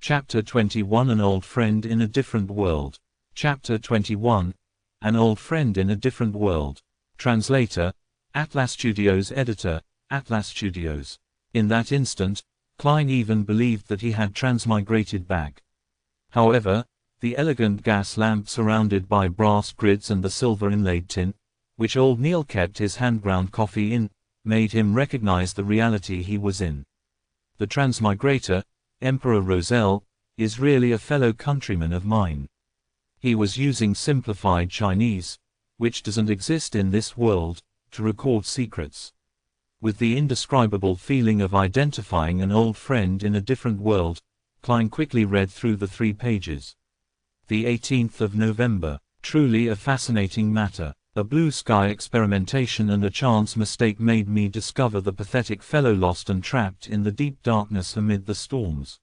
Chapter 21 An Old Friend in a Different World. Chapter 21 An Old Friend in a Different World. Translator, Atlas Studios. Editor, Atlas Studios. In that instant, Klein even believed that he had transmigrated back. However, the elegant gas lamp surrounded by brass grids and the silver inlaid tin, which old Neil kept his hand-ground coffee in, made him recognize the reality he was in. The transmigrator, Emperor Roselle, is really a fellow countryman of mine. He was using simplified Chinese, which doesn't exist in this world, to record secrets. With the indescribable feeling of identifying an old friend in a different world, Klein quickly read through the 3 pages. The 18th of November. Truly a fascinating matter. A blue sky experimentation and a chance mistake made me discover the pathetic fellow lost and trapped in the deep darkness amid the storms.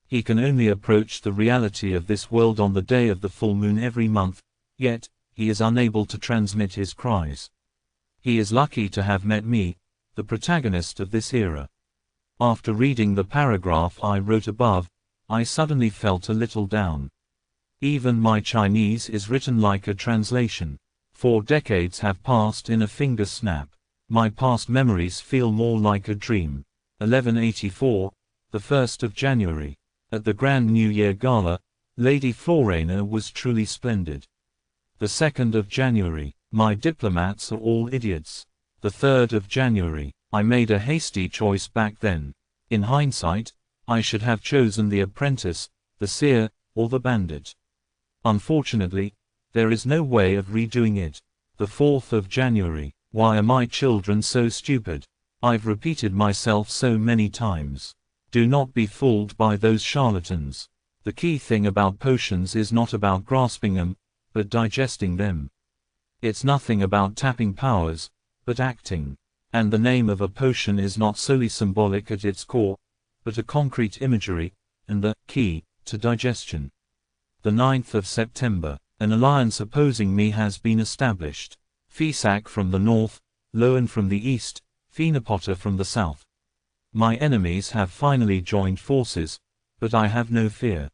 He can only approach the reality of this world on the day of the full moon every month, yet, he is unable to transmit his cries. He is lucky to have met me, the protagonist of this era. After reading the paragraph I wrote above, I suddenly felt a little down. Even my Chinese is written like a translation. 4 decades have passed in a finger snap. My past memories feel more like a dream. 1184, the 1st of January. At the Grand New Year Gala, Lady Florena was truly splendid. The 2nd of January. My diplomats are all idiots. The 3rd of January. I made a hasty choice back then. In hindsight, I should have chosen the apprentice, the seer, or the bandit. Unfortunately, there is no way of redoing it. The 4th of January. Why are my children so stupid? I've repeated myself so many times. Do not be fooled by those charlatans. The key thing about potions is not about grasping them, but digesting them. It's nothing about tapping powers, but acting. And the name of a potion is not solely symbolic at its core, but a concrete imagery, and the key to digestion. The 9th of September. An alliance opposing me has been established. Fesak from the north, Loan from the east, Phenopota from the south. My enemies have finally joined forces, but I have no fear.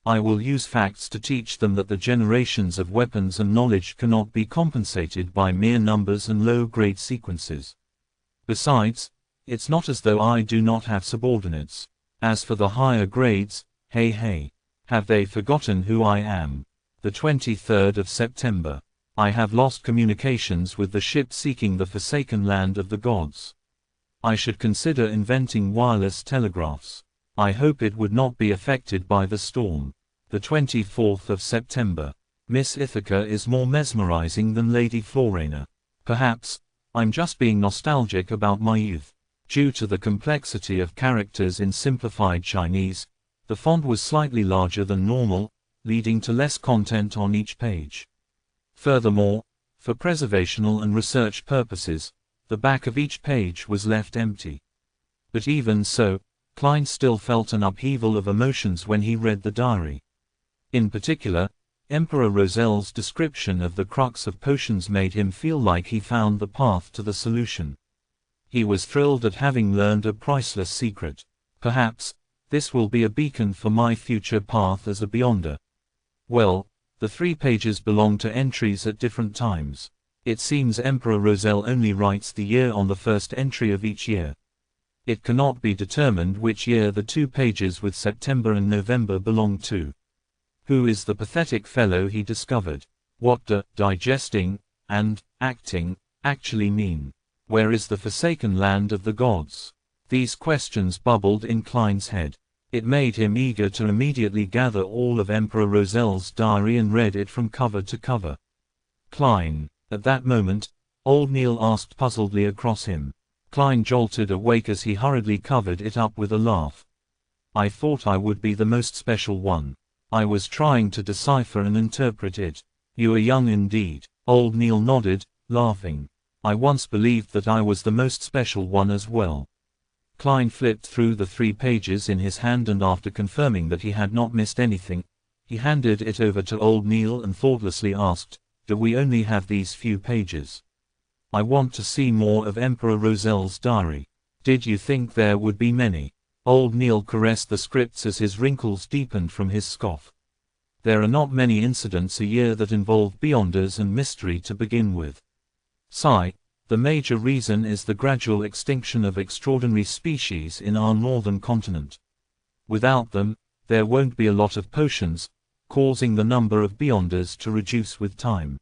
I will use facts to teach them that the generations of weapons and knowledge cannot be compensated by mere numbers and low-grade sequences. Besides, it's not as though I do not have subordinates. As for the higher grades, hey, have they forgotten who I am? The 23rd of September. I have lost communications with the ship seeking the forsaken land of the gods. I should consider inventing wireless telegraphs. I hope it would not be affected by the storm. The 24th of September. Miss Ithaca is more mesmerizing than Lady Florena. Perhaps, I'm just being nostalgic about my youth. Due to the complexity of characters in simplified Chinese, the font was slightly larger than normal, leading to less content on each page. Furthermore, for preservational and research purposes, the back of each page was left empty. But even so, Klein still felt an upheaval of emotions when he read the diary. In particular, Emperor Roselle's description of the crux of potions made him feel like he found the path to the solution. He was thrilled at having learned a priceless secret. Perhaps, this will be a beacon for my future path as a Beyonder. Well, the 3 pages belong to entries at different times. It seems Emperor Roselle only writes the year on the first entry of each year. It cannot be determined which year the 2 pages with September and November belong to. Who is the pathetic fellow he discovered? What do digesting and acting actually mean? Where is the forsaken land of the gods? These questions bubbled in Klein's head. It made him eager to immediately gather all of Emperor Roselle's diary and read it from cover to cover. Klein. At that moment, old Neil asked puzzledly across him. Klein jolted awake as he hurriedly covered it up with a laugh. I thought I would be the most special one. I was trying to decipher and interpret it. You are young indeed. Old Neil nodded, laughing. I once believed that I was the most special one as well. Klein flipped through the 3 pages in his hand and after confirming that he had not missed anything, he handed it over to old Neil and thoughtlessly asked, "Do we only have these few pages? I want to see more of Emperor Roselle's diary." "Did you think there would be many?" Old Neil caressed the scripts as his wrinkles deepened from his scoff. There are not many incidents a year that involve beyonders and mystery to begin with. Sigh, the major reason is the gradual extinction of extraordinary species in our northern continent. Without them, there won't be a lot of potions, causing the number of beyonders to reduce with time.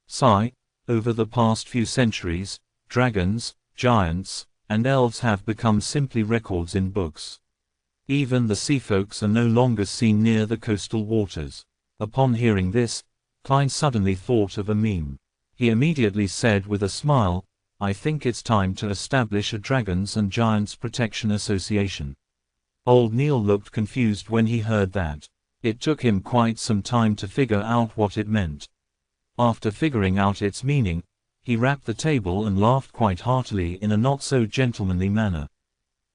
Sigh, over the past few centuries, dragons, giants, and elves have become simply records in books. Even the sea folks are no longer seen near the coastal waters. Upon hearing this, Klein suddenly thought of a meme. He immediately said with a smile, "I think it's time to establish a Dragons and Giants Protection Association." Old Neil looked confused when he heard that. It took him quite some time to figure out what it meant. After figuring out its meaning, he rapped the table and laughed quite heartily in a not-so-gentlemanly manner.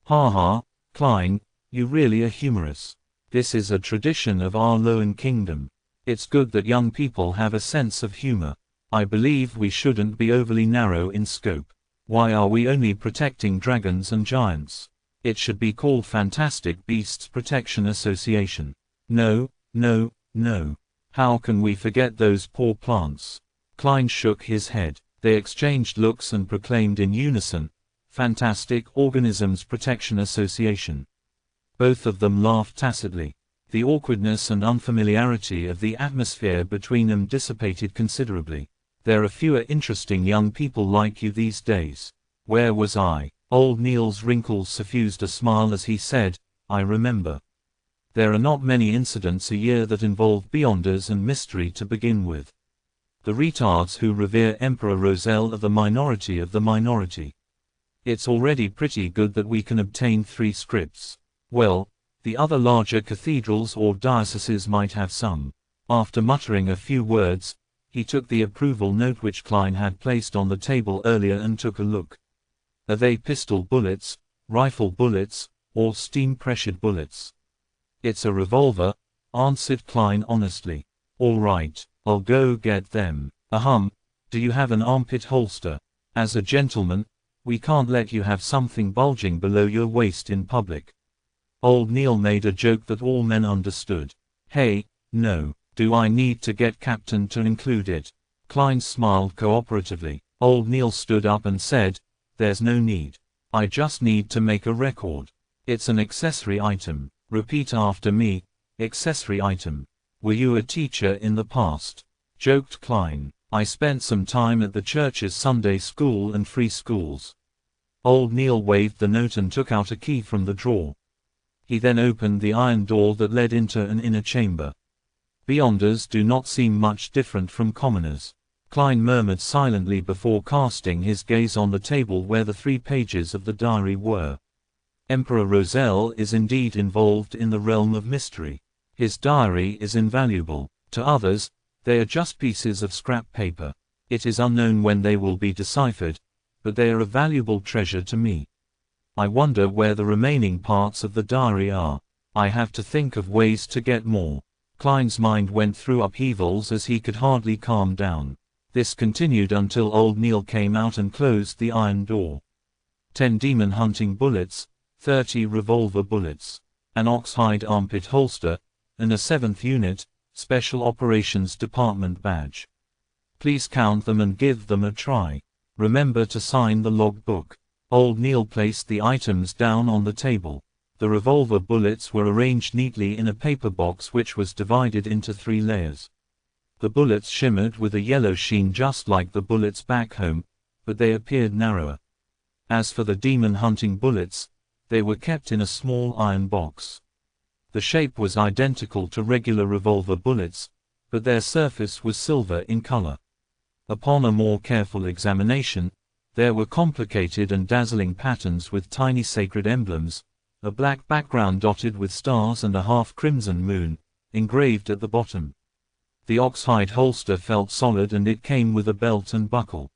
"Ha ha, Klein, you really are humorous. This is a tradition of our Lowen Kingdom. It's good that young people have a sense of humor. I believe we shouldn't be overly narrow in scope. Why are we only protecting dragons and giants? It should be called Fantastic Beasts Protection Association. No, no, no. How can we forget those poor plants?" Klein shook his head. They exchanged looks and proclaimed in unison, "Fantastic Organisms Protection Association." Both of them laughed tacitly. The awkwardness and unfamiliarity of the atmosphere between them dissipated considerably. "There are fewer interesting young people like you these days. Where was I?" Old Neil's wrinkles suffused a smile as he said, "I remember. There are not many incidents a year that involve beyonders and mystery to begin with. The retards who revere Emperor Roselle are the minority of the minority. It's already pretty good that we can obtain 3 scripts. Well, the other larger cathedrals or dioceses might have some." After muttering a few words, he took the approval note which Klein had placed on the table earlier and took a look. "Are they pistol bullets, rifle bullets, or steam-pressured bullets?" "It's a revolver," answered Klein honestly. "All right, I'll go get them. Ahem, do you have an armpit holster? As a gentleman, we can't let you have something bulging below your waist in public." Old Neil made a joke that all men understood. "Hey, no, do I need to get Captain to include it?" Klein smiled cooperatively. Old Neil stood up and said, "There's no need. I just need to make a record. It's an accessory item. Repeat after me, accessory item." "Were you a teacher in the past?" joked Klein. "I spent some time at the church's Sunday school and free schools." Old Neil waved the note and took out a key from the drawer. He then opened the iron door that led into an inner chamber. "Beyonders do not seem much different from commoners," Klein murmured silently before casting his gaze on the table where the 3 pages of the diary were. "Emperor Roselle is indeed involved in the realm of mystery. His diary is invaluable. To others, they are just pieces of scrap paper. It is unknown when they will be deciphered, but they are a valuable treasure to me. I wonder where the remaining parts of the diary are. I have to think of ways to get more." Klein's mind went through upheavals as he could hardly calm down. This continued until Old Neil came out and closed the iron door. 10 demon hunting bullets, 30 revolver bullets, an oxhide armpit holster, and a 7th unit, Special Operations Department badge. Please count them and give them a try. Remember to sign the logbook. Old Neil placed the items down on the table. The revolver bullets were arranged neatly in a paper box which was divided into 3 layers. The bullets shimmered with a yellow sheen just like the bullets back home, but they appeared narrower. As for the demon hunting bullets, they were kept in a small iron box. The shape was identical to regular revolver bullets, but their surface was silver in color. Upon a more careful examination, there were complicated and dazzling patterns with tiny sacred emblems, a black background dotted with stars and a half-crimson moon, engraved at the bottom. The oxhide holster felt solid and it came with a belt and buckle.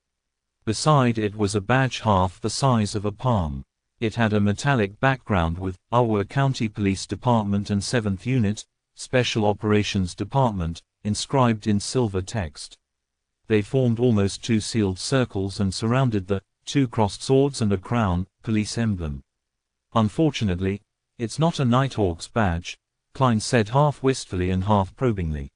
Beside it was a badge half the size of a palm. It had a metallic background with Iowa County Police Department and 7th Unit, Special Operations Department, inscribed in silver text. They formed almost 2 sealed circles and surrounded the 2 crossed swords and a crown, police emblem. Unfortunately, It's not a Nighthawk's badge, Klein said half wistfully and half probingly.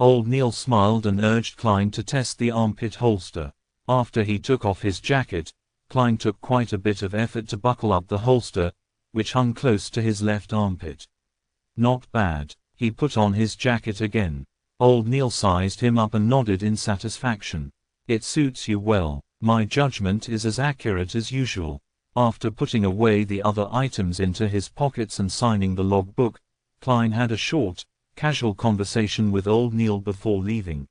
Old Neil smiled and urged Klein to test the armpit holster. After he took off his jacket, Klein took quite a bit of effort to buckle up the holster, which hung close to his left armpit. Not bad. He put on his jacket again. Old Neil sized him up and nodded in satisfaction. It suits you well. My judgment is as accurate as usual. After putting away the other items into his pockets and signing the logbook, Klein had a short, casual conversation with old Neil before leaving.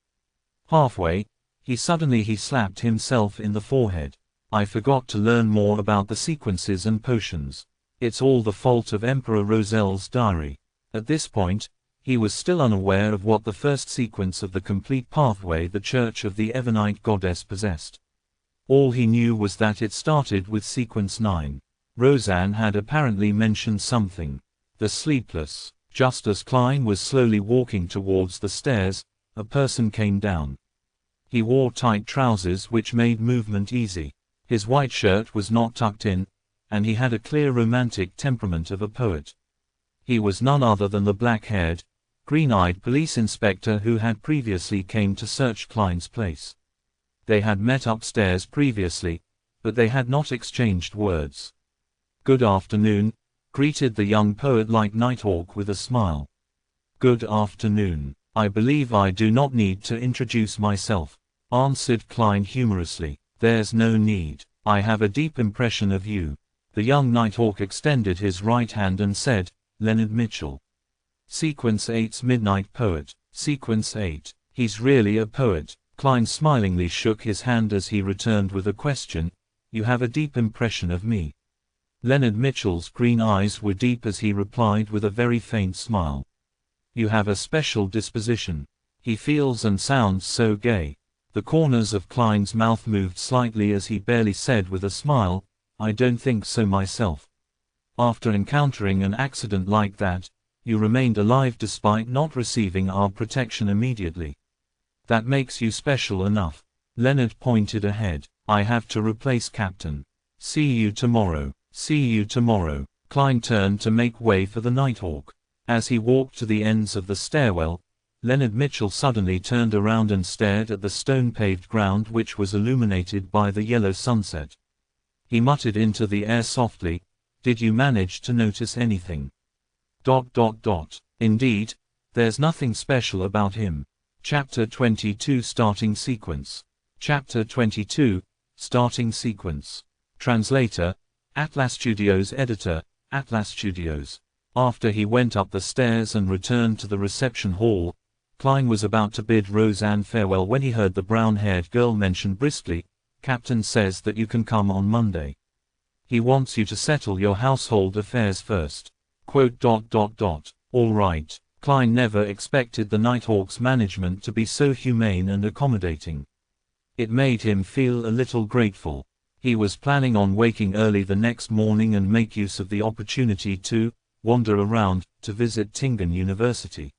Halfway, he slapped himself in the forehead. I forgot to learn more about the sequences and potions. It's all the fault of Emperor Roselle's diary. At this point, he was still unaware of what the first sequence of the complete pathway the Church of the Evernite Goddess possessed. All he knew was that it started with sequence 9. Roseanne had apparently mentioned something. The sleepless. Just as Klein was slowly walking towards the stairs, a person came down. He wore tight trousers which made movement easy. His white shirt was not tucked in, and he had a clear romantic temperament of a poet. He was none other than the black-haired, green-eyed police inspector who had previously came to search Klein's place. They had met upstairs previously, but they had not exchanged words. "Good afternoon," greeted the young poet like Nighthawk with a smile. "Good afternoon. I believe I do not need to introduce myself," answered Klein humorously. "There's no need. I have a deep impression of you." The young Nighthawk extended his right hand and said, "Leonard Mitchell. Sequence 8's Midnight Poet." Sequence 8. He's really a poet. Klein smilingly shook his hand as he returned with a question. "You have a deep impression of me." Leonard Mitchell's green eyes were deep as he replied with a very faint smile. "You have a special disposition." He feels and sounds so gay. The corners of Klein's mouth moved slightly as he barely said with a smile, "I don't think so myself." "After encountering an accident like that, you remained alive despite not receiving our protection immediately. That makes you special enough." Leonard pointed ahead. "I have to replace Captain. See you tomorrow." "See you tomorrow." Klein turned to make way for the Nighthawk. As he walked to the ends of the stairwell, Leonard Mitchell suddenly turned around and stared at the stone-paved ground which was illuminated by the yellow sunset. He muttered into the air softly, "Did you manage to notice anything?" ... Indeed, there's nothing special about him. Chapter 22 Starting Sequence. Chapter 22 Starting Sequence. Translator, Atlas Studios. Editor, Atlas Studios. After he went up the stairs and returned to the reception hall, Klein was about to bid Roseanne farewell when he heard the brown-haired girl mention briskly, "Captain says that you can come on Monday. He wants you to settle your household affairs first." All right. Klein never expected the Nighthawk's management to be so humane and accommodating. It made him feel a little grateful. He was planning on waking early the next morning and make use of the opportunity to wander around, to visit Tingen University.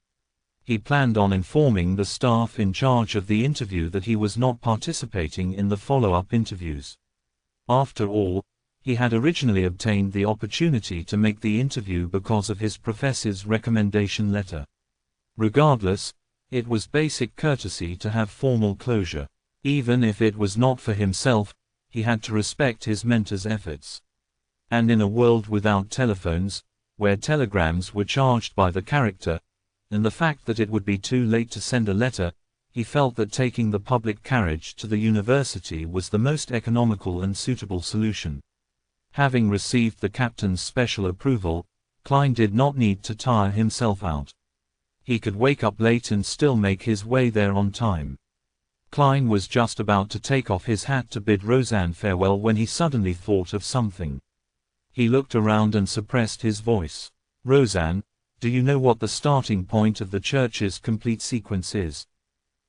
He planned on informing the staff in charge of the interview that he was not participating in the follow-up interviews. After all, he had originally obtained the opportunity to make the interview because of his professor's recommendation letter. Regardless, it was basic courtesy to have formal closure. Even if it was not for himself, he had to respect his mentor's efforts. And in a world without telephones, where telegrams were charged by the character, and the fact that it would be too late to send a letter, he felt that taking the public carriage to the university was the most economical and suitable solution. Having received the captain's special approval, Klein did not need to tire himself out. He could wake up late and still make his way there on time. Klein was just about to take off his hat to bid Roseanne farewell when he suddenly thought of something. He looked around and suppressed his voice. "Roseanne, do you know what the starting point of the church's complete sequence is?"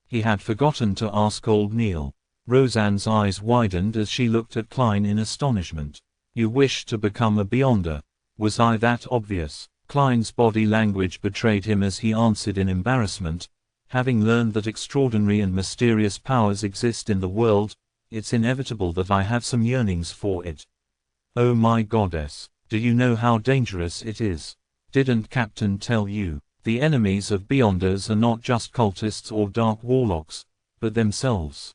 He had forgotten to ask old Neil. Roseanne's eyes widened as she looked at Klein in astonishment. "You wish to become a Beyonder? Was I that obvious?" Klein's body language betrayed him as he answered in embarrassment, "Having learned that extraordinary and mysterious powers exist in the world, it's inevitable that I have some yearnings for it." "Oh my goddess." Do you know how dangerous it is? Didn't Captain tell you? The enemies of Beyonders are not just cultists or dark warlocks, but themselves.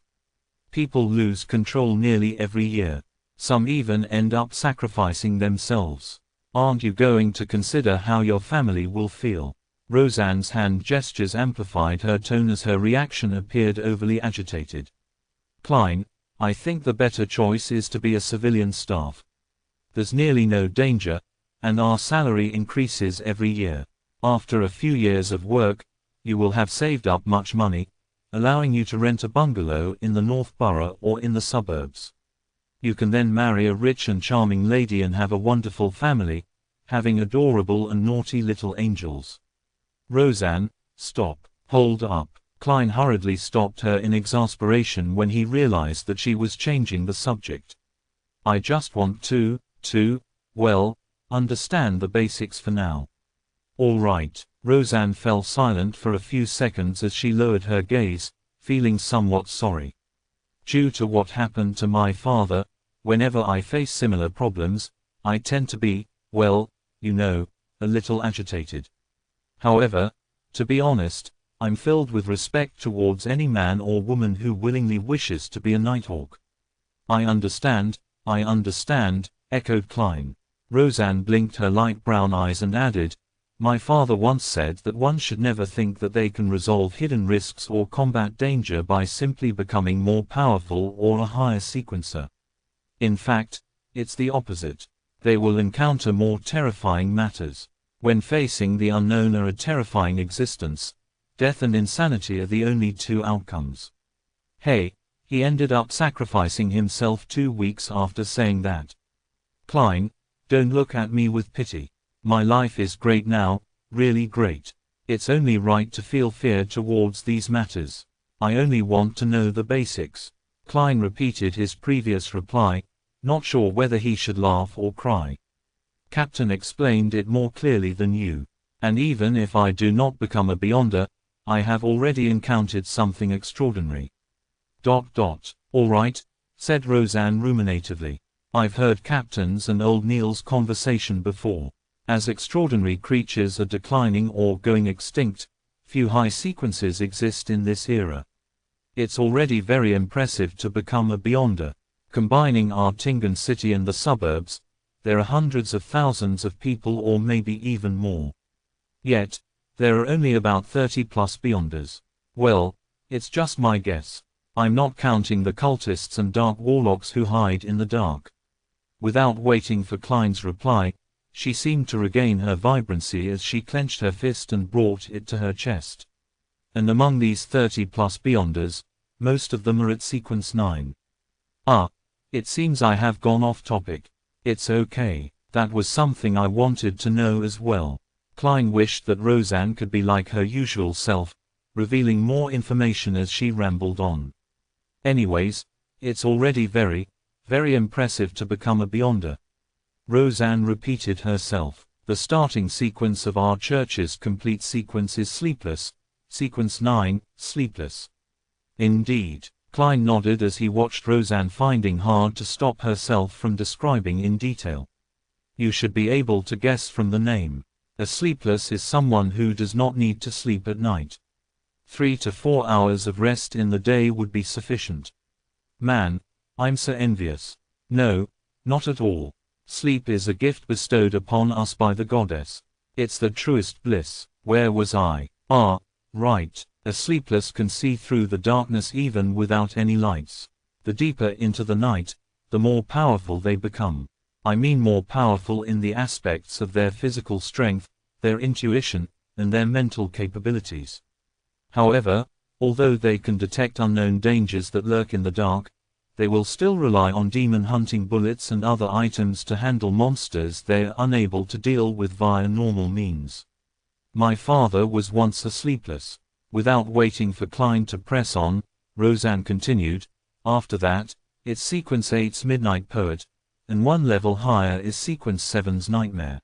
People lose control nearly every year. Some even end up sacrificing themselves. Aren't you going to consider how your family will feel? Roseanne's hand gestures amplified her tone as her reaction appeared overly agitated. Klein, I think the better choice is to be a civilian staff. There's nearly no danger, and our salary increases every year. After a few years of work, you will have saved up much money, allowing you to rent a bungalow in the North Borough or in the suburbs. You can then marry a rich and charming lady and have a wonderful family, having adorable and naughty little angels. Roseanne, stop. Hold up. Klein hurriedly stopped her in exasperation when he realized that she was changing the subject. I just want to, well, understand the basics for now. All right. Roseanne fell silent for a few seconds as she lowered her gaze, feeling somewhat sorry. Due to what happened to my father, whenever I face similar problems, I tend to be, well, you know, a little agitated. However, to be honest, I'm filled with respect towards any man or woman who willingly wishes to be a Nighthawk. I understand, echoed Klein. Roseanne blinked her light brown eyes and added, my father once said that one should never think that they can resolve hidden risks or combat danger by simply becoming more powerful or a higher sequencer. In fact, it's the opposite. They will encounter more terrifying matters. When facing the unknown or a terrifying existence, death and insanity are the only two outcomes. Hey, he ended up sacrificing himself 2 weeks after saying that. Klein, don't look at me with pity. My life is great now, really great. It's only right to feel fear towards these matters. I only want to know the basics. Klein repeated his previous reply, not sure whether he should laugh or cry. Captain explained it more clearly than you. And even if I do not become a Beyonder, I have already encountered something extraordinary. All right, said Roseanne ruminatively. I've heard Captain's and old Neil's conversation before. As extraordinary creatures are declining or going extinct, few high sequences exist in this era. It's already very impressive to become a Beyonder. Combining our Tingan city and the suburbs, there are hundreds of thousands of people or maybe even more. Yet, there are only about 30+ Beyonders. Well, it's just my guess. I'm not counting the cultists and dark warlocks who hide in the dark. Without waiting for Klein's reply, she seemed to regain her vibrancy as she clenched her fist and brought it to her chest. And among these 30+ Beyonders, most of them are at sequence 9. It seems I have gone off topic. It's okay. That was something I wanted to know as well. Klein wished that Roseanne could be like her usual self, revealing more information as she rambled on. Anyways, it's already very, very impressive to become a Beyonder. Roseanne repeated herself. The starting sequence of our church's complete sequence is sleepless. Sequence 9, sleepless. Indeed. Klein nodded as he watched Roseanne finding hard to stop herself from describing in detail. You should be able to guess from the name. A sleepless is someone who does not need to sleep at night. 3 to 4 hours of rest in the day would be sufficient. Man, I'm so envious. No, not at all. Sleep is a gift bestowed upon us by the goddess. It's the truest bliss. Where was I? Right. A sleepless can see through the darkness even without any lights. The deeper into the night, the more powerful they become. I mean more powerful in the aspects of their physical strength, their intuition, and their mental capabilities. However, although they can detect unknown dangers that lurk in the dark, they will still rely on demon-hunting bullets and other items to handle monsters they are unable to deal with via normal means. My father was once a sleepless. Without waiting for Klein to press on, Roseanne continued, after that, it's Sequence 8's Midnight Poet, and one level higher is Sequence 7's Nightmare.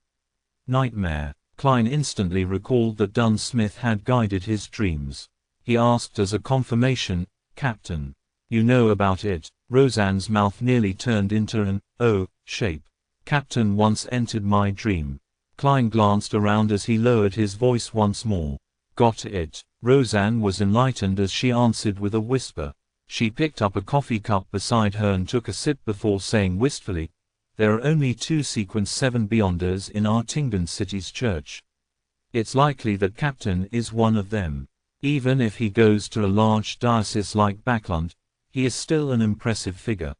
Nightmare. Klein instantly recalled that Dunn Smith had guided his dreams. He asked as a confirmation, Captain, you know about it? Roseanne's mouth nearly turned into an O shape. Captain once entered my dream. Klein glanced around as he lowered his voice once more. Got it. Roseanne was enlightened as she answered with a whisper. She picked up a coffee cup beside her and took a sip before saying wistfully, "There are only 2 Sequence 7 Beyonders in our Tingdon City's church. It's likely that Captain is one of them. Even if he goes to a large diocese like Backlund, he is still an impressive figure.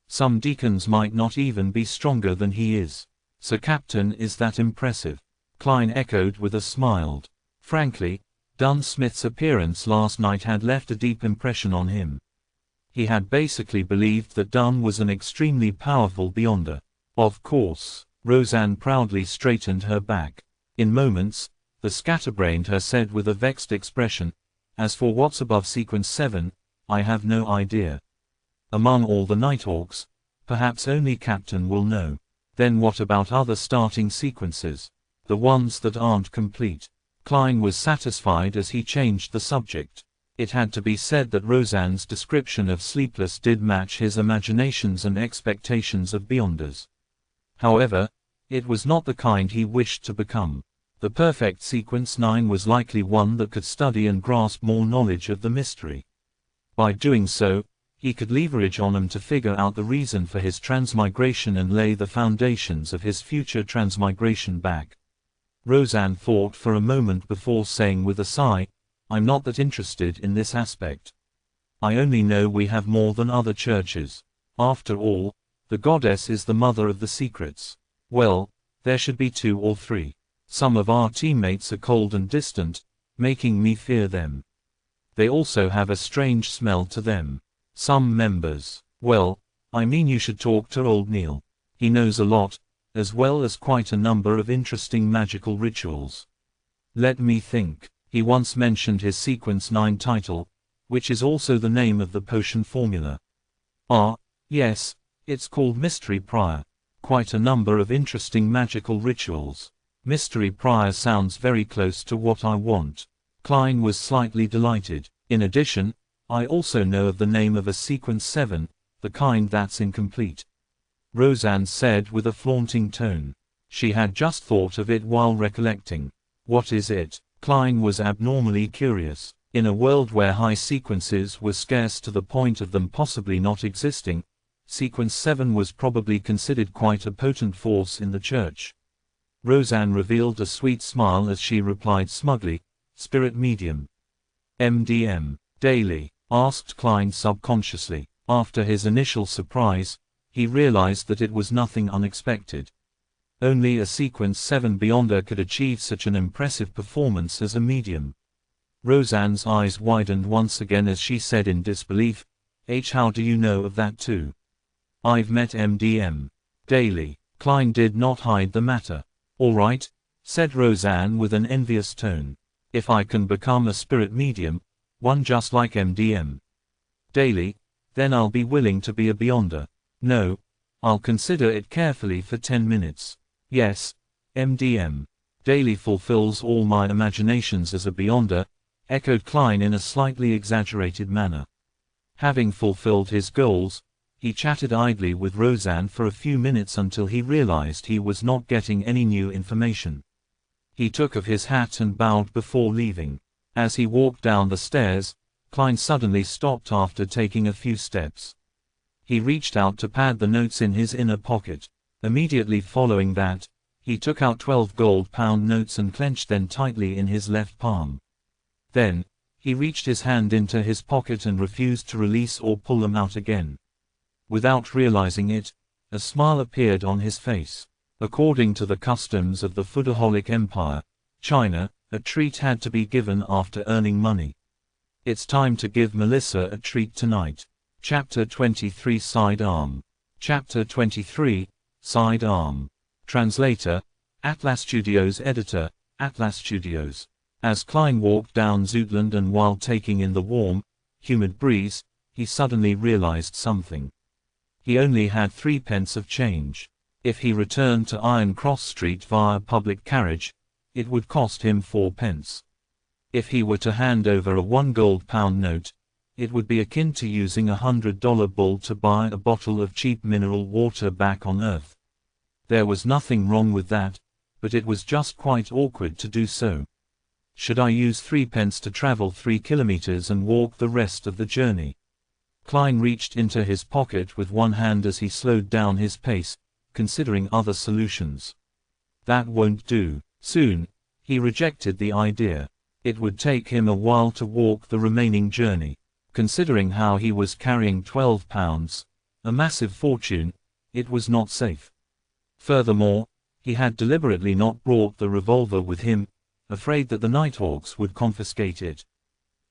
Some deacons might not even be stronger than he is. So Captain is that impressive?" Klein echoed with a smile. Frankly, Dunn Smith's appearance last night had left a deep impression on him. He had basically believed that Dunn was an extremely powerful Beyonder. Of course. Roseanne proudly straightened her back. In moments, the scatterbrained her said with a vexed expression, "As for what's above Sequence 7, I have no idea. Among all the Nighthawks, perhaps only Captain will know." "Then what about other starting sequences? The ones that aren't complete?" Klein was satisfied as he changed the subject. It had to be said that Roseanne's description of Sleepless did match his imaginations and expectations of Beyonders. However, it was not the kind he wished to become. The perfect Sequence 9 was likely one that could study and grasp more knowledge of the mystery. By doing so, he could leverage on him to figure out the reason for his transmigration and lay the foundations of his future transmigration back. Roseanne thought for a moment before saying with a sigh, "I'm not that interested in this aspect. I only know we have more than other churches. After all, the goddess is the mother of the secrets. Well, there should be 2 or 3. Some of our teammates are cold and distant, making me fear them. They also have a strange smell to them. Some members, well, I mean you should talk to old Neil. He knows a lot, as well as quite a number of interesting magical rituals. Let me think. He once mentioned his Sequence 9 title, which is also the name of the potion formula. Ah, yes, it's called Mystery Prior. Quite a number of interesting magical rituals. Mystery Prior sounds very close to what I want." Klein was slightly delighted. "In addition, I also know of the name of a Sequence 7, the kind that's incomplete," Roseanne said with a flaunting tone. She had just thought of it while recollecting. "What is it?" Klein was abnormally curious. In a world where high sequences were scarce to the point of them possibly not existing, Sequence 7 was probably considered quite a potent force in the church. Roseanne revealed a sweet smile as she replied smugly, "Spirit medium." "MDM. Daily?" asked Klein subconsciously. After his initial surprise, he realized that it was nothing unexpected. Only a Sequence 7 Beyonder could achieve such an impressive performance as a medium. Roseanne's eyes widened once again as she said in disbelief, "How do you know of that too?" "I've met MDM. Daily." Klein did not hide the matter. "All right," said Roseanne with an envious tone. "If I can become a spirit medium, one just like MDM. Daily, then I'll be willing to be a Beyonder. No, I'll consider it carefully for 10 minutes. Yes, MDM. Daily fulfills all my imaginations as a Beyonder," echoed Klein in a slightly exaggerated manner. Having fulfilled his goals, he chatted idly with Roseanne for a few minutes until he realized he was not getting any new information. He took off his hat and bowed before leaving. As he walked down the stairs, Klein suddenly stopped after taking a few steps. He reached out to pad the notes in his inner pocket. Immediately following that, he took out 12 gold-pound notes and clenched them tightly in his left palm. Then, he reached his hand into his pocket and refused to release or pull them out again. Without realizing it, a smile appeared on his face. According to the customs of the Foodaholic Empire, China, a treat had to be given after earning money. It's time to give Melissa a treat tonight. Chapter 23 Sidearm. Chapter 23, Sidearm. Translator, Atlas Studios. Editor, Atlas Studios. As Klein walked down Zootland and while taking in the warm, humid breeze, he suddenly realized something. He only had 3 pence of change. If he returned to Iron Cross Street via public carriage, it would cost him 4 pence. If he were to hand over a 1 gold-pound note, it would be akin to using a $100 bill to buy a bottle of cheap mineral water back on Earth. There was nothing wrong with that, but it was just quite awkward to do so. Should I use 3p to travel 3 kilometers and walk the rest of the journey? Klein reached into his pocket with one hand as he slowed down his pace, considering other solutions. That won't do. Soon, he rejected the idea. It would take him a while to walk the remaining journey. Considering how he was carrying 12 pounds, a massive fortune, it was not safe. Furthermore, he had deliberately not brought the revolver with him, afraid that the Nighthawks would confiscate it.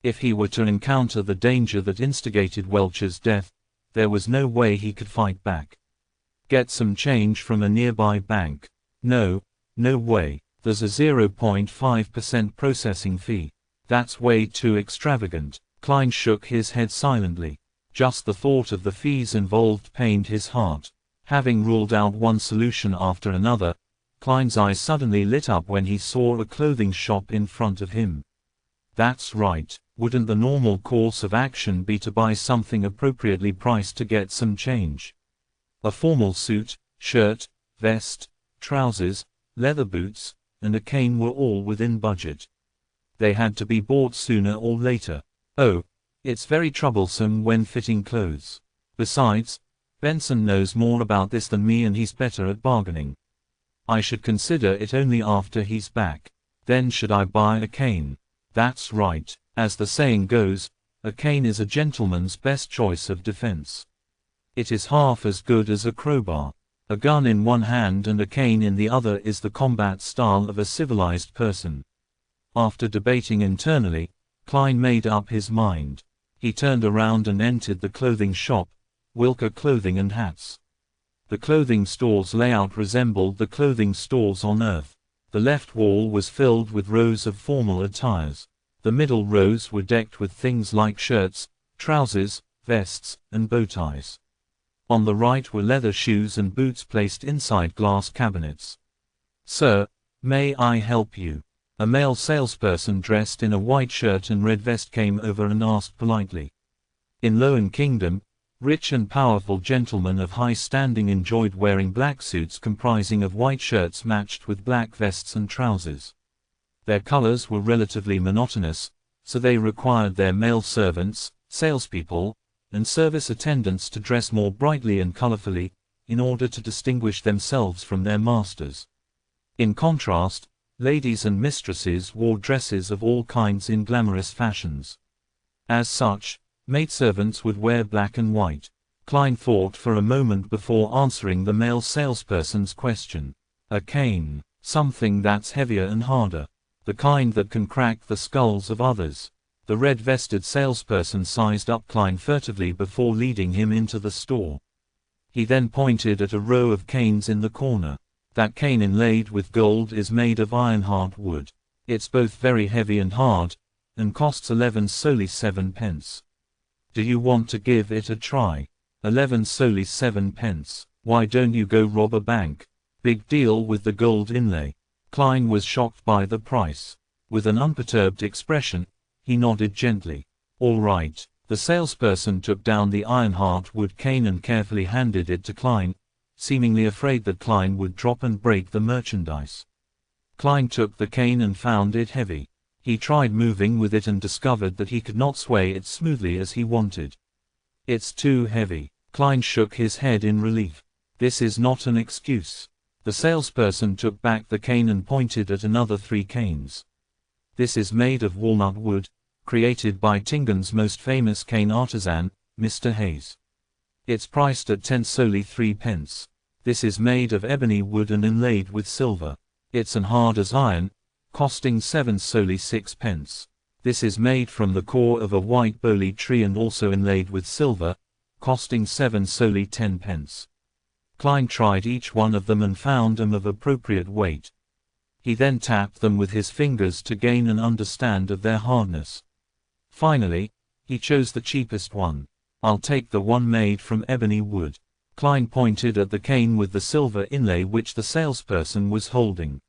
If he were to encounter the danger that instigated Welch's death, there was no way he could fight back. Get some change from a nearby bank. No way. There's a 0.5% processing fee. That's way too extravagant. Klein shook his head silently. Just the thought of the fees involved pained his heart. Having ruled out one solution after another, Klein's eyes suddenly lit up when he saw a clothing shop in front of him. That's right. Wouldn't the normal course of action be to buy something appropriately priced to get some change? A formal suit, shirt, vest, trousers, leather boots, and a cane were all within budget. They had to be bought sooner or later. Oh, it's very troublesome when fitting clothes. Besides, Benson knows more about this than me and he's better at bargaining. I should consider it only after he's back. Then should I buy a cane? That's right. As the saying goes, a cane is a gentleman's best choice of defense. It is half as good as a crowbar. A gun in one hand and a cane in the other is the combat style of a civilized person. After debating internally, Klein made up his mind. He turned around and entered the clothing shop, Wilker Clothing and Hats. The clothing store's layout resembled the clothing stores on Earth. The left wall was filled with rows of formal attires. The middle rows were decked with things like shirts, trousers, vests, and bow ties. On the right were leather shoes and boots placed inside glass cabinets. "Sir, may I help you?" A male salesperson dressed in a white shirt and red vest came over and asked politely. In Lowen Kingdom, rich and powerful gentlemen of high standing enjoyed wearing black suits comprising of white shirts matched with black vests and trousers. Their colors were relatively monotonous, so they required their male servants, salespeople, and service attendants to dress more brightly and colorfully, in order to distinguish themselves from their masters. In contrast, ladies and mistresses wore dresses of all kinds in glamorous fashions. As such, maidservants would wear black and white. Klein thought for a moment before answering the male salesperson's question. A cane. Something that's heavier and harder. The kind that can crack the skulls of others. The red-vested salesperson sized up Klein furtively before leading him into the store. He then pointed at a row of canes in the corner. That cane inlaid with gold is made of iron-hard wood. It's both very heavy and hard, and costs 11 solely 7 pence. Do you want to give it a try? 11 solely 7 pence. Why don't you go rob a bank? Big deal with the gold inlay. Klein was shocked by the price. With an unperturbed expression, he nodded gently. All right. The salesperson took down the iron-hard wood cane and carefully handed it to Klein, seemingly afraid that Klein would drop and break the merchandise. Klein took the cane and found it heavy. He tried moving with it and discovered that he could not sway it smoothly as he wanted. It's too heavy. Klein shook his head in relief. This is not an excuse. The salesperson took back the cane and pointed at another 3 canes. This is made of walnut wood, created by Tingan's most famous cane artisan, Mr. Hayes. It's priced at 10 solely 3 pence. This is made of ebony wood and inlaid with silver. It's as hard as iron, costing 7 solely 6 pence. This is made from the core of a white boley tree and also inlaid with silver, costing 7 solely 10 pence. Klein tried each one of them and found them of appropriate weight. He then tapped them with his fingers to gain an understand of their hardness. Finally, he chose the cheapest one. I'll take the one made from ebony wood. Klein pointed at the cane with the silver inlay which the salesperson was holding.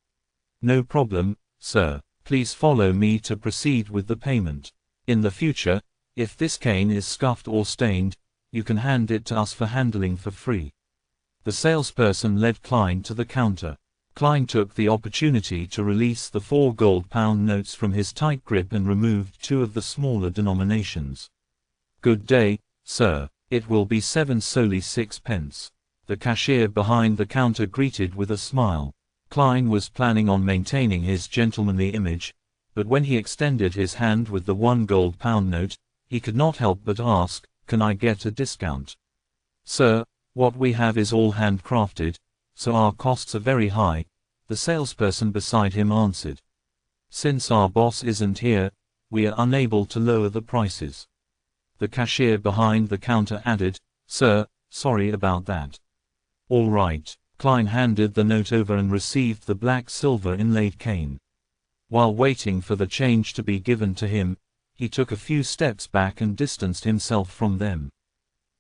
No problem, sir. Please follow me to proceed with the payment. In the future, if this cane is scuffed or stained, you can hand it to us for handling for free. The salesperson led Klein to the counter. Klein took the opportunity to release the 4 gold-pound notes from his tight grip and removed 2 of the smaller denominations. "Good day, sir. It will be 7 solely 6 pence. The cashier behind the counter greeted with a smile. Klein was planning on maintaining his gentlemanly image, but when he extended his hand with the 1 gold-pound note, he could not help but ask, "Can I get a discount?" "Sir, what we have is all handcrafted, so our costs are very high," the salesperson beside him answered. "Since our boss isn't here, we are unable to lower the prices." The cashier behind the counter added, "Sir, sorry about that." "All right." Klein handed the note over and received the black silver inlaid cane. While waiting for the change to be given to him, he took a few steps back and distanced himself from them.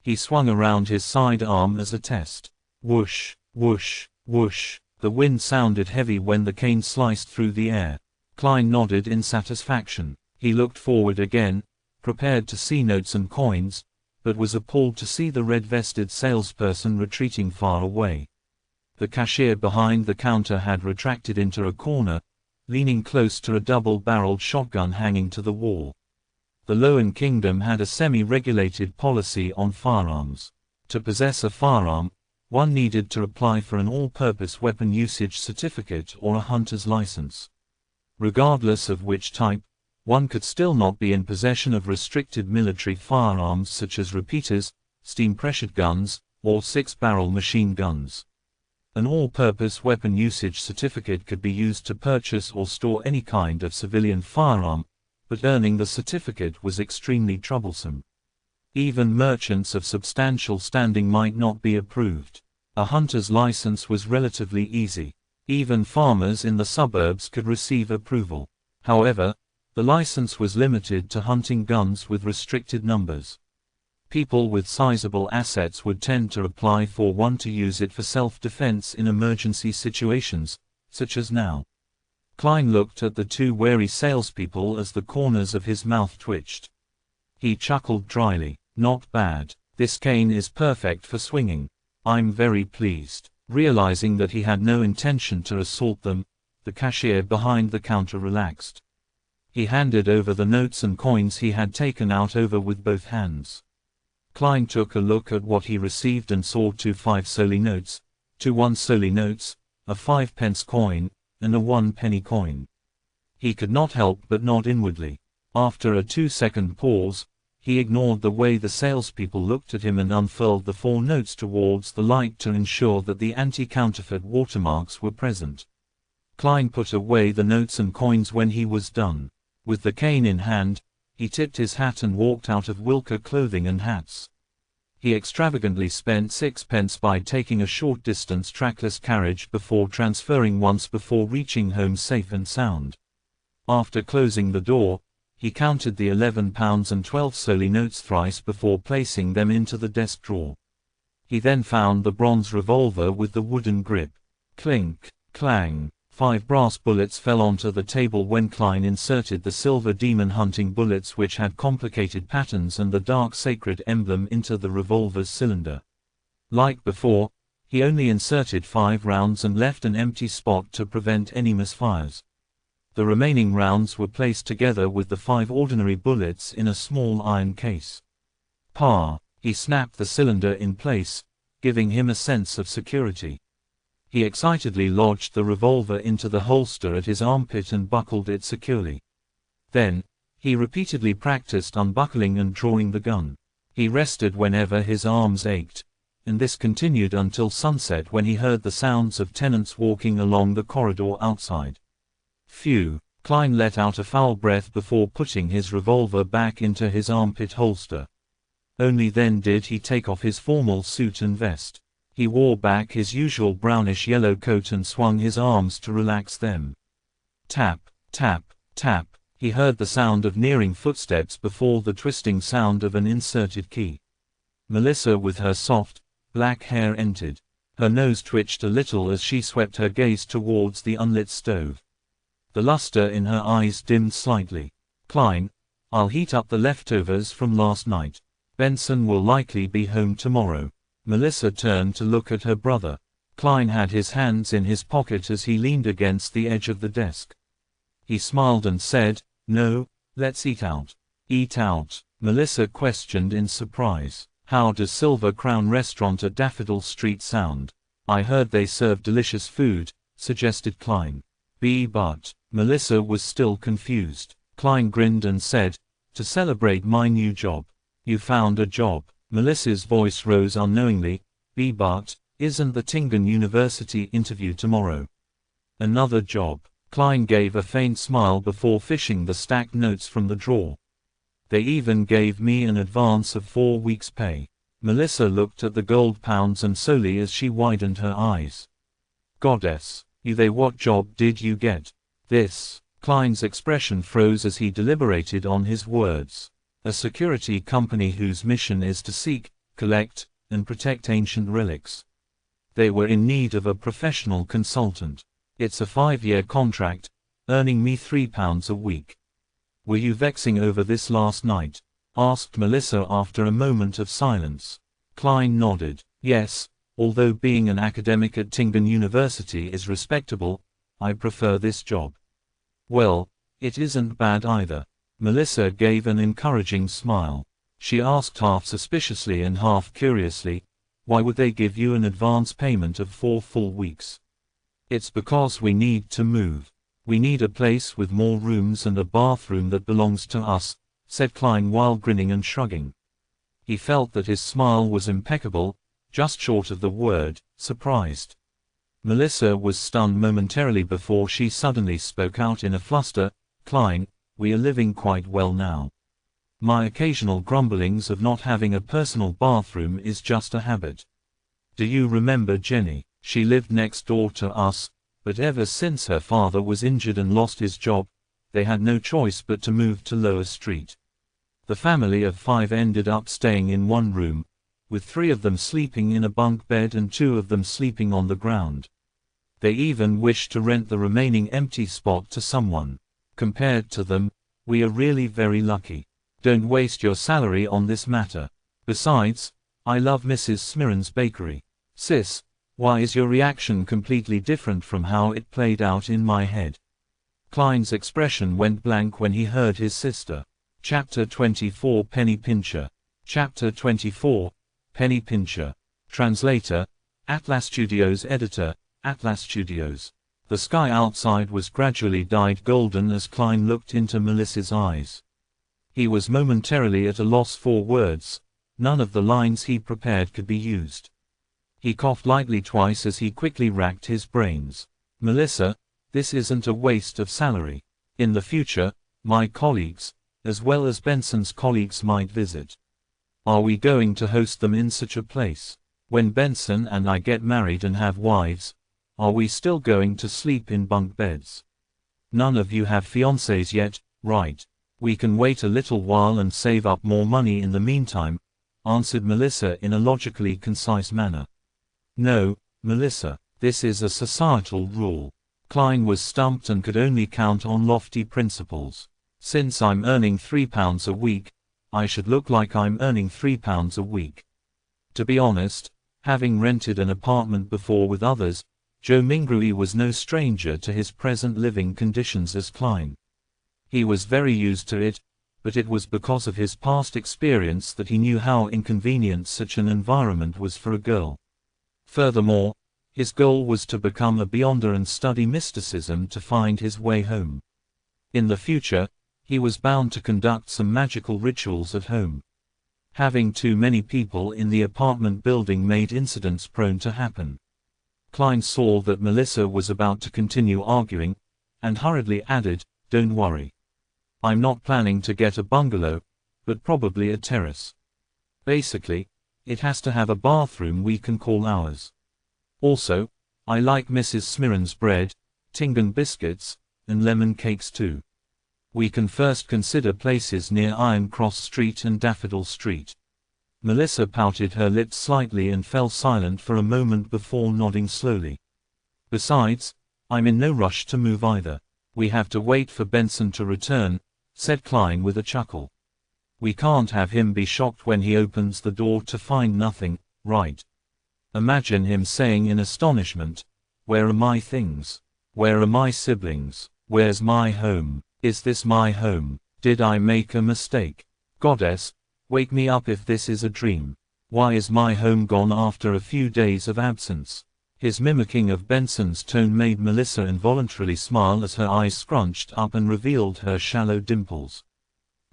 He swung around his side arm as a test. Whoosh, whoosh, whoosh. The wind sounded heavy when the cane sliced through the air. Klein nodded in satisfaction. He looked forward again, prepared to see notes and coins, but was appalled to see the red-vested salesperson retreating far away. The cashier behind the counter had retracted into a corner, leaning close to a double-barreled shotgun hanging to the wall. The Lowen Kingdom had a semi-regulated policy on firearms. To possess a firearm, one needed to apply for an all-purpose weapon usage certificate or a hunter's license. Regardless of which type, one could still not be in possession of restricted military firearms such as repeaters, steam-pressured guns, or 6-barrel machine guns. An all-purpose weapon usage certificate could be used to purchase or store any kind of civilian firearm, but earning the certificate was extremely troublesome. Even merchants of substantial standing might not be approved. A hunter's license was relatively easy. Even farmers in the suburbs could receive approval. However, the license was limited to hunting guns with restricted numbers. People with sizable assets would tend to apply for one to use it for self-defense in emergency situations, such as now. Klein looked at the 2 wary salespeople as the corners of his mouth twitched. He chuckled dryly. "Not bad. This cane is perfect for swinging. I'm very pleased." Realizing that he had no intention to assault them, the cashier behind the counter relaxed. He handed over the notes and coins he had taken out over with both hands. Klein took a look at what he received and saw 2 5-solely notes, 2 1-solely notes, a 5-pence coin, and a 1-penny coin. He could not help but nod inwardly. After a 2-second pause, he ignored the way the salespeople looked at him and unfurled the 4 notes towards the light to ensure that the anti-counterfeit watermarks were present. Klein put away the notes and coins when he was done. With the cane in hand, he tipped his hat and walked out of Wilka Clothing and Hats. He extravagantly spent 6 pence by taking a short-distance trackless carriage before transferring once before reaching home safe and sound. After closing the door, he counted the 11 pounds and 12 solely notes thrice before placing them into the desk drawer. He then found the bronze revolver with the wooden grip. Clink, clang. 5 brass bullets fell onto the table when Klein inserted the silver demon hunting bullets which had complicated patterns and the dark sacred emblem into the revolver's cylinder. Like before, he only inserted 5 rounds and left an empty spot to prevent any misfires. The remaining rounds were placed together with the 5 ordinary bullets in a small iron case. "Pa!" He snapped the cylinder in place, giving him a sense of security. He excitedly lodged the revolver into the holster at his armpit and buckled it securely. Then, he repeatedly practiced unbuckling and drawing the gun. He rested whenever his arms ached, and this continued until sunset when he heard the sounds of tenants walking along the corridor outside. Phew! Klein let out a foul breath before putting his revolver back into his armpit holster. Only then did he take off his formal suit and vest. He wore back his usual brownish-yellow coat and swung his arms to relax them. Tap, tap, tap. He heard the sound of nearing footsteps before the twisting sound of an inserted key. Melissa with her soft, black hair entered. Her nose twitched a little as she swept her gaze towards the unlit stove. The luster in her eyes dimmed slightly. "Klein, I'll heat up the leftovers from last night. Benson will likely be home tomorrow." Melissa turned to look at her brother. Klein had his hands in his pocket as he leaned against the edge of the desk. He smiled and said, "No, let's eat out." "Eat out?" Melissa questioned in surprise. "How does Silver Crown Restaurant at Daffodil Street sound? I heard they serve delicious food," suggested Klein. But Melissa was still confused. Klein grinned and said, "To celebrate my new job." "You found a job?" Melissa's voice rose unknowingly. But isn't the Tingen University interview tomorrow?" "Another job." Klein gave a faint smile before fishing the stacked notes from the drawer. "They even gave me an advance of 4 weeks' pay." Melissa looked at the gold pounds and slowly as she widened her eyes. "Goddess, what job did you get?" "This." Klein's expression froze as he deliberated on his words. "A security company whose mission is to seek, collect, and protect ancient relics. They were in need of a professional consultant. It's a 5-year contract, earning me £3 a week." "Were you vexing over this last night?" asked Melissa after a moment of silence. Klein nodded. "Yes, although being an academic at Tingen University is respectable, I prefer this job." "Well, it isn't bad either." Melissa gave an encouraging smile. She asked half suspiciously and half curiously, "Why would they give you an advance payment of 4 full weeks?" "It's because we need to move. We need a place with more rooms and a bathroom that belongs to us," said Klein while grinning and shrugging. He felt that his smile was impeccable, just short of the word surprised. Melissa was stunned momentarily before she suddenly spoke out in a fluster, "Klein, we are living quite well now. My occasional grumblings of not having a personal bathroom is just a habit. Do you remember Jenny? She lived next door to us, but ever since her father was injured and lost his job, they had no choice but to move to Lower Street. The family of 5 ended up staying in one room, with 3 of them sleeping in a bunk bed and 2 of them sleeping on the ground. They even wished to rent the remaining empty spot to someone. Compared to them, we are really very lucky. Don't waste your salary on this matter. Besides, I love Mrs. Smirren's bakery." "Sis, why is your reaction completely different from how it played out in my head?" Klein's expression went blank when he heard his sister. Chapter 24 Penny Pincher. Chapter 24 Penny Pincher. Translator, Atlas Studios. Editor, Atlas Studios. The sky outside was gradually dyed golden as Klein looked into Melissa's eyes. He was momentarily at a loss for words. None of the lines he prepared could be used. He coughed lightly twice as he quickly racked his brains. "Melissa, this isn't a waste of salary. In the future, my colleagues, as well as Benson's colleagues, might visit. Are we going to host them in such a place? When Benson and I get married and have wives, are we still going to sleep in bunk beds? None of you have fiancés yet, right? We can wait a little while and save up more money in the meantime," answered Melissa in a logically concise manner. "No, Melissa, this is a societal rule." Klein was stumped and could only count on lofty principles. "Since I'm earning £3 a week, I should look like I'm earning £3 a week." To be honest, having rented an apartment before with others, Joe Mingrui was no stranger to his present living conditions as Klein. He was very used to it, but it was because of his past experience that he knew how inconvenient such an environment was for a girl. Furthermore, his goal was to become a beyonder and study mysticism to find his way home. In the future, he was bound to conduct some magical rituals at home. Having too many people in the apartment building made incidents prone to happen. Klein saw that Melissa was about to continue arguing, and hurriedly added, "Don't worry. I'm not planning to get a bungalow, but probably a terrace. Basically, it has to have a bathroom we can call ours. Also, I like Mrs. Smirren's bread, Tingen biscuits, and lemon cakes too. We can first consider places near Iron Cross Street and Daffodil Street." Melissa pouted her lips slightly and fell silent for a moment before nodding slowly. "Besides, I'm in no rush to move either. We have to wait for Benson to return," said Klein with a chuckle. "We can't have him be shocked when he opens the door to find nothing, right?" Imagine him saying in astonishment, "Where are my things? Where are my siblings? Where's my home? Is this my home? Did I make a mistake? Goddess, wake me up if this is a dream. Why is my home gone after a few days of absence?" His mimicking of Benson's tone made Melissa involuntarily smile as her eyes scrunched up and revealed her shallow dimples.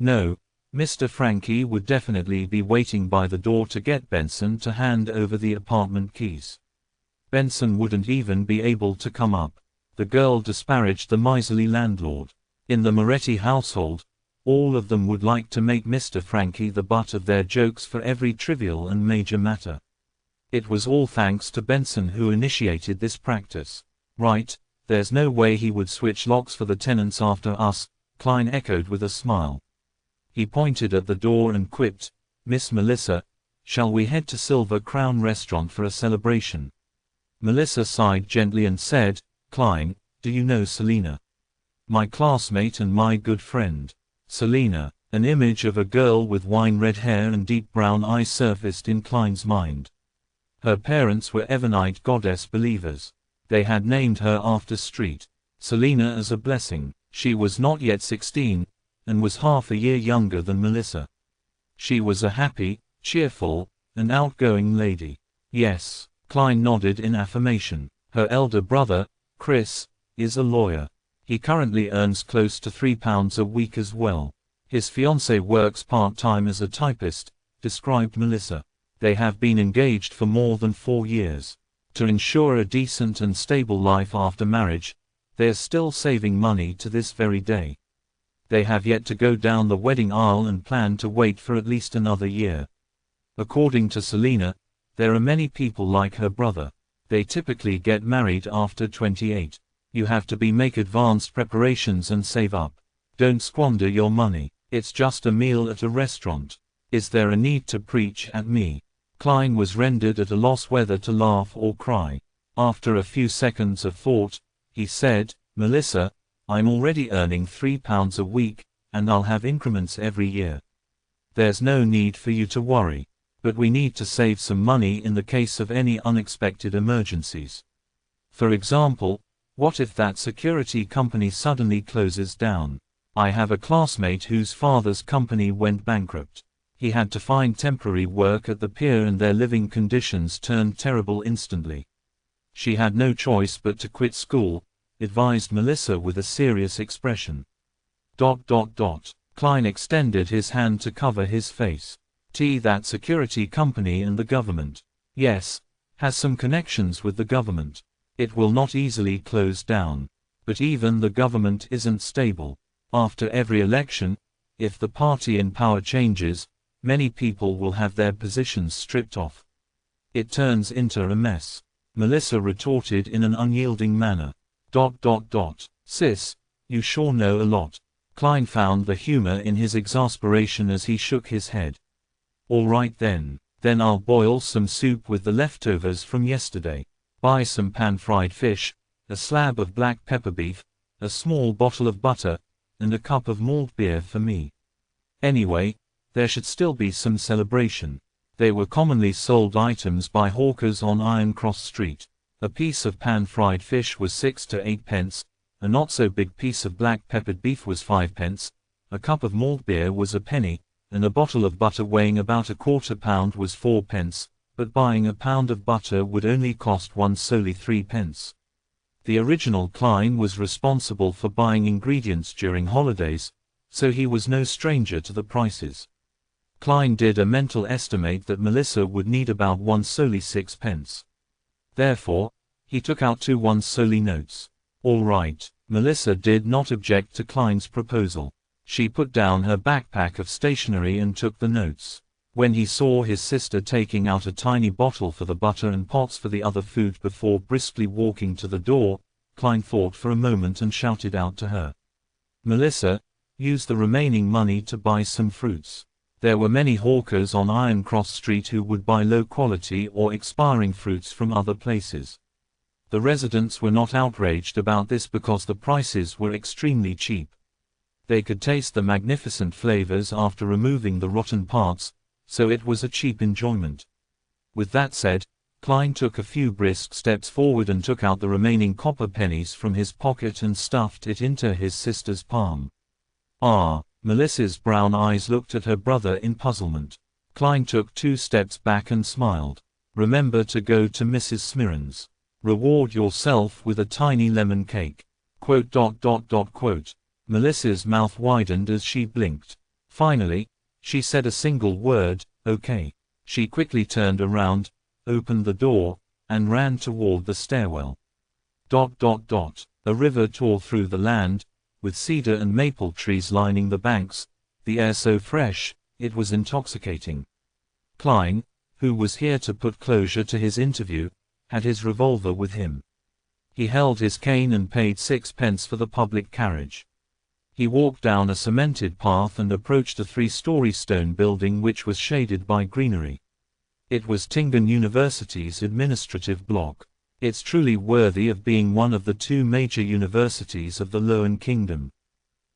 No, Mr. Frankie would definitely be waiting by the door to get Benson to hand over the apartment keys. Benson wouldn't even be able to come up. The girl disparaged the miserly landlord. In the Moretti household, all of them would like to make Mr. Frankie the butt of their jokes for every trivial and major matter. It was all thanks to Benson who initiated this practice. Right, there's no way he would switch locks for the tenants after us, Klein echoed with a smile. He pointed at the door and quipped, "Miss Melissa, shall we head to Silver Crown Restaurant for a celebration?" Melissa sighed gently and said, "Klein, do you know Selena? My classmate and my good friend." Selena, an image of a girl with wine-red hair and deep brown eyes surfaced in Klein's mind. Her parents were Evernite goddess believers. They had named her after Street Selena as a blessing. She was not yet 16, and was half a year younger than Melissa. She was a happy, cheerful, and outgoing lady. Yes, Klein nodded in affirmation. Her elder brother, Chris, is a lawyer. He currently earns close to £3 a week as well. His fiancée works part-time as a typist, described Melissa. They have been engaged for more than 4 years. To ensure a decent and stable life after marriage, they are still saving money to this very day. They have yet to go down the wedding aisle and plan to wait for at least another year. According to Selena, there are many people like her brother. They typically get married after 28. You have to make advanced preparations and save up. Don't squander your money. It's just a meal at a restaurant. Is there a need to preach at me? Klein was rendered at a loss whether to laugh or cry. After a few seconds of thought, he said, "Melissa, I'm already earning £3 a week, and I'll have increments every year. There's no need for you to worry. But we need to save some money in the case of any unexpected emergencies. For example, what if that security company suddenly closes down? I have a classmate whose father's company went bankrupt. He had to find temporary work at the pier and their living conditions turned terrible instantly. She had no choice but to quit school," advised Melissa with a serious expression. ... Klein extended his hand to cover his face. That security company and the government. Yes, has some connections with the government. It will not easily close down. But even the government isn't stable. After every election, if the party in power changes, many people will have their positions stripped off. It turns into a mess. Melissa retorted in an unyielding manner. ... Sis, you sure know a lot. Klein found the humor in his exasperation as he shook his head. All right then I'll boil some soup with the leftovers from yesterday. Buy some pan-fried fish, a slab of black pepper beef, a small bottle of butter, and a cup of malt beer for me. Anyway, there should still be some celebration. They were commonly sold items by hawkers on Iron Cross Street. A piece of pan-fried fish was 6 to 8 pence, a not-so-big piece of black-peppered beef was 5 pence, a cup of malt beer was a penny, and a bottle of butter weighing about a quarter pound was 4 pence, but buying a pound of butter would only cost one solely 3 pence. The original Klein was responsible for buying ingredients during holidays, so he was no stranger to the prices. Klein did a mental estimate that Melissa would need about one solely 6 pence. Therefore, he took out 2 one solely notes. All right, Melissa did not object to Klein's proposal. She put down her backpack of stationery and took the notes. When he saw his sister taking out a tiny bottle for the butter and pots for the other food before briskly walking to the door, Klein thought for a moment and shouted out to her. "Melissa, use the remaining money to buy some fruits." There were many hawkers on Iron Cross Street who would buy low-quality or expiring fruits from other places. The residents were not outraged about this because the prices were extremely cheap. They could taste the magnificent flavors after removing the rotten parts, so it was a cheap enjoyment. With that said, Klein took a few brisk steps forward and took out the remaining copper pennies from his pocket and stuffed it into his sister's palm. Ah, Melissa's brown eyes looked at her brother in puzzlement. Klein took 2 steps back and smiled. Remember to go to Mrs. Smirren's. Reward yourself with a tiny lemon cake. ... Melissa's mouth widened as she blinked. Finally, she said a single word, okay. She quickly turned around, opened the door, and ran toward the stairwell. ... A river tore through the land, with cedar and maple trees lining the banks, the air so fresh, it was intoxicating. Klein, who was here to put closure to his interview, had his revolver with him. He held his cane and paid 6 pence for the public carriage. He walked down a cemented path and approached a 3-story stone building which was shaded by greenery. It was Tingen University's administrative block. It's truly worthy of being one of the 2 major universities of the Loan Kingdom.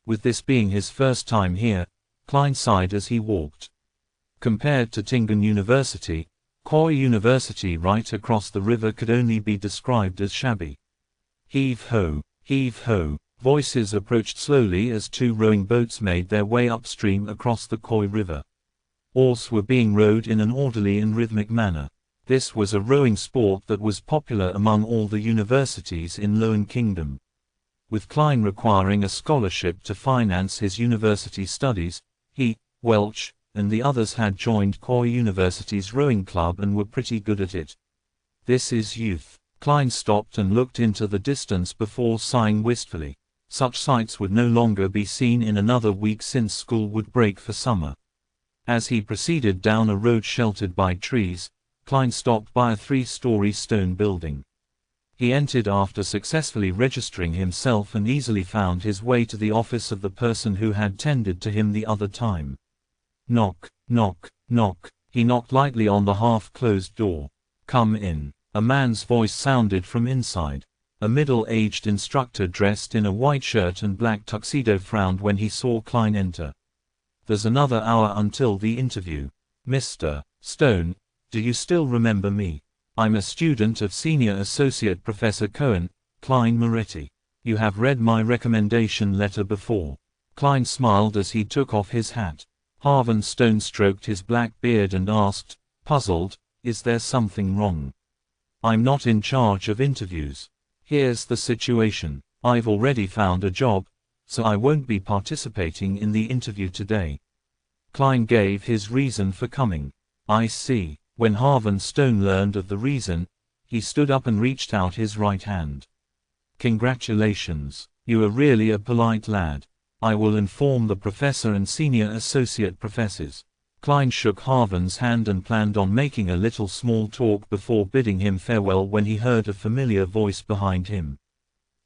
With this being his first time here, Klein sighed as he walked. Compared to Tingen University, Koi University right across the river could only be described as shabby. Heave ho, heave ho. Voices approached slowly as 2 rowing boats made their way upstream across the Koi River. Oars were being rowed in an orderly and rhythmic manner. This was a rowing sport that was popular among all the universities in Loan Kingdom. With Klein requiring a scholarship to finance his university studies, he, Welch, and the others had joined Koi University's rowing club and were pretty good at it. This is youth. Klein stopped and looked into the distance before sighing wistfully. Such sights would no longer be seen in another week since school would break for summer. As he proceeded down a road sheltered by trees, Klein stopped by a 3-story stone building. He entered after successfully registering himself and easily found his way to the office of the person who had tended to him the other time. Knock, knock, knock. He knocked lightly on the half-closed door. Come in. A man's voice sounded from inside. A middle-aged instructor dressed in a white shirt and black tuxedo frowned when he saw Klein enter. There's another hour until the interview. Mr. Stone, do you still remember me? I'm a student of Senior Associate Professor Cohen, Klein Moretti. You have read my recommendation letter before. Klein smiled as he took off his hat. Harvin Stone stroked his black beard and asked, puzzled, is there something wrong? I'm not in charge of interviews. Here's the situation. I've already found a job, so I won't be participating in the interview today. Klein gave his reason for coming. I see. When Harvin Stone learned of the reason, he stood up and reached out his right hand. Congratulations. You are really a polite lad. I will inform the professor and senior associate professors. Klein shook Harvin's hand and planned on making a little small talk before bidding him farewell when he heard a familiar voice behind him.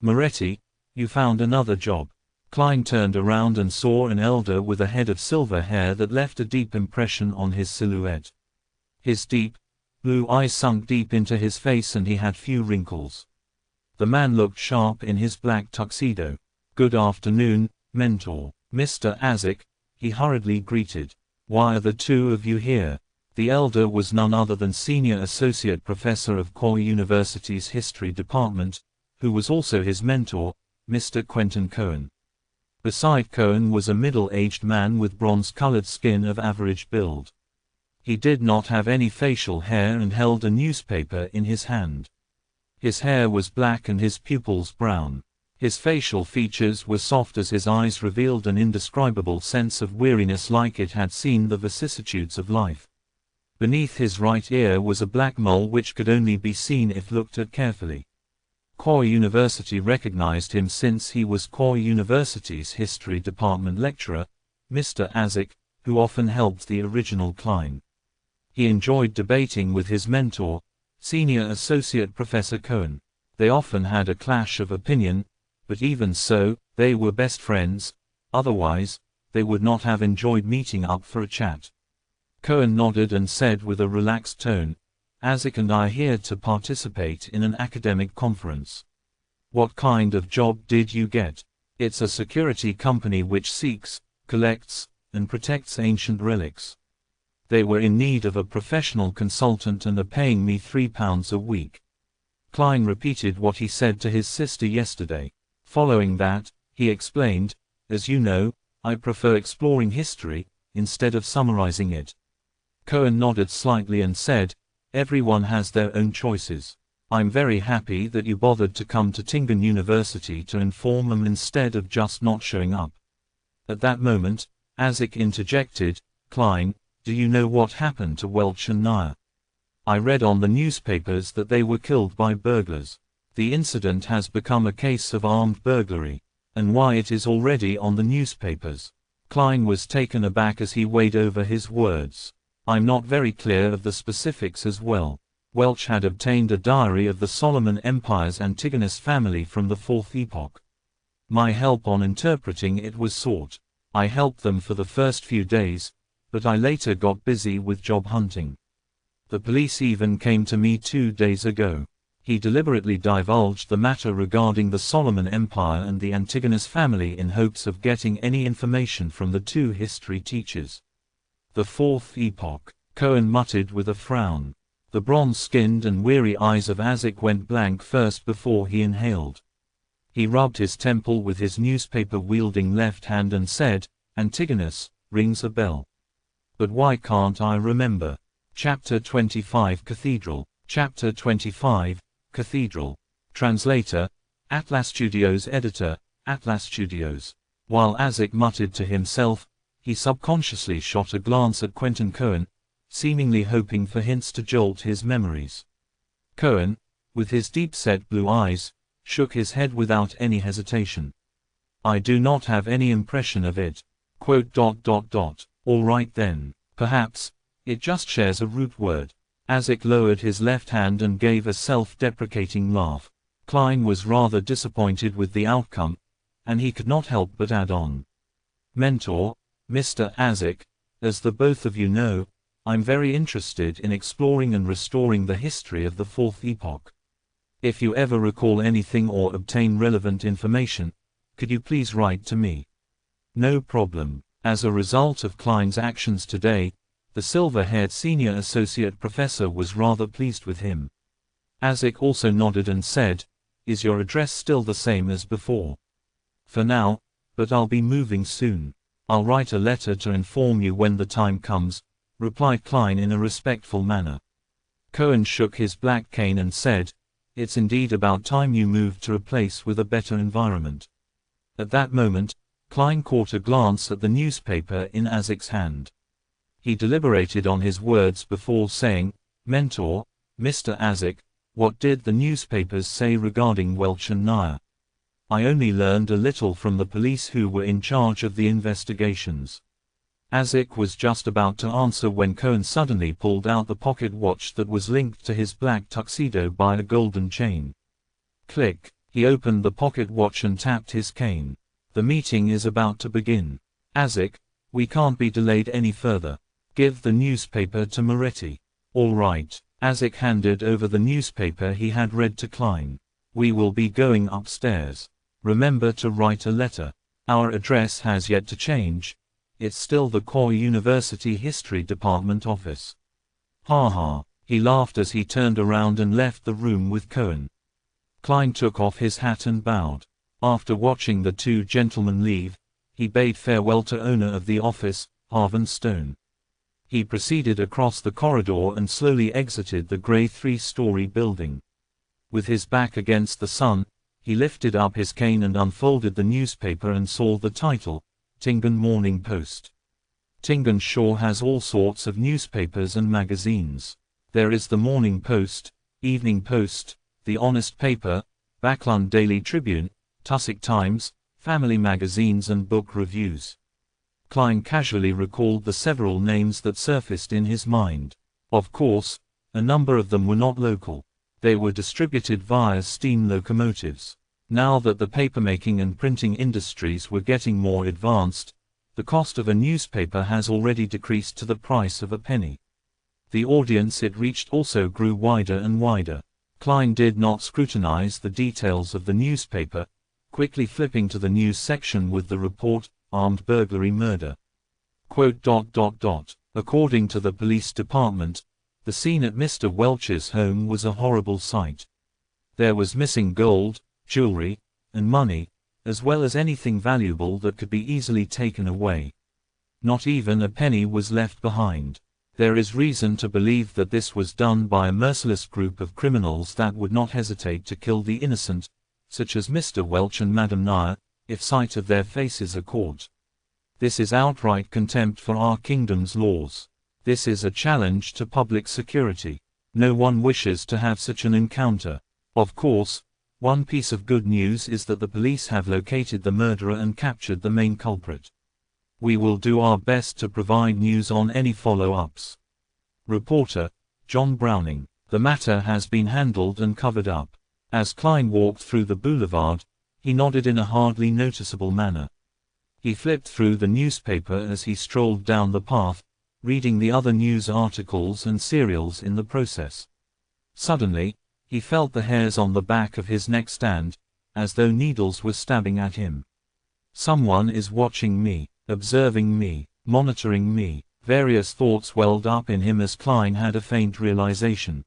Moretti, you found another job. Klein turned around and saw an elder with a head of silver hair that left a deep impression on his silhouette. His deep, blue eyes sunk deep into his face and he had few wrinkles. The man looked sharp in his black tuxedo. Good afternoon, mentor. Mr. Azik, he hurriedly greeted. Why are the 2 of you here? The elder was none other than Senior Associate Professor of Koi University's History Department, who was also his mentor, Mr. Quentin Cohen. Beside Cohen was a middle-aged man with bronze-colored skin of average build. He did not have any facial hair and held a newspaper in his hand. His hair was black and his pupils brown. His facial features were soft as his eyes revealed an indescribable sense of weariness like it had seen the vicissitudes of life. Beneath his right ear was a black mole which could only be seen if looked at carefully. Koi University recognized him since he was Koi University's History Department lecturer, Mr. Azik, who often helped the original Klein. He enjoyed debating with his mentor, Senior Associate Professor Cohen. They often had a clash of opinion, but even so, they were best friends, otherwise, they would not have enjoyed meeting up for a chat. Cohen nodded and said with a relaxed tone, Azik and I are here to participate in an academic conference. What kind of job did you get? It's a security company which seeks, collects, and protects ancient relics. They were in need of a professional consultant and are paying me £3 a week. Klein repeated what he said to his sister yesterday. Following that, he explained, as you know, I prefer exploring history, instead of summarizing it. Cohen nodded slightly and said, everyone has their own choices. I'm very happy that you bothered to come to Tingen University to inform them instead of just not showing up. At that moment, Isaac interjected, Klein, do you know what happened to Welch and Nair? I read on the newspapers that they were killed by burglars. The incident has become a case of armed burglary. And why it is already on the newspapers. Klein was taken aback as he weighed over his words. I'm not very clear of the specifics as well. Welch had obtained a diary of the Solomon Empire's Antigonus family from the Fourth Epoch. My help on interpreting it was sought. I helped them for the first few days, but I later got busy with job hunting. The police even came to me 2 days ago. He deliberately divulged the matter regarding the Solomon Empire and the Antigonus family in hopes of getting any information from the two history teachers. The Fourth Epoch, Cohen muttered with a frown. The bronze-skinned and weary eyes of Isaac went blank first before he inhaled. He rubbed his temple with his newspaper-wielding left hand and said, Antigonus, rings a bell. But why can't I remember? Chapter 25 Cathedral. Chapter 25, Cathedral. Translator, Atlas Studios. Editor, Atlas Studios. While Isaac muttered to himself, he subconsciously shot a glance at Quentin Cohen, seemingly hoping for hints to jolt his memories. Cohen, with his deep-set blue eyes, shook his head without any hesitation. I do not have any impression of it. All right then, perhaps, it just shares a root word. Isaac lowered his left hand and gave a self-deprecating laugh. Klein was rather disappointed with the outcome, and he could not help but add on. Mentor, Mr. Isaac, as the both of you know, I'm very interested in exploring and restoring the history of the Fourth Epoch. If you ever recall anything or obtain relevant information, could you please write to me? No problem. As a result of Klein's actions today, the silver-haired senior associate professor was rather pleased with him. Isaac also nodded and said, Is your address still the same as before? For now, but I'll be moving soon. I'll write a letter to inform you when the time comes, replied Klein in a respectful manner. Cohen shook his black cane and said, It's indeed about time you moved to a place with a better environment. At that moment, Klein caught a glance at the newspaper in Isaac's hand. He deliberated on his words before saying, Mentor, Mr. Isaac, what did the newspapers say regarding Welch and Nair? I only learned a little from the police who were in charge of the investigations. Isaac was just about to answer when Cohen suddenly pulled out the pocket watch that was linked to his black tuxedo by a golden chain. Click, he opened the pocket watch and tapped his cane. The meeting is about to begin. Isaac, we can't be delayed any further. Give the newspaper to Moretti. All right. Isaac handed over the newspaper he had read to Klein. We will be going upstairs. Remember to write a letter. Our address has yet to change. It's still the Koi University History Department office. Ha ha. He laughed as he turned around and left the room with Cohen. Klein took off his hat and bowed. After watching the two gentlemen leave, he bade farewell to owner of the office, Harvan Stone. He proceeded across the corridor and slowly exited the gray 3-story building. With his back against the sun, he lifted up his cane and unfolded the newspaper and saw the title, Tingen Morning Post. Tingen sure has all sorts of newspapers and magazines. There is the Morning Post, Evening Post, the Honest Paper, Backlund Daily Tribune, Tussock Times, family magazines and book reviews. Klein casually recalled the several names that surfaced in his mind. Of course, a number of them were not local. They were distributed via steam locomotives. Now that the papermaking and printing industries were getting more advanced, the cost of a newspaper has already decreased to the price of a penny. The audience it reached also grew wider and wider. Klein did not scrutinize the details of the newspaper, quickly flipping to the news section with the report, Armed Burglary Murder. According to the police department, the scene at Mr. Welch's home was a horrible sight. There was missing gold, jewelry, and money, as well as anything valuable that could be easily taken away. Not even a penny was left behind. There is reason to believe that this was done by a merciless group of criminals that would not hesitate to kill the innocent, such as Mr. Welch and Madame Nair, if sight of their faces are caught. This is outright contempt for our kingdom's laws. This is a challenge to public security. No one wishes to have such an encounter. Of course, one piece of good news is that the police have located the murderer and captured the main culprit. We will do our best to provide news on any follow-ups. Reporter, John Browning. The matter has been handled and covered up. As Klein walked through the boulevard, he nodded in a hardly noticeable manner. He flipped through the newspaper as he strolled down the path, reading the other news articles and serials in the process. Suddenly, he felt the hairs on the back of his neck stand, as though needles were stabbing at him. Someone is watching me, observing me, monitoring me. Various thoughts welled up in him as Klein had a faint realization.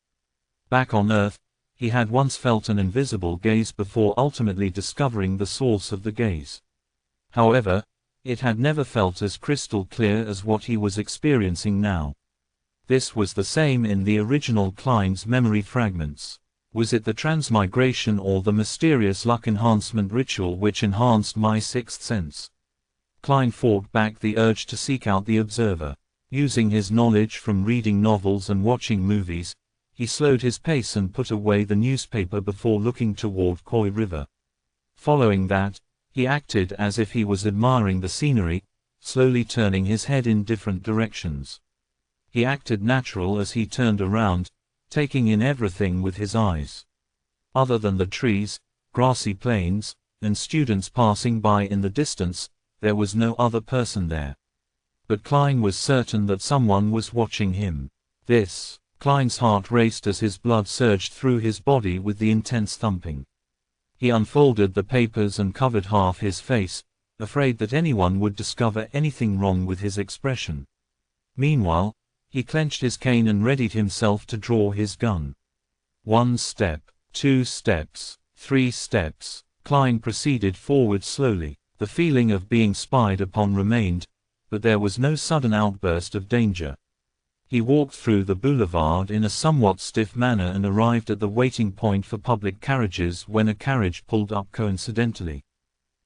Back on Earth, he had once felt an invisible gaze before ultimately discovering the source of the gaze. However, it had never felt as crystal clear as what he was experiencing now. This was the same in the original Klein's memory fragments. Was it the transmigration or the mysterious luck enhancement ritual which enhanced my sixth sense? Klein fought back the urge to seek out the observer. Using his knowledge from reading novels and watching movies, he slowed his pace and put away the newspaper before looking toward Koi River. Following that, he acted as if he was admiring the scenery, slowly turning his head in different directions. He acted natural as he turned around, taking in everything with his eyes. Other than the trees, grassy plains, and students passing by in the distance, there was no other person there. But Klein was certain that someone was watching him. Klein's heart raced as his blood surged through his body with the intense thumping. He unfolded the papers and covered half his face, afraid that anyone would discover anything wrong with his expression. Meanwhile, he clenched his cane and readied himself to draw his gun. 1 step, 2 steps, 3 steps. Klein proceeded forward slowly. The feeling of being spied upon remained, but there was no sudden outburst of danger. He walked through the boulevard in a somewhat stiff manner and arrived at the waiting point for public carriages when a carriage pulled up coincidentally.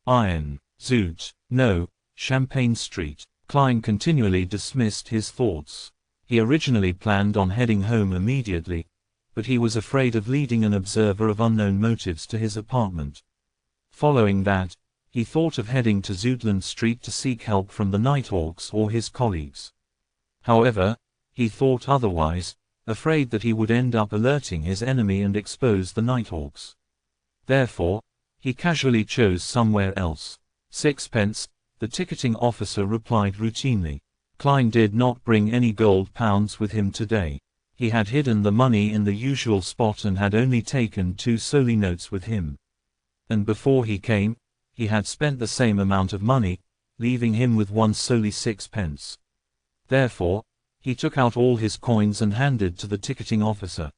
Zoot. No, Champagne Street. Klein continually dismissed his thoughts. He originally planned on heading home immediately, but he was afraid of leading an observer of unknown motives to his apartment. Following that, he thought of heading to Zootland Street to seek help from the Nighthawks or his colleagues. However, he thought otherwise, afraid that he would end up alerting his enemy and expose the Nighthawks. Therefore, he casually chose somewhere else. 6 pence, the ticketing officer replied routinely. Klein did not bring any gold pounds with him today. He had hidden the money in the usual spot and had only taken 2 solely notes with him. And before he came, he had spent the same amount of money, leaving him with one solely 6 pence. Therefore, he took out all his coins and handed to the ticketing officer.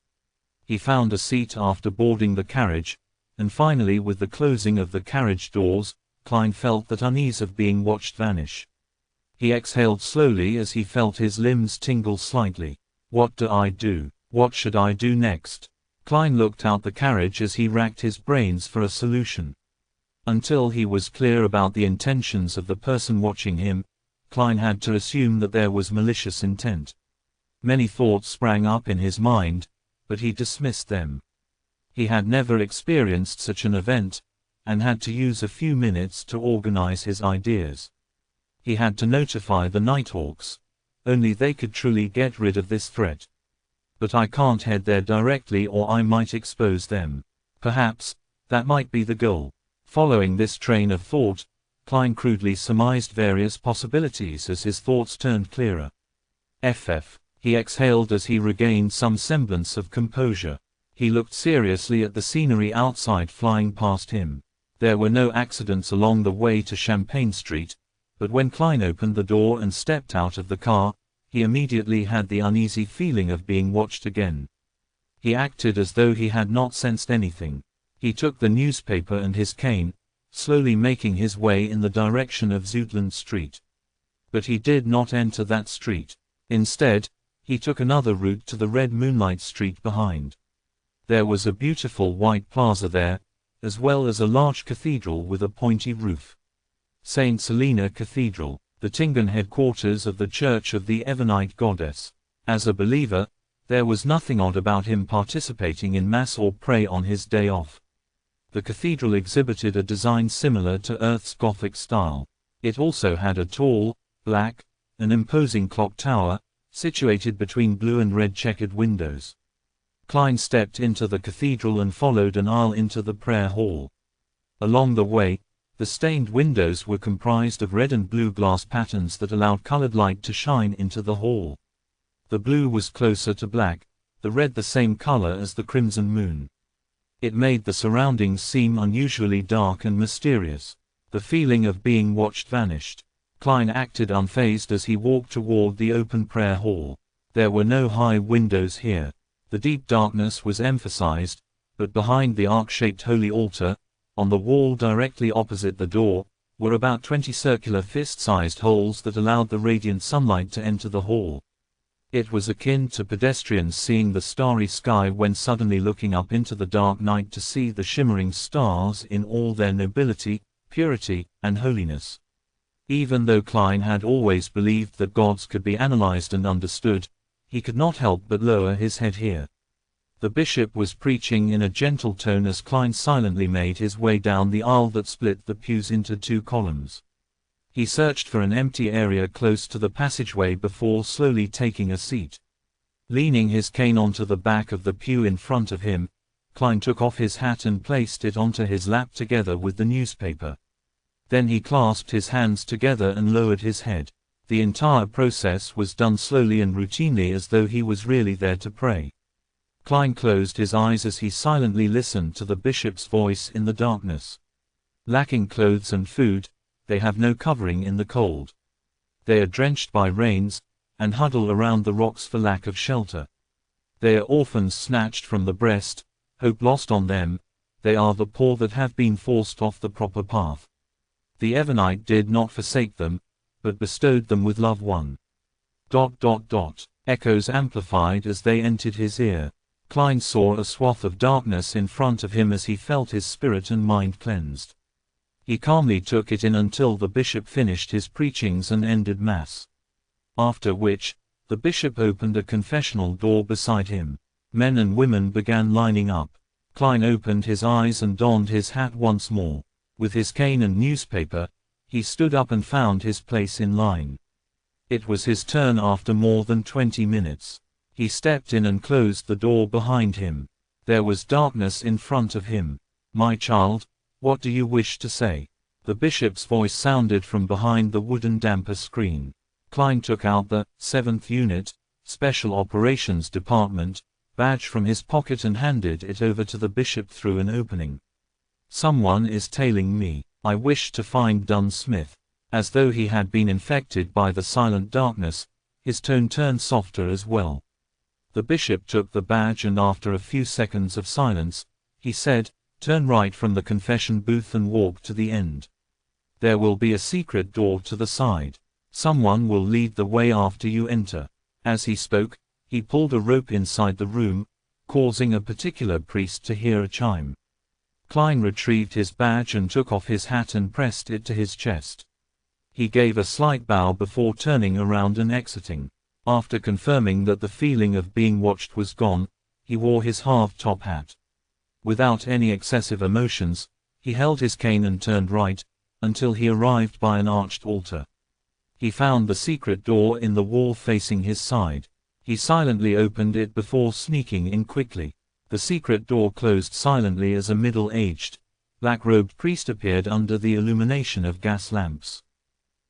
He found a seat after boarding the carriage, and finally with the closing of the carriage doors, Klein felt that unease of being watched vanish. He exhaled slowly as he felt his limbs tingle slightly. What do I do? What should I do next? Klein looked out the carriage as he racked his brains for a solution. Until he was clear about the intentions of the person watching him, Klein had to assume that there was malicious intent. Many thoughts sprang up in his mind, but he dismissed them. He had never experienced such an event, and had to use a few minutes to organize his ideas. He had to notify the Nighthawks. Only they could truly get rid of this threat. But I can't head there directly or I might expose them. Perhaps, that might be the goal. Following this train of thought, Klein crudely surmised various possibilities as his thoughts turned clearer. He exhaled as he regained some semblance of composure. He looked seriously at the scenery outside flying past him. There were no accidents along the way to Champagne Street, but when Klein opened the door and stepped out of the car, he immediately had the uneasy feeling of being watched again. He acted as though he had not sensed anything. He took the newspaper and his cane, slowly making his way in the direction of Zoutland Street. But he did not enter that street. Instead, he took another route to the red moonlight street behind. There was a beautiful white plaza there, as well as a large cathedral with a pointy roof. St. Selina Cathedral, the Tingan headquarters of the Church of the Evernite Goddess. As a believer, there was nothing odd about him participating in Mass or prayer on his day off. The cathedral exhibited a design similar to Earth's Gothic style. It also had a tall, black, and imposing clock tower, situated between blue and red checkered windows. Klein stepped into the cathedral and followed an aisle into the prayer hall. Along the way, the stained windows were comprised of red and blue glass patterns that allowed colored light to shine into the hall. The blue was closer to black, the red the same color as the crimson moon. It made the surroundings seem unusually dark and mysterious. The feeling of being watched vanished. Klein acted unfazed as he walked toward the open prayer hall. There were no high windows here. The deep darkness was emphasized, but behind the arc-shaped holy altar, on the wall directly opposite the door, were about 20 circular fist-sized holes that allowed the radiant sunlight to enter the hall. It was akin to pedestrians seeing the starry sky when suddenly looking up into the dark night to see the shimmering stars in all their nobility, purity, and holiness. Even though Klein had always believed that gods could be analyzed and understood, he could not help but lower his head here. The bishop was preaching in a gentle tone as Klein silently made his way down the aisle that split the pews into two columns. He searched for an empty area close to the passageway before slowly taking a seat. Leaning his cane onto the back of the pew in front of him, Klein took off his hat and placed it onto his lap together with the newspaper. Then he clasped his hands together and lowered his head. The entire process was done slowly and routinely as though he was really there to pray. Klein closed his eyes as he silently listened to the bishop's voice in the darkness. Lacking clothes and food, they have no covering in the cold. They are drenched by rains, and huddle around the rocks for lack of shelter. They are orphans snatched from the breast, hope lost on them, they are the poor that have been forced off the proper path. The Evernite did not forsake them, but bestowed them with love. Echoes amplified as they entered his ear. Klein saw a swath of darkness in front of him as he felt his spirit and mind cleansed. He calmly took it in until the bishop finished his preachings and ended Mass. After which, the bishop opened a confessional door beside him. Men and women began lining up. Klein opened his eyes and donned his hat once more. With his cane and newspaper, he stood up and found his place in line. It was his turn after more than 20 minutes. He stepped in and closed the door behind him. There was darkness in front of him. "My child, what do you wish to say?" The bishop's voice sounded from behind the wooden damper screen. Klein took out the 7th Unit, Special Operations Department, badge from his pocket and handed it over to the bishop through an opening. "Someone is tailing me. I wish to find Dunn Smith." As though he had been infected by the silent darkness, his tone turned softer as well. The bishop took the badge and after a few seconds of silence, he said, "Turn right from the confession booth and walk to the end. There will be a secret door to the side. Someone will lead the way after you enter." As he spoke, he pulled a rope inside the room, causing a particular priest to hear a chime. Klein retrieved his badge and took off his hat and pressed it to his chest. He gave a slight bow before turning around and exiting. After confirming that the feeling of being watched was gone, he wore his half-top hat. Without any excessive emotions, he held his cane and turned right, until he arrived by an arched altar. He found the secret door in the wall facing his side. He silently opened it before sneaking in quickly. The secret door closed silently as a middle-aged, black-robed priest appeared under the illumination of gas lamps.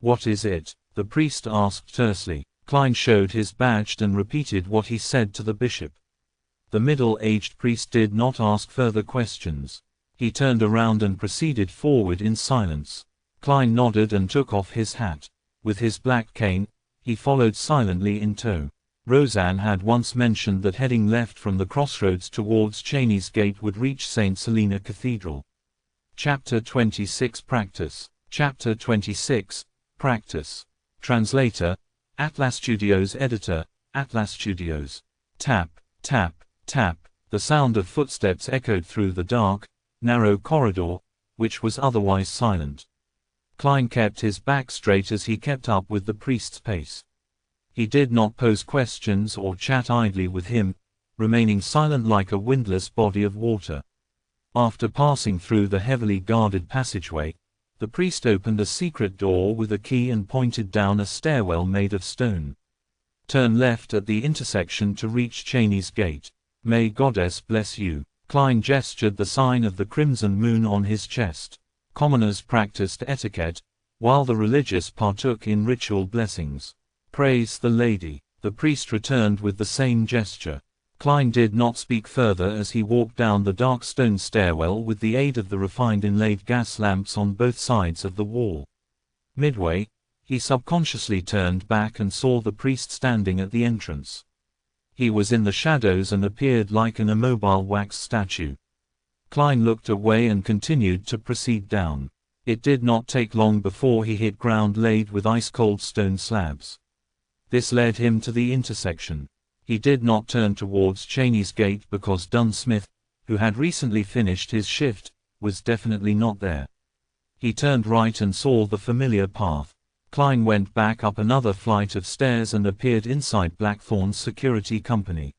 "What is it?" the priest asked tersely. Klein showed his badge and repeated what he said to the bishop. The middle-aged priest did not ask further questions. He turned around and proceeded forward in silence. Klein nodded and took off his hat. With his black cane, He followed silently in tow. Roseanne had once mentioned that heading left from the crossroads towards Cheney's Gate would reach St. Selena Cathedral. Chapter 26 Practice. Chapter 26 Practice. Translator, Atlas Studios. Editor, Atlas Studios. Tap, tap, tap. The sound of footsteps echoed through the dark, narrow corridor, which was otherwise silent. Klein kept his back straight as he kept up with the priest's pace. He did not pose questions or chat idly with him, remaining silent like a windless body of water. After passing through the heavily guarded passageway, the priest opened a secret door with a key and pointed down a stairwell made of stone. Turn left at the intersection to reach Cheney's Gate. May Goddess bless you. Klein gestured the sign of the crimson moon on his chest. Commoners practiced etiquette, while the religious partook in ritual blessings. Praise the Lady. The priest returned with the same gesture. Klein did not speak further as he walked down the dark stone stairwell with the aid of the refined inlaid gas lamps on both sides of the wall. Midway, he subconsciously turned back and saw the priest standing at the entrance. He was in the shadows and appeared like an immobile wax statue. Klein looked away and continued to proceed down. It did not take long before he hit ground laid with ice-cold stone slabs. This led him to the intersection. He did not turn towards Cheney's Gate because Dunn Smith, who had recently finished his shift, was definitely not there. He turned right and saw the familiar path. Klein went back up another flight of stairs and appeared inside Blackthorn's security company.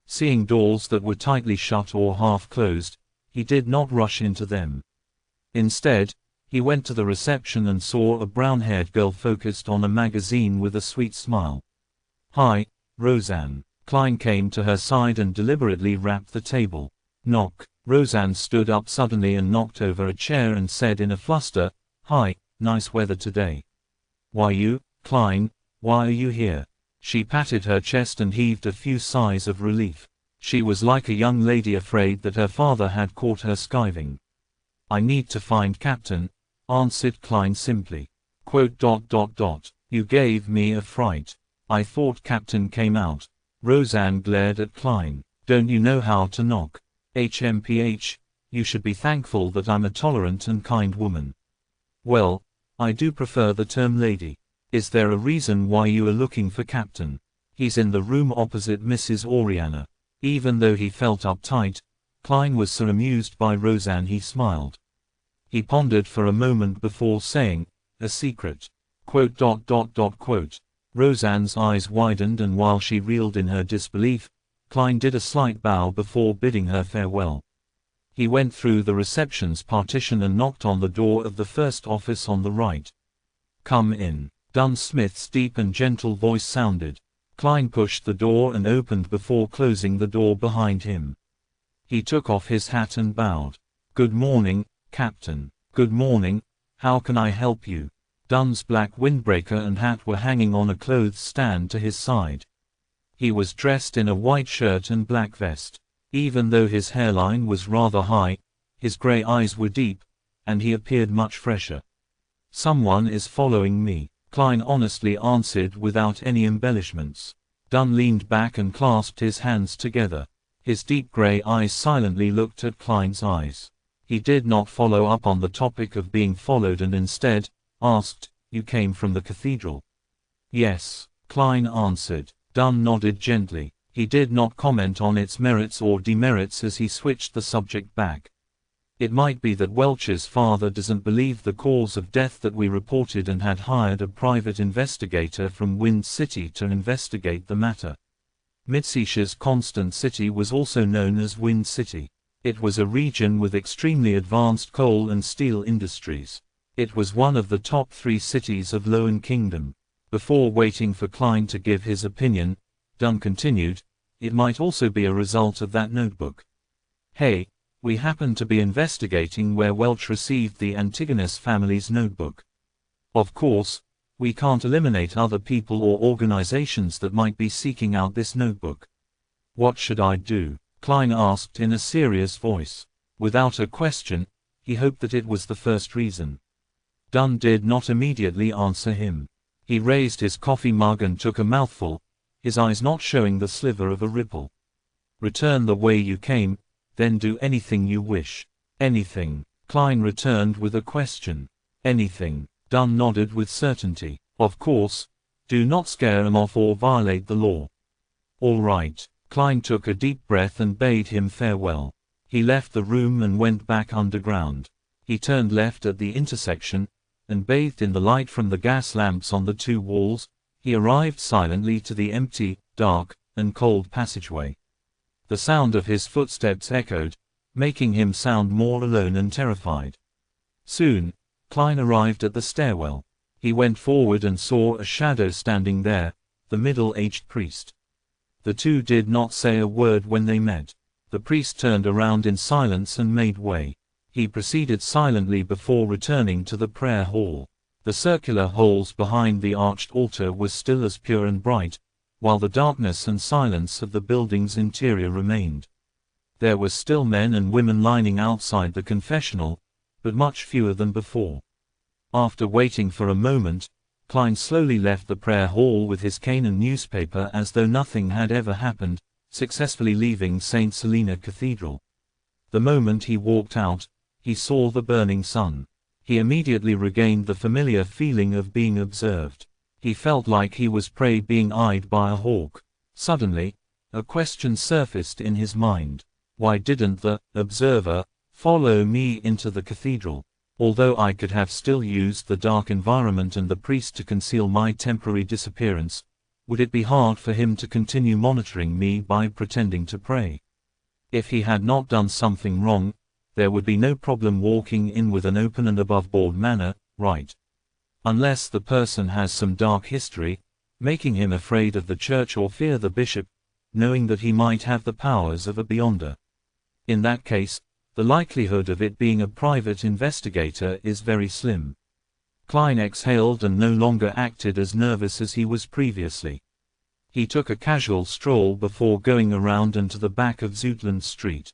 Seeing doors that were tightly shut or half closed, he did not rush into them. Instead, he went to the reception and saw a brown-haired girl focused on a magazine with a sweet smile. "Hi, Roseanne." Klein came to her side and deliberately rapped the table. "Knock." Roseanne stood up suddenly and knocked over a chair and said in a fluster, "Hi, nice weather today." "Why you, Klein, why are you here?" She patted her chest and heaved a few sighs of relief. She was like a young lady afraid that her father had caught her skiving. "I need to find Captain," answered Klein simply. "You gave me a fright. I thought Captain came out." Roseanne glared at Klein. "Don't you know how to knock? HMPH, you should be thankful that I'm a tolerant and kind woman." "Well, I do prefer the term lady. Is there a reason why you are looking for Captain?" "He's in the room opposite Mrs. Oriana." Even though he felt uptight, Klein was so amused by Roseanne he smiled. He pondered for a moment before saying, "A secret." Roseanne's eyes widened, and while she reeled in her disbelief, Klein did a slight bow before bidding her farewell. He went through the reception's partition and knocked on the door of the first office on the right. "Come in." Dunn Smith's deep and gentle voice sounded. Klein pushed the door and opened before closing the door behind him. He took off his hat and bowed. "Good morning, Captain." "Good morning. How can I help you?" Dunn's black windbreaker and hat were hanging on a clothes stand to his side. He was dressed in a white shirt and black vest. Even though his hairline was rather high, his gray eyes were deep, and he appeared much fresher. "Someone is following me," Klein honestly answered without any embellishments. Dunn leaned back and clasped his hands together. His deep gray eyes silently looked at Klein's eyes. He did not follow up on the topic of being followed and instead asked, "You came from the cathedral?" "Yes," Klein answered. Dunn nodded gently. He did not comment on its merits or demerits as he switched the subject back. "It might be that Welch's father doesn't believe the cause of death that we reported and had hired a private investigator from Wind City to investigate the matter." Mitsisha's Constant City was also known as Wind City. It was a region with extremely advanced coal and steel industries. It was one of the top 3 cities of Lowen Kingdom. Before waiting for Klein to give his opinion, Dunn continued, "It might also be a result of that notebook. Hey, we happen to be investigating where Welch received the Antigonus family's notebook. Of course, we can't eliminate other people or organizations that might be seeking out this notebook." "What should I do?" Klein asked in a serious voice. Without a question, he hoped that it was the first reason. Dunn did not immediately answer him. He raised his coffee mug and took a mouthful, his eyes not showing the sliver of a ripple. Return the way you came, then do anything you wish. Anything? Klein returned with a question. Anything. Dunn nodded with certainty. Of course. Do not scare him off or violate the law. All right. Klein took a deep breath and bade him farewell. He left the room and went back underground. He turned left at the intersection, and bathed in the light from the gas lamps on the two walls, he arrived silently to the empty, dark, and cold passageway. The sound of his footsteps echoed, making him sound more alone and terrified. Soon, Klein arrived at the stairwell. He went forward and saw a shadow standing there, the middle-aged priest. The two did not say a word when they met. The priest turned around in silence and made way. He proceeded silently before returning to the prayer hall. The circular holes behind the arched altar were still as pure and bright, while the darkness and silence of the building's interior remained. There were still men and women lining outside the confessional, but much fewer than before. After waiting for a moment, Klein slowly left the prayer hall with his cane and newspaper as though nothing had ever happened, successfully leaving St. Selena Cathedral. The moment he walked out, he saw the burning sun. He immediately regained the familiar feeling of being observed. He felt like he was prey being eyed by a hawk. Suddenly, a question surfaced in his mind. Why didn't the observer follow me into the cathedral? Although I could have still used the dark environment and the priest to conceal my temporary disappearance, would it be hard for him to continue monitoring me by pretending to pray? If he had not done something wrong, there would be no problem walking in with an open and above-board manner, right? Unless the person has some dark history, making him afraid of the church or fear the bishop, knowing that he might have the powers of a beyonder. In that case, the likelihood of it being a private investigator is very slim. Klein exhaled and no longer acted as nervous as he was previously. He took a casual stroll before going around and to the back of Zoutland Street.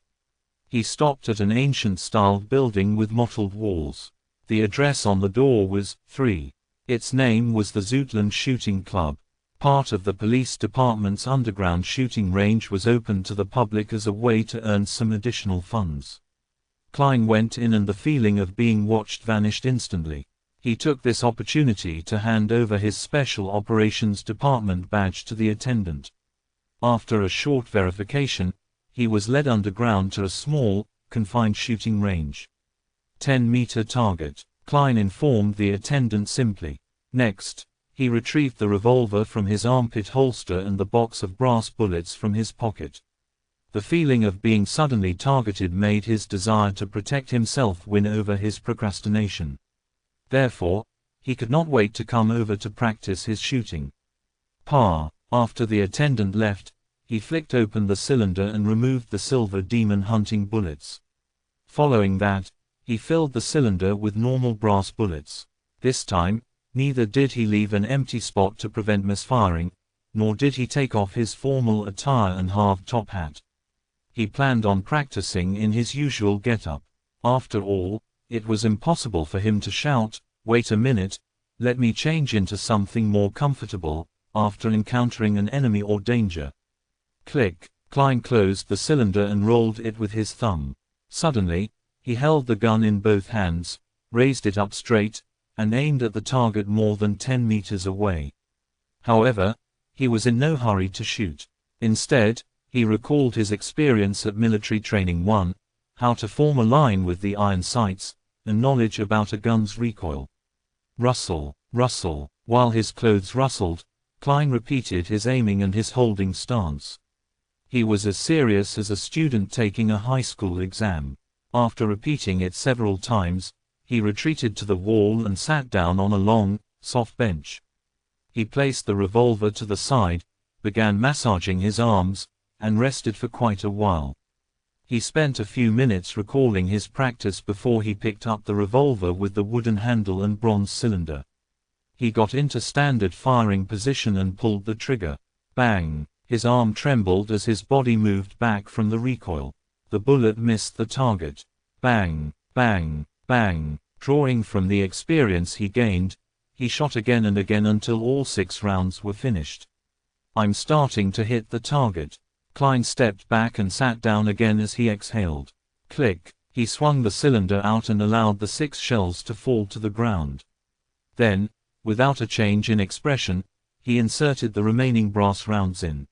He stopped at an ancient-styled building with mottled walls. The address on the door was 3. Its name was the Zoutland Shooting Club. Part of the police department's underground shooting range was open to the public as a way to earn some additional funds. Klein went in and the feeling of being watched vanished instantly. He took this opportunity to hand over his Special Operations Department badge to the attendant. After a short verification, he was led underground to a small, confined shooting range. 10-meter target, Klein informed the attendant simply. Next, he retrieved the revolver from his armpit holster and the box of brass bullets from his pocket. The feeling of being suddenly targeted made his desire to protect himself win over his procrastination. Therefore, he could not wait to come over to practice his shooting. After the attendant left, he flicked open the cylinder and removed the silver demon hunting bullets. Following that, he filled the cylinder with normal brass bullets. This time, neither did he leave an empty spot to prevent misfiring, nor did he take off his formal attire and halved top hat. He planned on practicing in his usual get-up. After all, it was impossible for him to shout, "Wait a minute, let me change into something more comfortable," after encountering an enemy or danger. Click. Klein closed the cylinder and rolled it with his thumb. Suddenly, he held the gun in both hands, raised it up straight, and aimed at the target more than 10 meters away. However, he was in no hurry to shoot. Instead, he recalled his experience at Military Training 1, how to form a line with the iron sights, and knowledge about a gun's recoil. Rustle, rustle. While his clothes rustled, Klein repeated his aiming and his holding stance. He was as serious as a student taking a high school exam. After repeating it several times, he retreated to the wall and sat down on a long, soft bench. He placed the revolver to the side, began massaging his arms, and rested for quite a while. He spent a few minutes recalling his practice before he picked up the revolver with the wooden handle and bronze cylinder. He got into standard firing position and pulled the trigger. Bang! His arm trembled as his body moved back from the recoil. The bullet missed the target. Bang! Bang! Bang! Drawing from the experience he gained, He shot again and again until all 6 rounds were finished. I'm starting to hit the target. Klein stepped back and sat down again as he exhaled. Click. He swung the cylinder out and allowed the 6 shells to fall to the ground. Then, without a change in expression, he inserted the remaining brass rounds in.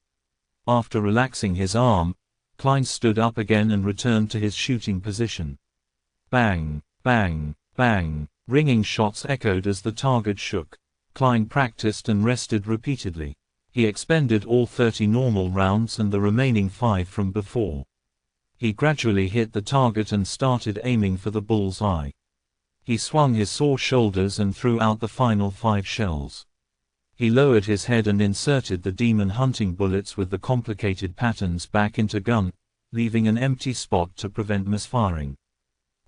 After relaxing his arm, Klein stood up again and returned to his shooting position. Bang, bang, bang. Ringing shots echoed as the target shook. Klein practiced and rested repeatedly. He expended all 30 normal rounds and the remaining 5 from before. He gradually hit the target and started aiming for the bull's eye. He swung his sore shoulders and threw out the final 5 shells. He lowered his head and inserted the demon hunting bullets with the complicated patterns back into gun, leaving an empty spot to prevent misfiring.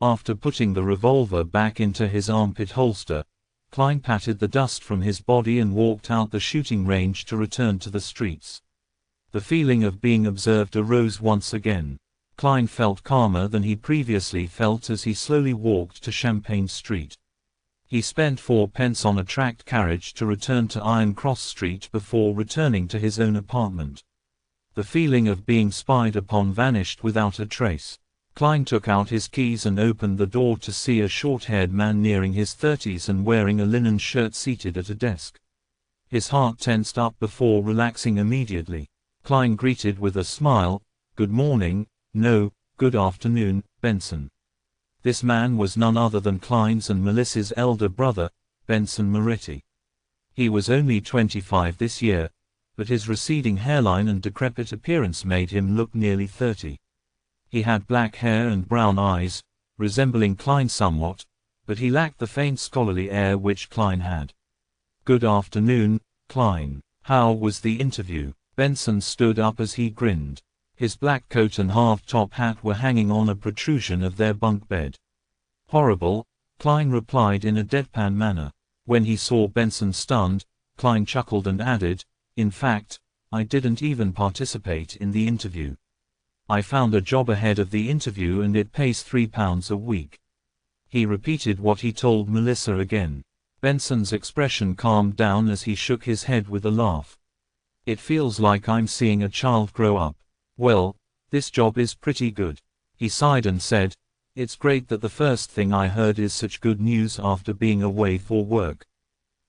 After putting the revolver back into his armpit holster, Klein patted the dust from his body and walked out the shooting range to return to the streets. The feeling of being observed arose once again. Klein felt calmer than he previously felt as he slowly walked to Champagne Street. He spent 4 pence on a tracked carriage to return to Iron Cross Street before returning to his own apartment. The feeling of being spied upon vanished without a trace. Klein took out his keys and opened the door to see a short-haired man nearing his 30s and wearing a linen shirt seated at a desk. His heart tensed up before relaxing immediately. Klein greeted with a smile, "Good morning, no, good afternoon, Benson." This man was none other than Klein's and Melissa's elder brother, Benson Moretti. He was only 25 this year, but his receding hairline and decrepit appearance made him look nearly 30. He had black hair and brown eyes, resembling Klein somewhat, but he lacked the faint scholarly air which Klein had. "Good afternoon, Klein. How was the interview?" Benson stood up as he grinned. His black coat and half-top hat were hanging on a protrusion of their bunk bed. "Horrible," Klein replied in a deadpan manner. When he saw Benson stunned, Klein chuckled and added, "In fact, I didn't even participate in the interview. I found a job ahead of the interview and it pays £3 a week." He repeated what he told Melissa again. Benson's expression calmed down as he shook his head with a laugh. "It feels like I'm seeing a child grow up. Well, this job is pretty good." He sighed and said, "It's great that the first thing I heard is such good news after being away for work.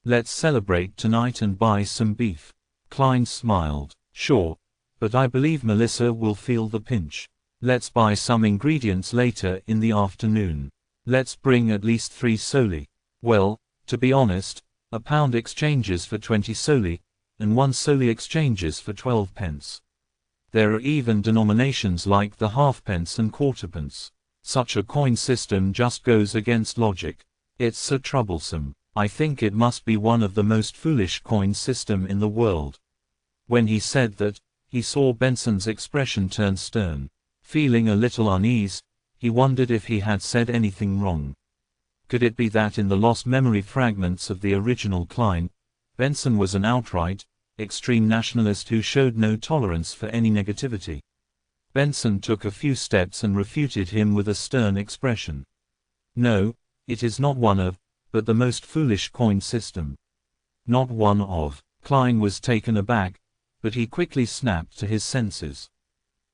Let's celebrate tonight and buy some beef." Klein smiled. "Sure. But I believe Melissa will feel the pinch. Let's buy some ingredients later in the afternoon. Let's bring at least 3 soli. Well, to be honest, a pound exchanges for 20 soli, and 1 soli exchanges for 12 pence. There are even denominations like the halfpence and quarterpence. Such a coin system just goes against logic. It's so troublesome. I think it must be one of the most foolish coin system in the world." When he said that, he saw Benson's expression turn stern. Feeling a little unease, he wondered if he had said anything wrong. Could it be that in the lost memory fragments of the original Klein, Benson was an outright, extreme nationalist who showed no tolerance for any negativity? Benson took a few steps and refuted him with a stern expression. "No, it is not one of, but the most foolish coin system." "Not one of." Klein was taken aback, but he quickly snapped to his senses.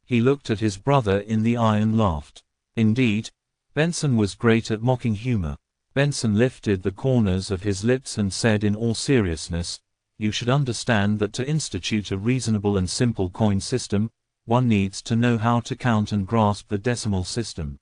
He looked at his brother in the eye and laughed. Indeed, Benson was great at mocking humor. Benson lifted the corners of his lips and said in all seriousness, "You should understand that to institute a reasonable and simple coin system, one needs to know how to count and grasp the decimal system.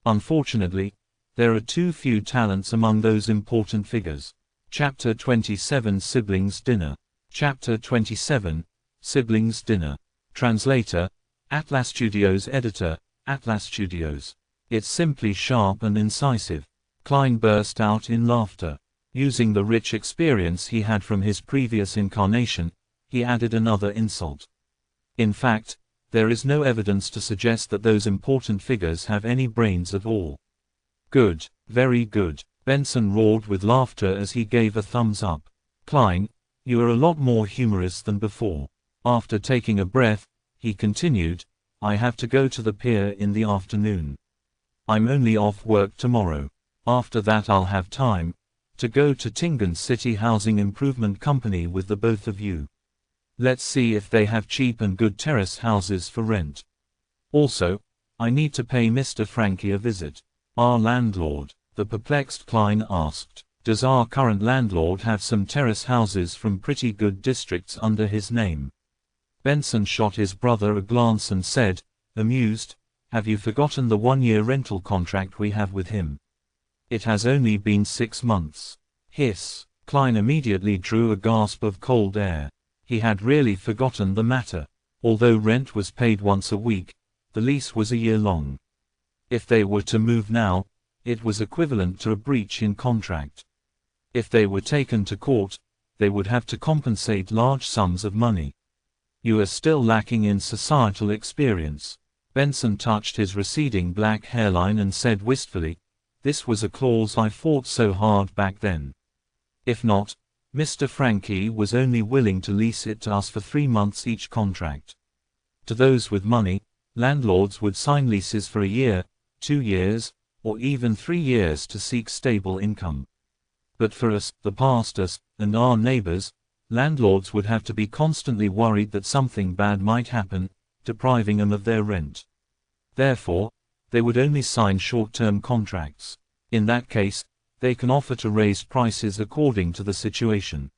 Unfortunately, there are too few talents among those important figures." Chapter 27 Siblings Dinner. Chapter 27 Siblings Dinner. Translator, Atlas Studios. Editor, Atlas Studios. "It's simply sharp and incisive." Klein burst out in laughter. Using the rich experience he had from his previous incarnation, he added another insult. "In fact, there is no evidence to suggest that those important figures have any brains at all." "Good, very good," Benson roared with laughter as he gave a thumbs up. "Klein, you are a lot more humorous than before." After taking a breath, he continued, "I have to go to the pier in the afternoon. I'm only off work tomorrow. After that I'll have time To go to Tingan City Housing Improvement Company with the both of you. Let's see if they have cheap and good terrace houses for rent. Also, I need to pay Mr. Frankie a visit. Our landlord, the perplexed Klein asked. Does our current landlord have some terrace houses from pretty good districts under his name? Benson shot his brother a glance and said, amused, have you forgotten the 1-year rental contract we have with him? It has only been 6 months. Hiss. Klein immediately drew a gasp of cold air. He had really forgotten the matter. Although rent was paid once a week, the lease was a year long. If they were to move now, it was equivalent to a breach in contract. If they were taken to court, they would have to compensate large sums of money. You are still lacking in societal experience. Benson touched his receding black hairline and said wistfully, this was a clause I fought so hard back then. If not, Mr. Frankie was only willing to lease it to us for 3 months each contract. To those with money, landlords would sign leases for a year, 2 years, or even 3 years to seek stable income. But for us, the pastors, and our neighbors, landlords would have to be constantly worried that something bad might happen, depriving them of their rent. Therefore, they would only sign short-term contracts. In that case, they can offer to raise prices according to the situation.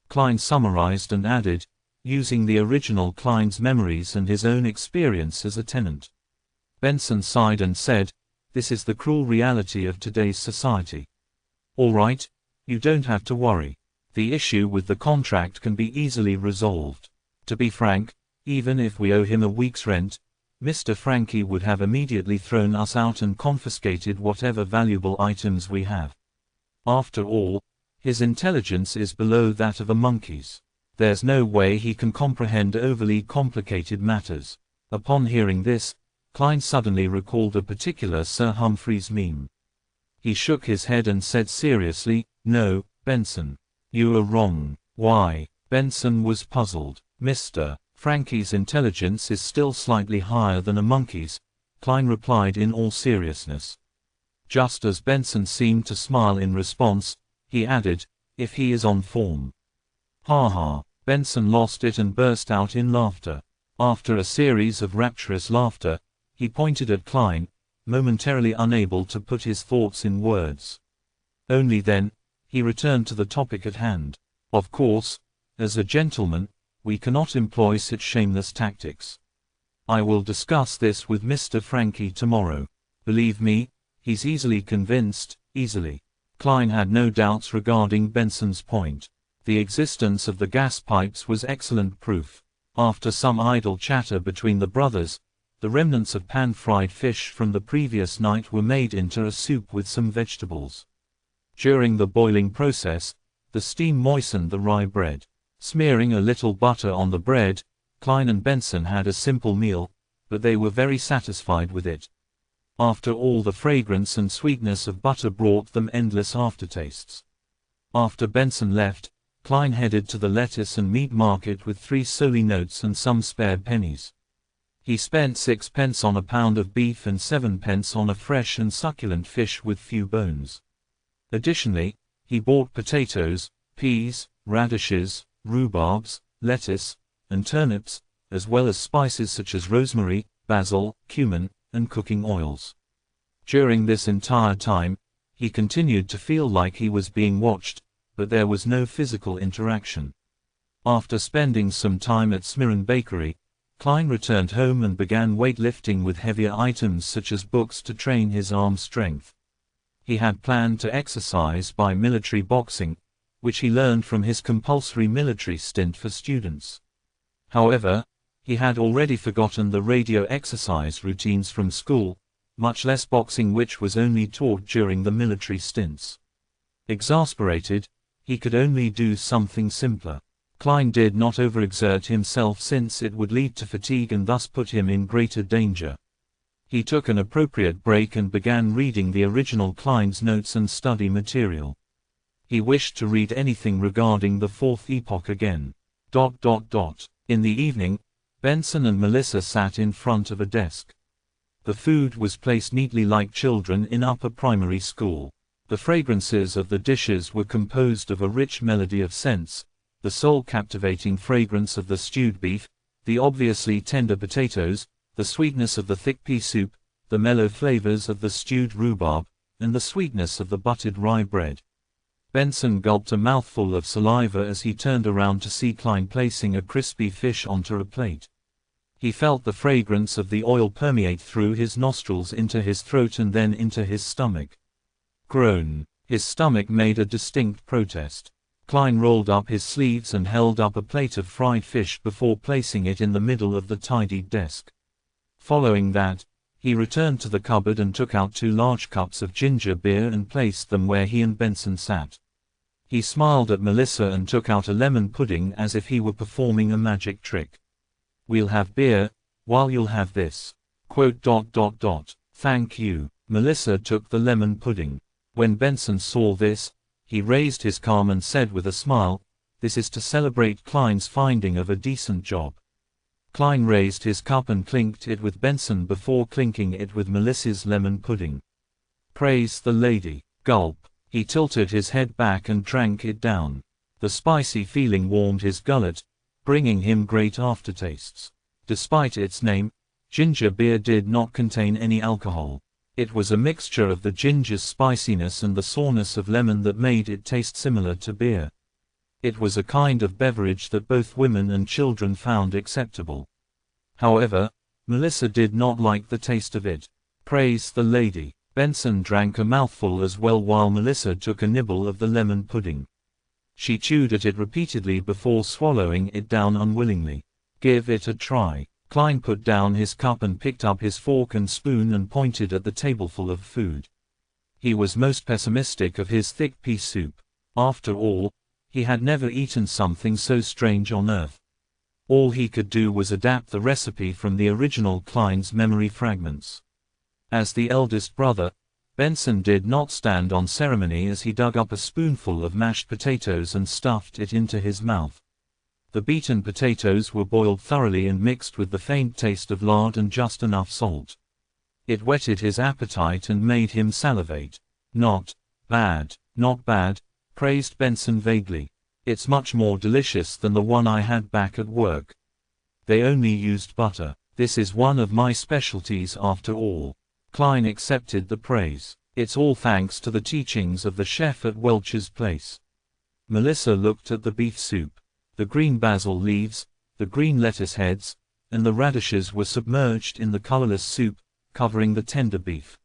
Klein summarized and added, using the original Klein's memories and his own experience as a tenant. Benson sighed and said, this is the cruel reality of today's society. All right, you don't have to worry. The issue with the contract can be easily resolved. To be frank, even if we owe him a week's rent, Mr. Frankie would have immediately thrown us out and confiscated whatever valuable items we have. After all, his intelligence is below that of a monkey's. There's no way he can comprehend overly complicated matters. Upon hearing this, Klein suddenly recalled a particular Sir Humphrey's meme. He shook his head and said seriously, no, Benson. You are wrong. Why? Benson was puzzled. Mr. Frankie's intelligence is still slightly higher than a monkey's, Klein replied in all seriousness. Just as Benson seemed to smile in response, he added, if he is on form. Ha ha. Benson lost it and burst out in laughter. After a series of rapturous laughter, he pointed at Klein, momentarily unable to put his thoughts in words. Only then, he returned to the topic at hand. Of course, as a gentleman, we cannot employ such shameless tactics. I will discuss this with Mr. Frankie tomorrow. Believe me, he's easily convinced, easily. Klein had no doubts regarding Benson's point. The existence of the gas pipes was excellent proof. After some idle chatter between the brothers, the remnants of pan-fried fish from the previous night were made into a soup with some vegetables. During the boiling process, the steam moistened the rye bread. Smearing a little butter on the bread, Klein and Benson had a simple meal, but they were very satisfied with it. After all, the fragrance and sweetness of butter brought them endless aftertastes. After Benson left, Klein headed to the lettuce and meat market with 3 solely notes and some spare pennies. He spent 6 pence on a pound of beef and 7 pence on a fresh and succulent fish with few bones. Additionally, he bought potatoes, peas, radishes, rhubarbs, lettuce, and turnips, as well as spices such as rosemary, basil, cumin, and cooking oils. During this entire time, he continued to feel like he was being watched, but there was no physical interaction. After spending some time at Smirran Bakery, Klein returned home and began weightlifting with heavier items such as books to train his arm strength. He had planned to exercise by military boxing, which he learned from his compulsory military stint for students. However, he had already forgotten the radio exercise routines from school, much less boxing, which was only taught during the military stints. Exasperated, he could only do something simpler. Klein did not overexert himself since it would lead to fatigue and thus put him in greater danger. He took an appropriate break and began reading the original Klein's notes and study material. He wished to read anything regarding the Fourth Epoch again. In the evening, Benson and Melissa sat in front of a desk. The food was placed neatly like children in upper primary school. The fragrances of the dishes were composed of a rich melody of scents, the soul-captivating fragrance of the stewed beef, the obviously tender potatoes, the sweetness of the thick pea soup, the mellow flavors of the stewed rhubarb, and the sweetness of the buttered rye bread. Benson gulped a mouthful of saliva as he turned around to see Klein placing a crispy fish onto a plate. He felt the fragrance of the oil permeate through his nostrils into his throat and then into his stomach. Groan. His stomach made a distinct protest. Klein rolled up his sleeves and held up a plate of fried fish before placing it in the middle of the tidied desk. Following that, he returned to the cupboard and took out 2 large cups of ginger beer and placed them where he and Benson sat. He smiled at Melissa and took out a lemon pudding as if he were performing a magic trick. "We'll have beer, while you'll have this. Thank you." Melissa took the lemon pudding. When Benson saw this, he raised his calm and said with a smile, "This is to celebrate Klein's finding of a decent job." Klein raised his cup and clinked it with Benson before clinking it with Melissa's lemon pudding. "Praise the lady." Gulp. He tilted his head back and drank it down. The spicy feeling warmed his gullet, bringing him great aftertastes. Despite its name, ginger beer did not contain any alcohol. It was a mixture of the ginger's spiciness and the sourness of lemon that made it taste similar to beer. It was a kind of beverage that both women and children found acceptable. However, Melissa did not like the taste of it. Praise the lady. Benson drank a mouthful as well while Melissa took a nibble of the lemon pudding. She chewed at it repeatedly before swallowing it down unwillingly. "Give it a try." Klein put down his cup and picked up his fork and spoon and pointed at the tableful of food. He was most pessimistic of his thick pea soup. After all, he had never eaten something so strange on Earth. All he could do was adapt the recipe from the original Klein's memory fragments. As the eldest brother, Benson did not stand on ceremony as he dug up a spoonful of mashed potatoes and stuffed it into his mouth. The beaten potatoes were boiled thoroughly and mixed with the faint taste of lard and just enough salt. It whetted his appetite and made him salivate. "Not bad, not bad," praised Benson vaguely. "It's much more delicious than the one I had back at work. They only used butter. This is one of my specialties after all." Klein accepted the praise. "It's all thanks to the teachings of the chef at Welch's place." Melissa looked at the beef soup. The green basil leaves, the green lettuce heads, and the radishes were submerged in the colorless soup, covering the tender beef.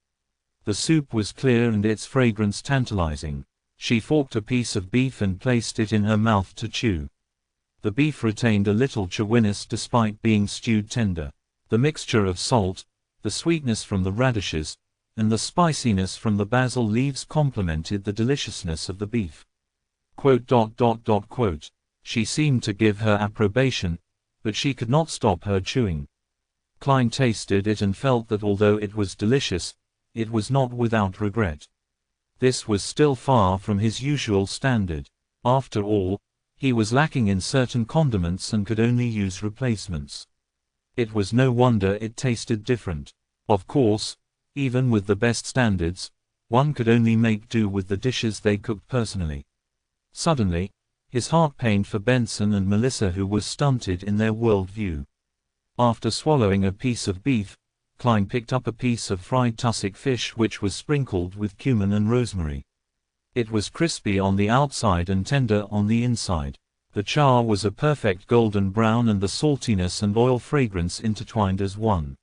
The soup was clear and its fragrance tantalizing. She forked a piece of beef and placed it in her mouth to chew. The beef retained a little chewiness despite being stewed tender. The mixture of salt, the sweetness from the radishes, and the spiciness from the basil leaves complemented the deliciousness of the beef. She seemed to give her approbation, but she could not stop her chewing. Klein tasted it and felt that although it was delicious, it was not without regret. This was still far from his usual standard. After all, he was lacking in certain condiments and could only use replacements. It was no wonder it tasted different. Of course, even with the best standards, one could only make do with the dishes they cooked personally. Suddenly, his heart pained for Benson and Melissa, who were stunted in their worldview. After swallowing a piece of beef, Klein picked up a piece of fried tussock fish which was sprinkled with cumin and rosemary. It was crispy on the outside and tender on the inside. The char was a perfect golden brown and the saltiness and oil fragrance intertwined as one.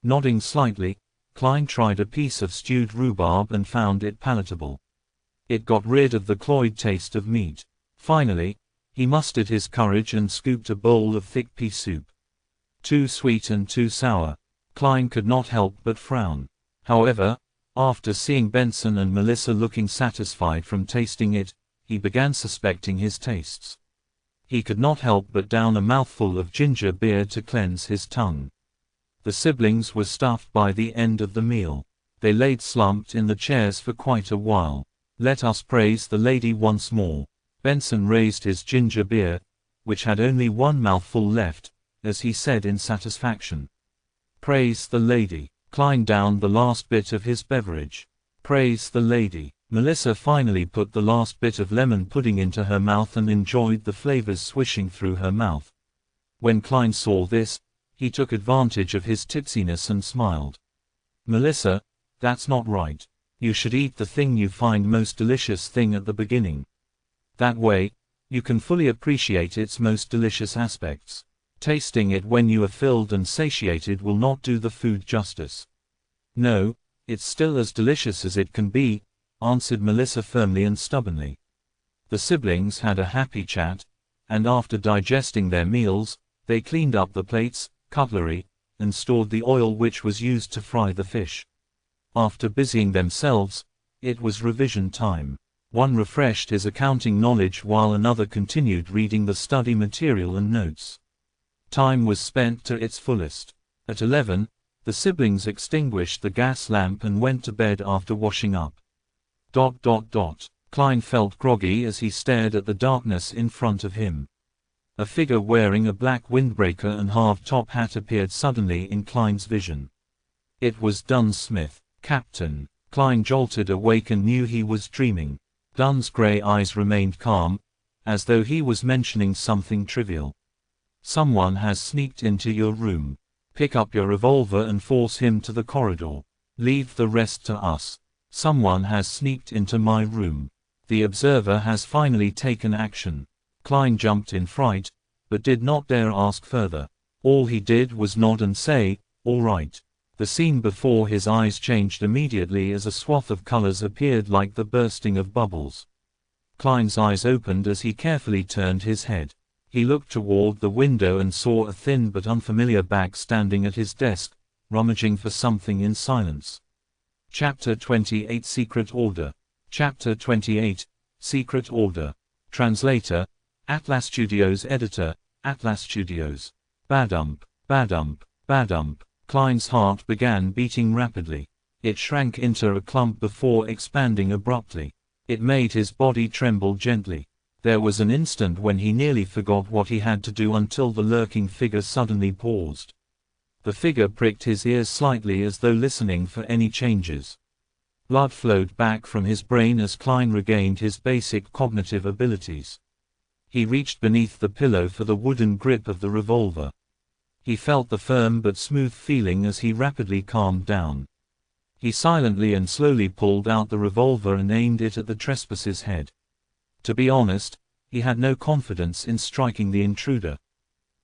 Nodding slightly, Klein tried a piece of stewed rhubarb and found it palatable. It got rid of the cloyed taste of meat. Finally, he mustered his courage and scooped a bowl of thick pea soup. Too sweet and too sour. Klein could not help but frown. However, after seeing Benson and Melissa looking satisfied from tasting it, he began suspecting his tastes. He could not help but down a mouthful of ginger beer to cleanse his tongue. The siblings were stuffed by the end of the meal. They laid slumped in the chairs for quite a while. "Let us praise the lady once more." Benson raised his ginger beer, which had only one mouthful left, as he said in satisfaction. "Praise the lady." Klein downed the last bit of his beverage. "Praise the lady." Melissa finally put the last bit of lemon pudding into her mouth and enjoyed the flavors swishing through her mouth. When Klein saw this, he took advantage of his tipsiness and smiled. "Melissa, that's not right. You should eat the thing you find most delicious thing at the beginning. That way, you can fully appreciate its most delicious aspects. Tasting it when you are filled and satiated will not do the food justice." "No, it's still as delicious as it can be," answered Melissa firmly and stubbornly. The siblings had a happy chat, and after digesting their meals, they cleaned up the plates, cutlery, and stored the oil which was used to fry the fish. After busying themselves, it was revision time. One refreshed his accounting knowledge while another continued reading the study material and notes. Time was spent to its fullest. At 11, the siblings extinguished the gas lamp and went to bed after washing up. Klein felt groggy as he stared at the darkness in front of him. A figure wearing a black windbreaker and half-top hat appeared suddenly in Klein's vision. It was Dunn Smith. "Captain." Klein jolted awake and knew he was dreaming. Dunn's gray eyes remained calm, as though he was mentioning something trivial. "Someone has sneaked into your room. Pick up your revolver and force him to the corridor. Leave the rest to us. Someone has sneaked into my room. The observer has finally taken action." Klein jumped in fright, but did not dare ask further. All he did was nod and say, "All right." The scene before his eyes changed immediately as a swath of colors appeared like the bursting of bubbles. Klein's eyes opened as he carefully turned his head. He looked toward the window and saw a thin but unfamiliar back standing at his desk, rummaging for something in silence. Chapter 28 Secret Order. Chapter 28 Secret Order. Translator, Atlas Studios. Editor, Atlas Studios. Badump, badump, badump. Klein's heart began beating rapidly. It shrank into a clump before expanding abruptly. It made his body tremble gently. There was an instant when he nearly forgot what he had to do until the lurking figure suddenly paused. The figure pricked his ears slightly as though listening for any changes. Blood flowed back from his brain as Klein regained his basic cognitive abilities. He reached beneath the pillow for the wooden grip of the revolver. He felt the firm but smooth feeling as he rapidly calmed down. He silently and slowly pulled out the revolver and aimed it at the trespasser's head. To be honest, he had no confidence in striking the intruder.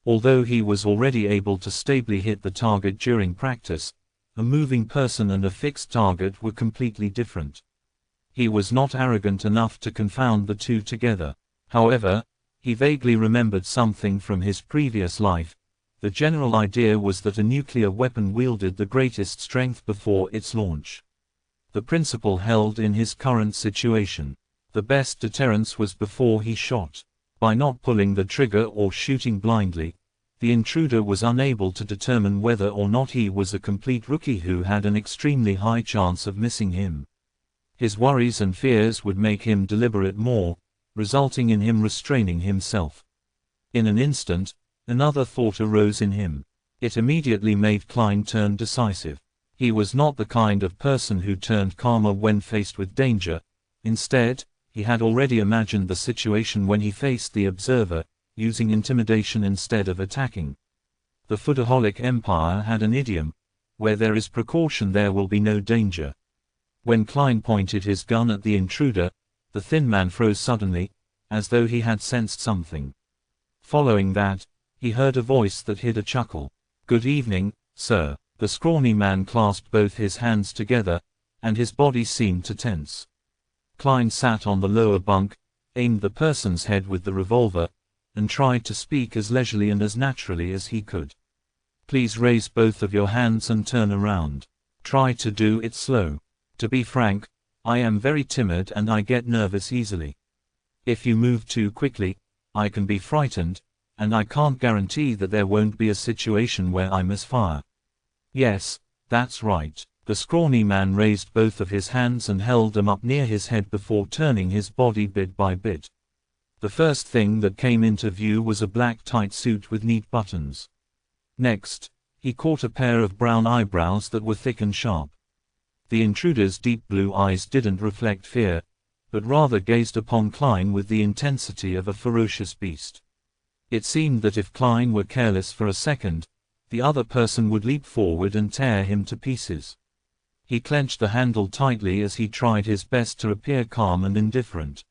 Although he was already able to stably hit the target during practice, a moving person and a fixed target were completely different. He was not arrogant enough to confound the two together. However, he vaguely remembered something from his previous life. The general idea was that a nuclear weapon wielded the greatest strength before its launch. The principle held in his current situation. The best deterrence was before he shot. By not pulling the trigger or shooting blindly, the intruder was unable to determine whether or not he was a complete rookie who had an extremely high chance of missing him. His worries and fears would make him deliberate more, resulting in him restraining himself. In an instant, another thought arose in him. It immediately made Klein turn decisive. He was not the kind of person who turned calmer when faced with danger. Instead, he had already imagined the situation when he faced the observer, using intimidation instead of attacking. The Foodaholic Empire had an idiom: where there is precaution there will be no danger. When Klein pointed his gun at the intruder, the thin man froze suddenly, as though he had sensed something. Following that, he heard a voice that hid a chuckle. "Good evening, sir." The scrawny man clasped both his hands together, and his body seemed to tense. Klein sat on the lower bunk, aimed the person's head with the revolver, and tried to speak as leisurely and as naturally as he could. "Please raise both of your hands and turn around. Try to do it slow. To be frank, I am very timid and I get nervous easily. If you move too quickly, I can be frightened, and I can't guarantee that there won't be a situation where I misfire." "Yes, that's right." The scrawny man raised both of his hands and held them up near his head before turning his body bit by bit. The first thing that came into view was a black tight suit with neat buttons. Next, he caught a pair of brown eyebrows that were thick and sharp. The intruder's deep blue eyes didn't reflect fear, but rather gazed upon Klein with the intensity of a ferocious beast. It seemed that if Klein were careless for a second, the other person would leap forward and tear him to pieces. He clenched the handle tightly as he tried his best to appear calm and indifferent.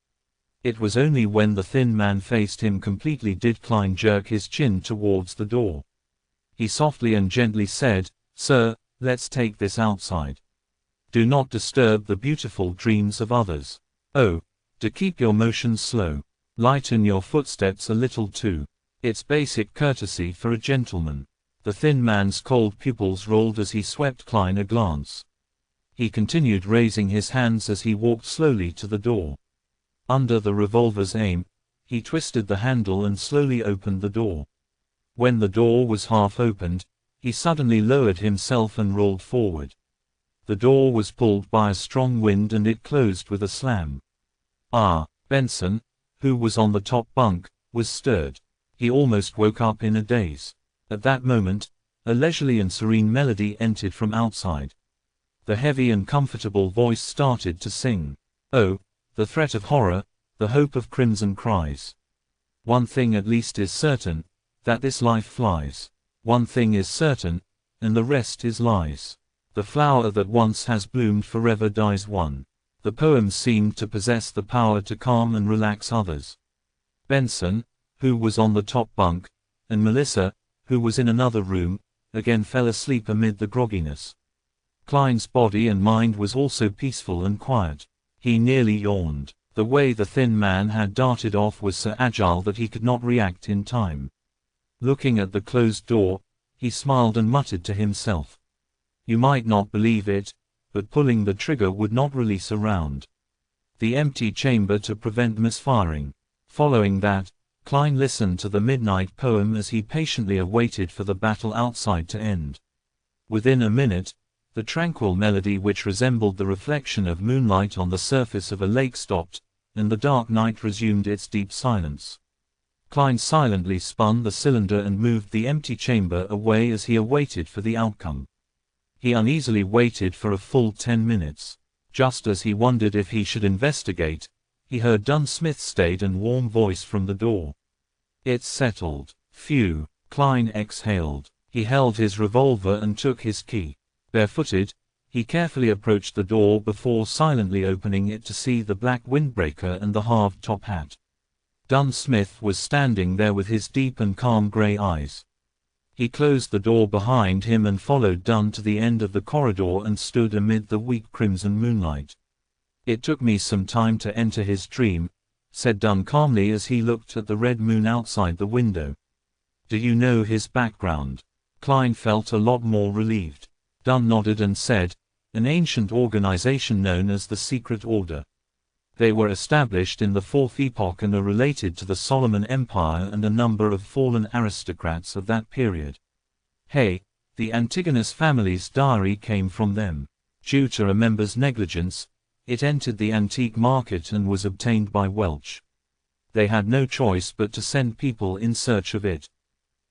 It was only when the thin man faced him completely did Klein jerk his chin towards the door. He softly and gently said, "Sir, let's take this outside. Do not disturb the beautiful dreams of others. Oh, do keep your motions slow. Lighten your footsteps a little too. It's basic courtesy for a gentleman." The thin man's cold pupils rolled as he swept Klein a glance. He continued raising his hands as he walked slowly to the door. Under the revolver's aim, he twisted the handle and slowly opened the door. When the door was half opened, he suddenly lowered himself and rolled forward. The door was pulled by a strong wind and it closed with a slam. Benson, who was on the top bunk, was stirred. He almost woke up in a daze. At that moment, a leisurely and serene melody entered from outside. The heavy and comfortable voice started to sing. Oh, the threat of horror, the hope of crimson cries. One thing at least is certain, that this life flies. One thing is certain, and the rest is lies. The flower that once has bloomed forever dies one. The poem seemed to possess the power to calm and relax others. Benson, who was on the top bunk, and Melissa, who was in another room, again fell asleep amid the grogginess. Klein's body and mind was also peaceful and quiet. He nearly yawned. The way the thin man had darted off was so agile that he could not react in time. Looking at the closed door, he smiled and muttered to himself. You might not believe it, but pulling the trigger would not release a round. The empty chamber to prevent misfiring. Following that, Klein listened to the midnight poem as he patiently awaited for the battle outside to end. Within a minute, the tranquil melody which resembled the reflection of moonlight on the surface of a lake stopped, and the dark night resumed its deep silence. Klein silently spun the cylinder and moved the empty chamber away as he awaited for the outcome. He uneasily waited for a full 10 minutes. Just as he wondered if he should investigate, he heard Dunn Smith's staid and warm voice from the door. It's settled. Phew. Klein exhaled. He held his revolver and took his key. Barefooted, he carefully approached the door before silently opening it to see the black windbreaker and the halved top hat. Dunn Smith was standing there with his deep and calm gray eyes. He closed the door behind him and followed Dunn to the end of the corridor and stood amid the weak crimson moonlight. It took me some time to enter his dream, said Dunn calmly as he looked at the red moon outside the window. Do you know his background? Klein felt a lot more relieved. Dunn nodded and said, an ancient organization known as the Secret Order. They were established in the Fourth Epoch and are related to the Solomon Empire and a number of fallen aristocrats of that period. Hey, the Antigonus family's diary came from them. Due to a member's negligence, it entered the antique market and was obtained by Welch. They had no choice but to send people in search of it.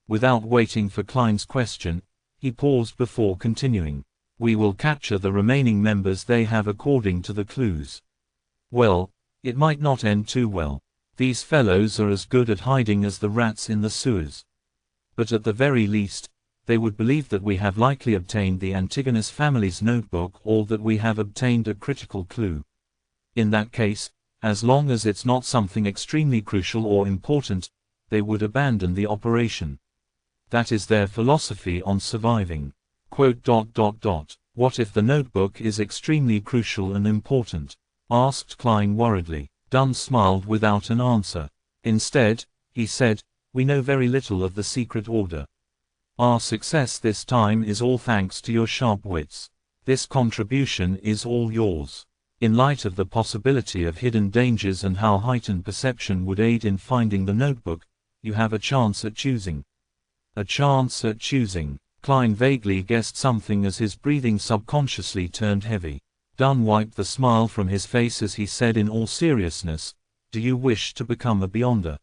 Without waiting for Klein's question, he paused before continuing. We will capture the remaining members they have according to the clues. Well, it might not end too well. These fellows are as good at hiding as the rats in the sewers. But at the very least, they would believe that we have likely obtained the Antigonus family's notebook or that we have obtained a critical clue. In that case, as long as it's not something extremely crucial or important, they would abandon the operation. That is their philosophy on surviving. What if the notebook is extremely crucial and important? Asked Klein worriedly. Dunn smiled without an answer. Instead, he said, we know very little of the Secret Order. Our success this time is all thanks to your sharp wits. This contribution is all yours. In light of the possibility of hidden dangers and how heightened perception would aid in finding the notebook, you have a chance at choosing. A chance at choosing. Klein vaguely guessed something as his breathing subconsciously turned heavy. Dunn wiped the smile from his face as he said in all seriousness, do you wish to become a Beyonder?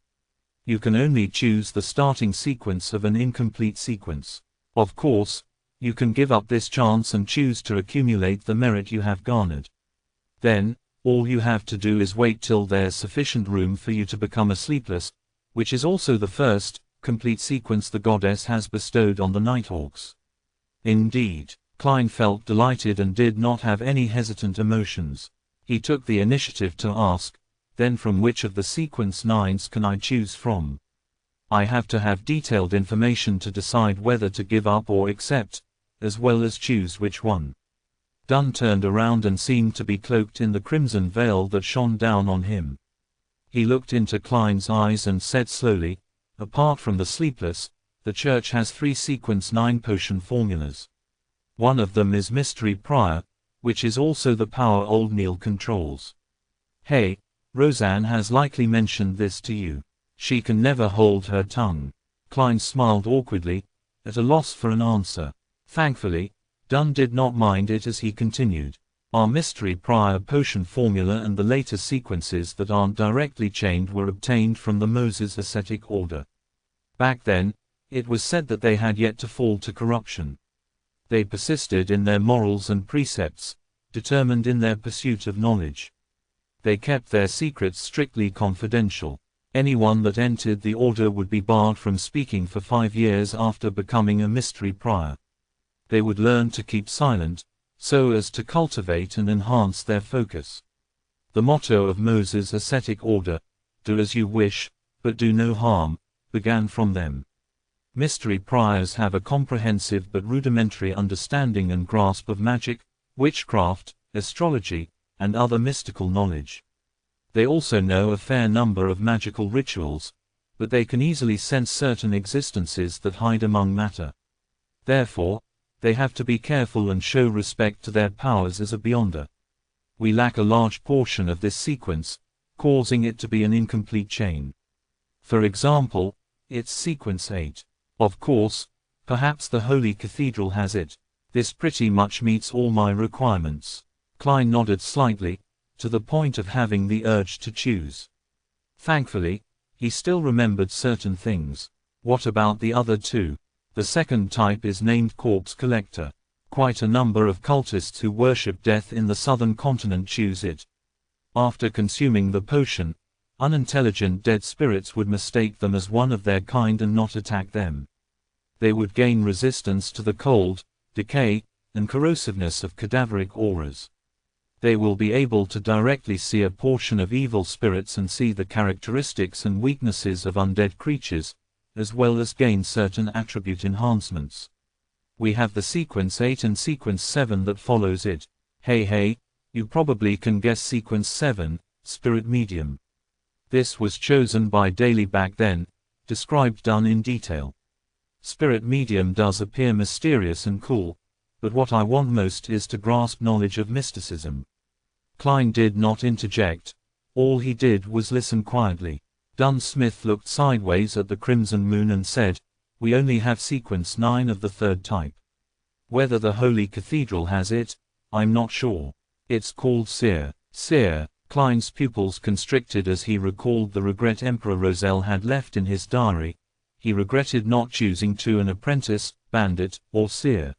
You can only choose the starting sequence of an incomplete sequence. Of course, You can give up this chance and choose to accumulate the merit you have garnered. Then, all you have to do is wait till there's sufficient room for you to become a sleepless, which is also the first, complete sequence the goddess has bestowed on the Nighthawks. Indeed, Klein felt delighted and did not have any hesitant emotions. He took the initiative to ask, then from which of the sequence 9s can I choose from? I have to have detailed information to decide whether to give up or accept, as well as choose which one. Dunn turned around and seemed to be cloaked in the crimson veil that shone down on him. He looked into Klein's eyes and said slowly, apart from the sleepless, the church has 3 sequence 9 potion formulas. One of them is Mystery Prior, which is also the power old Neil controls. Hey, Roseanne has likely mentioned this to you. She can never hold her tongue. Klein smiled awkwardly, at a loss for an answer. Thankfully, Dunn did not mind it as he continued. Our Mystery Prior potion formula and the later sequences that aren't directly chained were obtained from the Moses ascetic order. Back then, it was said that they had yet to fall to corruption. They persisted in their morals and precepts, determined in their pursuit of knowledge. They kept their secrets strictly confidential. Anyone that entered the order would be barred from speaking for 5 years after becoming a Mystery Prior. They would learn to keep silent, so as to cultivate and enhance their focus. The motto of Moses' ascetic order, do as you wish, but do no harm, began from them. Mystery Priors have a comprehensive but rudimentary understanding and grasp of magic, witchcraft, astrology, and other mystical knowledge. They also know a fair number of magical rituals, but they can easily sense certain existences that hide among matter. Therefore, they have to be careful and show respect to their powers as a beyonder. We lack a large portion of this sequence, causing it to be an incomplete chain. For example, it's sequence 8. Of course, perhaps the Holy Cathedral has it. This pretty much meets all my requirements. Klein nodded slightly, to the point of having the urge to choose. Thankfully, he still remembered certain things. What about the other 2? The second type is named Corpse Collector. Quite a number of cultists who worship death in the southern continent choose it. After consuming the potion, unintelligent dead spirits would mistake them as one of their kind and not attack them. They would gain resistance to the cold, decay, and corrosiveness of cadaveric auras. They will be able to directly see a portion of evil spirits and see the characteristics and weaknesses of undead creatures, as well as gain certain attribute enhancements. We have the sequence 8 and sequence 7 that follows it. Hey, you probably can guess sequence 7, Spirit Medium. This was chosen by Daly back then, described Dunn in detail. Spirit Medium does appear mysterious and cool, but what I want most is to grasp knowledge of mysticism. Klein did not interject. All he did was listen quietly. Dunn Smith looked sideways at the crimson moon and said, we only have sequence 9 of the 3rd type. Whether the Holy Cathedral has it, I'm not sure. It's called Seer. Seer. Klein's pupils constricted as he recalled the regret Emperor Roselle had left in his diary. He regretted not choosing to an apprentice, bandit, or seer.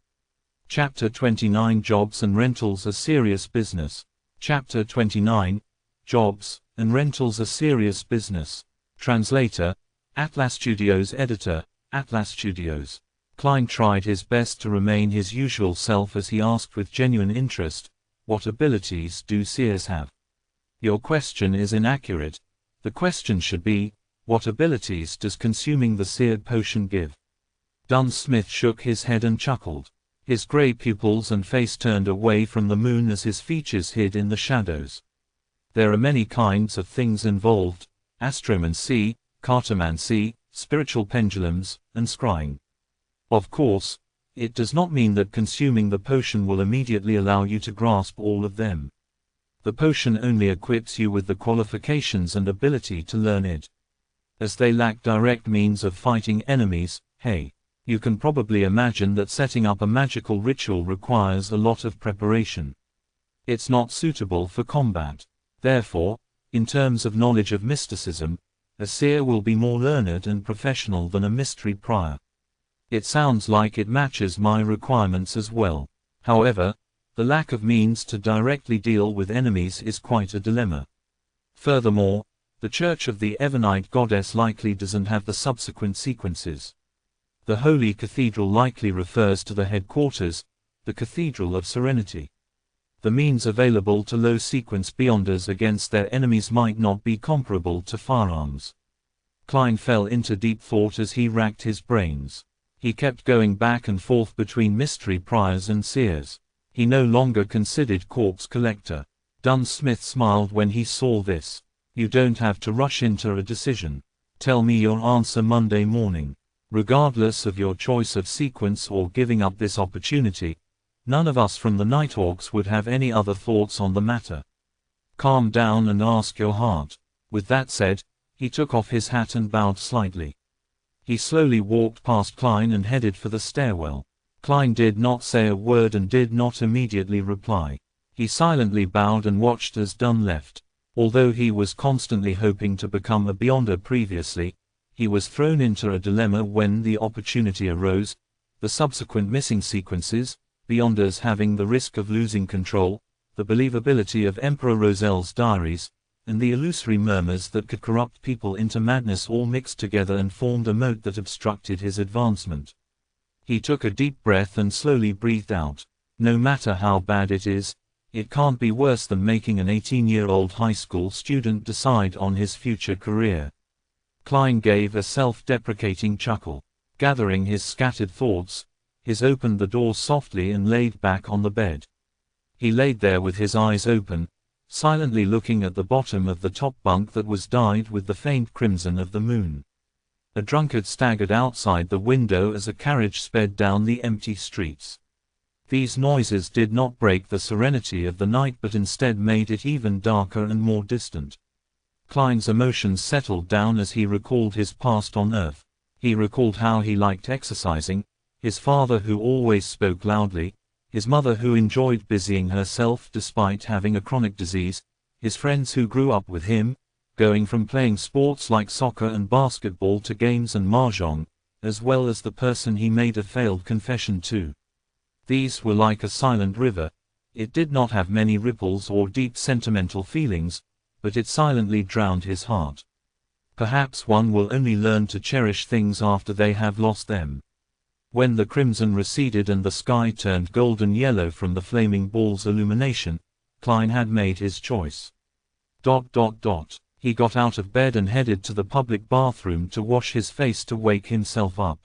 Chapter 29 Jobs and Rentals are Serious Business. Chapter 29 Jobs and Rentals are Serious Business. Translator, Atlas Studios. Editor, Atlas Studios. Klein tried his best to remain his usual self as he asked with genuine interest, what abilities do seers have? Your question is inaccurate. The question should be, what abilities does consuming the seared potion give? Dunn Smith shook his head and chuckled. His gray pupils and face turned away from the moon as his features hid in the shadows. There are many kinds of things involved: astromancy, cartomancy, spiritual pendulums, and scrying. Of course, it does not mean that consuming the potion will immediately allow you to grasp all of them. The potion only equips you with the qualifications and ability to learn it. As they lack direct means of fighting enemies, hey, you can probably imagine that setting up a magical ritual requires a lot of preparation. It's not suitable for combat. Therefore, in terms of knowledge of mysticism, a seer will be more learned and professional than a mystery prior. It sounds like it matches my requirements as well. However, the lack of means to directly deal with enemies is quite a dilemma. Furthermore, the Church of the Evernite Goddess likely doesn't have the subsequent sequences. The Holy Cathedral likely refers to the headquarters, the Cathedral of Serenity. The means available to low-sequence Beyonders against their enemies might not be comparable to firearms. Klein fell into deep thought as he racked his brains. He kept going back and forth between mystery priors and seers. He no longer considered corpse collector. Dunn Smith smiled when he saw this. You don't have to rush into a decision. Tell me your answer Monday morning. Regardless of your choice of sequence or giving up this opportunity, none of us from the Nighthawks would have any other thoughts on the matter. Calm down and ask your heart. With that said, he took off his hat and bowed slightly. He slowly walked past Klein and headed for the stairwell. Klein did not say a word and did not immediately reply. He silently bowed and watched as Dunn left. Although he was constantly hoping to become a Beyonder previously, he was thrown into a dilemma when the opportunity arose. The subsequent missing sequences, Beyonders having the risk of losing control, the believability of Emperor Roselle's diaries, and the illusory murmurs that could corrupt people into madness all mixed together and formed a moat that obstructed his advancement. He took a deep breath and slowly breathed out. No matter how bad it is, it can't be worse than making an 18-year-old high school student decide on his future career. Klein gave a self-deprecating chuckle. Gathering his scattered thoughts, he opened the door softly and laid back on the bed. He laid there with his eyes open, silently looking at the bottom of the top bunk that was dyed with the faint crimson of the moon. A drunkard staggered outside the window as a carriage sped down the empty streets. These noises did not break the serenity of the night but instead made it even darker and more distant. Klein's emotions settled down as he recalled his past on Earth. He recalled how he liked exercising, his father who always spoke loudly, his mother who enjoyed busying herself despite having a chronic disease, his friends who grew up with him, going from playing sports like soccer and basketball to games and mahjong, as well as the person he made a failed confession to. These were like a silent river. It did not have many ripples or deep sentimental feelings, but it silently drowned his heart. Perhaps one will only learn to cherish things after they have lost them. When the crimson receded and the sky turned golden yellow from the flaming ball's illumination, Klein had made his choice. He got out of bed and headed to the public bathroom to wash his face to wake himself up.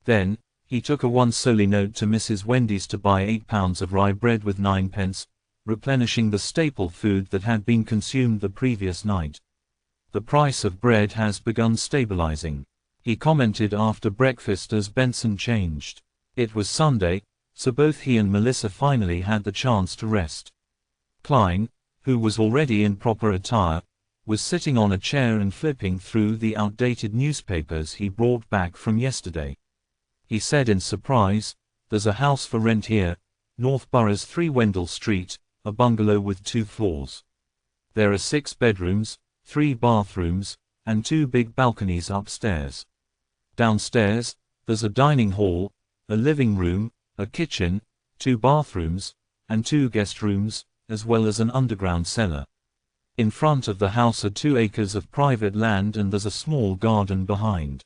Then, he took a once-solely note to Mrs. Wendy's to buy 8 pounds of rye bread with 9 pence, replenishing the staple food that had been consumed the previous night. The price of bread has begun stabilizing, he commented after breakfast as Benson changed. It was Sunday, so both he and Melissa finally had the chance to rest. Klein, who was already in proper attire, was sitting on a chair and flipping through the outdated newspapers he brought back from yesterday. He said in surprise, "There's a house for rent here, North Boroughs 3 Wendell Street, a bungalow with 2 floors. There are 6 bedrooms, 3 bathrooms, and 2 big balconies upstairs. Downstairs, there's a dining hall, a living room, a kitchen, 2 bathrooms, and 2 guest rooms, as well as an underground cellar. In front of the house are 2 acres of private land and there's a small garden behind.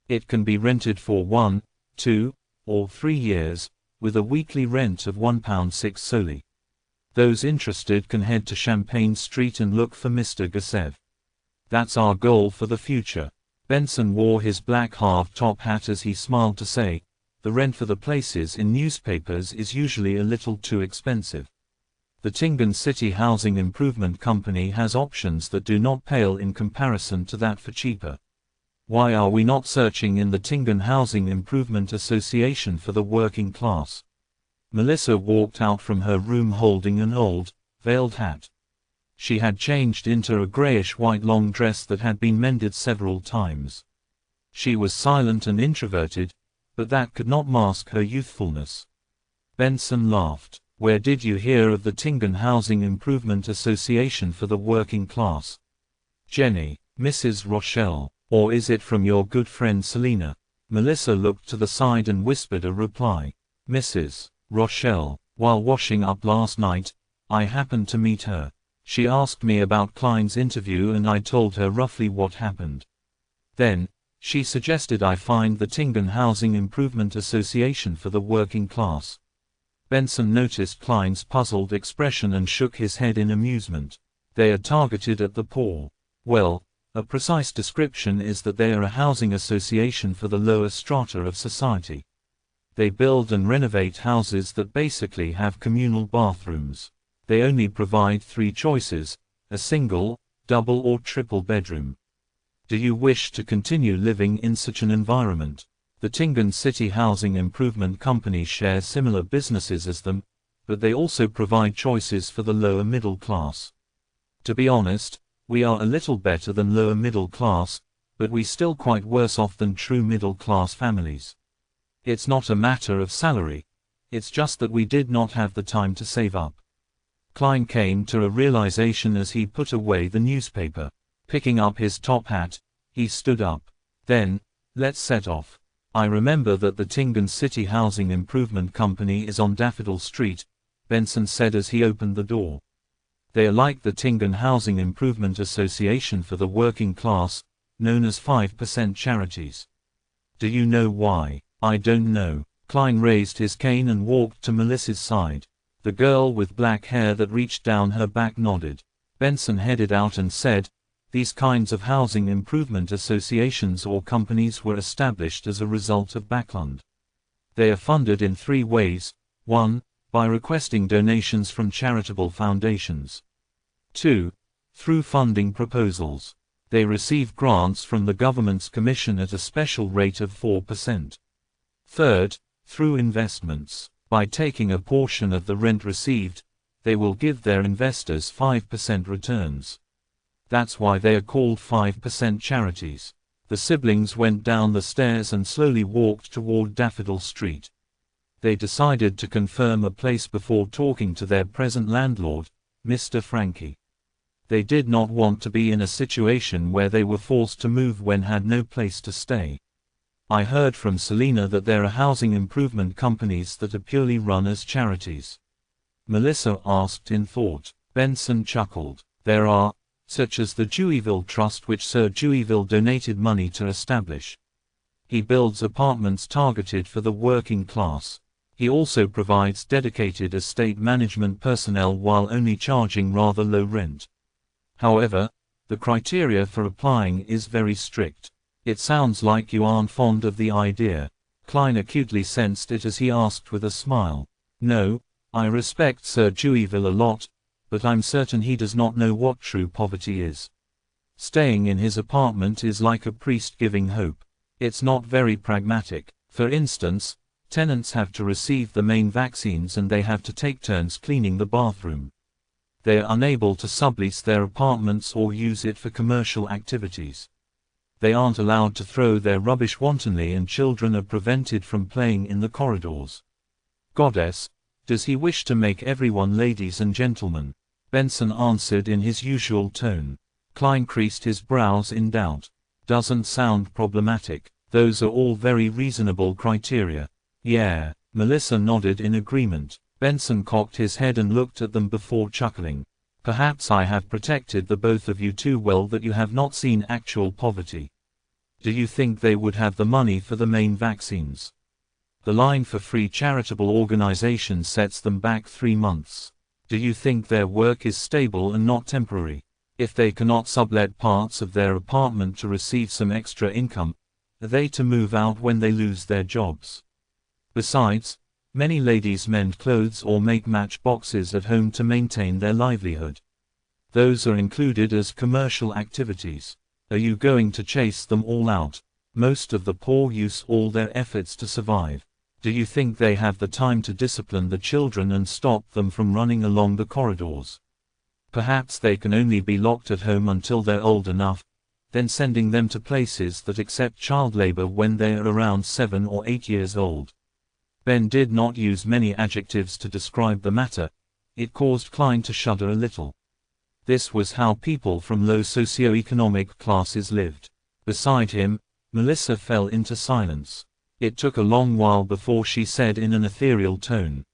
It can be rented for 1, 2, or 3 years, with a weekly rent of £1.06 solely. Those interested can head to Champagne Street and look for Mr. Gusev. That's our goal for the future." Benson wore his black half-top hat as he smiled to say, "The rent for the places in newspapers is usually a little too expensive. The Tingan City Housing Improvement Company has options that do not pale in comparison to that for cheaper. Why are we not searching in the Tingan Housing Improvement Association for the working class?" Melissa walked out from her room holding an old, veiled hat. She had changed into a grayish-white long dress that had been mended several times. She was silent and introverted, but that could not mask her youthfulness. Benson laughed. "Where did you hear of the Tingan Housing Improvement Association for the working class?" "Jenny, Mrs. Rochelle, or is it from your good friend Selina?" Melissa looked to the side and whispered a reply. Mrs. Rochelle. While washing up last night, I happened to meet her. She asked me about Klein's interview and I told her roughly what happened. Then, she suggested I find the Tingen Housing Improvement Association for the working class. Benson noticed Klein's puzzled expression and shook his head in amusement. They are targeted at the poor. Well, a precise description is that they are a housing association for the lower strata of society. They build and renovate houses that basically have communal bathrooms. They only provide 3 choices: a single, double or triple bedroom. Do you wish to continue living in such an environment? The Tingen City Housing Improvement Company shares similar businesses as them, but they also provide choices for the lower middle class. To be honest, we are a little better than lower middle class, but we still quite worse off than true middle class families. It's not a matter of salary. It's just that we did not have the time to save up. Klein came to a realization as he put away the newspaper. Picking up his top hat, he stood up. Then, let's set off. I remember that the Tingen City Housing Improvement Company is on Daffodil Street, Benson said as he opened the door. They are like the Tingen Housing Improvement Association for the working class, known as 5% charities. Do you know why? I don't know. Klein raised his cane and walked to Melissa's side. The girl with black hair that reached down her back nodded. Benson headed out and said, these kinds of housing improvement associations or companies were established as a result of Backlund. They are funded in 3 ways. 1. By requesting donations from charitable foundations. 2. Through funding proposals. They receive grants from the government's commission at a special rate of 4%. 3rd, through investments. By taking a portion of the rent received, they will give their investors 5% returns. That's why they are called 5% charities. The siblings went down the stairs and slowly walked toward Daffodil Street. They decided to confirm a place before talking to their present landlord, Mr. Frankie. They did not want to be in a situation where they were forced to move when had no place to stay. I heard from Selena that there are housing improvement companies that are purely run as charities. Melissa asked in thought. Benson chuckled. There are, such as the Deweyville Trust, which Sir Deweyville donated money to establish. He builds apartments targeted for the working class. He also provides dedicated estate management personnel while only charging rather low rent. However, the criteria for applying is very strict. It sounds like you aren't fond of the idea. Klein acutely sensed it as he asked with a smile. No, I respect Sir Deweyville a lot, but I'm certain he does not know what true poverty is. Staying in his apartment is like a priest giving hope. It's not very pragmatic. For instance, tenants have to receive the main vaccines and they have to take turns cleaning the bathroom. They are unable to sublease their apartments or use it for commercial activities. They aren't allowed to throw their rubbish wantonly and children are prevented from playing in the corridors. Goddess, does he wish to make everyone ladies and gentlemen? Benson answered in his usual tone. Klein creased his brows in doubt. Doesn't sound problematic. Those are all very reasonable criteria. Yeah, Melissa nodded in agreement. Benson cocked his head and looked at them before chuckling. Perhaps I have protected the both of you too well that you have not seen actual poverty. Do you think they would have the money for the main vaccines? The line for free charitable organizations sets them back 3 months. Do you think their work is stable and not temporary? If they cannot sublet parts of their apartment to receive some extra income, are they to move out when they lose their jobs? Besides, many ladies mend clothes or make matchboxes at home to maintain their livelihood. Those are included as commercial activities. Are you going to chase them all out? Most of the poor use all their efforts to survive. Do you think they have the time to discipline the children and stop them from running along the corridors? Perhaps they can only be locked at home until they're old enough, then sending them to places that accept child labor when they are around 7 or 8 years old. Ben did not use many adjectives to describe the matter. It caused Klein to shudder a little. This was how people from low socioeconomic classes lived. Beside him, Melissa fell into silence. It took a long while before she said in an ethereal tone,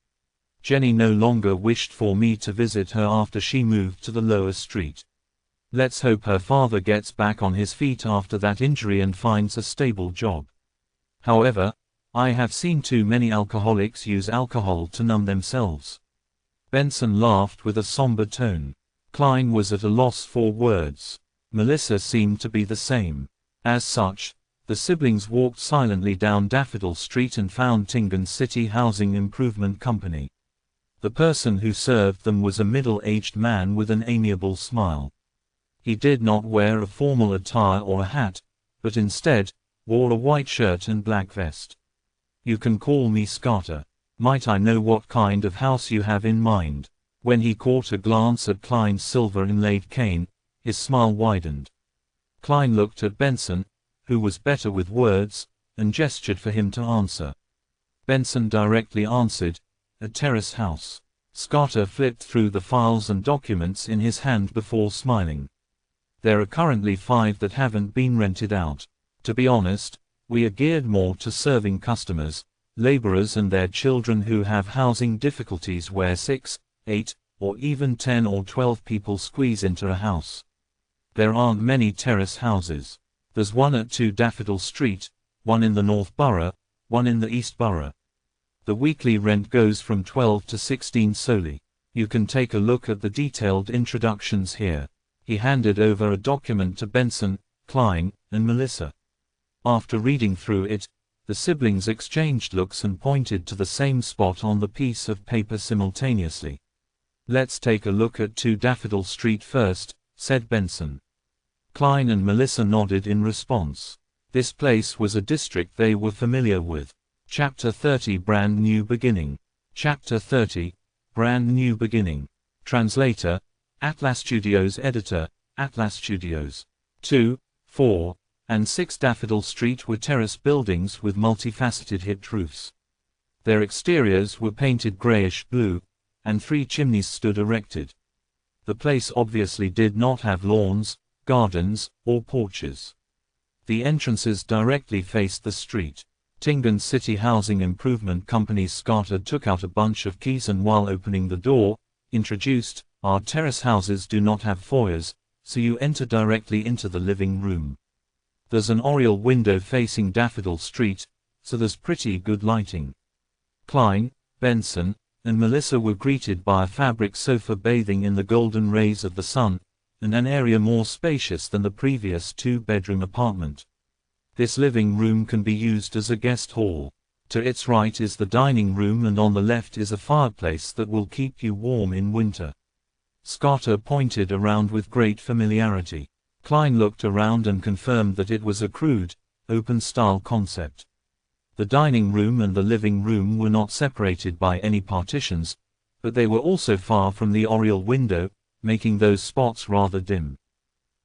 "Jenny no longer wished for me to visit her after she moved to the lower street. Let's hope her father gets back on his feet after that injury and finds a stable job. However, I have seen too many alcoholics use alcohol to numb themselves." Benson laughed with a somber tone. Klein was at a loss for words. Melissa seemed to be the same. As such, the siblings walked silently down Daffodil Street and found Tingan City Housing Improvement Company. The person who served them was a middle-aged man with an amiable smile. He did not wear a formal attire or a hat, but instead, wore a white shirt and black vest. "You can call me Scarter. Might I know what kind of house you have in mind?" When he caught a glance at Klein's silver-inlaid cane, his smile widened. Klein looked at Benson, who was better with words, and gestured for him to answer. Benson directly answered, "A terrace house." Scarter flipped through the files and documents in his hand before smiling. "There are currently 5 that haven't been rented out. To be honest, we are geared more to serving customers, laborers and their children who have housing difficulties where 6, 8, or even 10 or 12 people squeeze into a house. There aren't many terrace houses. There's one at 2 Daffodil Street, one in the North Borough, one in the East Borough. The weekly rent goes from 12 to 16 solely. You can take a look at the detailed introductions here." He handed over a document to Benson, Klein, and Melissa. After reading through it, the siblings exchanged looks and pointed to the same spot on the piece of paper simultaneously. "Let's take a look at 2 Daffodil Street first," said Benson. Klein and Melissa nodded in response. This place was a district they were familiar with. Chapter 30 Brand New Beginning. Chapter 30 Brand New Beginning. Translator, Atlas Studios. Editor, Atlas Studios. 2, 4, and 6 Daffodil Street were terrace buildings with multifaceted hipped roofs. Their exteriors were painted grayish-blue, and 3 chimneys stood erected. The place obviously did not have lawns, gardens, or porches. The entrances directly faced the street. Tingan City Housing Improvement Company's Scarter took out a bunch of keys and while opening the door, introduced, "Our terrace houses do not have foyers, so you enter directly into the living room. There's an oriel window facing Daffodil Street, so there's pretty good lighting." Klein, Benson, and Melissa were greeted by a fabric sofa bathing in the golden rays of the sun, and an area more spacious than the previous 2-bedroom apartment. This living room can be used as a guest hall. To its right is the dining room and on the left is a fireplace that will keep you warm in winter. Scarter pointed around with great familiarity. Klein looked around and confirmed that it was a crude, open-style concept. The dining room and the living room were not separated by any partitions, but they were also far from the oriel window, making those spots rather dim.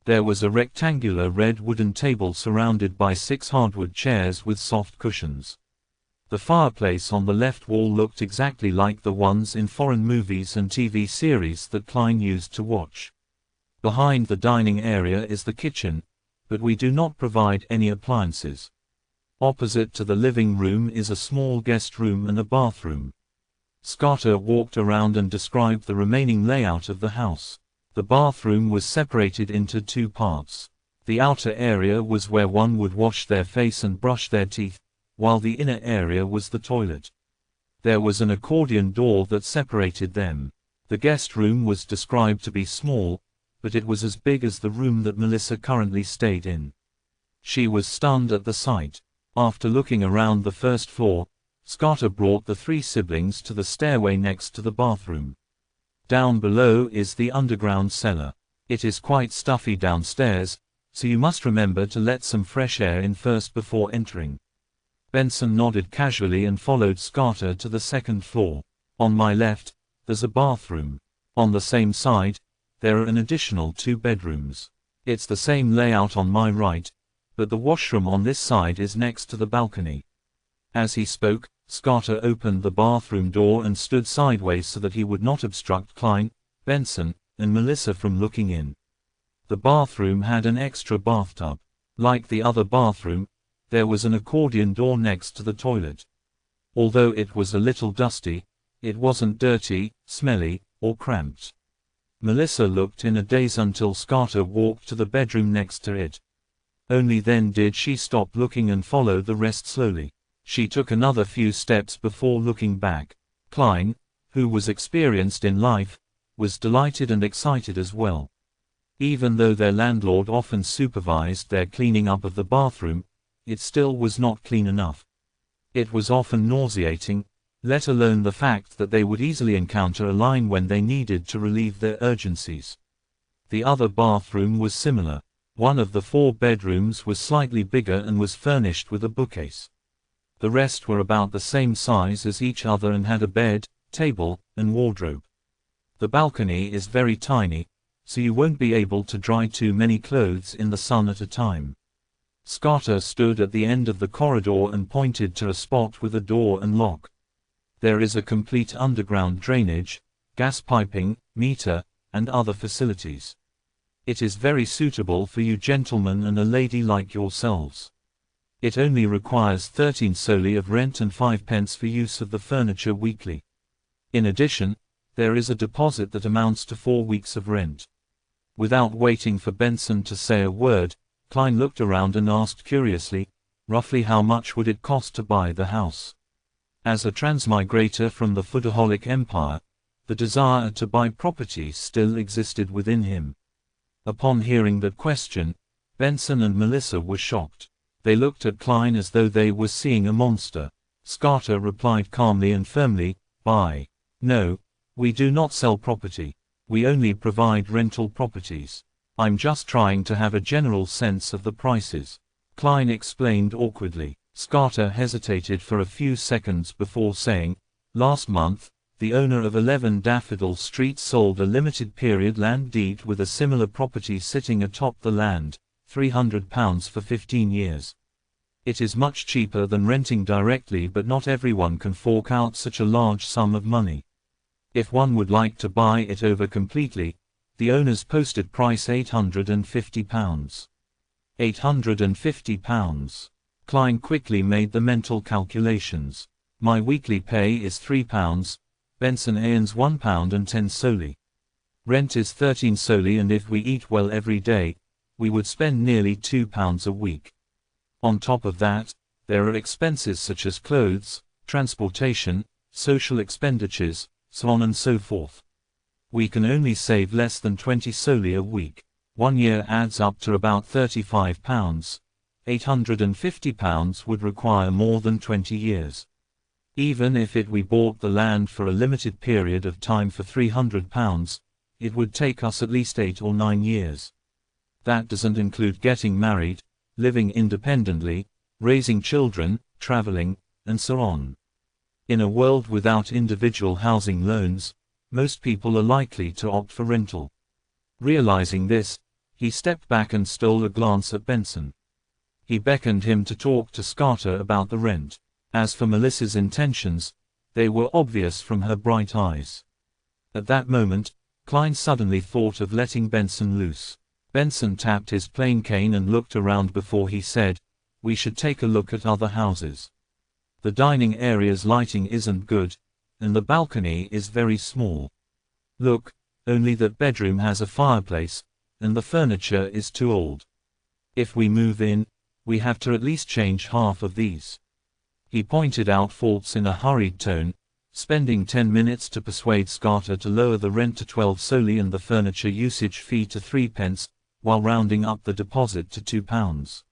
There was a rectangular red wooden table surrounded by 6 hardwood chairs with soft cushions. The fireplace on the left wall looked exactly like the ones in foreign movies and TV series that Klein used to watch. Behind the dining area is the kitchen, but we do not provide any appliances. Opposite to the living room is a small guest room and a bathroom. Scarter walked around and described the remaining layout of the house. The bathroom was separated into 2 parts. The outer area was where one would wash their face and brush their teeth, while the inner area was the toilet. There was an accordion door that separated them. The guest room was described to be small, but it was as big as the room that Melissa currently stayed in. She was stunned at the sight. After looking around the first floor, Scarter brought the 3 siblings to the stairway next to the bathroom. Down below is the underground cellar. It is quite stuffy downstairs, so you must remember to let some fresh air in first before entering. Benson nodded casually and followed Scarter to the second floor. On my left, there's a bathroom. On the same side, there are an additional 2 bedrooms. It's the same layout on my right, but the washroom on this side is next to the balcony. As he spoke, Scarter opened the bathroom door and stood sideways so that he would not obstruct Klein, Benson, and Melissa from looking in. The bathroom had an extra bathtub. Like the other bathroom, There was an accordion door next to the toilet. Although it was a little dusty, it wasn't dirty, smelly, or cramped. Melissa looked in a daze until Scarter walked to the bedroom next to it. Only then did she stop looking and follow the rest slowly. She took another few steps before looking back. Klein, who was experienced in life, was delighted and excited as well. Even though their landlord often supervised their cleaning up of the bathroom, it still was not clean enough. It was often nauseating, let alone the fact that they would easily encounter a line when they needed to relieve their urgencies. The other bathroom was similar. One of the 4 bedrooms was slightly bigger and was furnished with a bookcase. The rest were about the same size as each other and had a bed, table, and wardrobe. The balcony is very tiny, so you won't be able to dry too many clothes in the sun at a time. Scarter stood at the end of the corridor and pointed to a spot with a door and lock. There is a complete underground drainage, gas piping, meter, and other facilities. It is very suitable for you gentlemen and a lady like yourselves. It only requires 13 soldi of rent and 5 pence for use of the furniture weekly. In addition, there is a deposit that amounts to 4 weeks of rent. Without waiting for Benson to say a word, Klein looked around and asked curiously, roughly how much would it cost to buy the house? As a transmigrator from the Foodaholic Empire, the desire to buy property still existed within him. Upon hearing that question, Benson and Melissa were shocked. They looked at Klein as though they were seeing a monster. Scarter replied calmly and firmly, "Buy. No, we do not sell property. We only provide rental properties. I'm just trying to have a general sense of the prices," Klein explained awkwardly. Scarter hesitated for a few seconds before saying, "Last month, the owner of 11 Daffodil Street sold a limited period land deed with a similar property sitting atop the land, £300 for 15 years. It is much cheaper than renting directly, but not everyone can fork out such a large sum of money. If one would like to buy it over completely, the owner's posted price £850. £850. Klein quickly made the mental calculations. My weekly pay is £3, Benson earns £1.10. Rent is 13 soldi, and if we eat well every day, we would spend nearly £2 a week. On top of that, there are expenses such as clothes, transportation, social expenditures, so on and so forth. We can only save less than 20 soldi a week. 1 year adds up to about £35. £850 would require more than 20 years. Even if we bought the land for a limited period of time for £300, it would take us at least 8 or 9 years. That doesn't include getting married, living independently, raising children, traveling, and so on. In a world without individual housing loans, most people are likely to opt for rental." Realizing this, he stepped back and stole a glance at Benson. He beckoned him to talk to Scarter about the rent. As for Melissa's intentions, they were obvious from her bright eyes. At that moment, Klein suddenly thought of letting Benson loose. Benson tapped his plane cane and looked around before he said, "We should take a look at other houses. The dining area's lighting isn't good, and the balcony is very small. Look, only that bedroom has a fireplace, and the furniture is too old. If we move in, we have to at least change half of these." He pointed out faults in a hurried tone, spending 10 minutes to persuade Scarter to lower the rent to 12 soldi and the furniture usage fee to 3 pence, while rounding up the deposit to £2.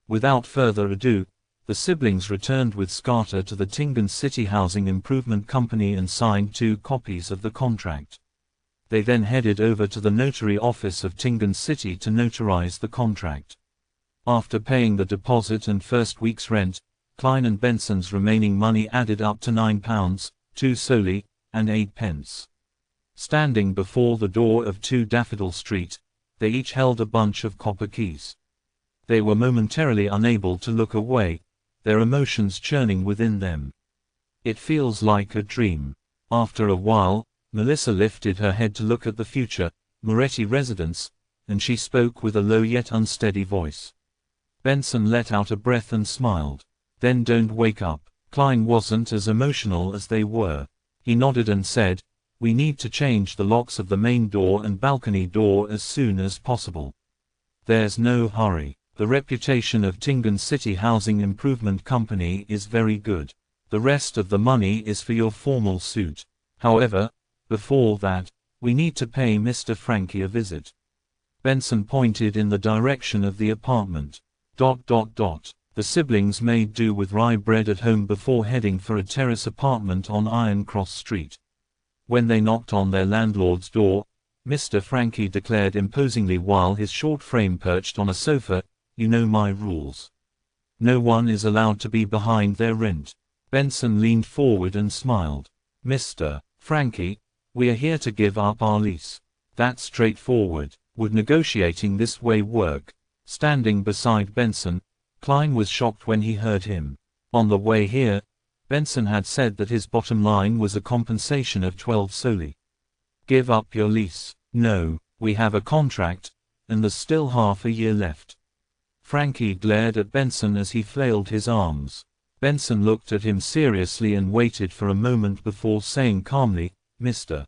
Without further ado, the siblings returned with Scarter to the Tingen City Housing Improvement Company and signed 2 copies of the contract. They then headed over to the notary office of Tingen City to notarize the contract. After paying the deposit and first week's rent, Klein and Benson's remaining money added up to £9, 2 soldi, and 8 pence. Standing before the door of 2 Daffodil Street, they each held a bunch of copper keys. They were momentarily unable to look away, their emotions churning within them. It feels like a dream. After a while, Melissa lifted her head to look at the future Moretti residence, and she spoke with a low yet unsteady voice. Benson let out a breath and smiled. Then don't wake up. Klein wasn't as emotional as they were. He nodded and said, we need to change the locks of the main door and balcony door as soon as possible. There's no hurry. The reputation of Tingan City Housing Improvement Company is very good. The rest of the money is for your formal suit. However, before that, we need to pay Mr. Frankie a visit. Benson pointed in the direction of the apartment. The siblings made do with rye bread at home before heading for a terrace apartment on Iron Cross Street. When they knocked on their landlord's door, Mr. Frankie declared imposingly while his short frame perched on a sofa, you know my rules. No one is allowed to be behind their rent. Benson leaned forward and smiled. Mr. Frankie, we are here to give up our lease. That's straightforward. Would negotiating this way work? Standing beside Benson, Klein was shocked when he heard him. On the way here, Benson had said that his bottom line was a compensation of 12 soli. Give up your lease? No, we have a contract, and there's still half a year left. Frankie glared at Benson as he flailed his arms. Benson looked at him seriously and waited for a moment before saying calmly, Mr.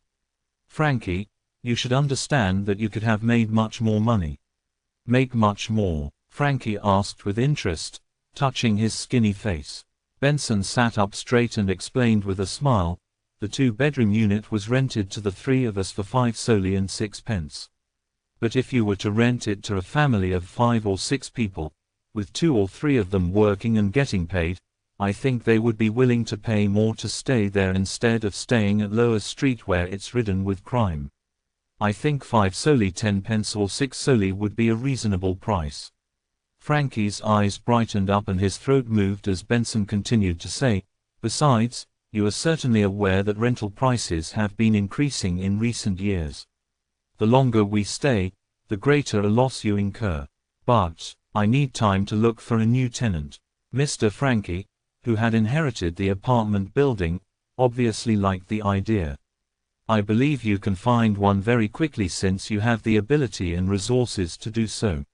Frankie, you should understand that you could have made much more money. Make much more? Frankie asked with interest, touching his skinny face. Benson sat up straight and explained with a smile, the 2-bedroom unit was rented to the 3 of us for 5 soli and 6 pence. But if you were to rent it to a family of 5 or 6 people, with 2 or 3 of them working and getting paid, I think they would be willing to pay more to stay there instead of staying at Lower Street where it's ridden with crime. I think 5 soli 10 pence or 6 soli would be a reasonable price. Frankie's eyes brightened up and his throat moved as Benson continued to say, besides, you are certainly aware that rental prices have been increasing in recent years. The longer we stay, the greater a loss you incur. But, I need time to look for a new tenant. Mr. Frankie, who had inherited the apartment building, obviously liked the idea. I believe you can find one very quickly since you have the ability and resources to do so.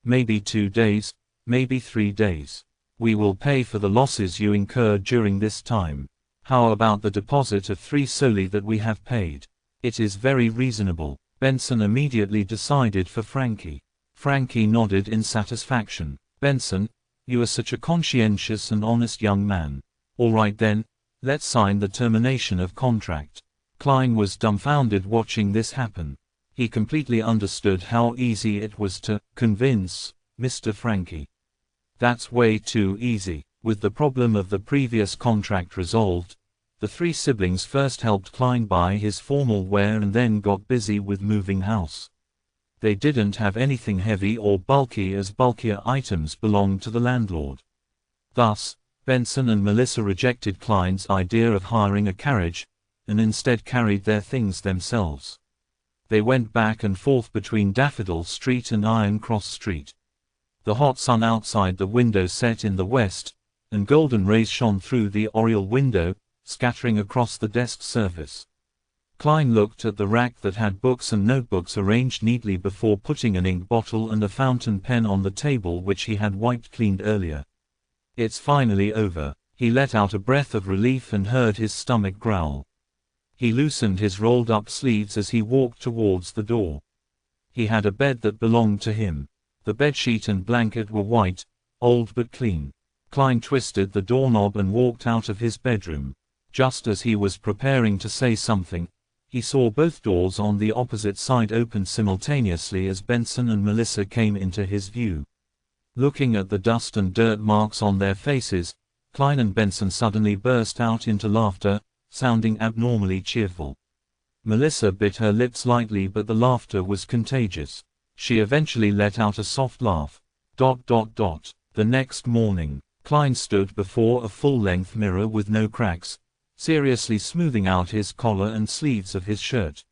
Maybe 2 days, maybe 3 days. We will pay for the losses you incur during this time. How about the deposit of 3 soli that we have paid? It is very reasonable. Benson immediately decided for Frankie. Frankie nodded in satisfaction. Benson, you are such a conscientious and honest young man. All right then, let's sign the termination of contract. Klein was dumbfounded watching this happen. He completely understood how easy it was to convince Mr. Frankie. That's way too easy. With the problem of the previous contract resolved, the 3 siblings first helped Klein buy his formal wear and then got busy with moving house. They didn't have anything heavy or bulky as bulkier items belonged to the landlord. Thus, Benson and Melissa rejected Klein's idea of hiring a carriage, and instead carried their things themselves. They went back and forth between Daffodil Street and Iron Cross Street. The hot sun outside the window set in the west, and golden rays shone through the oriel window, scattering across the desk surface. Klein looked at the rack that had books and notebooks arranged neatly before putting an ink bottle and a fountain pen on the table which he had wiped clean earlier. It's finally over. He let out a breath of relief and heard his stomach growl. He loosened his rolled-up sleeves as he walked towards the door. He had a bed that belonged to him. The bedsheet and blanket were white, old but clean. Klein twisted the doorknob and walked out of his bedroom. Just as he was preparing to say something, he saw both doors on the opposite side open simultaneously as Benson and Melissa came into his view. Looking at the dust and dirt marks on their faces, Klein and Benson suddenly burst out into laughter, sounding abnormally cheerful. Melissa bit her lips lightly, but the laughter was contagious. She eventually let out a soft laugh. The next morning, Klein stood before a full-length mirror with no cracks, seriously smoothing out his collar and sleeves of his shirt.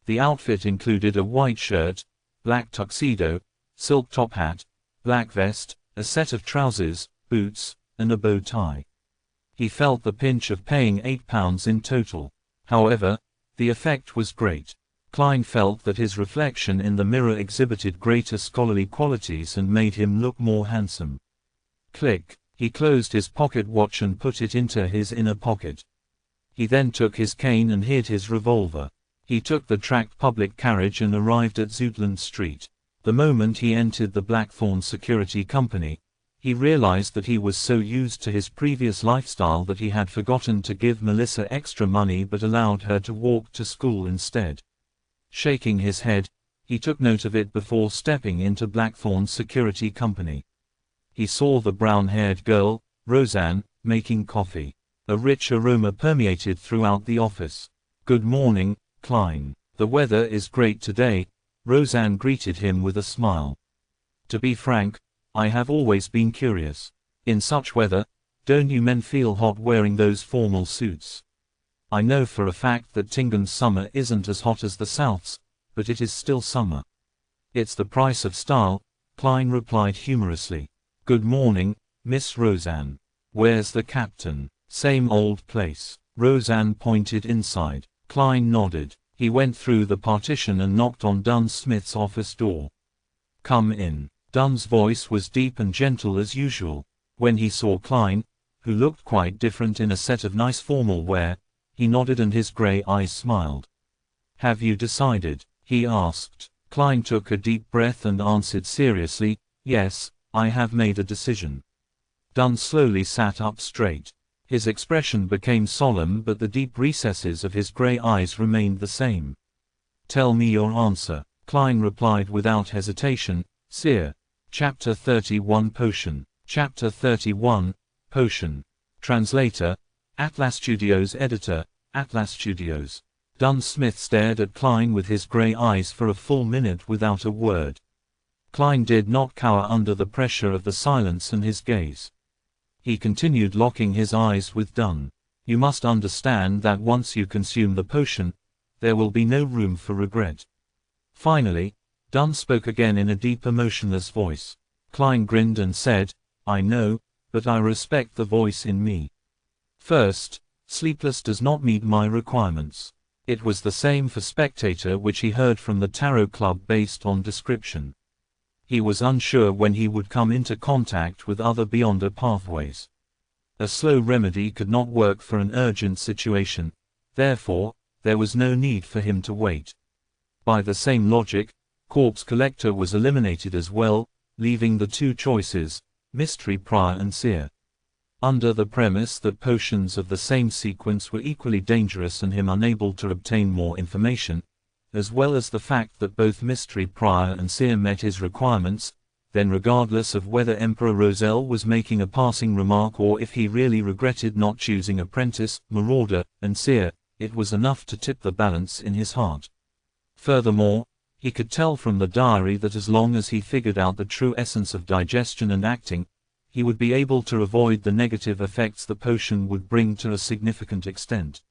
The outfit included a white shirt, black tuxedo, silk top hat, black vest, a set of trousers, boots, and a bow tie. He felt the pinch of paying £8 in total. However, the effect was great. Klein felt that his reflection in the mirror exhibited greater scholarly qualities and made him look more handsome. Click. He closed his pocket watch and put it into his inner pocket. He then took his cane and hid his revolver. He took the tracked public carriage and arrived at Zoutland Street. The moment he entered the Blackthorn Security Company, he realized that he was so used to his previous lifestyle that he had forgotten to give Melissa extra money but allowed her to walk to school instead. Shaking his head, he took note of it before stepping into Blackthorn's security company. He saw the brown-haired girl, Roseanne, making coffee. A rich aroma permeated throughout the office. "Good morning, Klein. The weather is great today," Roseanne greeted him with a smile. "To be frank, I have always been curious. In such weather, don't you men feel hot wearing those formal suits? I know for a fact that Tingan's summer isn't as hot as the South's, but it is still summer." "It's the price of style," Klein replied humorously. "Good morning, Miss Roseanne. Where's the captain?" "Same old place." Roseanne pointed inside. Klein nodded. He went through the partition and knocked on Dunn Smith's office door. "Come in." Dunn's voice was deep and gentle as usual. When he saw Klein, who looked quite different in a set of nice formal wear, he nodded and his gray eyes smiled. "Have you decided?" he asked. Klein took a deep breath and answered seriously, "Yes, I have made a decision." Dunn slowly sat up straight. His expression became solemn but the deep recesses of his gray eyes remained the same. "Tell me your answer." Klein replied without hesitation, "Sir." Chapter 31 Potion. Chapter 31, Potion. Translator, Atlas Studios. Editor, Atlas Studios. Dunn Smith stared at Klein with his gray eyes for a full minute without a word. Klein did not cower under the pressure of the silence and his gaze. He continued locking his eyes with Dunn. "You must understand that once you consume the potion, there will be no room for regret." Finally, Dunn spoke again in a deep emotionless voice. Klein grinned and said, "I know, but I respect the voice in me. First, Sleepless does not meet my requirements." It was the same for Spectator, which he heard from the Tarot Club based on description. He was unsure when he would come into contact with other Beyonder pathways. A slow remedy could not work for an urgent situation, therefore, there was no need for him to wait. By the same logic, Corpse Collector was eliminated as well, leaving the two choices, Mystery Prior and Seer. Under the premise that potions of the same sequence were equally dangerous and him unable to obtain more information, as well as the fact that both Mystery Prior and Seer met his requirements, then regardless of whether Emperor Roselle was making a passing remark or if he really regretted not choosing Apprentice, Marauder, and Seer, it was enough to tip the balance in his heart. Furthermore, he could tell from the diary that as long as he figured out the true essence of digestion and acting, he would be able to avoid the negative effects the potion would bring to a significant extent.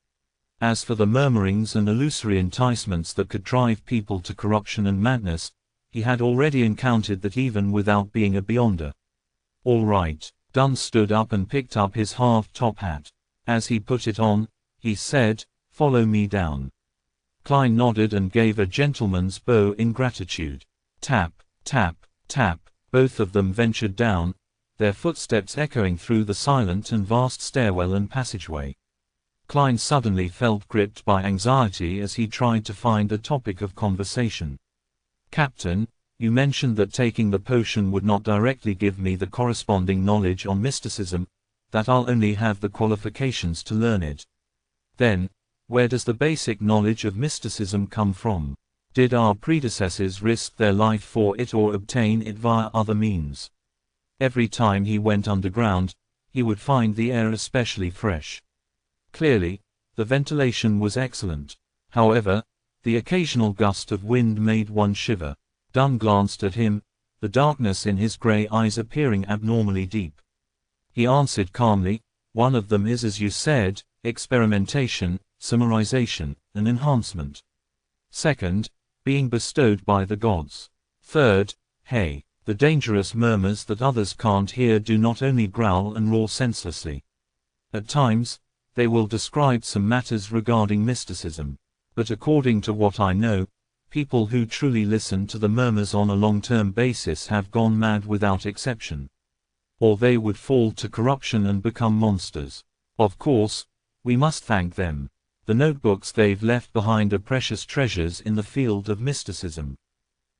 As for the murmurings and illusory enticements that could drive people to corruption and madness, he had already encountered that even without being a Beyonder. "All right." Dunn stood up and picked up his half-top hat. As he put it on, he said, "Follow me down." Klein nodded and gave a gentleman's bow in gratitude. Tap, tap, tap, both of them ventured down, their footsteps echoing through the silent and vast stairwell and passageway. Klein suddenly felt gripped by anxiety as he tried to find a topic of conversation. "Captain, you mentioned that taking the potion would not directly give me the corresponding knowledge on mysticism, that I'll only have the qualifications to learn it. Then, where does the basic knowledge of mysticism come from? Did our predecessors risk their life for it or obtain it via other means?" Every time he went underground, he would find the air especially fresh. Clearly, the ventilation was excellent. However, the occasional gust of wind made one shiver. Dunn glanced at him, the darkness in his gray eyes appearing abnormally deep. He answered calmly, "One of them is, as you said, experimentation, summarization, and enhancement. Second, being bestowed by the gods. Third, hey, the dangerous murmurs that others can't hear do not only growl and roar senselessly. At times, they will describe some matters regarding mysticism. But according to what I know, people who truly listen to the murmurs on a long-term basis have gone mad without exception. Or they would fall to corruption and become monsters. Of course, we must thank them. The notebooks they've left behind are precious treasures in the field of mysticism.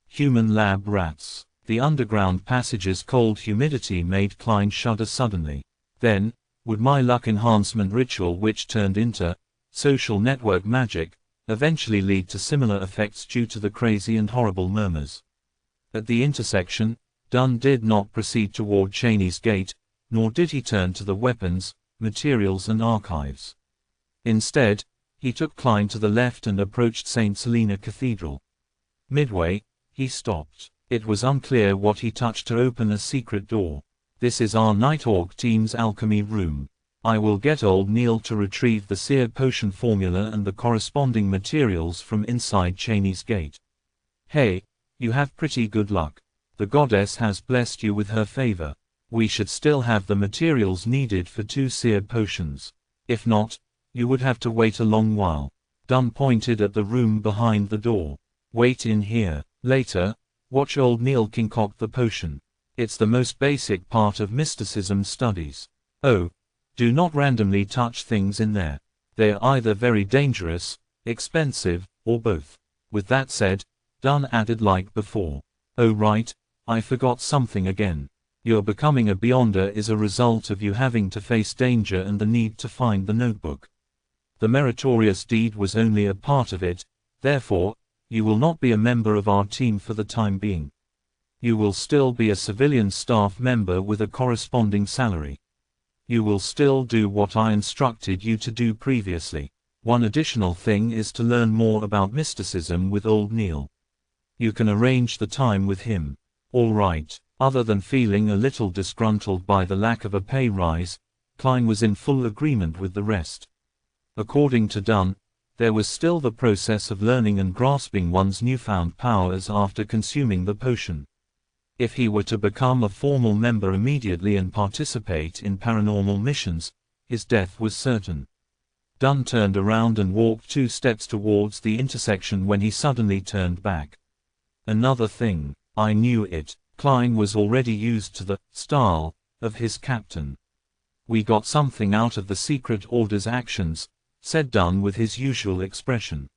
Human lab rats. The underground passage's cold humidity made Klein shudder suddenly. Then, would my luck enhancement ritual, which turned into social network magic, eventually lead to similar effects due to the crazy and horrible murmurs? At the intersection, Dunn did not proceed toward Cheney's gate, nor did he turn to the weapons, materials and archives. Instead, he took Klein to the left and approached St. Selena Cathedral. Midway, he stopped. It was unclear what he touched to open a secret door. "This is our Night Orc team's alchemy room. I will get old Neil to retrieve the seared potion formula and the corresponding materials from inside Cheney's gate." "Hey, you have pretty good luck. The goddess has blessed you with her favor. We should still have the materials needed for 2 seared potions. If not, you would have to wait a long while." Dunn pointed at the room behind the door. "Wait in here. Later, watch old Neil concoct the potion. It's the most basic part of mysticism studies. Oh, do not randomly touch things in there. They're either very dangerous, expensive, or both." With that said, Dunn added like before, "Oh right, I forgot something again. Your becoming a Beyonder is a result of you having to face danger and the need to find the notebook. The meritorious deed was only a part of it, therefore, you will not be a member of our team for the time being. You will still be a civilian staff member with a corresponding salary. You will still do what I instructed you to do previously. One additional thing is to learn more about mysticism with old Neil. You can arrange the time with him." "All right." Other than feeling a little disgruntled by the lack of a pay rise, Klein was in full agreement with the rest. According to Dunn, there was still the process of learning and grasping one's newfound powers after consuming the potion. If he were to become a formal member immediately and participate in paranormal missions, his death was certain. Dunn turned around and walked 2 steps towards the intersection when he suddenly turned back. "Another thing, I knew it." Klein was already used to the style of his captain. "We got something out of the Secret Order's actions," said Dunn with his usual expression.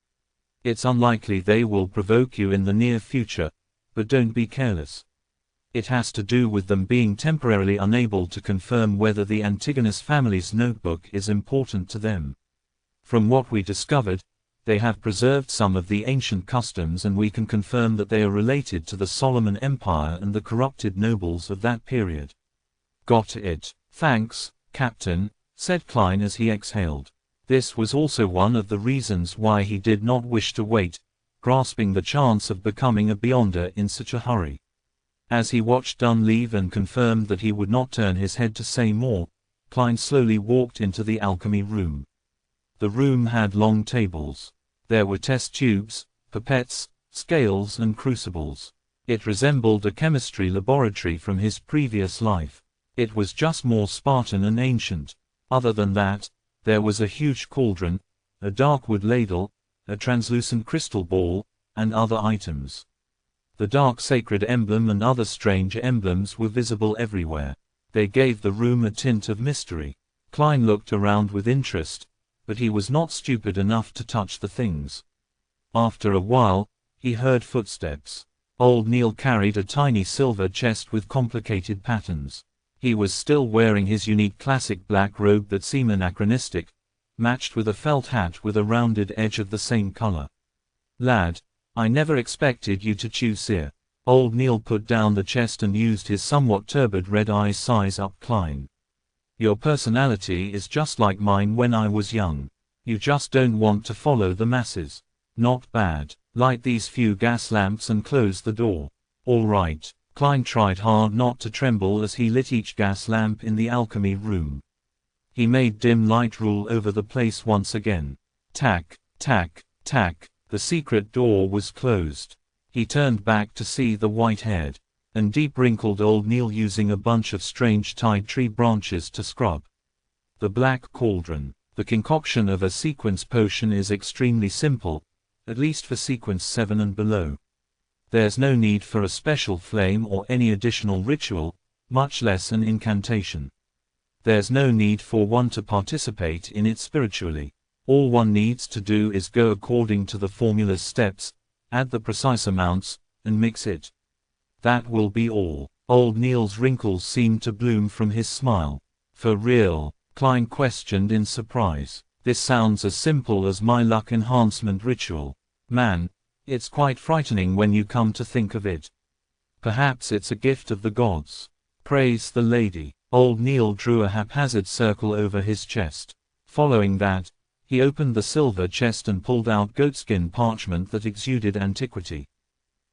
"It's unlikely they will provoke you in the near future, but don't be careless. It has to do with them being temporarily unable to confirm whether the Antigonus family's notebook is important to them. From what we discovered, they have preserved some of the ancient customs and we can confirm that they are related to the Solomon Empire and the corrupted nobles of that period." "Got it. Thanks, Captain," said Klein as he exhaled. This was also one of the reasons why he did not wish to wait, grasping the chance of becoming a Beyonder in such a hurry. As he watched Dunn leave and confirmed that he would not turn his head to say more, Klein slowly walked into the alchemy room. The room had long tables. There were test tubes, pipettes, scales and crucibles. It resembled a chemistry laboratory from his previous life. It was just more Spartan and ancient. Other than that, there was a huge cauldron, a dark wood ladle, a translucent crystal ball, and other items. The dark sacred emblem and other strange emblems were visible everywhere. They gave the room a tint of mystery. Klein looked around with interest, but he was not stupid enough to touch the things. After a while, he heard footsteps. Old Neil carried a tiny silver chest with complicated patterns. He was still wearing his unique classic black robe that seemed anachronistic, matched with a felt hat with a rounded edge of the same color. "Lad, I never expected you to choose here." Old Neil put down the chest and used his somewhat turbid red eyes size up Klein. "Your personality is just like mine when I was young. You just don't want to follow the masses. Not bad. Light these few gas lamps and close the door." "All right." Klein tried hard not to tremble as he lit each gas lamp in the alchemy room. He made dim light rule over the place once again. Tack, tack, tack. The secret door was closed. He turned back to see the white-haired and deep-wrinkled old Neil using a bunch of strange tied tree branches to scrub. "The black cauldron. The concoction of a sequence potion is extremely simple," at least for sequence 7 and below. There's no need for a special flame or any additional ritual, much less an incantation. There's no need for one to participate in it spiritually. All one needs to do is go according to the formula's steps, add the precise amounts, and mix it. That will be all. Old Neil's wrinkles seemed to bloom from his smile. For real? Klein questioned in surprise. This sounds as simple as my luck enhancement ritual. Man, it's quite frightening when you come to think of it. Perhaps it's a gift of the gods. Praise the lady. Old Neil drew a haphazard circle over his chest. Following that, he opened the silver chest and pulled out goatskin parchment that exuded antiquity.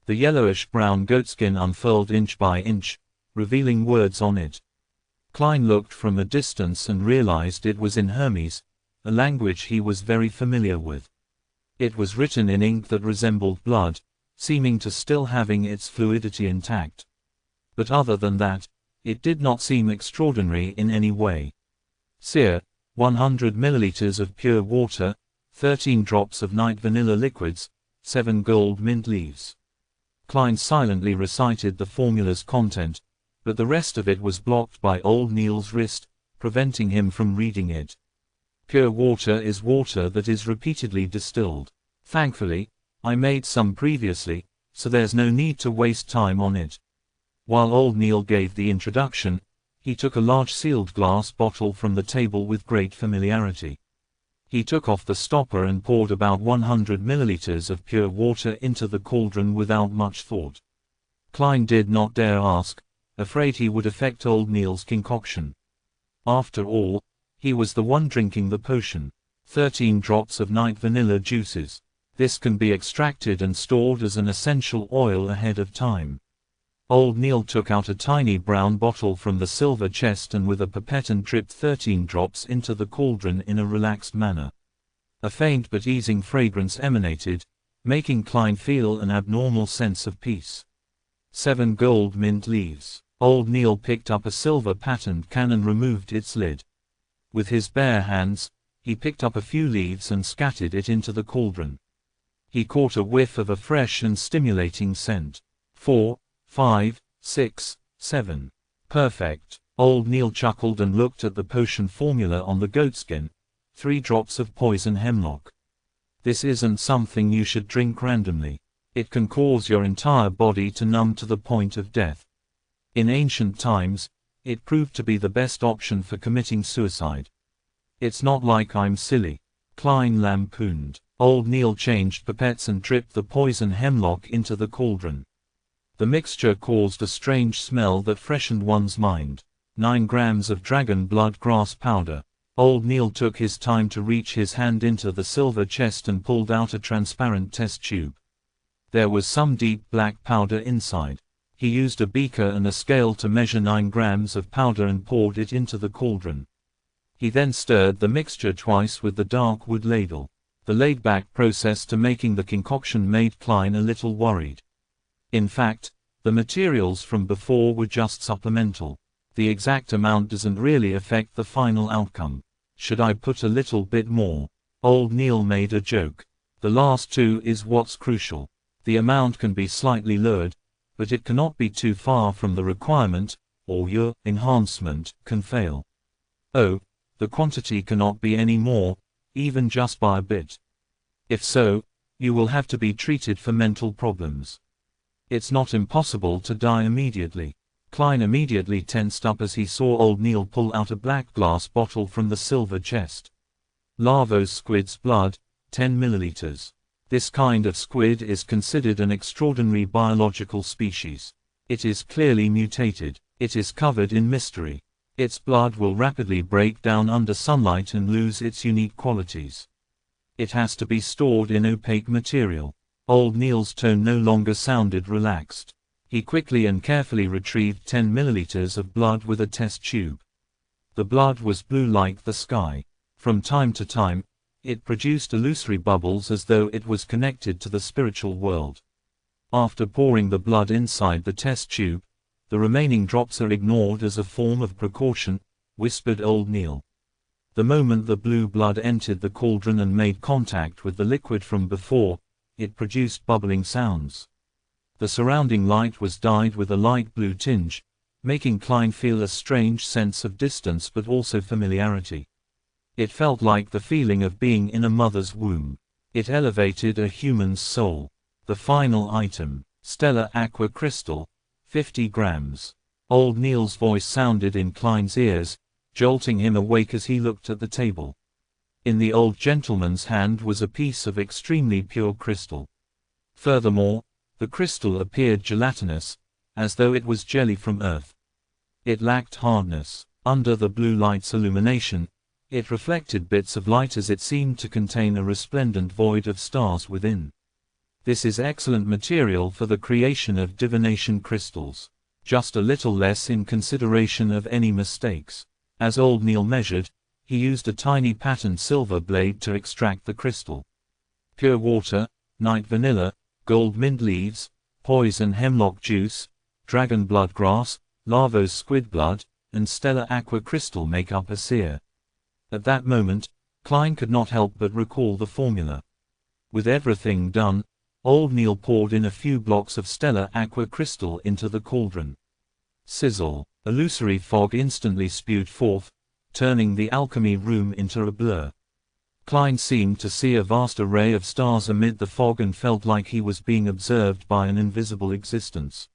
The yellowish-brown goatskin unfurled inch by inch, revealing words on it. Klein looked from a distance and realized it was in Hermes, a language he was very familiar with. It was written in ink that resembled blood, seeming to still having its fluidity intact. But other than that, it did not seem extraordinary in any way. Sear, 100 milliliters of pure water, 13 drops of night vanilla liquids, 7 gold mint leaves. Klein silently recited the formula's content, but the rest of it was blocked by Old Neil's wrist, preventing him from reading it. Pure water is water that is repeatedly distilled. Thankfully, I made some previously, so there's no need to waste time on it. While Old Neil gave the introduction, he took a large sealed glass bottle from the table with great familiarity. He took off the stopper and poured about 100 milliliters of pure water into the cauldron without much thought. Klein did not dare ask, afraid he would affect Old Neil's concoction. After all, he was the one drinking the potion. 13 drops of night vanilla juices. This can be extracted and stored as an essential oil ahead of time. Old Neil took out a tiny brown bottle from the silver chest and with a pipette and dripped 13 drops into the cauldron in a relaxed manner. A faint but easing fragrance emanated, making Klein feel an abnormal sense of peace. 7 gold mint leaves. Old Neil picked up a silver patterned can and removed its lid. With his bare hands, he picked up a few leaves and scattered it into the cauldron. He caught a whiff of a fresh and stimulating scent. 4, 5, 6, 7. Perfect. Old Neil chuckled and looked at the potion formula on the goatskin. 3 drops of poison hemlock. This isn't something you should drink randomly. It can cause your entire body to numb to the point of death. In ancient times, it proved to be the best option for committing suicide. It's not like I'm silly. Klein lampooned. Old Neil changed pipettes and dripped the poison hemlock into the cauldron. The mixture caused a strange smell that freshened one's mind. 9 grams of dragon blood grass powder. Old Neil took his time to reach his hand into the silver chest and pulled out a transparent test tube. There was some deep black powder inside. He used a beaker and a scale to measure 9 grams of powder and poured it into the cauldron. He then stirred the mixture twice with the dark wood ladle. The laid-back process to making the concoction made Klein a little worried. In fact, the materials from before were just supplemental. The exact amount doesn't really affect the final outcome. Should I put a little bit more? Old Neil made a joke. The last 2 is what's crucial. The amount can be slightly lowered, but it cannot be too far from the requirement, or your enhancement can fail. Oh, the quantity cannot be any more, even just by a bit. If so, you will have to be treated for mental problems. It's not impossible to die immediately. Klein immediately tensed up as he saw Old Neil pull out a black glass bottle from the silver chest. Lavos squid's blood, 10 milliliters. This kind of squid is considered an extraordinary biological species. It is clearly mutated. It is covered in mystery. Its blood will rapidly break down under sunlight and lose its unique qualities. It has to be stored in opaque material. Old Neil's tone no longer sounded relaxed. He quickly and carefully retrieved 10 milliliters of blood with a test tube. The blood was blue like the sky. From time to time, it produced illusory bubbles as though it was connected to the spiritual world. After pouring the blood inside the test tube, the remaining drops are ignored as a form of precaution, whispered Old Neil. The moment the blue blood entered the cauldron and made contact with the liquid from before, it produced bubbling sounds. The surrounding light was dyed with a light blue tinge, making Klein feel a strange sense of distance but also familiarity. It felt like the feeling of being in a mother's womb. It elevated a human's soul. The final item, Stellar Aqua Crystal, 50 grams. Old Neil's voice sounded in Klein's ears, jolting him awake as he looked at the table. In the old gentleman's hand was a piece of extremely pure crystal. Furthermore, the crystal appeared gelatinous, as though it was jelly from Earth. It lacked hardness. Under the blue light's illumination, it reflected bits of light as it seemed to contain a resplendent void of stars within. This is excellent material for the creation of divination crystals. Just a little less in consideration of any mistakes. As old Neil measured, he used a tiny patterned silver blade to extract the crystal. Pure water, night vanilla, gold mint leaves, poison hemlock juice, dragon blood grass, Lavos squid blood, and stellar aqua crystal make up a seer. At that moment, Klein could not help but recall the formula. With everything done, old Neil poured in a few blocks of stellar aqua crystal into the cauldron. Sizzle. Illusory fog instantly spewed forth, turning the alchemy room into a blur. Klein seemed to see a vast array of stars amid the fog and felt like he was being observed by an invisible existence.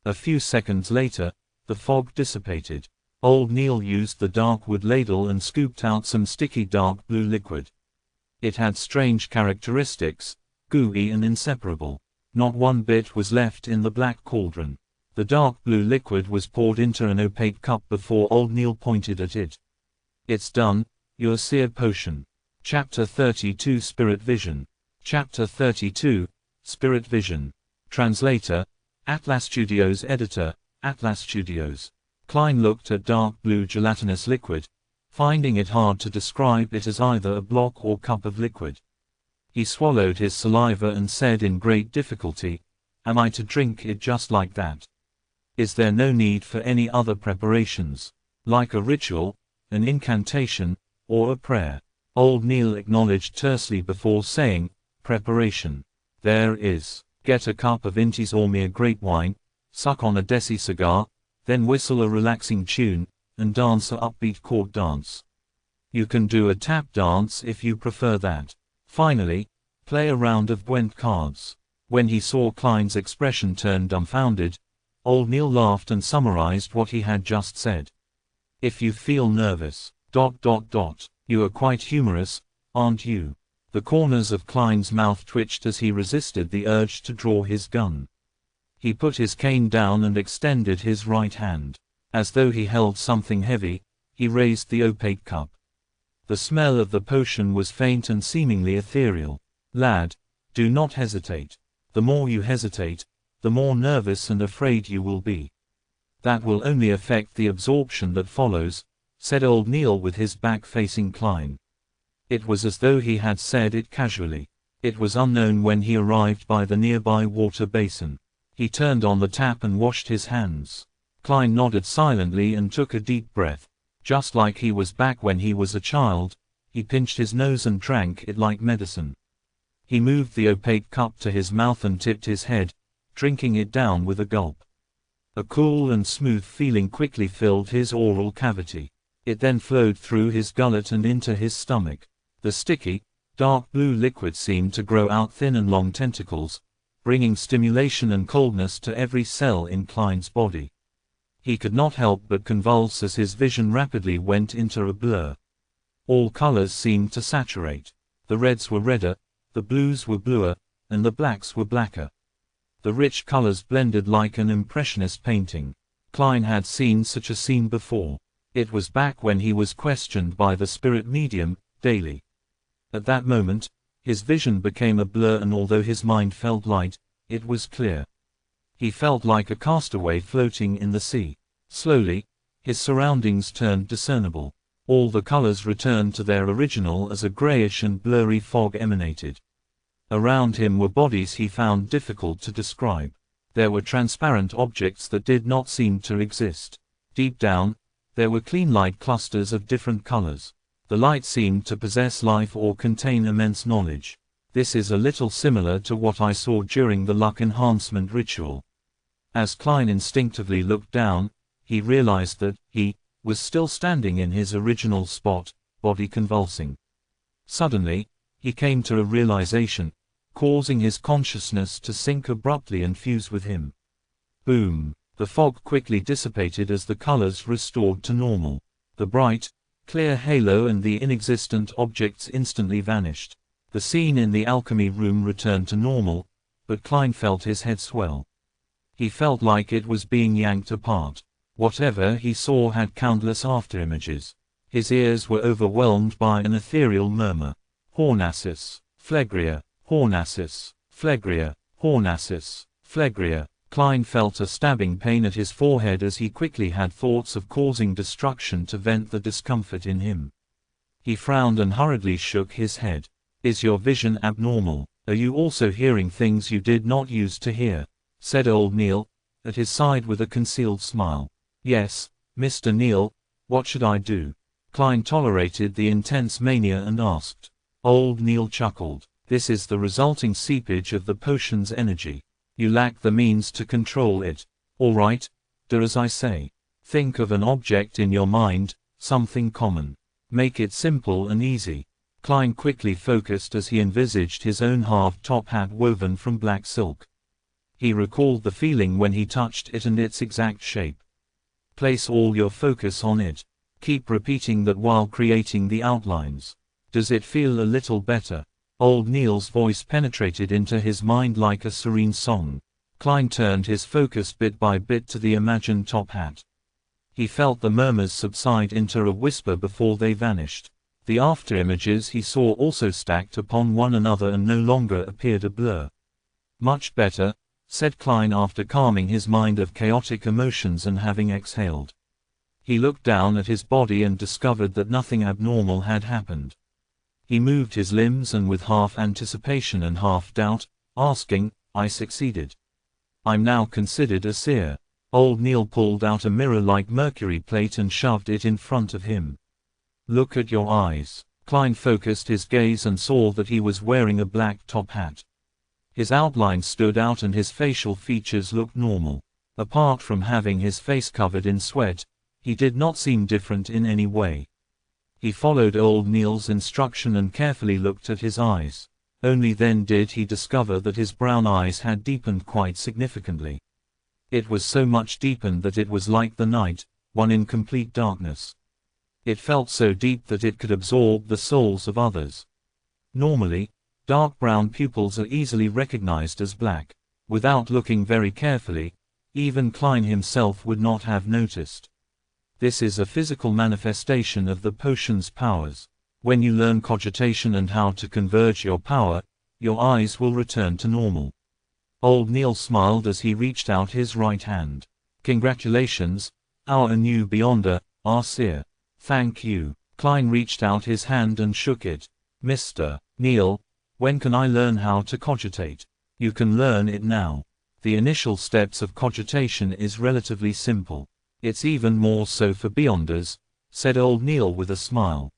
A few seconds later, the fog dissipated. Old Neil used the dark wood ladle and scooped out some sticky dark blue liquid. It had strange characteristics, gooey and inseparable. Not one bit was left in the black cauldron. The dark blue liquid was poured into an opaque cup before old Neil pointed at it. It's done, your seer potion. Chapter 32 Spirit Vision. Chapter 32, Spirit Vision. Translator, Atlas Studios. Editor, Atlas Studios. Klein looked at dark blue gelatinous liquid, finding it hard to describe it as either a block or cup of liquid. He swallowed his saliva and said in great difficulty, "Am I to drink it just like that? Is there no need for any other preparations, like a ritual, an incantation, or a prayer?" Old Neil acknowledged tersely before saying, "Preparation. There is. Get a cup of Intis or mere grape wine, suck on a desi cigar, then whistle a relaxing tune, and dance a upbeat court dance. You can do a tap dance if you prefer that. Finally, play a round of Gwent cards." When he saw Klein's expression turn dumbfounded, old Neil laughed and summarized what he had just said. "If you feel nervous, ... you are quite humorous, aren't you?" The corners of Klein's mouth twitched as he resisted the urge to draw his gun. He put his cane down and extended his right hand. As though he held something heavy, he raised the opaque cup. The smell of the potion was faint and seemingly ethereal. "Lad, do not hesitate. The more you hesitate, the more nervous and afraid you will be. That will only affect the absorption that follows," said old Neil with his back facing Klein. It was as though he had said it casually. It was unknown when he arrived by the nearby water basin. He turned on the tap and washed his hands. Klein nodded silently and took a deep breath. Just like he was back when he was a child, he pinched his nose and drank it like medicine. He moved the opaque cup to his mouth and tipped his head, drinking it down with a gulp. A cool and smooth feeling quickly filled his oral cavity. It then flowed through his gullet and into his stomach. The sticky, dark blue liquid seemed to grow out thin and long tentacles, bringing stimulation and coldness to every cell in Klein's body. He could not help but convulse as his vision rapidly went into a blur. All colors seemed to saturate. The reds were redder, the blues were bluer, and the blacks were blacker. The rich colors blended like an impressionist painting. Klein had seen such a scene before. It was back when he was questioned by the spirit medium, daily. At that moment, his vision became a blur, and although his mind felt light, it was clear. He felt like a castaway floating in the sea. Slowly, his surroundings turned discernible. All the colors returned to their original as a grayish and blurry fog emanated. Around him were bodies he found difficult to describe. There were transparent objects that did not seem to exist. Deep down, there were clean light clusters of different colors. The light seemed to possess life or contain immense knowledge. This is a little similar to what I saw during the luck enhancement ritual. As Klein instinctively looked down, he realized that he was still standing in his original spot, body convulsing. Suddenly, he came to a realization, causing his consciousness to sink abruptly and fuse with him. Boom! The fog quickly dissipated as the colors restored to normal. The bright, clear halo and the inexistent objects instantly vanished. The scene in the alchemy room returned to normal, but Klein felt his head swell. He felt like it was being yanked apart. Whatever he saw had countless afterimages. His ears were overwhelmed by an ethereal murmur. Hornassus, Phlegria, Hornassus, Phlegria, Hornassus, Phlegria. Klein felt a stabbing pain at his forehead as he quickly had thoughts of causing destruction to vent the discomfort in him. He frowned and hurriedly shook his head. Is your vision abnormal? Are you also hearing things you did not use to hear? Said old Neil, at his side with a concealed smile. Yes, Mr. Neil, what should I do? Klein tolerated the intense mania and asked. Old Neil chuckled. This is the resulting seepage of the potion's energy. You lack the means to control it. All right, do as I say. Think of an object in your mind, something common. Make it simple and easy. Klein quickly focused as he envisaged his own halved top hat woven from black silk. He recalled the feeling when he touched it and its exact shape. Place all your focus on it. Keep repeating that while creating the outlines. Does it feel a little better? Old Neil's voice penetrated into his mind like a serene song. Klein turned his focus bit by bit to the imagined top hat. He felt the murmurs subside into a whisper before they vanished. The afterimages he saw also stacked upon one another and no longer appeared a blur. Much better, said Klein after calming his mind of chaotic emotions and having exhaled. He looked down at his body and discovered that nothing abnormal had happened. He moved his limbs and with half anticipation and half doubt, asking, I succeeded. I'm now considered a seer. Old Neil pulled out a mirror-like mercury plate and shoved it in front of him. Look at your eyes. Klein focused his gaze and saw that he was wearing a black top hat. His outline stood out and his facial features looked normal. Apart from having his face covered in sweat, he did not seem different in any way. He followed old Neil's instruction and carefully looked at his eyes. Only then did he discover that his brown eyes had deepened quite significantly. It was so much deepened that it was like the night, one in complete darkness. It felt so deep that it could absorb the souls of others. Normally, dark brown pupils are easily recognized as black. Without looking very carefully, even Klein himself would not have noticed. This is a physical manifestation of the potion's powers. When you learn cogitation and how to converge your power, your eyes will return to normal. Old Neil smiled as he reached out his right hand. Congratulations, our new Beyonder, our seer. Thank you. Klein reached out his hand and shook it. Mr. Neil, when can I learn how to cogitate? You can learn it now. The initial steps of cogitation is relatively simple. It's even more so for Beyonders, said old Neil with a smile.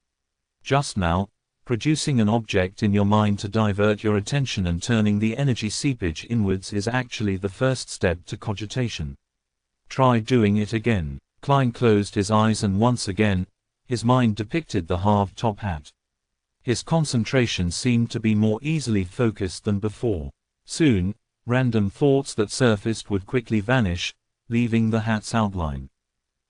Just now, producing an object in your mind to divert your attention and turning the energy seepage inwards is actually the first step to cogitation. Try doing it again. Klein closed his eyes and once again, his mind depicted the halved top hat. His concentration seemed to be more easily focused than before. Soon, random thoughts that surfaced would quickly vanish, leaving the hat's outline.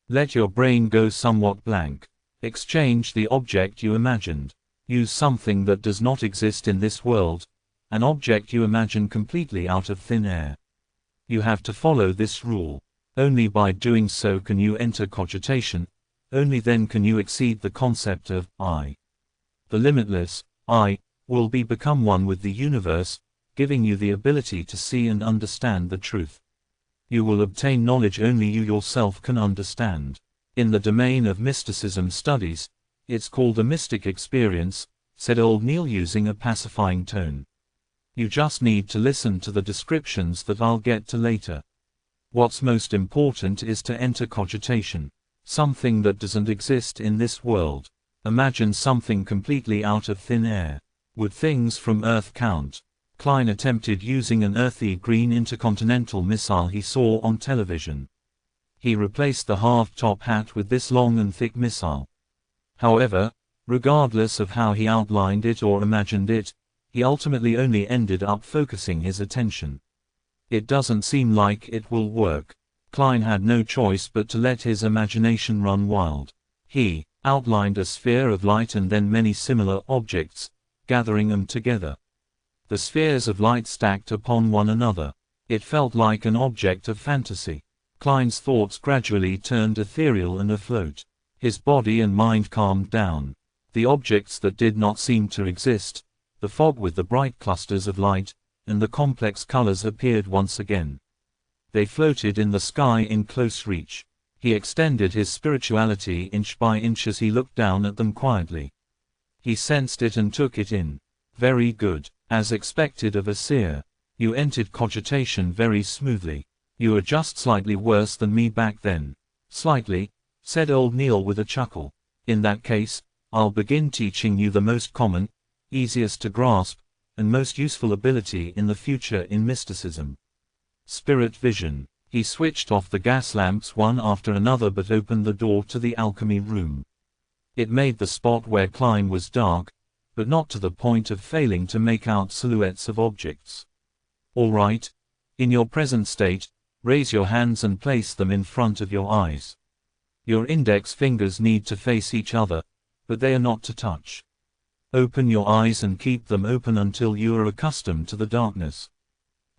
Let your brain go somewhat blank. Exchange the object you imagined. Use something that does not exist in this world, an object you imagine completely out of thin air. You have to follow this rule. Only by doing so can you enter cogitation, only then can you exceed the concept of I. The limitless I will become one with the universe, giving you the ability to see and understand the truth. You will obtain knowledge only you yourself can understand. In the domain of mysticism studies, it's called a mystic experience, said old Neil using a pacifying tone. You just need to listen to the descriptions that I'll get to later. What's most important is to enter cogitation. Something that doesn't exist in this world. Imagine something completely out of thin air. Would things from Earth count? Klein attempted using an earthy green intercontinental missile he saw on television. He replaced the halved top hat with this long and thick missile. However, regardless of how he outlined it or imagined it, he ultimately only ended up focusing his attention. It doesn't seem like it will work. Klein had no choice but to let his imagination run wild. He outlined a sphere of light and then many similar objects, gathering them together. The spheres of light stacked upon one another. It felt like an object of fantasy. Klein's thoughts gradually turned ethereal and afloat. His body and mind calmed down. The objects that did not seem to exist, the fog with the bright clusters of light, and the complex colors appeared once again. They floated in the sky in close reach. He extended his spirituality inch by inch as he looked down at them quietly. He sensed it and took it in. Very good. As expected of a seer. You entered cogitation very smoothly. You are just slightly worse than me back then. Slightly, said old Neil with a chuckle. In that case, I'll begin teaching you the most common, easiest to grasp, and most useful ability in the future in mysticism. Spirit vision. He switched off the gas lamps one after another but opened the door to the alchemy room. It made the spot where Klein was dark, but not to the point of failing to make out silhouettes of objects. All right. In your present state, raise your hands and place them in front of your eyes. Your index fingers need to face each other, but they are not to touch. Open your eyes and keep them open until you are accustomed to the darkness.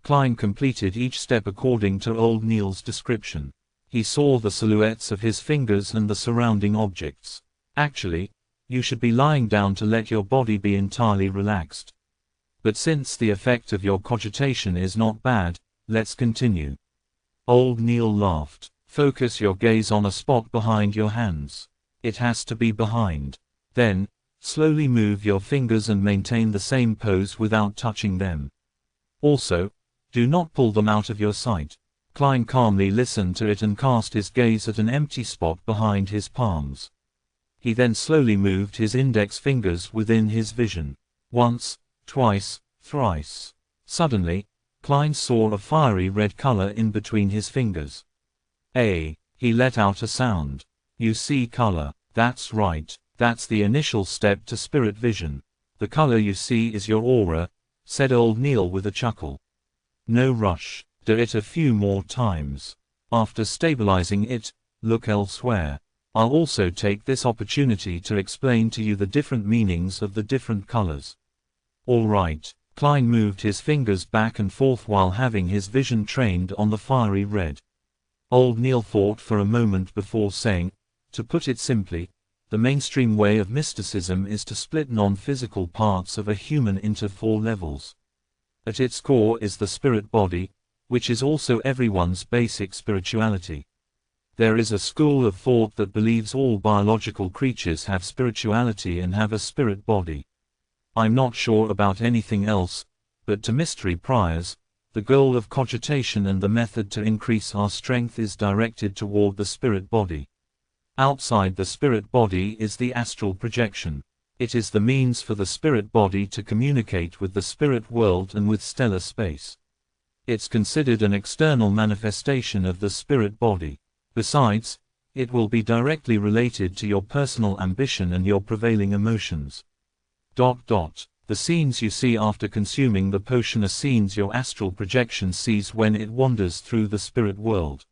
Klein completed each step according to old Neil's description. He saw the silhouettes of his fingers and the surrounding objects. Actually, you should be lying down to let your body be entirely relaxed. But since the effect of your cogitation is not bad, let's continue. Old Neil laughed. Focus your gaze on a spot behind your hands. It has to be behind. Then, slowly move your fingers and maintain the same pose without touching them. Also, do not pull them out of your sight. Klein calmly listened to it and cast his gaze at an empty spot behind his palms. He then slowly moved his index fingers within his vision. Once, twice, thrice. Suddenly, Klein saw a fiery red color in between his fingers. He let out a sound. You see color. That's right. That's the initial step to spirit vision. The color you see is your aura, said old Neil with a chuckle. No rush. Do it a few more times. After stabilizing it, look elsewhere. I'll also take this opportunity to explain to you the different meanings of the different colors. All right. Klein moved his fingers back and forth while having his vision trained on the fiery red. Old Neil thought for a moment before saying, to put it simply, the mainstream way of mysticism is to split non-physical parts of a human into 4 levels. At its core is the spirit body, which is also everyone's basic spirituality. There is a school of thought that believes all biological creatures have spirituality and have a spirit body. I'm not sure about anything else, but to mystery priors, the goal of cogitation and the method to increase our strength is directed toward the spirit body. Outside the spirit body is the astral projection. It is the means for the spirit body to communicate with the spirit world and with stellar space. It's considered an external manifestation of the spirit body. Besides, it will be directly related to your personal ambition and your prevailing emotions. The scenes you see after consuming the potion are scenes your astral projection sees when it wanders through the spirit world.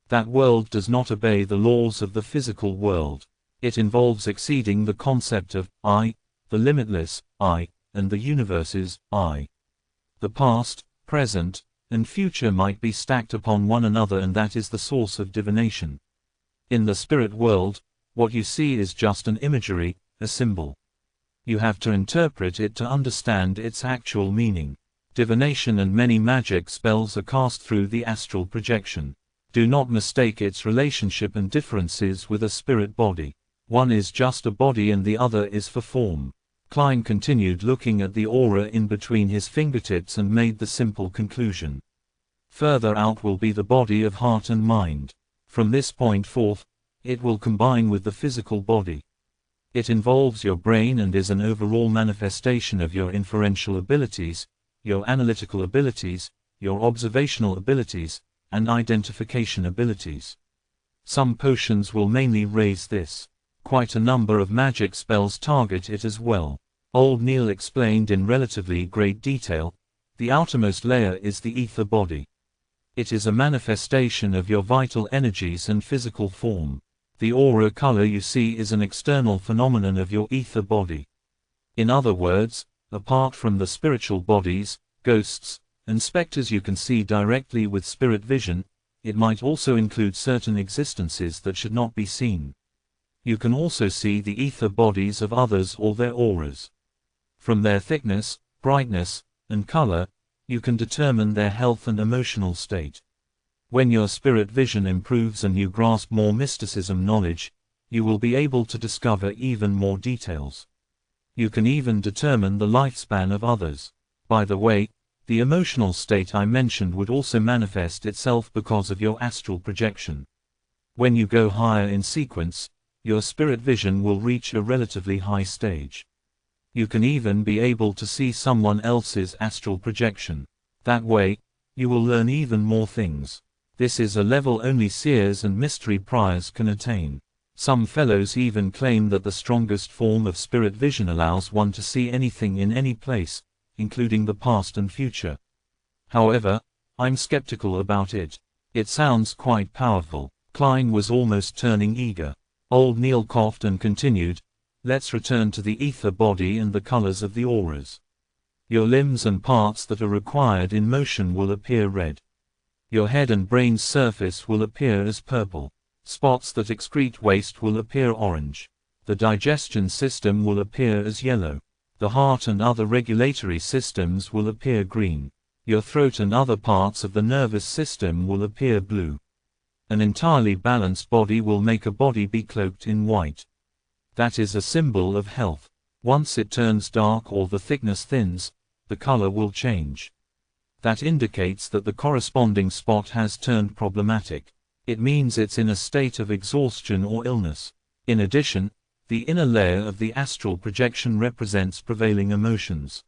That world does not obey the laws of the physical world. It involves exceeding the concept of I, the limitless I, and the universe's I. The past, present, and future might be stacked upon one another, and that is the source of divination. In the spirit world, what you see is just an imagery, a symbol. You have to interpret it to understand its actual meaning. Divination and many magic spells are cast through the astral projection. Do not mistake its relationship and differences with a spirit body. One is just a body and the other is for form. Klein continued looking at the aura in between his fingertips and made the simple conclusion. Further out will be the body of heart and mind. From this point forth, it will combine with the physical body. It involves your brain and is an overall manifestation of your inferential abilities, your analytical abilities, your observational abilities, and identification abilities. Some potions will mainly raise this. Quite a number of magic spells target it as well. Old Neil explained in relatively great detail, the outermost layer is the ether body. It is a manifestation of your vital energies and physical form. The aura color you see is an external phenomenon of your ether body. In other words, apart from the spiritual bodies, ghosts, and specters you can see directly with spirit vision, it might also include certain existences that should not be seen. You can also see the ether bodies of others or their auras. From their thickness, brightness, and color, you can determine their health and emotional state. When your spirit vision improves and you grasp more mysticism knowledge, you will be able to discover even more details. You can even determine the lifespan of others. By the way, the emotional state I mentioned would also manifest itself because of your astral projection. When you go higher in sequence, your spirit vision will reach a relatively high stage. You can even be able to see someone else's astral projection. That way, you will learn even more things. This is a level only seers and mystery priors can attain. Some fellows even claim that the strongest form of spirit vision allows one to see anything in any place, including the past and future. However, I'm skeptical about it. It sounds quite powerful. Klein was almost turning eager. Old Neil coughed and continued, let's return to the ether body and the colors of the auras. Your limbs and parts that are required in motion will appear red. Your head and brain's surface will appear as purple. Spots that excrete waste will appear orange. The digestion system will appear as yellow. The heart and other regulatory systems will appear green. Your throat and other parts of the nervous system will appear blue. An entirely balanced body will make a body be cloaked in white. That is a symbol of health. Once it turns dark or the thickness thins, the color will change. That indicates that the corresponding spot has turned problematic. It means it's in a state of exhaustion or illness. In addition, the inner layer of the astral projection represents prevailing emotions.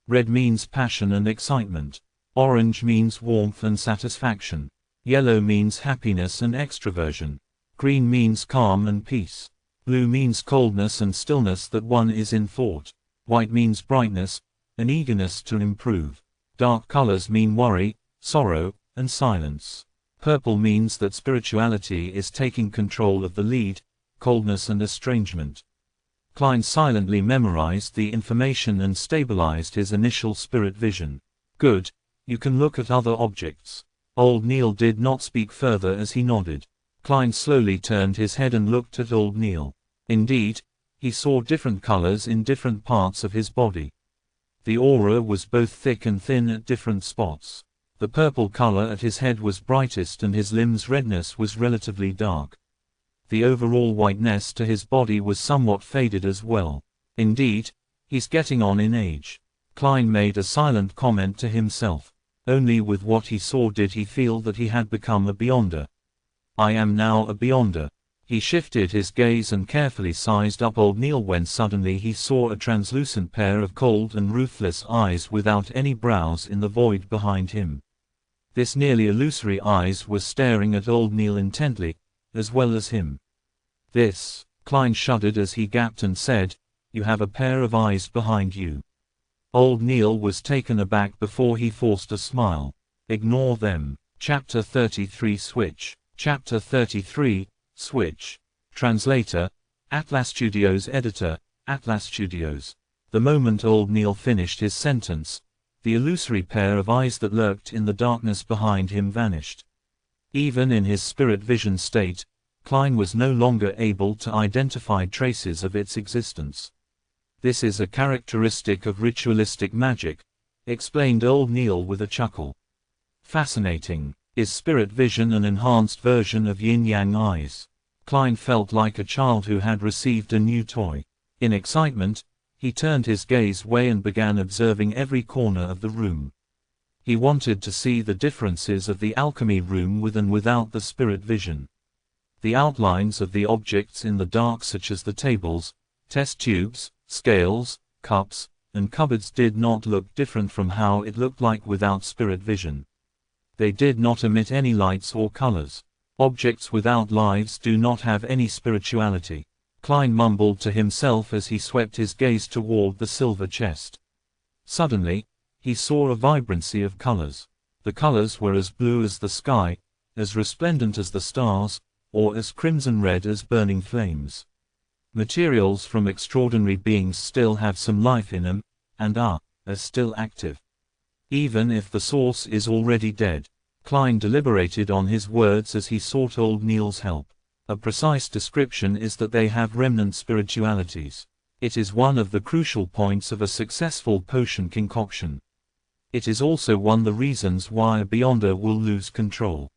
Red means passion and excitement. Orange means warmth and satisfaction. Yellow means happiness and extroversion. Green means calm and peace. Blue means coldness and stillness that one is in thought. White means brightness, an eagerness to improve. Dark colors mean worry, sorrow, and silence. Purple means that spirituality is taking control of the lead, coldness and estrangement. Klein silently memorized the information and stabilized his initial spirit vision. Good, you can look at other objects. Old Neil did not speak further as he nodded. Klein slowly turned his head and looked at Old Neil. Indeed, he saw different colors in different parts of his body. The aura was both thick and thin at different spots. The purple color at his head was brightest and his limbs' redness was relatively dark. The overall whiteness to his body was somewhat faded as well. Indeed, he's getting on in age. Klein made a silent comment to himself. Only with what he saw did he feel that he had become a beyonder. I am now a beyonder. He shifted his gaze and carefully sized up Old Neil when suddenly he saw a translucent pair of cold and ruthless eyes without any brows in the void behind him. This nearly illusory eyes were staring at Old Neil intently, as well as him. This, Klein shuddered as he gaped and said, you have a pair of eyes behind you. Old Neil was taken aback before he forced a smile. Ignore them. Chapter 33 Switch. Chapter 33 Switch. Translator, Atlas Studios. Editor, Atlas Studios. The moment Old Neil finished his sentence, the illusory pair of eyes that lurked in the darkness behind him vanished. Even in his spirit vision state, Klein was no longer able to identify traces of its existence. This is a characteristic of ritualistic magic, explained Old Neil with a chuckle. Fascinating. Is spirit vision an enhanced version of yin-yang eyes? Klein felt like a child who had received a new toy. In excitement, he turned his gaze away and began observing every corner of the room. He wanted to see the differences of the alchemy room with and without the spirit vision. The outlines of the objects in the dark, such as the tables, Test tubes, scales, cups, and cupboards did not look different from how it looked like without spirit vision. They did not emit any lights or colors. Objects without lives do not have any spirituality. Klein mumbled to himself as he swept his gaze toward the silver chest. Suddenly, he saw a vibrancy of colors. The colors were as blue as the sky, as resplendent as the stars, or as crimson red as burning flames. Materials from extraordinary beings still have some life in them, and are still active. Even if the source is already dead. Klein deliberated on his words as he sought old Neil's help. A precise description is that they have remnant spiritualities. It is one of the crucial points of a successful potion concoction. It is also one of the reasons why a Beyonder will lose control.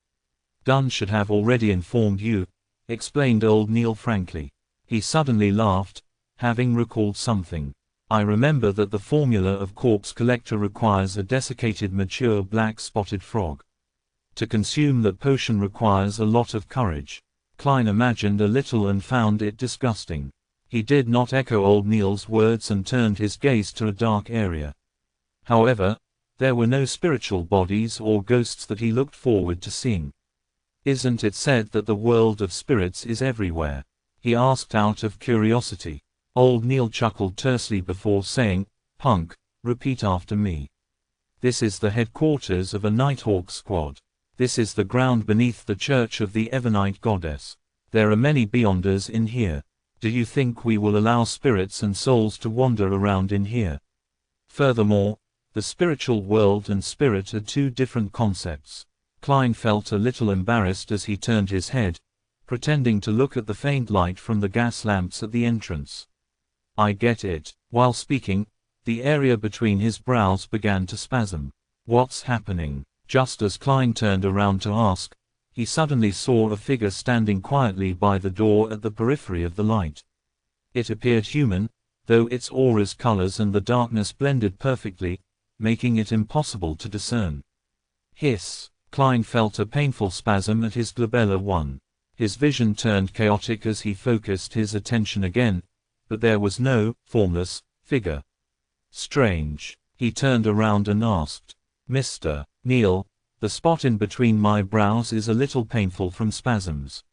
Dunn should have already informed you, explained old Neil frankly. He suddenly laughed, having recalled something. I remember that the formula of corpse collector requires a desiccated mature black spotted frog. To consume that potion requires a lot of courage. Klein imagined a little and found it disgusting. He did not echo old Neil's words and turned his gaze to a dark area. However, there were no spiritual bodies or ghosts that he looked forward to seeing. Isn't it said that the world of spirits is everywhere? He asked out of curiosity. Old Neil chuckled tersely before saying, "Punk, repeat after me. This is the headquarters of a Nighthawk squad. This is the ground beneath the church of the Evernite goddess. There are many Beyonders in here. Do you think we will allow spirits and souls to wander around in here? Furthermore, the spiritual world and spirit are two different concepts." Klein felt a little embarrassed as he turned his head, pretending to look at the faint light from the gas lamps at the entrance. "I get it." While speaking, the area between his brows began to spasm. "What's happening?" Just as Klein turned around to ask, he suddenly saw a figure standing quietly by the door at the periphery of the light. It appeared human, though its aura's colors and the darkness blended perfectly, making it impossible to discern. Hiss! Klein felt a painful spasm at his glabella 1. His vision turned chaotic as he focused his attention again, but there was no formless figure. Strange. He turned around and asked, "Mr. Neil, the spot in between my brows is a little painful from spasms."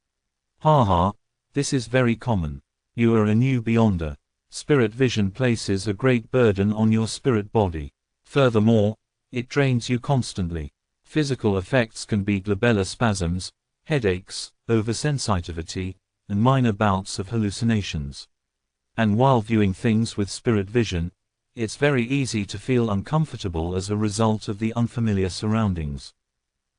"Ha, this is very common. You are a new Beyonder. Spirit vision places a great burden on your spirit body. Furthermore, it drains you constantly. Physical effects can be glabellar spasms, headaches, oversensitivity, and minor bouts of hallucinations. And while viewing things with spirit vision, it's very easy to feel uncomfortable as a result of the unfamiliar surroundings.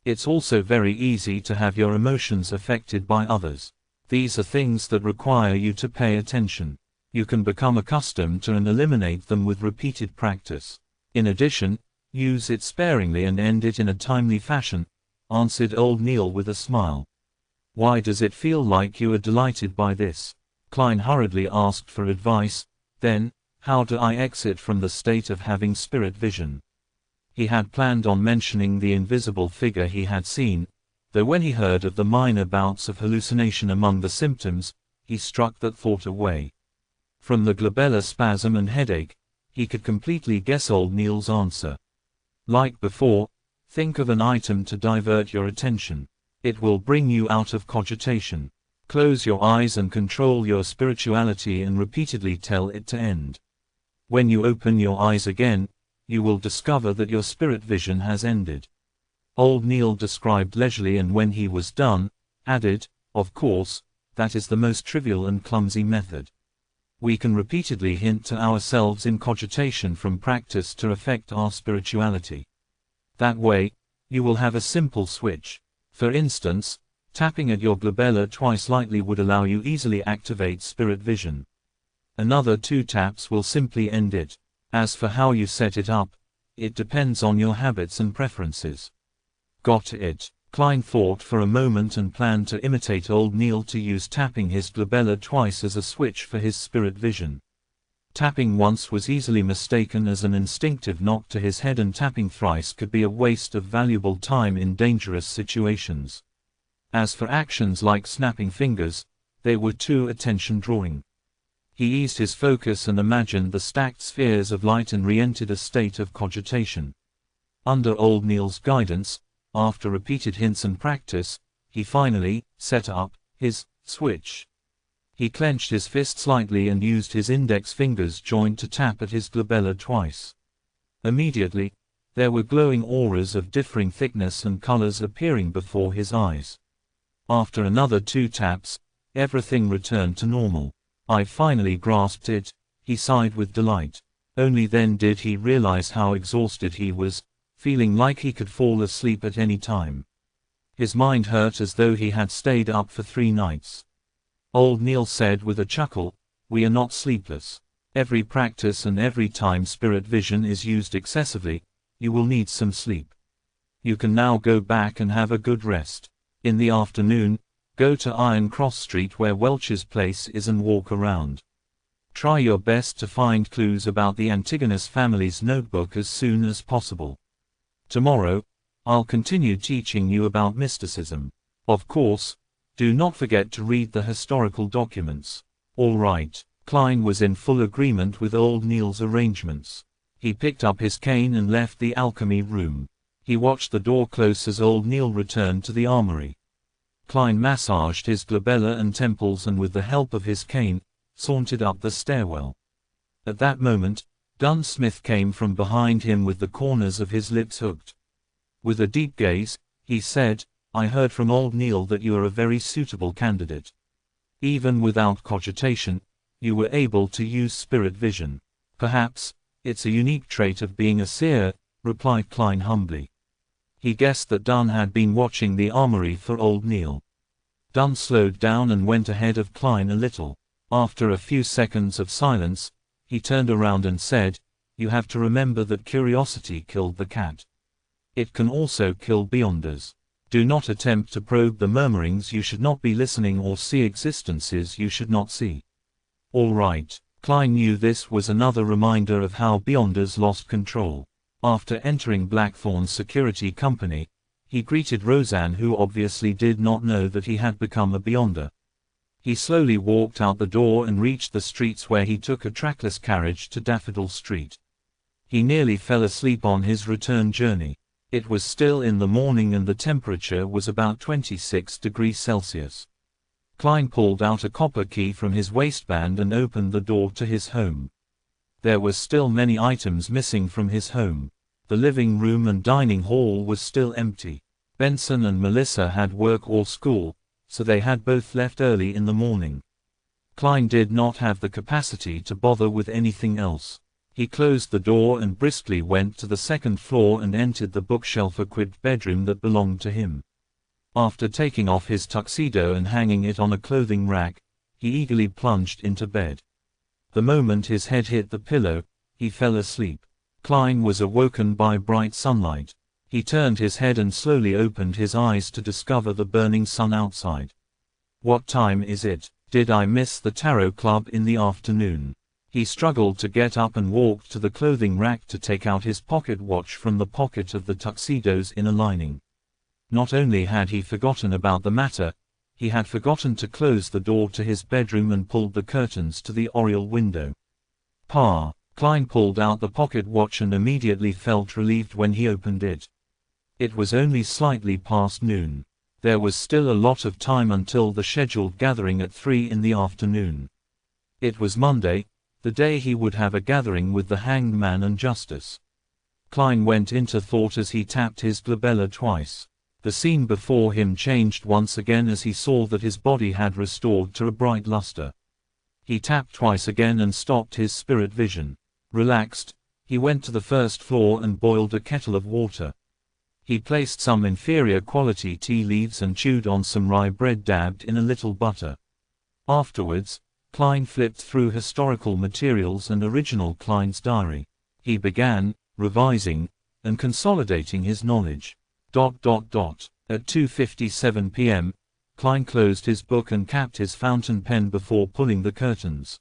It's also very easy to have your emotions affected by others. These are things that require you to pay attention. You can become accustomed to and eliminate them with repeated practice. In addition, use it sparingly and end it in a timely fashion," answered old Neil with a smile. "Why does it feel like you are delighted by this?" Klein hurriedly asked for advice. Then, how do I exit from the state of having spirit vision? He had planned on mentioning the invisible figure he had seen, though when he heard of the minor bouts of hallucination among the symptoms, he struck that thought away. From the glabellar spasm and headache, he could completely guess old Neil's answer. Like before, think of an item to divert your attention. It will bring you out of cogitation. Close your eyes and control your spirituality and repeatedly tell it to end. When you open your eyes again, you will discover that your spirit vision has ended. Old Neil described leisurely, and when he was done, added, "Of course, that is the most trivial and clumsy method. We can repeatedly hint to ourselves in cogitation from practice to affect our spirituality. That way, you will have a simple switch. For instance, tapping at your glabella twice lightly would allow you easily activate spirit vision. Another 2 taps will simply end it. As for how you set it up, it depends on your habits and preferences." Got it. Klein thought for a moment and planned to imitate old Neil to use tapping his glabella twice as a switch for his spirit vision. Tapping once was easily mistaken as an instinctive knock to his head, and tapping thrice could be a waste of valuable time in dangerous situations. As for actions like snapping fingers, they were too attention-drawing. He eased his focus and imagined the stacked spheres of light and re-entered a state of cogitation. Under Old Neil's guidance, after repeated hints and practice, he finally set up his switch. He clenched his fist slightly and used his index fingers joined to tap at his glabella twice. Immediately, there were glowing auras of differing thickness and colors appearing before his eyes. After another 2 taps, everything returned to normal. I finally grasped it, he sighed with delight. Only then did he realize how exhausted he was, feeling like he could fall asleep at any time. His mind hurt as though he had stayed up for 3 nights. Old Neil said with a chuckle, "We are not sleepless. Every practice and every time spirit vision is used excessively, you will need some sleep. You can now go back and have a good rest. In the afternoon, go to Iron Cross Street where Welch's place is and walk around. Try your best to find clues about the Antigonus family's notebook as soon as possible. Tomorrow, I'll continue teaching you about mysticism. Of course, do not forget to read the historical documents." "All right." Klein was in full agreement with Old Neil's arrangements. He picked up his cane and left the alchemy room. He watched the door close as Old Neil returned to the armory. Klein massaged his glabella and temples and with the help of his cane, sauntered up the stairwell. At that moment, Dunn Smith came from behind him with the corners of his lips hooked. With a deep gaze, he said, "I heard from Old Neil that you are a very suitable candidate. Even without cogitation, you were able to use spirit vision. Perhaps, it's a unique trait of being a seer," replied Klein humbly. He guessed that Dunn had been watching the armory for Old Neil. Dunn slowed down and went ahead of Klein a little. After a few seconds of silence, he turned around and said, "You have to remember that curiosity killed the cat. It can also kill beyonders. Do not attempt to probe the murmurings you should not be listening or see existences you should not see." "All right." Klein knew this was another reminder of how beyonders lost control. After entering Blackthorn's security company, he greeted Roseanne, who obviously did not know that he had become a beyonder. He slowly walked out the door and reached the streets where he took a trackless carriage to Daffodil Street. He nearly fell asleep on his return journey. It was still in the morning and the temperature was about 26 degrees Celsius. Klein pulled out a copper key from his waistband and opened the door to his home. There were still many items missing from his home. The living room and dining hall was still empty. Benson and Melissa had work or school, so they had both left early in the morning. Klein did not have the capacity to bother with anything else. He closed the door and briskly went to the 2nd floor and entered the bookshelf-equipped bedroom that belonged to him. After taking off his tuxedo and hanging it on a clothing rack, he eagerly plunged into bed. The moment his head hit the pillow, he fell asleep. Klein was awoken by bright sunlight. He turned his head and slowly opened his eyes to discover the burning sun outside. "What time is it? Did I miss the tarot club in the afternoon?" He struggled to get up and walked to the clothing rack to take out his pocket watch from the pocket of the tuxedo's inner lining. Not only had he forgotten about the matter, he had forgotten to close the door to his bedroom and pulled the curtains to the oriel window. "Pa." Klein pulled out the pocket watch and immediately felt relieved when he opened it. It was only slightly past noon. There was still a lot of time until the scheduled gathering at 3 in the afternoon. It was Monday, the day he would have a gathering with the Hanged Man and Justice. Klein went into thought as he tapped his glabella twice. The scene before him changed once again as he saw that his body had restored to a bright luster. He tapped twice again and stopped his spirit vision. Relaxed, he went to the 1st floor and boiled a kettle of water. He placed some inferior quality tea leaves and chewed on some rye bread dabbed in a little butter. Afterwards, Klein flipped through historical materials and original Klein's diary. He began revising and consolidating his knowledge. At 2:57 p.m., Klein closed his book and capped his fountain pen before pulling the curtains.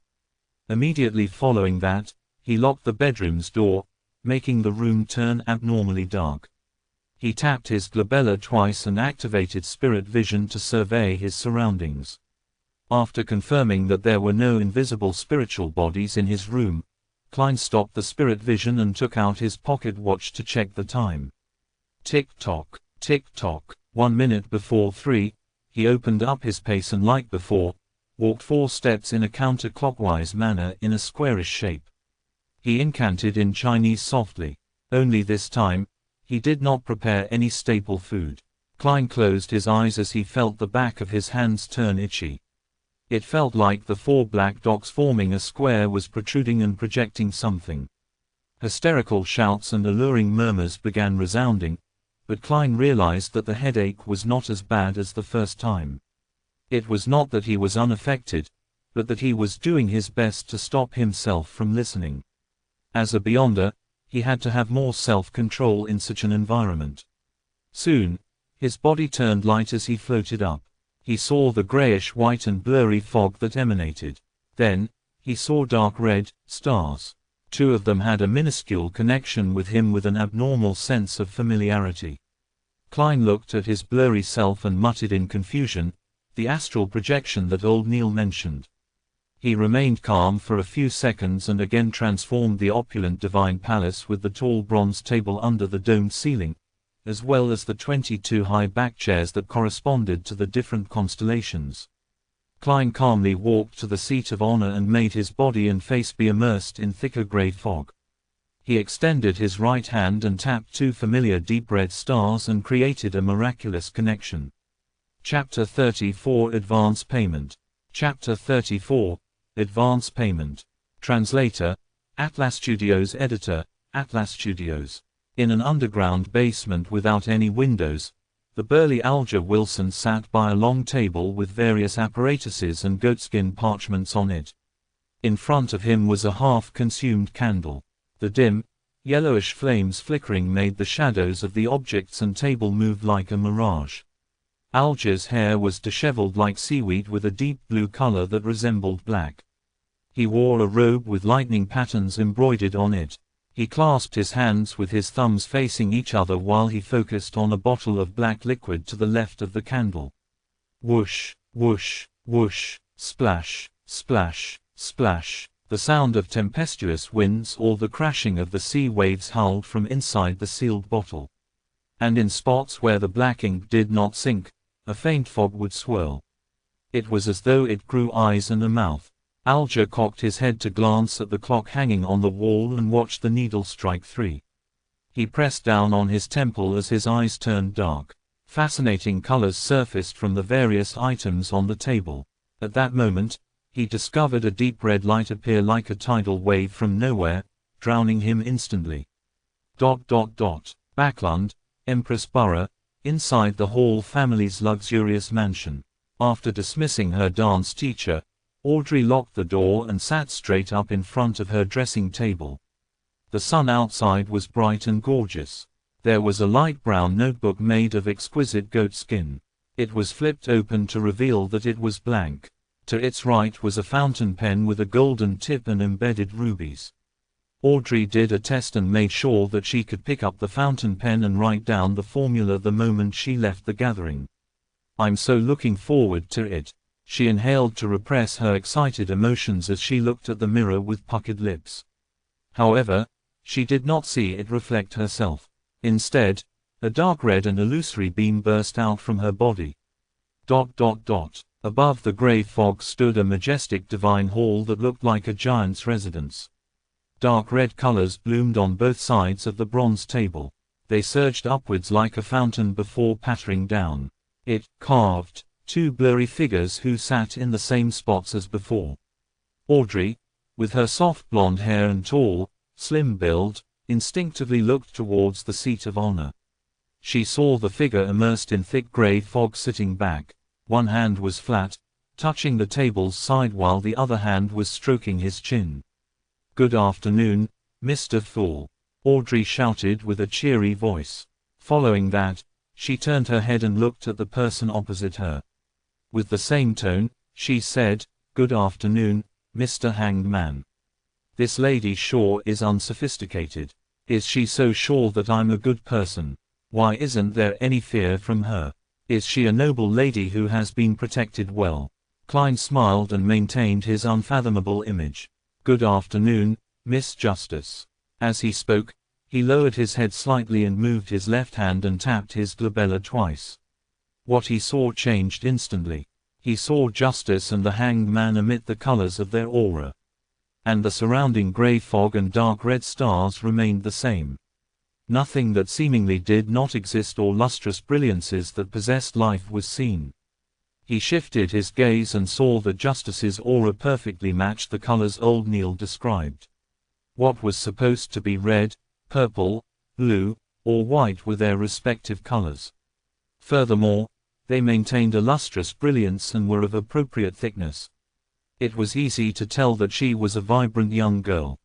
Immediately following that, he locked the bedroom's door, making the room turn abnormally dark. He tapped his glabella twice and activated spirit vision to survey his surroundings. After confirming that there were no invisible spiritual bodies in his room, Klein stopped the spirit vision and took out his pocket watch to check the time. Tick-tock, tick-tock, 1 minute before 3, he opened up his pace and like before, walked 4 steps in a counterclockwise manner in a squarish shape. He incanted in Chinese softly. Only this time, he did not prepare any staple food. Klein closed his eyes as he felt the back of his hands turn itchy. It felt like the 4 black dots forming a square was protruding and projecting something. Hysterical shouts and alluring murmurs began resounding, but Klein realized that the headache was not as bad as the first time. It was not that he was unaffected, but that he was doing his best to stop himself from listening. As a beyonder, he had to have more self-control in such an environment. Soon, his body turned light as he floated up. He saw the grayish-white and blurry fog that emanated. Then, he saw dark red stars. 2 of them had a minuscule connection with him with an abnormal sense of familiarity. Klein looked at his blurry self and muttered in confusion, the astral projection that old Neil mentioned. He remained calm for a few seconds and again transformed the opulent divine palace with the tall bronze table under the domed ceiling, as well as the 22 high back chairs that corresponded to the different constellations. Klein calmly walked to the seat of honor and made his body and face be immersed in thicker gray fog. He extended his right hand and tapped 2 familiar deep red stars and created a miraculous connection. Chapter 34 Advance Payment. Chapter 34 Advance Payment. Translator, Atlas Studios. Editor, Atlas Studios. In an underground basement without any windows, the burly Alger Wilson sat by a long table with various apparatuses and goatskin parchments on it. In front of him was a half-consumed candle. The dim, yellowish flames flickering made the shadows of the objects and table move like a mirage. Alger's hair was disheveled like seaweed with a deep blue color that resembled black. He wore a robe with lightning patterns embroidered on it. He clasped his hands with his thumbs facing each other while he focused on a bottle of black liquid to the left of the candle. Whoosh, whoosh, whoosh, splash, splash, splash. The sound of tempestuous winds or the crashing of the sea waves howled from inside the sealed bottle. And in spots where the black ink did not sink, a faint fog would swirl. It was as though it grew eyes and a mouth. Alger cocked his head to glance at the clock hanging on the wall and watched the needle strike 3. He pressed down on his temple as his eyes turned dark. Fascinating colors surfaced from the various items on the table. At that moment, he discovered a deep red light appear like a tidal wave from nowhere, drowning him instantly. Backlund, Empress Borough, inside the Hall family's luxurious mansion. After dismissing her dance teacher, Audrey locked the door and sat straight up in front of her dressing table. The sun outside was bright and gorgeous. There was a light brown notebook made of exquisite goat skin. It was flipped open to reveal that it was blank. To its right was a fountain pen with a golden tip and embedded rubies. Audrey did a test and made sure that she could pick up the fountain pen and write down the formula the moment she left the gathering. "I'm so looking forward to it." She inhaled to repress her excited emotions as she looked at the mirror with puckered lips. However, she did not see it reflect herself. Instead, a dark red and illusory beam burst out from her body. Above the gray fog stood a majestic divine hall that looked like a giant's residence. Dark red colors bloomed on both sides of the bronze table. They surged upwards like a fountain before pattering down. It carved 2 blurry figures who sat in the same spots as before. Audrey, with her soft blonde hair and tall, slim build, instinctively looked towards the seat of honor. She saw the figure immersed in thick gray fog sitting back. One hand was flat, touching the table's side while the other hand was stroking his chin. "Good afternoon, Mr. Thor," Audrey shouted with a cheery voice. Following that, she turned her head and looked at the person opposite her. With the same tone, she said, "Good afternoon, Mr. Hanged Man. This lady sure is unsophisticated. Is she so sure that I'm a good person? Why isn't there any fear from her? Is she a noble lady who has been protected well? Klein smiled and maintained his unfathomable image. "Good afternoon, Miss Justice." As he spoke, he lowered his head slightly and moved his left hand and tapped his glabella twice. What he saw changed instantly. He saw Justice and the Hanged Man emit the colors of their aura. And the surrounding gray fog and dark red stars remained the same. Nothing that seemingly did not exist or lustrous brilliances that possessed life was seen. He shifted his gaze and saw that Justice's aura perfectly matched the colors old Neil described. What was supposed to be red, purple, blue, or white were their respective colors. Furthermore, they maintained a lustrous brilliance and were of appropriate thickness. It was easy to tell that she was a vibrant young girl.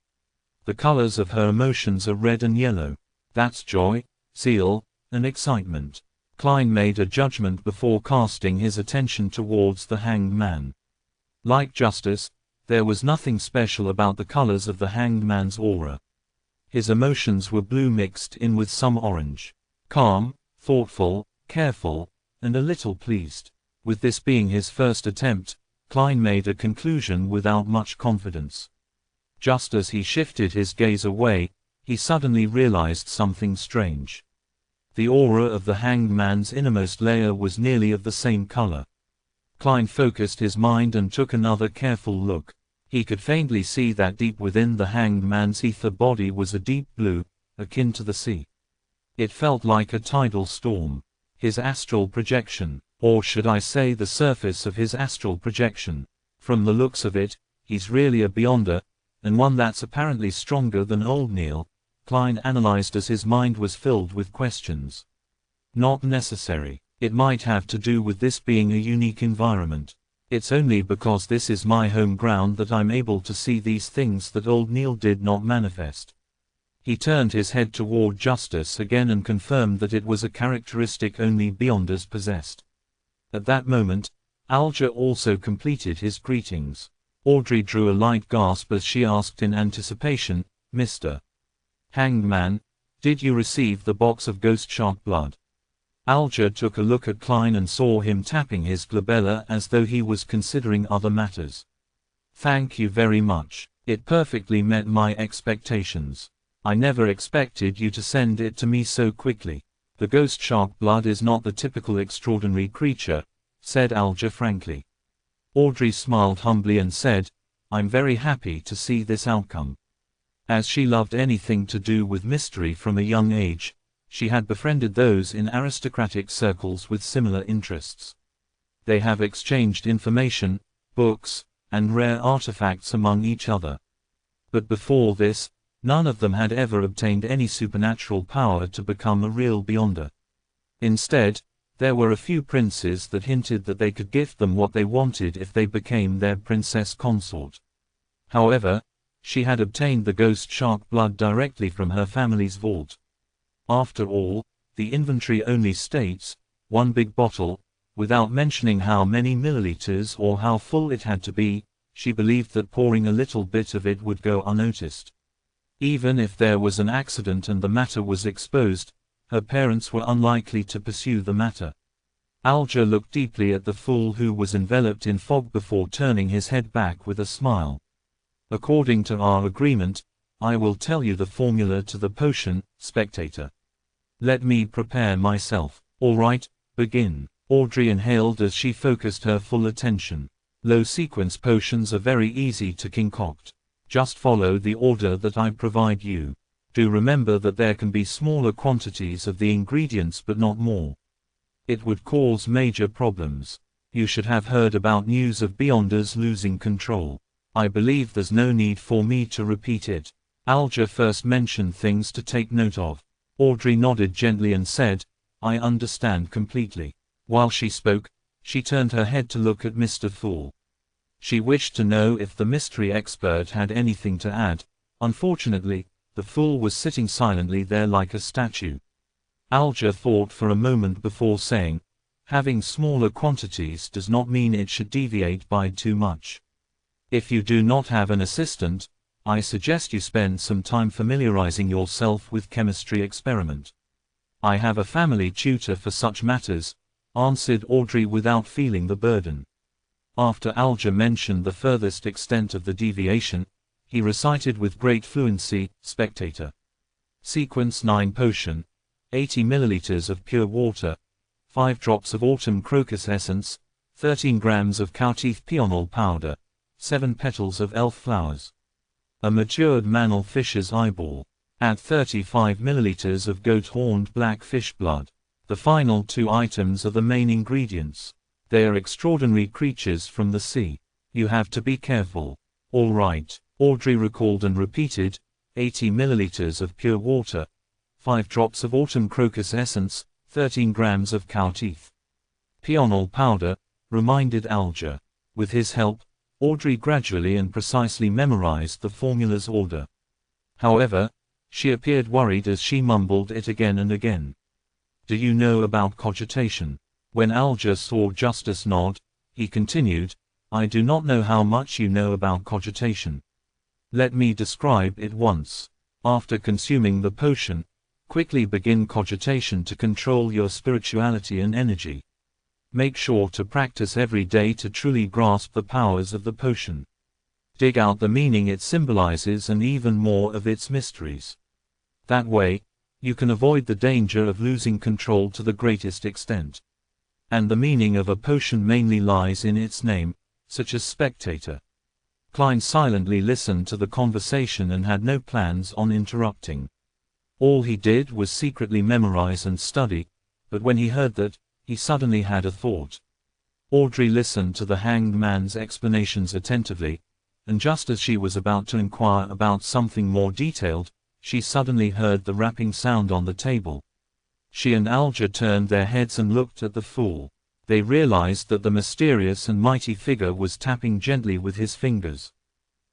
The colors of her emotions are red and yellow. That's joy, zeal, and excitement. Klein made a judgment before casting his attention towards the Hanged Man. Like Justice, there was nothing special about the colors of the Hanged Man's aura. His emotions were blue mixed in with some orange. Calm, thoughtful, careful, and a little pleased. With this being his first attempt, Klein made a conclusion without much confidence. Just as he shifted his gaze away, he suddenly realized something strange. The aura of the Hanged Man's innermost layer was nearly of the same color. Klein focused his mind and took another careful look. He could faintly see that deep within the Hanged Man's ether body was a deep blue, akin to the sea. It felt like a tidal storm. His astral projection, or should I say the surface of his astral projection. From the looks of it, he's really a Beyonder, and one that's apparently stronger than old Neil, Klein analyzed as his mind was filled with questions. Not necessary. It might have to do with this being a unique environment. It's only because this is my home ground that I'm able to see these things that old Neil did not manifest. He turned his head toward Justice again and confirmed that it was a characteristic only Beyonders possessed. At that moment, Alger also completed his greetings. Audrey drew a light gasp as she asked in anticipation, "Mr. Hanged Man, did you receive the box of ghost shark blood?" Alger took a look at Klein and saw him tapping his glabella as though he was considering other matters. "Thank you very much. It perfectly met my expectations. I never expected you to send it to me so quickly. The ghost shark blood is not the typical extraordinary creature," said Alger frankly. Audrey smiled humbly and said, "I'm very happy to see this outcome." As she loved anything to do with mystery from a young age, she had befriended those in aristocratic circles with similar interests. They have exchanged information, books, and rare artifacts among each other. But before this, none of them had ever obtained any supernatural power to become a real Beyonder. Instead, there were a few princes that hinted that they could gift them what they wanted if they became their princess consort. However, she had obtained the ghost shark blood directly from her family's vault. After all, the inventory only states, 1 big bottle, without mentioning how many milliliters or how full it had to be. She believed that pouring a little bit of it would go unnoticed. Even if there was an accident and the matter was exposed, her parents were unlikely to pursue the matter. Alger looked deeply at the fool who was enveloped in fog before turning his head back with a smile. "According to our agreement, I will tell you the formula to the potion, spectator. Let me prepare myself." "All right, begin." Audrey inhaled as she focused her full attention. Low-sequence potions are very easy to concoct. Just follow the order that I provide you. Do remember that there can be smaller quantities of the ingredients but not more. It would cause major problems. You should have heard about news of Beyonders losing control. I believe there's no need for me to repeat it. Alger first mentioned things to take note of. Audrey nodded gently and said, "I understand completely." While she spoke, she turned her head to look at Mr. Fool. She wished to know if the mystery expert had anything to add. Unfortunately, the fool was sitting silently there like a statue. Alger thought for a moment before saying, "Having smaller quantities does not mean it should deviate by too much. If you do not have an assistant, I suggest you spend some time familiarizing yourself with chemistry experiment." "I have a family tutor for such matters," answered Audrey without feeling the burden. After Alger mentioned the furthest extent of the deviation, he recited with great fluency, Spectator. Sequence 9 potion, 80 milliliters of pure water, 5 drops of autumn crocus essence, 13 grams of cowteeth peonal powder, 7 petals of elf flowers. A matured mantle fish's eyeball. Add 35 milliliters of goat-horned black fish blood. The final 2 items are the main ingredients. They are extraordinary creatures from the sea. You have to be careful. All right, Audrey recalled and repeated, 80 milliliters of pure water, 5 drops of autumn crocus essence, 13 grams of cowteeth peonal powder, reminded Alger. With his help, Audrey gradually and precisely memorized the formula's order. However, she appeared worried as she mumbled it again and again. Do you know about cogitation? When Alger saw Justice nod, he continued, I do not know how much you know about cogitation. Let me describe it once. After consuming the potion, quickly begin cogitation to control your spirituality and energy. Make sure to practice every day to truly grasp the powers of the potion. Dig out the meaning it symbolizes and even more of its mysteries. That way, you can avoid the danger of losing control to the greatest extent. And the meaning of a potion mainly lies in its name, such as Spectator. Klein silently listened to the conversation and had no plans on interrupting. All he did was secretly memorize and study, but when he heard that, he suddenly had a thought. Audrey listened to the hanged man's explanations attentively, and just as she was about to inquire about something more detailed, she suddenly heard the rapping sound on the table. She and Alger turned their heads and looked at the fool. They realized that the mysterious and mighty figure was tapping gently with his fingers.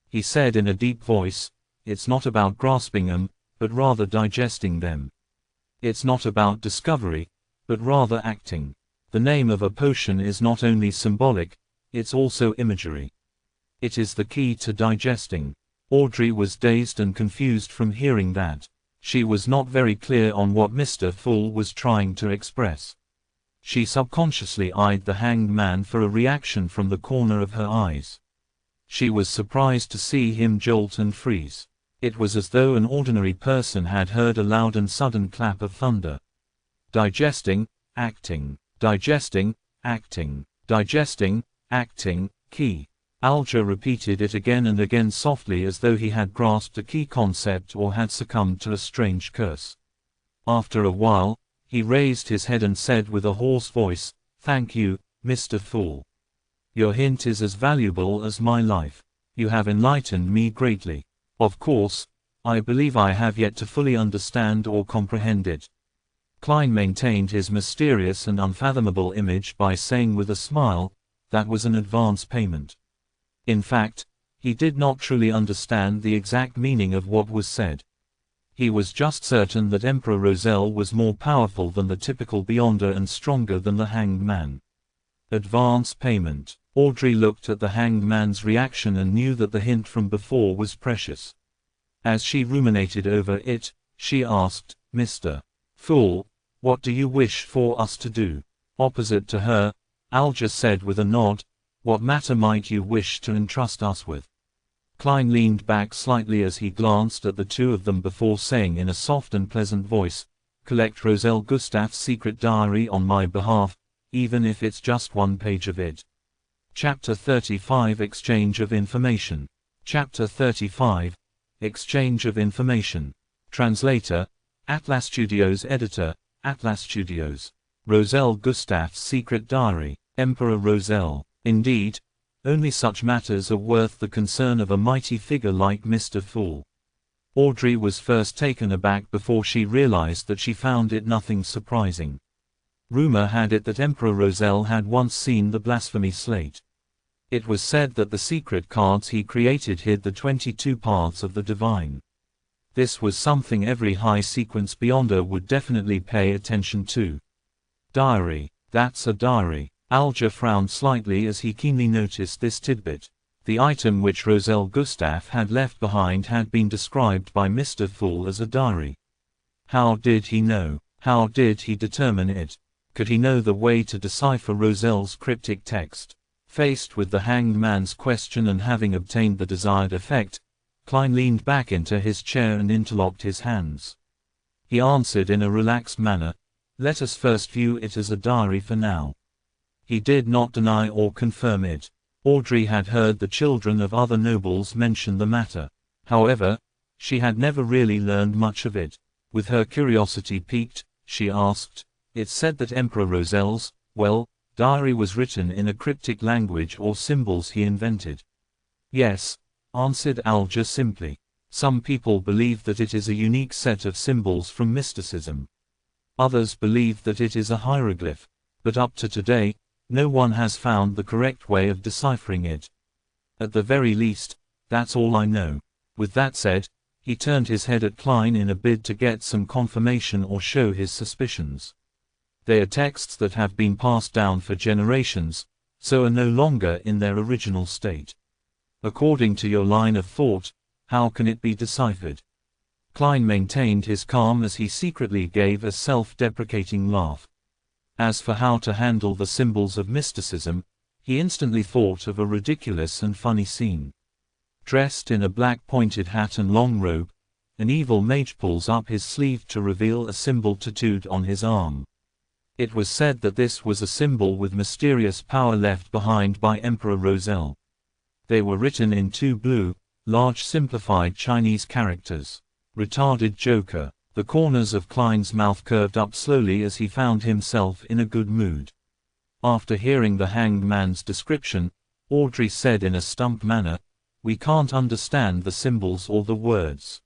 He said in a deep voice, It's not about grasping them, but rather digesting them. It's not about discovery, but rather acting. The name of a potion is not only symbolic, it's also imagery. It is the key to digesting. Audrey was dazed and confused from hearing that. She was not very clear on what Mr. Fool was trying to express. She subconsciously eyed the hanged man for a reaction from the corner of her eyes. She was surprised to see him jolt and freeze. It was as though an ordinary person had heard a loud and sudden clap of thunder. Digesting, acting, digesting, acting, digesting, acting, key. Alger repeated it again and again softly as though he had grasped a key concept or had succumbed to a strange curse. After a while, he raised his head and said with a hoarse voice, Thank you, Mr. Fool. Your hint is as valuable as my life. You have enlightened me greatly. Of course, I believe I have yet to fully understand or comprehend it. Klein maintained his mysterious and unfathomable image by saying with a smile, that was an advance payment. In fact, he did not truly understand the exact meaning of what was said. He was just certain that Emperor Roselle was more powerful than the typical Beyonder and stronger than the hanged man. Advance payment. Audrey looked at the hanged man's reaction and knew that the hint from before was precious. As she ruminated over it, she asked, Mr. Fool, what do you wish for us to do? Opposite to her, Alger said with a nod, What matter might you wish to entrust us with? Klein leaned back slightly as he glanced at the two of them before saying in a soft and pleasant voice, Collect Roselle Gustav's secret diary on my behalf, even if it's just one page of it. Chapter 35 Exchange of Information. Chapter 35 Exchange of Information. Translator, Atlas Studios. Editor, Atlas Studios. Roselle Gustav's secret diary. Emperor Roselle. Indeed, only such matters are worth the concern of a mighty figure like Mr. Fool. Audrey was first taken aback before she realized that she found it nothing surprising. Rumor had it that Emperor Roselle had once seen the blasphemy slate. It was said that the secret cards he created hid the 22 paths of the divine. This was something every high-sequence Beyonder would definitely pay attention to. Diary. That's a diary. Alger frowned slightly as he keenly noticed this tidbit. The item which Roselle Gustav had left behind had been described by Mr. Fool as a diary. How did he know? How did he determine it? Could he know the way to decipher Roselle's cryptic text? Faced with the hanged man's question and having obtained the desired effect, Klein leaned back into his chair and interlocked his hands. He answered in a relaxed manner, "Let us first view it as a diary for now." He did not deny or confirm it. Audrey had heard the children of other nobles mention the matter. However, she had never really learned much of it. With her curiosity piqued, she asked, "It said that Emperor Rosel's, well, diary was written in a cryptic language or symbols he invented." "Yes," answered Alger simply. "Some people believe that it is a unique set of symbols from mysticism. Others believe that it is a hieroglyph, but up to today, no one has found the correct way of deciphering it. At the very least, that's all I know." With that said, he turned his head at Klein in a bid to get some confirmation or show his suspicions. "They are texts that have been passed down for generations, so are no longer in their original state. According to your line of thought, how can it be deciphered?" Klein maintained his calm as he secretly gave a self-deprecating laugh. As for how to handle the symbols of mysticism, he instantly thought of a ridiculous and funny scene. Dressed in a black pointed hat and long robe, an evil mage pulls up his sleeve to reveal a symbol tattooed on his arm. It was said that this was a symbol with mysterious power left behind by Emperor Rosel. They were written in two blue, large simplified Chinese characters. "Retarded Joker." The corners of Klein's mouth curved up slowly as he found himself in a good mood. After hearing the hanged man's description, Audrey said in a stumped manner, "We can't understand the symbols or the words.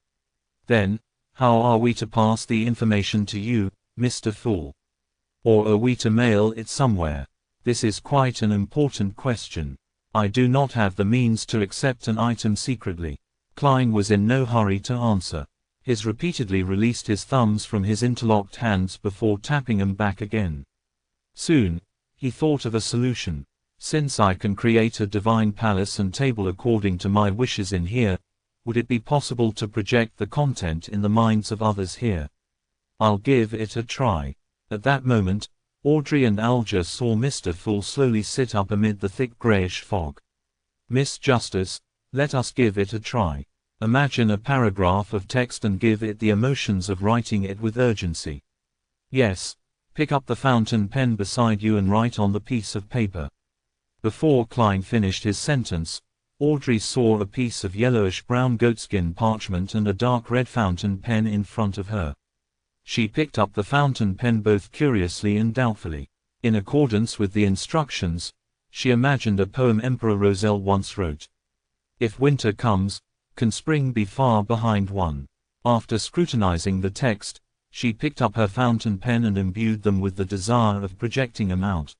Then, how are we to pass the information to you, Mr. Fool? Or are we to mail it somewhere? This is quite an important question. I do not have the means to accept an item secretly." Klein was in no hurry to answer. He repeatedly released his thumbs from his interlocked hands before tapping them back again. Soon, he thought of a solution. "Since I can create a divine palace and table according to my wishes in here, would it be possible to project the content in the minds of others here? I'll give it a try." At that moment, Audrey and Alger saw Mr. Fool slowly sit up amid the thick grayish fog. "Miss Justice, let us give it a try. Imagine a paragraph of text and give it the emotions of writing it with urgency. Yes, pick up the fountain pen beside you and write on the piece of paper." Before Klein finished his sentence, Audrey saw a piece of yellowish-brown goatskin parchment and a dark red fountain pen in front of her. She picked up the fountain pen both curiously and doubtfully. In accordance with the instructions, she imagined a poem Emperor Rosel once wrote. "If winter comes, can spring be far behind one?" After scrutinizing the text, she picked up her fountain pen and imbued them with the desire of projecting them out.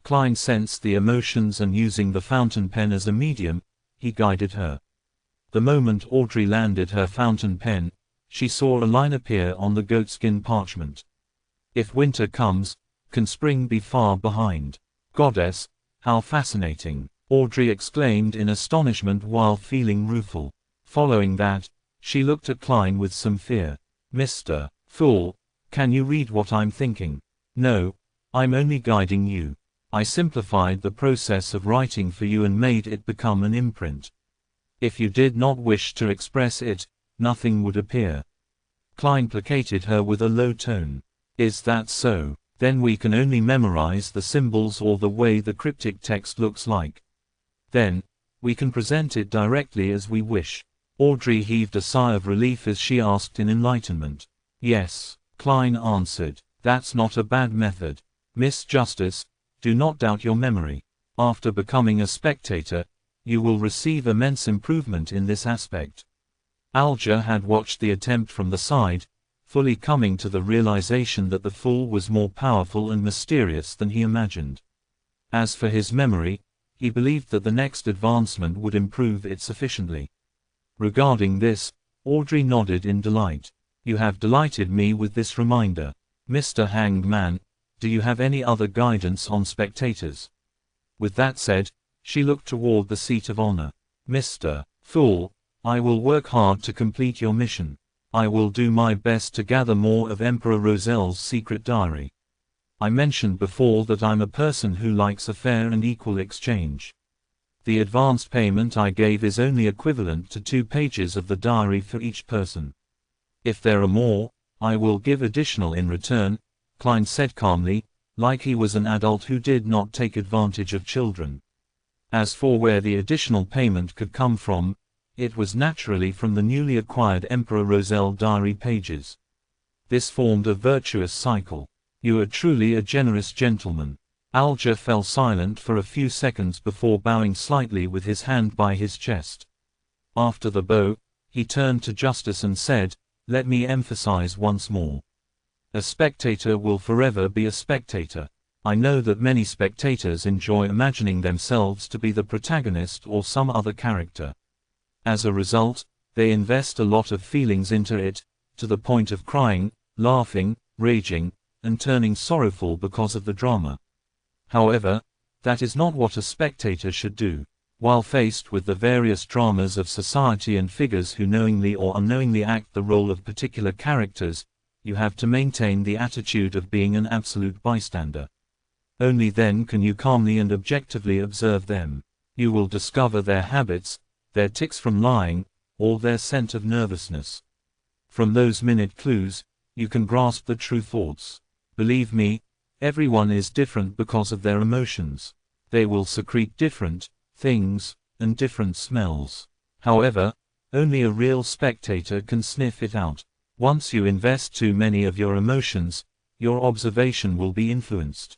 Klein sensed the emotions and using the fountain pen as a medium, he guided her. The moment Audrey landed her fountain pen, she saw a line appear on the goatskin parchment. "If winter comes, can spring be far behind?" "Goddess, how fascinating!" Audrey exclaimed in astonishment while feeling rueful. Following that, she looked at Klein with some fear. "Mr. Fool, can you read what I'm thinking?" "No, I'm only guiding you. I simplified the process of writing for you and made it become an imprint. If you did not wish to express it, nothing would appear." Klein placated her with a low tone. "Is that so? Then we can only memorize the symbols or the way the cryptic text looks like. Then, we can present it directly as we wish." Audrey heaved a sigh of relief as she asked in enlightenment. "Yes," Klein answered, "that's not a bad method. Miss Justice, do not doubt your memory. After becoming a spectator, you will receive immense improvement in this aspect." Alger had watched the attempt from the side, fully coming to the realization that the fool was more powerful and mysterious than he imagined. As for his memory, he believed that the next advancement would improve it sufficiently. Regarding this, Audrey nodded in delight. "You have delighted me with this reminder. Mr. Hanged Man, do you have any other guidance on spectators?" With that said, she looked toward the seat of honor. "Mr. Fool, I will work hard to complete your mission. I will do my best to gather more of Emperor Rosel's secret diary." I mentioned before that I'm a person who likes a fair and equal exchange. The advanced payment I gave is only equivalent to 2 pages of the diary for each person. If there are more, I will give additional in return, Klein said calmly, like he was an adult who did not take advantage of children. As for where the additional payment could come from, it was naturally from the newly acquired Emperor Roselle diary pages. This formed a virtuous cycle. You are truly a generous gentleman. Alger fell silent for a few seconds before bowing slightly with his hand by his chest. After the bow, he turned to Justice and said, "Let me emphasize once more. A spectator will forever be a spectator. I know that many spectators enjoy imagining themselves to be the protagonist or some other character. As a result, they invest a lot of feelings into it, to the point of crying, laughing, raging, and turning sorrowful because of the drama. However, that is not what a spectator should do. While faced with the various dramas of society and figures who knowingly or unknowingly act the role of particular characters, you have to maintain the attitude of being an absolute bystander. Only then can you calmly and objectively observe them. You will discover their habits, their tics from lying, or their scent of nervousness. From those minute clues, you can grasp the true thoughts. Believe me, everyone is different because of their emotions. They will secrete different things and different smells. However, only a real spectator can sniff it out. Once you invest too many of your emotions, your observation will be influenced.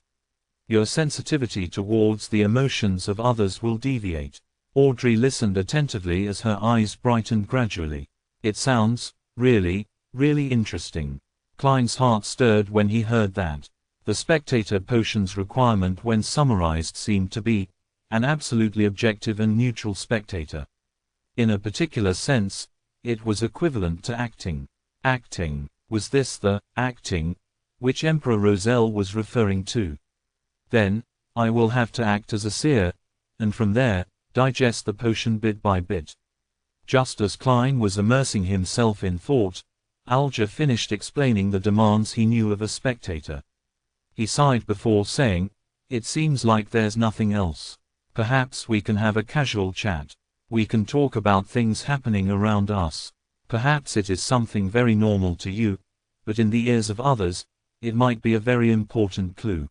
Your sensitivity towards the emotions of others will deviate." Audrey listened attentively as her eyes brightened gradually. "It sounds, really interesting." Klein's heart stirred when he heard that. The spectator potion's requirement when summarized seemed to be an absolutely objective and neutral spectator. In a particular sense, it was equivalent to acting. Acting. Was this the acting which Emperor Roselle was referring to? Then, I will have to act as a seer, and from there, digest the potion bit by bit. Just as Klein was immersing himself in thought, Alger finished explaining the demands he knew of a spectator. He sighed before saying, "It seems like there's nothing else. Perhaps we can have a casual chat. We can talk about things happening around us. Perhaps it is something very normal to you, but in the ears of others, it might be a very important clue."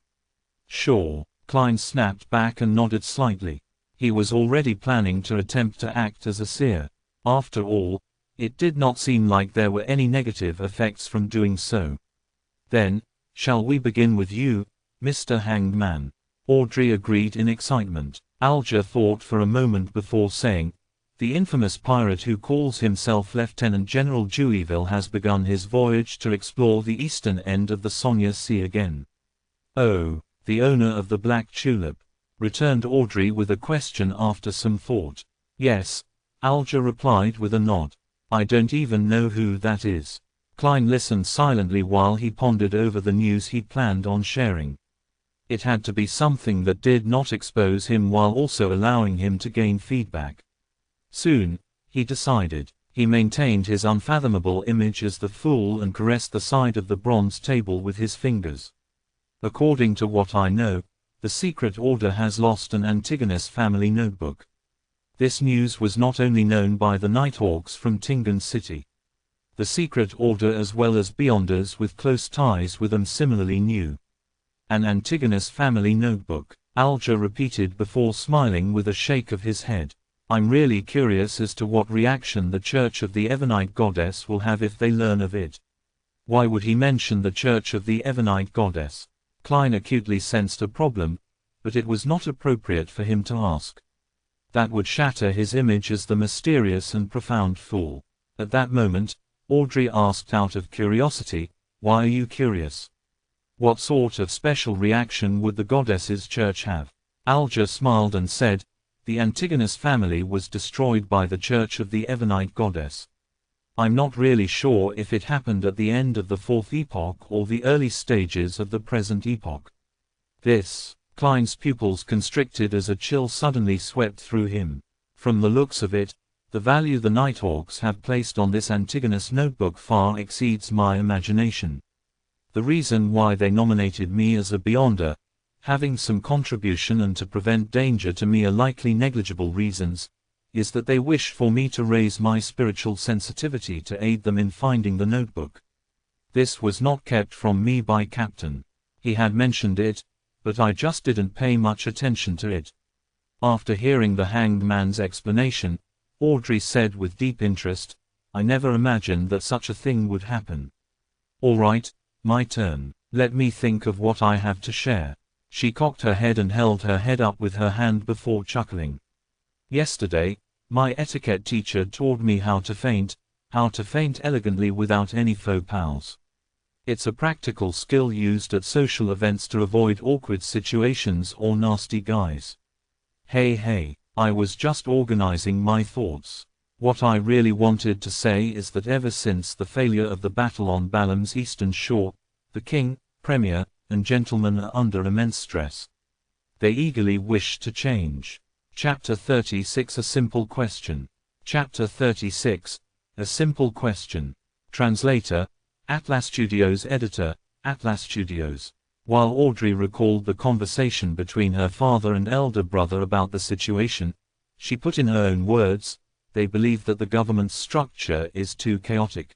"Sure." Klein snapped back and nodded slightly. He was already planning to attempt to act as a seer. After all, it did not seem like there were any negative effects from doing so. "Then, shall we begin with you, Mr. Hanged Man?" Audrey agreed in excitement. Alger thought for a moment before saying, "The infamous pirate who calls himself Lieutenant General Deweyville has begun his voyage to explore the eastern end of the Sonia Sea again." "Oh, the owner of the Black Tulip?" returned Audrey with a question after some thought. "Yes," Alger replied with a nod. "I don't even know who that is." Klein listened silently while he pondered over the news he planned on sharing. It had to be something that did not expose him while also allowing him to gain feedback. Soon, he decided. He maintained his unfathomable image as the fool and caressed the side of the bronze table with his fingers. "According to what I know, the Secret Order has lost an Antigonus family notebook." This news was not only known by the Nighthawks from Tingan City. The Secret Order as well as Beyonders with close ties with them similarly knew. "An Antigonus family notebook," Alger repeated before smiling with a shake of his head. "I'm really curious as to what reaction the Church of the Ebonite Goddess will have if they learn of it." Why would he mention the Church of the Ebonite Goddess? Klein acutely sensed a problem, but it was not appropriate for him to ask. That would shatter his image as the mysterious and profound fool. At that moment, Audrey asked out of curiosity, "Why are you curious? What sort of special reaction would the goddess's church have?" Alger smiled and said, "The Antigonus family was destroyed by the Church of the Ebonite Goddess. I'm not really sure if it happened at the end of the Fourth Epoch or the early stages of the present epoch." This, Klein's pupils constricted as a chill suddenly swept through him. From the looks of it, the value the Nighthawks have placed on this Antigonus notebook far exceeds my imagination. The reason why they nominated me as a beyonder, having some contribution and to prevent danger to me are likely negligible reasons, is that they wish for me to raise my spiritual sensitivity to aid them in finding the notebook. This was not kept from me by Captain. He had mentioned it, but I just didn't pay much attention to it. After hearing the hanged man's explanation, Audrey said with deep interest, "I never imagined that such a thing would happen. All right, my turn. Let me think of what I have to share." She cocked her head and held her head up with her hand before chuckling. "Yesterday, my etiquette teacher taught me how to faint elegantly without any faux pas. It's a practical skill used at social events to avoid awkward situations or nasty guys. Hey, I was just organizing my thoughts. What I really wanted to say is that ever since the failure of the battle on Balam's eastern shore, the king, premier, and gentlemen are under immense stress. They eagerly wish to change." Chapter 36 A Simple Question. Chapter 36 A Simple Question. Translator, Atlas Studios. Editor, Atlas Studios. While Audrey recalled the conversation between her father and elder brother about the situation, she put in her own words, "They believe that the government's structure is too chaotic.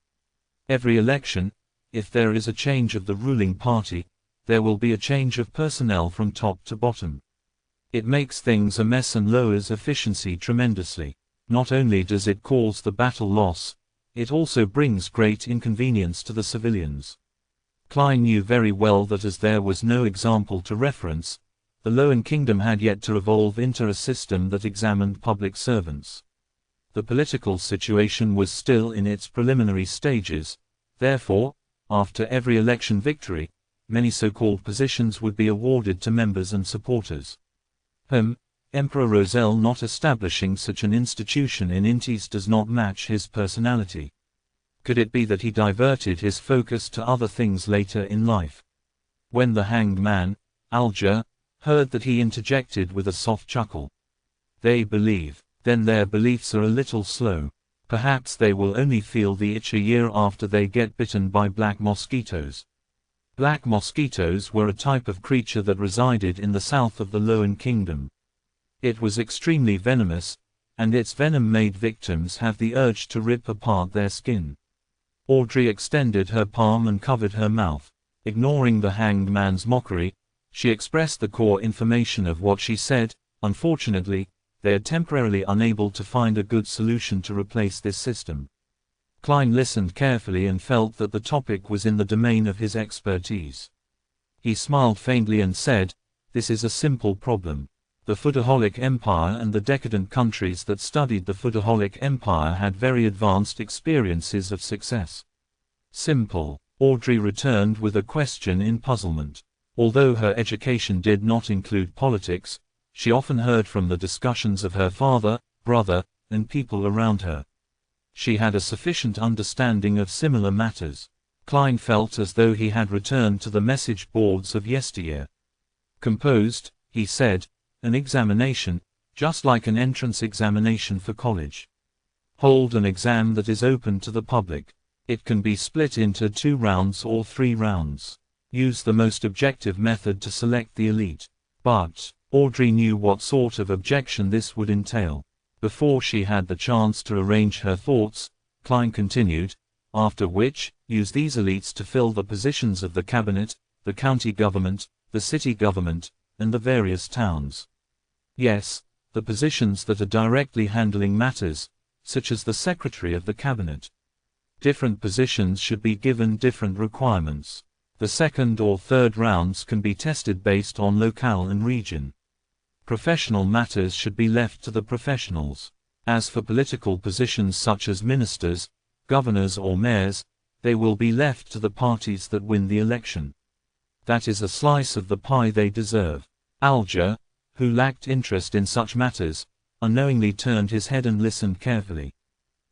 Every election, if there is a change of the ruling party, there will be a change of personnel from top to bottom. It makes things a mess and lowers efficiency tremendously. Not only does it cause the battle loss, it also brings great inconvenience to the civilians." Klein knew very well that as there was no example to reference, the Lowen Kingdom had yet to evolve into a system that examined public servants. The political situation was still in its preliminary stages, therefore, after every election victory, many so-called positions would be awarded to members and supporters. Emperor Roselle not establishing such an institution in Intis does not match his personality. Could it be that he diverted his focus to other things later in life? When the hanged man, Alger, heard that, he interjected with a soft chuckle. "They believe. Then their beliefs are a little slow. Perhaps they will only feel the itch a year after they get bitten by black mosquitoes." Black mosquitoes were a type of creature that resided in the south of the Lowen Kingdom. It was extremely venomous, and its venom made victims have the urge to rip apart their skin. Audrey extended her palm and covered her mouth. Ignoring the hanged man's mockery, she expressed the core information of what she said. "Unfortunately, they are temporarily unable to find a good solution to replace this system." Klein listened carefully and felt that the topic was in the domain of his expertise. He smiled faintly and said, "This is a simple problem. The Foodaholic Empire and the decadent countries that studied the Foodaholic Empire had very advanced experiences of success." "Simple?" Audrey returned with a question in puzzlement. Although her education did not include politics, she often heard from the discussions of her father, brother, and people around her. She had a sufficient understanding of similar matters. Klein felt as though he had returned to the message boards of yesteryear. "Composed," he said, "an examination, just like an entrance examination for college. Hold an exam that is open to the public. It can be split into 2 rounds or 3 rounds. Use the most objective method to select the elite." But Audrey knew what sort of objection this would entail. Before she had the chance to arrange her thoughts, Klein continued, "After which, use these elites to fill the positions of the cabinet, the county government, the city government, and the various towns. Yes, the positions that are directly handling matters, such as the secretary of the cabinet. Different positions should be given different requirements. The second or third rounds can be tested based on locale and region. Professional matters should be left to the professionals. As for political positions such as ministers, governors or mayors, they will be left to the parties that win the election. That is a slice of the pie they deserve." Alger, who lacked interest in such matters, unknowingly turned his head and listened carefully.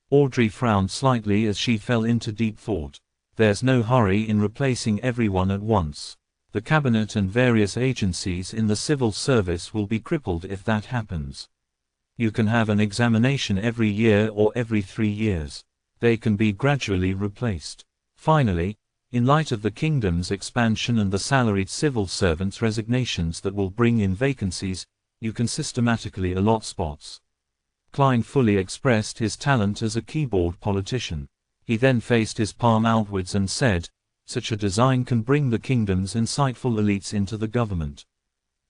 Audrey frowned slightly as she fell into deep thought. There's no hurry in replacing everyone at once. The cabinet and various agencies in the civil service will be crippled if that happens. You can have an examination every year or every 3 years. They can be gradually replaced. Finally, In light of the kingdom's expansion and the salaried civil servants' resignations that will bring in vacancies, you can systematically allot spots. Klein fully expressed his talent as a keyboard politician. He then faced his palm outwards and said, "Such a design can bring the kingdom's insightful elites into the government.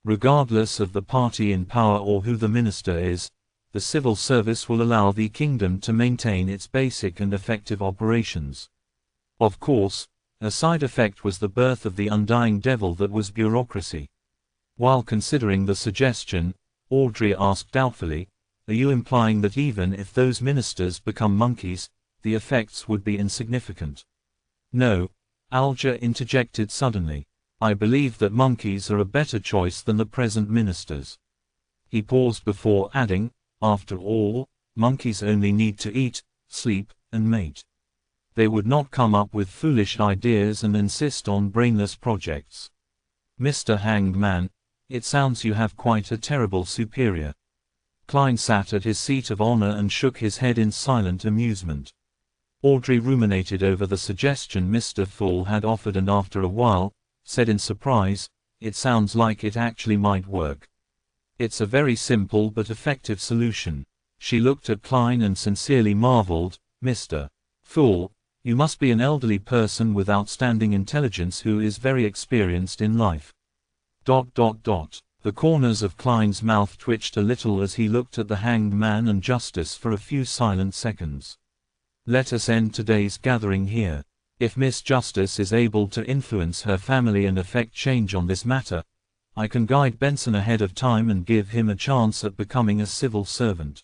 Regardless of the party in power or who the minister is, the civil service will allow the kingdom to maintain its basic and effective operations." Of course, a side effect was the birth of the undying devil that was bureaucracy. While considering the suggestion, Audrey asked doubtfully, "Are you implying that even if those ministers become monkeys, the effects would be insignificant?" "No," Alger interjected suddenly. "I believe that monkeys are a better choice than the present ministers." He paused before adding, "After all, monkeys only need to eat, sleep, and mate. They would not come up with foolish ideas and insist on brainless projects." "Mr. Hanged Man, it sounds you have quite a terrible superior." Klein sat at his seat of honor and shook his head in silent amusement. Audrey ruminated over the suggestion Mr. Fool had offered and after a while, said in surprise, "It sounds like it actually might work. It's a very simple but effective solution." She looked at Klein and sincerely marveled, "Mr. Fool, you must be an elderly person with outstanding intelligence who is very experienced in life." ... The corners of Klein's mouth twitched a little as he looked at the Hanged Man and Justice for a few silent seconds. "Let us end today's gathering here. If Miss Justice is able to influence her family and effect change on this matter, I can guide Benson ahead of time and give him a chance at becoming a civil servant."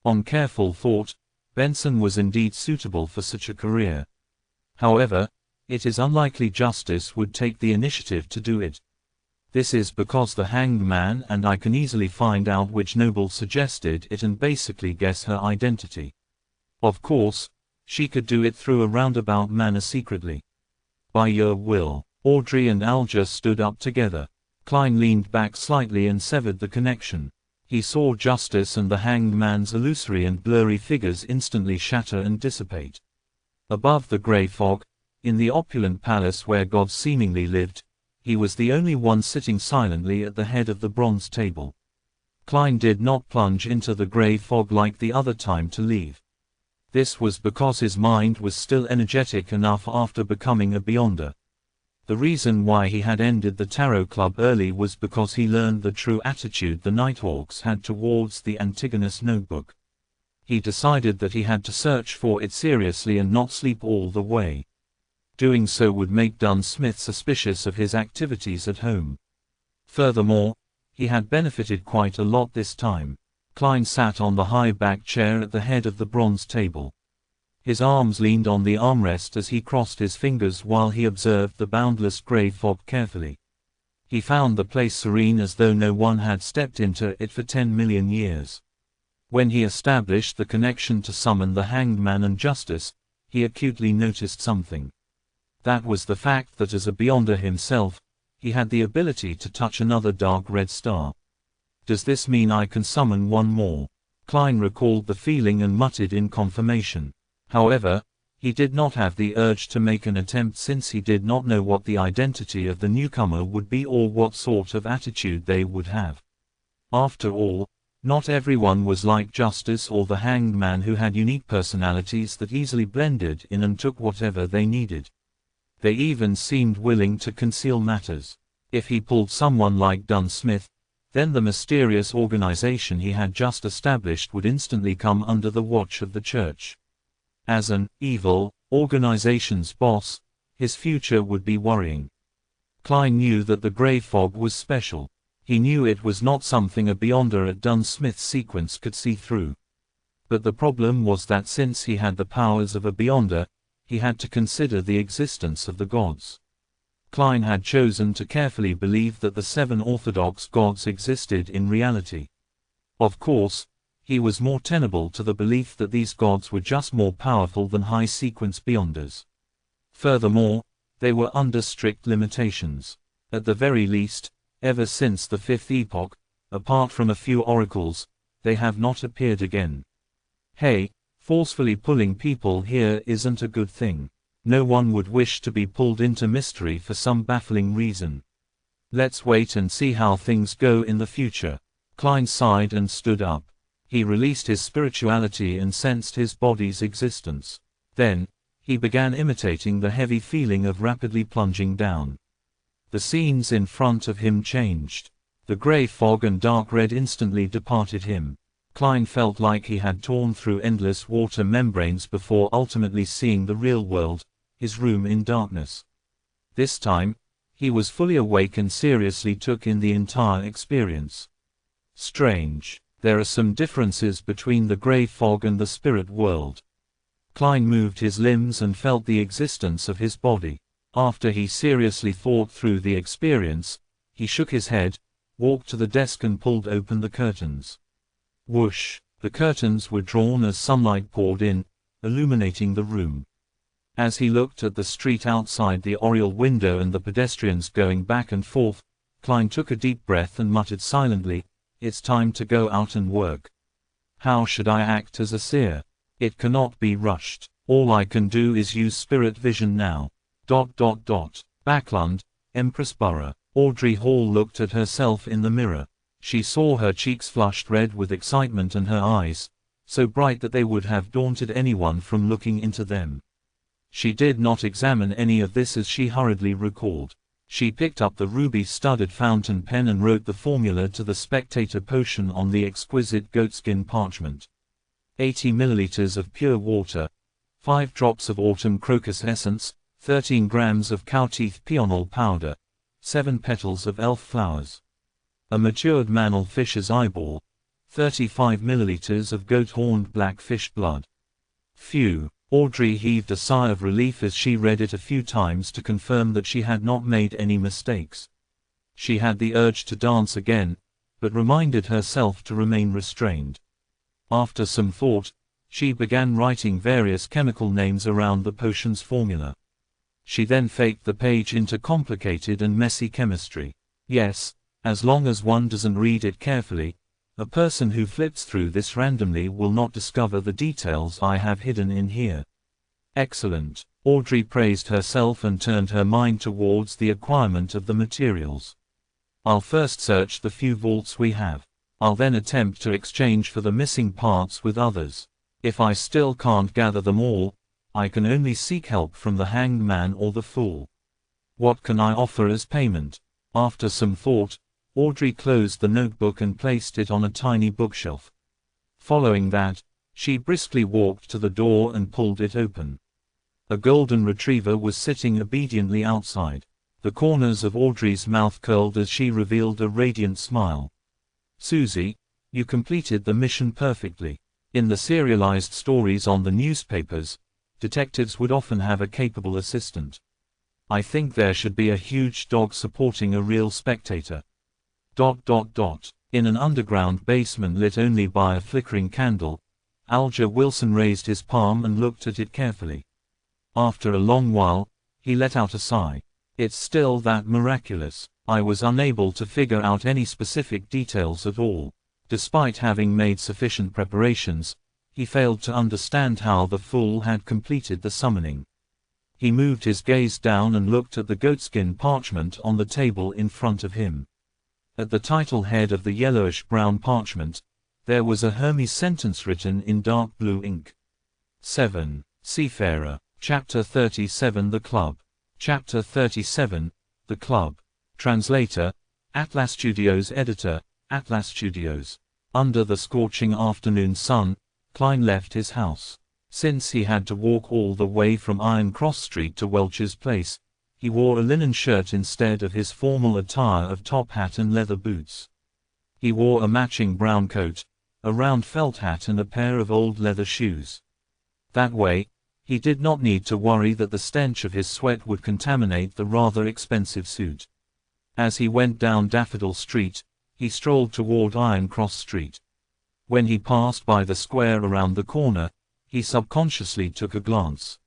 On careful thought, Benson was indeed suitable for such a career. However, it is unlikely Justice would take the initiative to do it. This is because the Hanged Man and I can easily find out which noble suggested it and basically guess her identity. Of course, she could do it through a roundabout manner secretly. "By your will." Audrey and Alger stood up together. Klein leaned back slightly and severed the connection. He saw Justice and the Hanged Man's illusory and blurry figures instantly shatter and dissipate. Above the gray fog, in the opulent palace where gods seemingly lived, he was the only one sitting silently at the head of the bronze table. Klein did not plunge into the gray fog like the other time to leave. This was because his mind was still energetic enough after becoming a Beyonder. The reason why he had ended the Tarot Club early was because he learned the true attitude the Nighthawks had towards the Antigonus notebook. He decided that he had to search for it seriously and not sleep all the way. Doing so would make Dunn Smith suspicious of his activities at home. Furthermore, he had benefited quite a lot this time. Klein sat on the high-backed chair at the head of the bronze table. His arms leaned on the armrest as he crossed his fingers while he observed the boundless gray fog carefully. He found the place serene as though no one had stepped into it for 10 million years. When he established the connection to summon the Hanged Man and Justice, he acutely noticed something. That was the fact that as a Beyonder himself, he had the ability to touch another dark red star. "Does this mean I can summon one more?" Klein recalled the feeling and muttered in confirmation. However, he did not have the urge to make an attempt since he did not know what the identity of the newcomer would be or what sort of attitude they would have. After all, not everyone was like Justice or the Hanged Man, who had unique personalities that easily blended in and took whatever they needed. They even seemed willing to conceal matters. If he pulled someone like Dunn Smith, then the mysterious organization he had just established would instantly come under the watch of the church. As an evil organization's boss, his future would be worrying. Klein knew that the gray fog was special. He knew it was not something a Beyonder at Dunn Smith's sequence could see through. But the problem was that since he had the powers of a Beyonder, he had to consider the existence of the gods. Klein had chosen to carefully believe that the 7 orthodox gods existed in reality. Of course, he was more tenable to the belief that these gods were just more powerful than high-sequence Beyonders. Furthermore, they were under strict limitations. At the very least, ever since the 5th epoch, apart from a few oracles, they have not appeared again. Hey, forcefully pulling people here isn't a good thing. No one would wish to be pulled into mystery for some baffling reason. Let's wait and see how things go in the future. Klein sighed and stood up. He released his spirituality and sensed his body's existence. Then, he began imitating the heavy feeling of rapidly plunging down. The scenes in front of him changed. The gray fog and dark red instantly departed him. Klein felt like he had torn through endless water membranes before ultimately seeing the real world, his room in darkness. This time, he was fully awake and seriously took in the entire experience. Strange. There are some differences between the gray fog and the spirit world. Klein moved his limbs and felt the existence of his body. After he seriously thought through the experience, he shook his head, walked to the desk and pulled open the curtains. Whoosh! The curtains were drawn as sunlight poured in, illuminating the room. As he looked at the street outside the oriel window and the pedestrians going back and forth, Klein took a deep breath and muttered silently, "It's time to go out and work. How should I act as a seer? It cannot be rushed. All I can do is use spirit vision now. ... Backlund, Empress Borough." Audrey Hall looked at herself in the mirror. She saw her cheeks flushed red with excitement and her eyes, so bright that they would have daunted anyone from looking into them. She did not examine any of this as she hurriedly recalled. She picked up the ruby-studded fountain pen and wrote the formula to the spectator potion on the exquisite goatskin parchment. 80 milliliters of pure water, 5 drops of autumn crocus essence, 13 grams of cowteeth peonal powder, 7 petals of elf flowers. A matured mantle fish's eyeball, 35 milliliters of goat-horned blackfish blood. Phew! Audrey heaved a sigh of relief as she read it a few times to confirm that she had not made any mistakes. She had the urge to dance again, but reminded herself to remain restrained. After some thought, she began writing various chemical names around the potion's formula. She then faked the page into complicated and messy chemistry. Yes, as long as one doesn't read it carefully, a person who flips through this randomly will not discover the details I have hidden in here. Excellent. Audrey praised herself and turned her mind towards the acquirement of the materials. I'll first search the few vaults we have. I'll then attempt to exchange for the missing parts with others. If I still can't gather them all, I can only seek help from the hanged man or the fool. What can I offer as payment? After some thought, Audrey closed the notebook and placed it on a tiny bookshelf. Following that, she briskly walked to the door and pulled it open. A golden retriever was sitting obediently outside. The corners of Audrey's mouth curled as she revealed a radiant smile. "Susie, you completed the mission perfectly." In the serialized stories on the newspapers, detectives would often have a capable assistant. I think there should be a huge dog supporting a real spectator. ... In an underground basement lit only by a flickering candle, Alger Wilson raised his palm and looked at it carefully. After a long while, he let out a sigh. "It's still that miraculous. I was unable to figure out any specific details at all. Despite having made sufficient preparations, he failed to understand how the fool had completed the summoning." He moved his gaze down and looked at the goatskin parchment on the table in front of him. At the title head of the yellowish-brown parchment, there was a Hermes sentence written in dark blue ink. 7. Seafarer. Chapter 37 The Club. Chapter 37, The Club. Translator, Atlas Studios. Editor, Atlas Studios. Under the scorching afternoon sun, Klein left his house. Since he had to walk all the way from Iron Cross Street to Welch's Place, he wore a linen shirt instead of his formal attire of top hat and leather boots. He wore a matching brown coat, a round felt hat and a pair of old leather shoes. That way, he did not need to worry that the stench of his sweat would contaminate the rather expensive suit. As he went down Daffodil Street, he strolled toward Iron Cross Street. When he passed by the square around the corner, he subconsciously took a glance.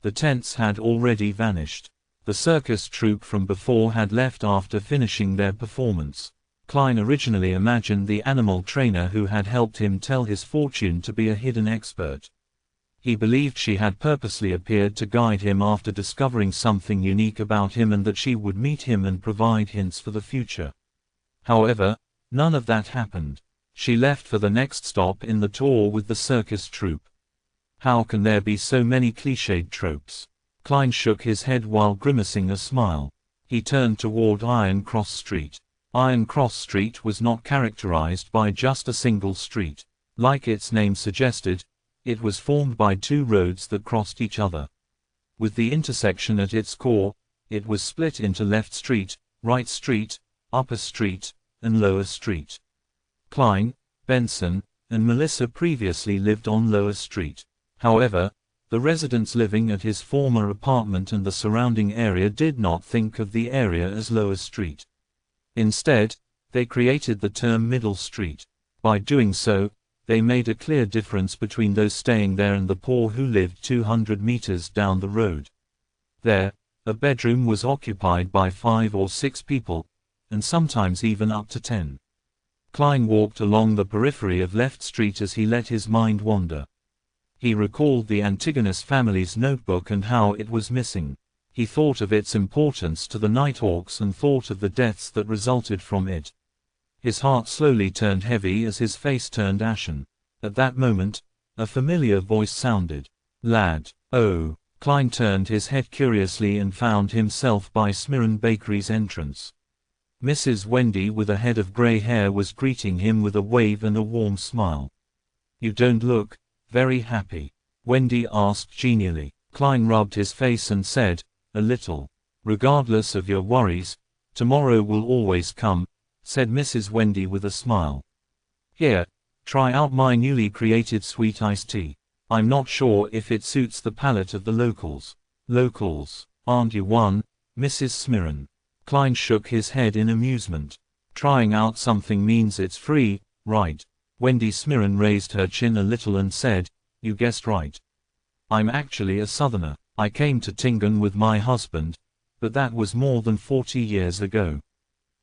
The tents had already vanished. The circus troupe from before had left after finishing their performance. Klein originally imagined the animal trainer who had helped him tell his fortune to be a hidden expert. He believed she had purposely appeared to guide him after discovering something unique about him and that she would meet him and provide hints for the future. However, none of that happened. She left for the next stop in the tour with the circus troupe. How can there be so many cliched tropes? Klein shook his head while grimacing a smile. He turned toward Iron Cross Street. Iron Cross Street was not characterized by just a single street. Like its name suggested, it was formed by two roads that crossed each other. With the intersection at its core, it was split into Left Street, Right Street, Upper Street, and Lower Street. Klein, Benson, and Melissa previously lived on Lower Street. However, the residents living at his former apartment and the surrounding area did not think of the area as Lower Street. Instead, they created the term Middle Street. By doing so, they made a clear difference between those staying there and the poor who lived 200 meters down the road. There, a bedroom was occupied by 5 or 6 people, and sometimes even up to 10. Klein walked along the periphery of Left Street as he let his mind wander. He recalled the Antigonus family's notebook and how it was missing. He thought of its importance to the Nighthawks and thought of the deaths that resulted from it. His heart slowly turned heavy as his face turned ashen. At that moment, a familiar voice sounded. "Lad." "Oh." Klein turned his head curiously and found himself by Smirren Bakery's entrance. Mrs. Wendy with a head of gray hair was greeting him with a wave and a warm smile. "You don't look very happy," Wendy asked genially. Klein rubbed his face and said, "A little. Regardless of your worries, tomorrow will always come," said Mrs. Wendy with a smile. "Here, try out my newly created sweet iced tea. I'm not sure if it suits the palate of the locals." "Locals? Aren't you one, Mrs. Smirren?" Klein shook his head in amusement. "Trying out something means it's free, right?" Wendy Smirren raised her chin a little and said, "You guessed right. I'm actually a Southerner. I came to Tingen with my husband, but that was more than 40 years ago."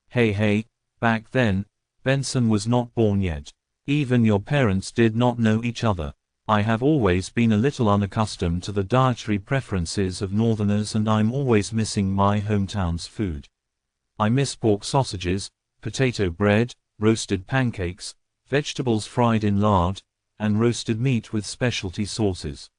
Hey, back then, Benson was not born yet. Even your parents did not know each other. I have always been a little unaccustomed to the dietary preferences of Northerners and I'm always missing my hometown's food. I miss pork sausages, potato bread, roasted pancakes, vegetables fried in lard, and roasted meat with specialty sauces.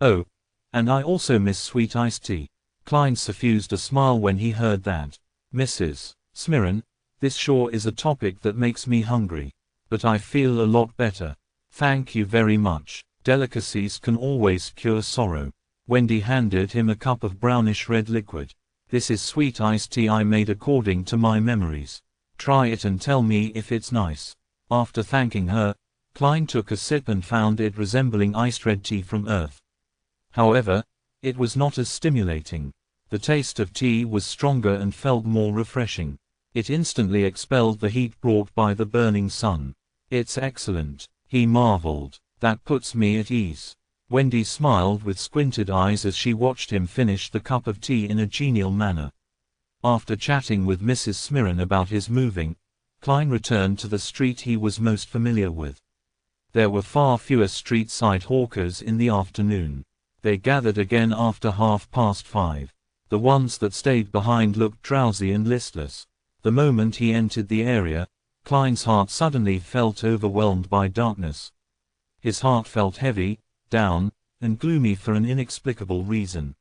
Oh, and I also miss sweet iced tea. Klein suffused a smile when he heard that. "Mrs. Smirren, this sure is a topic that makes me hungry. But I feel a lot better. Thank you very much. Delicacies can always cure sorrow." Wendy handed him a cup of brownish red liquid. "This is sweet iced tea I made according to my memories. Try it and tell me if it's nice." After thanking her, Klein took a sip and found it resembling iced red tea from Earth. However, it was not as stimulating. The taste of tea was stronger and felt more refreshing. It instantly expelled the heat brought by the burning sun. "It's excellent," he marveled. "That puts me at ease." Wendy smiled with squinted eyes as she watched him finish the cup of tea in a genial manner. After chatting with Mrs. Smirren about his moving, Klein returned to the street he was most familiar with. There were far fewer street-side hawkers in the afternoon. They gathered again after 5:30. The ones that stayed behind looked drowsy and listless. The moment he entered the area, Klein's heart suddenly felt overwhelmed by darkness. His heart felt heavy, down, and gloomy for an inexplicable reason.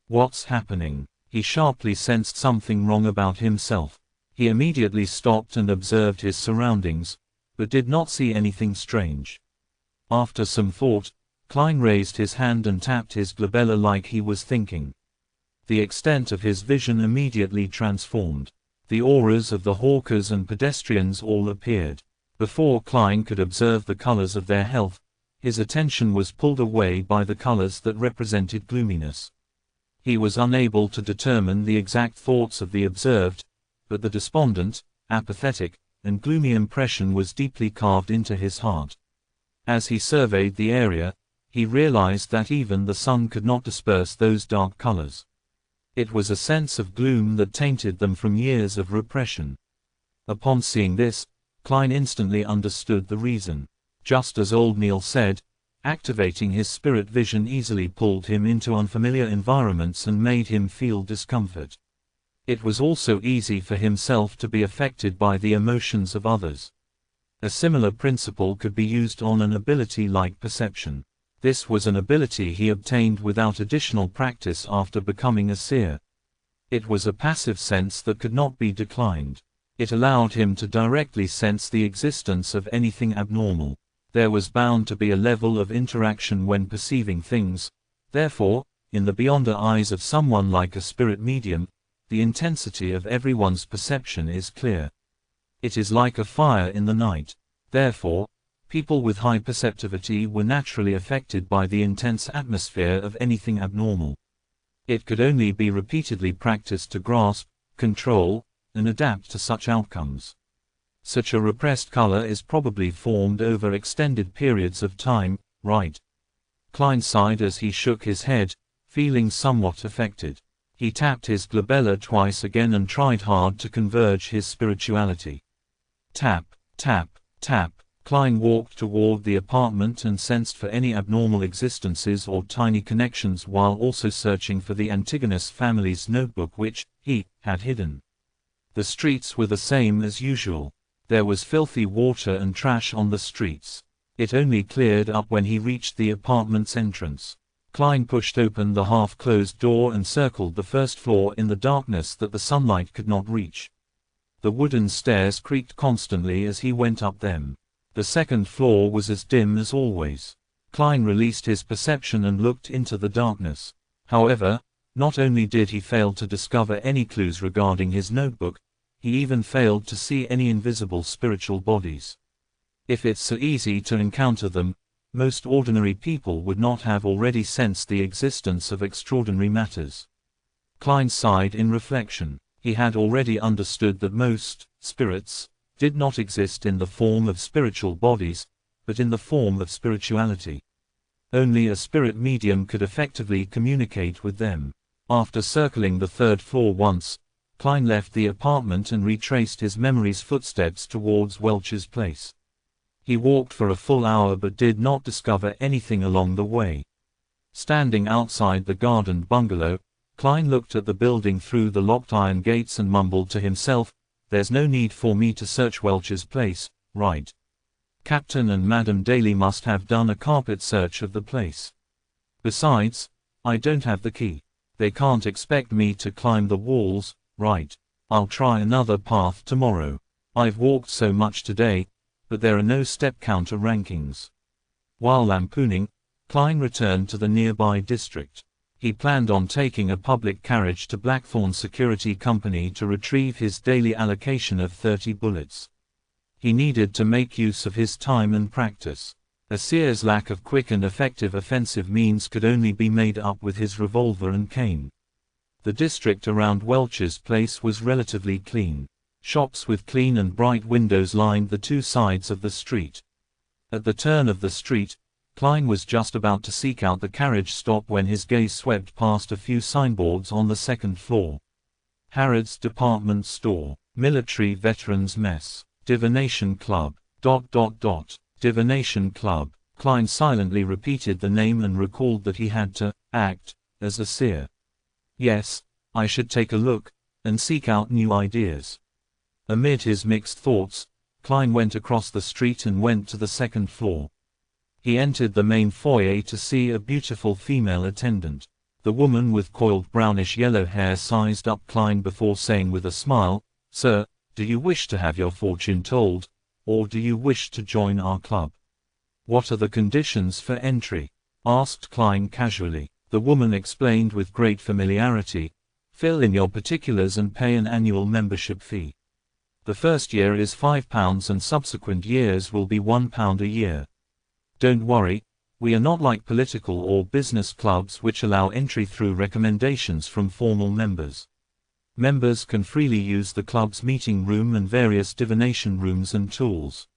What's happening? He sharply sensed something wrong about himself. He immediately stopped and observed his surroundings, but did not see anything strange. After some thought, Klein raised his hand and tapped his glabella like he was thinking. The extent of his vision immediately transformed. The auras of the hawkers and pedestrians all appeared. Before Klein could observe the colors of their health, his attention was pulled away by the colors that represented gloominess. He was unable to determine the exact thoughts of the observed, but the despondent, apathetic, and gloomy impression was deeply carved into his heart. As he surveyed the area, he realized that even the sun could not disperse those dark colors. It was a sense of gloom that tainted them from years of repression. Upon seeing this, Klein instantly understood the reason. Just as old Neil said, Activating his spirit vision easily pulled him into unfamiliar environments and made him feel discomfort. It was also easy for himself to be affected by the emotions of others. A similar principle could be used on an ability like perception. This was an ability he obtained without additional practice after becoming a seer. It was a passive sense that could not be declined. It allowed him to directly sense the existence of anything abnormal. There was bound to be a level of interaction when perceiving things. Therefore, in the beyonder eyes of someone like a spirit medium, the intensity of everyone's perception is clear. It is like a fire in the night. Therefore, people with high perceptivity were naturally affected by the intense atmosphere of anything abnormal. It could only be repeatedly practiced to grasp, control, and adapt to such outcomes. Such a repressed color is probably formed over extended periods of time, right? Klein sighed as he shook his head, feeling somewhat affected. He tapped his glabella twice again and tried hard to converge his spirituality. Tap, tap, tap. Klein walked toward the apartment and sensed for any abnormal existences or tiny connections while also searching for the Antigonus family's notebook which he had hidden. The streets were the same as usual. There was filthy water and trash on the streets. It only cleared up when he reached the apartment's entrance. Klein pushed open the half-closed door and circled the first floor in the darkness that the sunlight could not reach. The wooden stairs creaked constantly as he went up them. The second floor was as dim as always. Klein released his perception and looked into the darkness. However, not only did he fail to discover any clues regarding his notebook, he even failed to see any invisible spiritual bodies. If it's so easy to encounter them, most ordinary people would not have already sensed the existence of extraordinary matters. Klein sighed in reflection. He had already understood that most spirits did not exist in the form of spiritual bodies, but in the form of spirituality. Only a spirit medium could effectively communicate with them. After circling the third floor once, Klein left the apartment and retraced his memory's footsteps towards Welch's place. He walked for a full hour but did not discover anything along the way. Standing outside the gardened bungalow, Klein looked at the building through the locked iron gates and mumbled to himself, "There's no need for me to search Welch's place, right? Captain and Madam Daly must have done a carpet search of the place. Besides, I don't have the key. They can't expect me to climb the walls, right? I'll try another path tomorrow. I've walked so much today, but there are no step counter rankings." While lampooning, Klein returned to the nearby district. He planned on taking a public carriage to Blackthorn Security Company to retrieve his daily allocation of 30 bullets. He needed to make use of his time and practice. A seer's lack of quick and effective offensive means could only be made up with his revolver and cane. The district around Welch's place was relatively clean. Shops with clean and bright windows lined the two sides of the street. At the turn of the street, Klein was just about to seek out the carriage stop when his gaze swept past a few signboards on the second floor. Harrods Department Store, Military Veterans Mess, Divination Club, ... Divination Club. Klein silently repeated the name and recalled that he had to act as a seer. Yes, I should take a look and seek out new ideas. Amid his mixed thoughts, Klein went across the street and went to the second floor. He entered the main foyer to see a beautiful female attendant. The woman with coiled brownish-yellow hair sized up Klein before saying with a smile, "Sir, do you wish to have your fortune told, or do you wish to join our club?" "What are the conditions for entry?" asked Klein casually. The woman explained with great familiarity, "Fill in your particulars and pay an annual membership fee. The first year is £5 and subsequent years will be £1 a year. Don't worry, we are not like political or business clubs which allow entry through recommendations from formal members. Members can freely use the club's meeting room and various divination rooms and tools.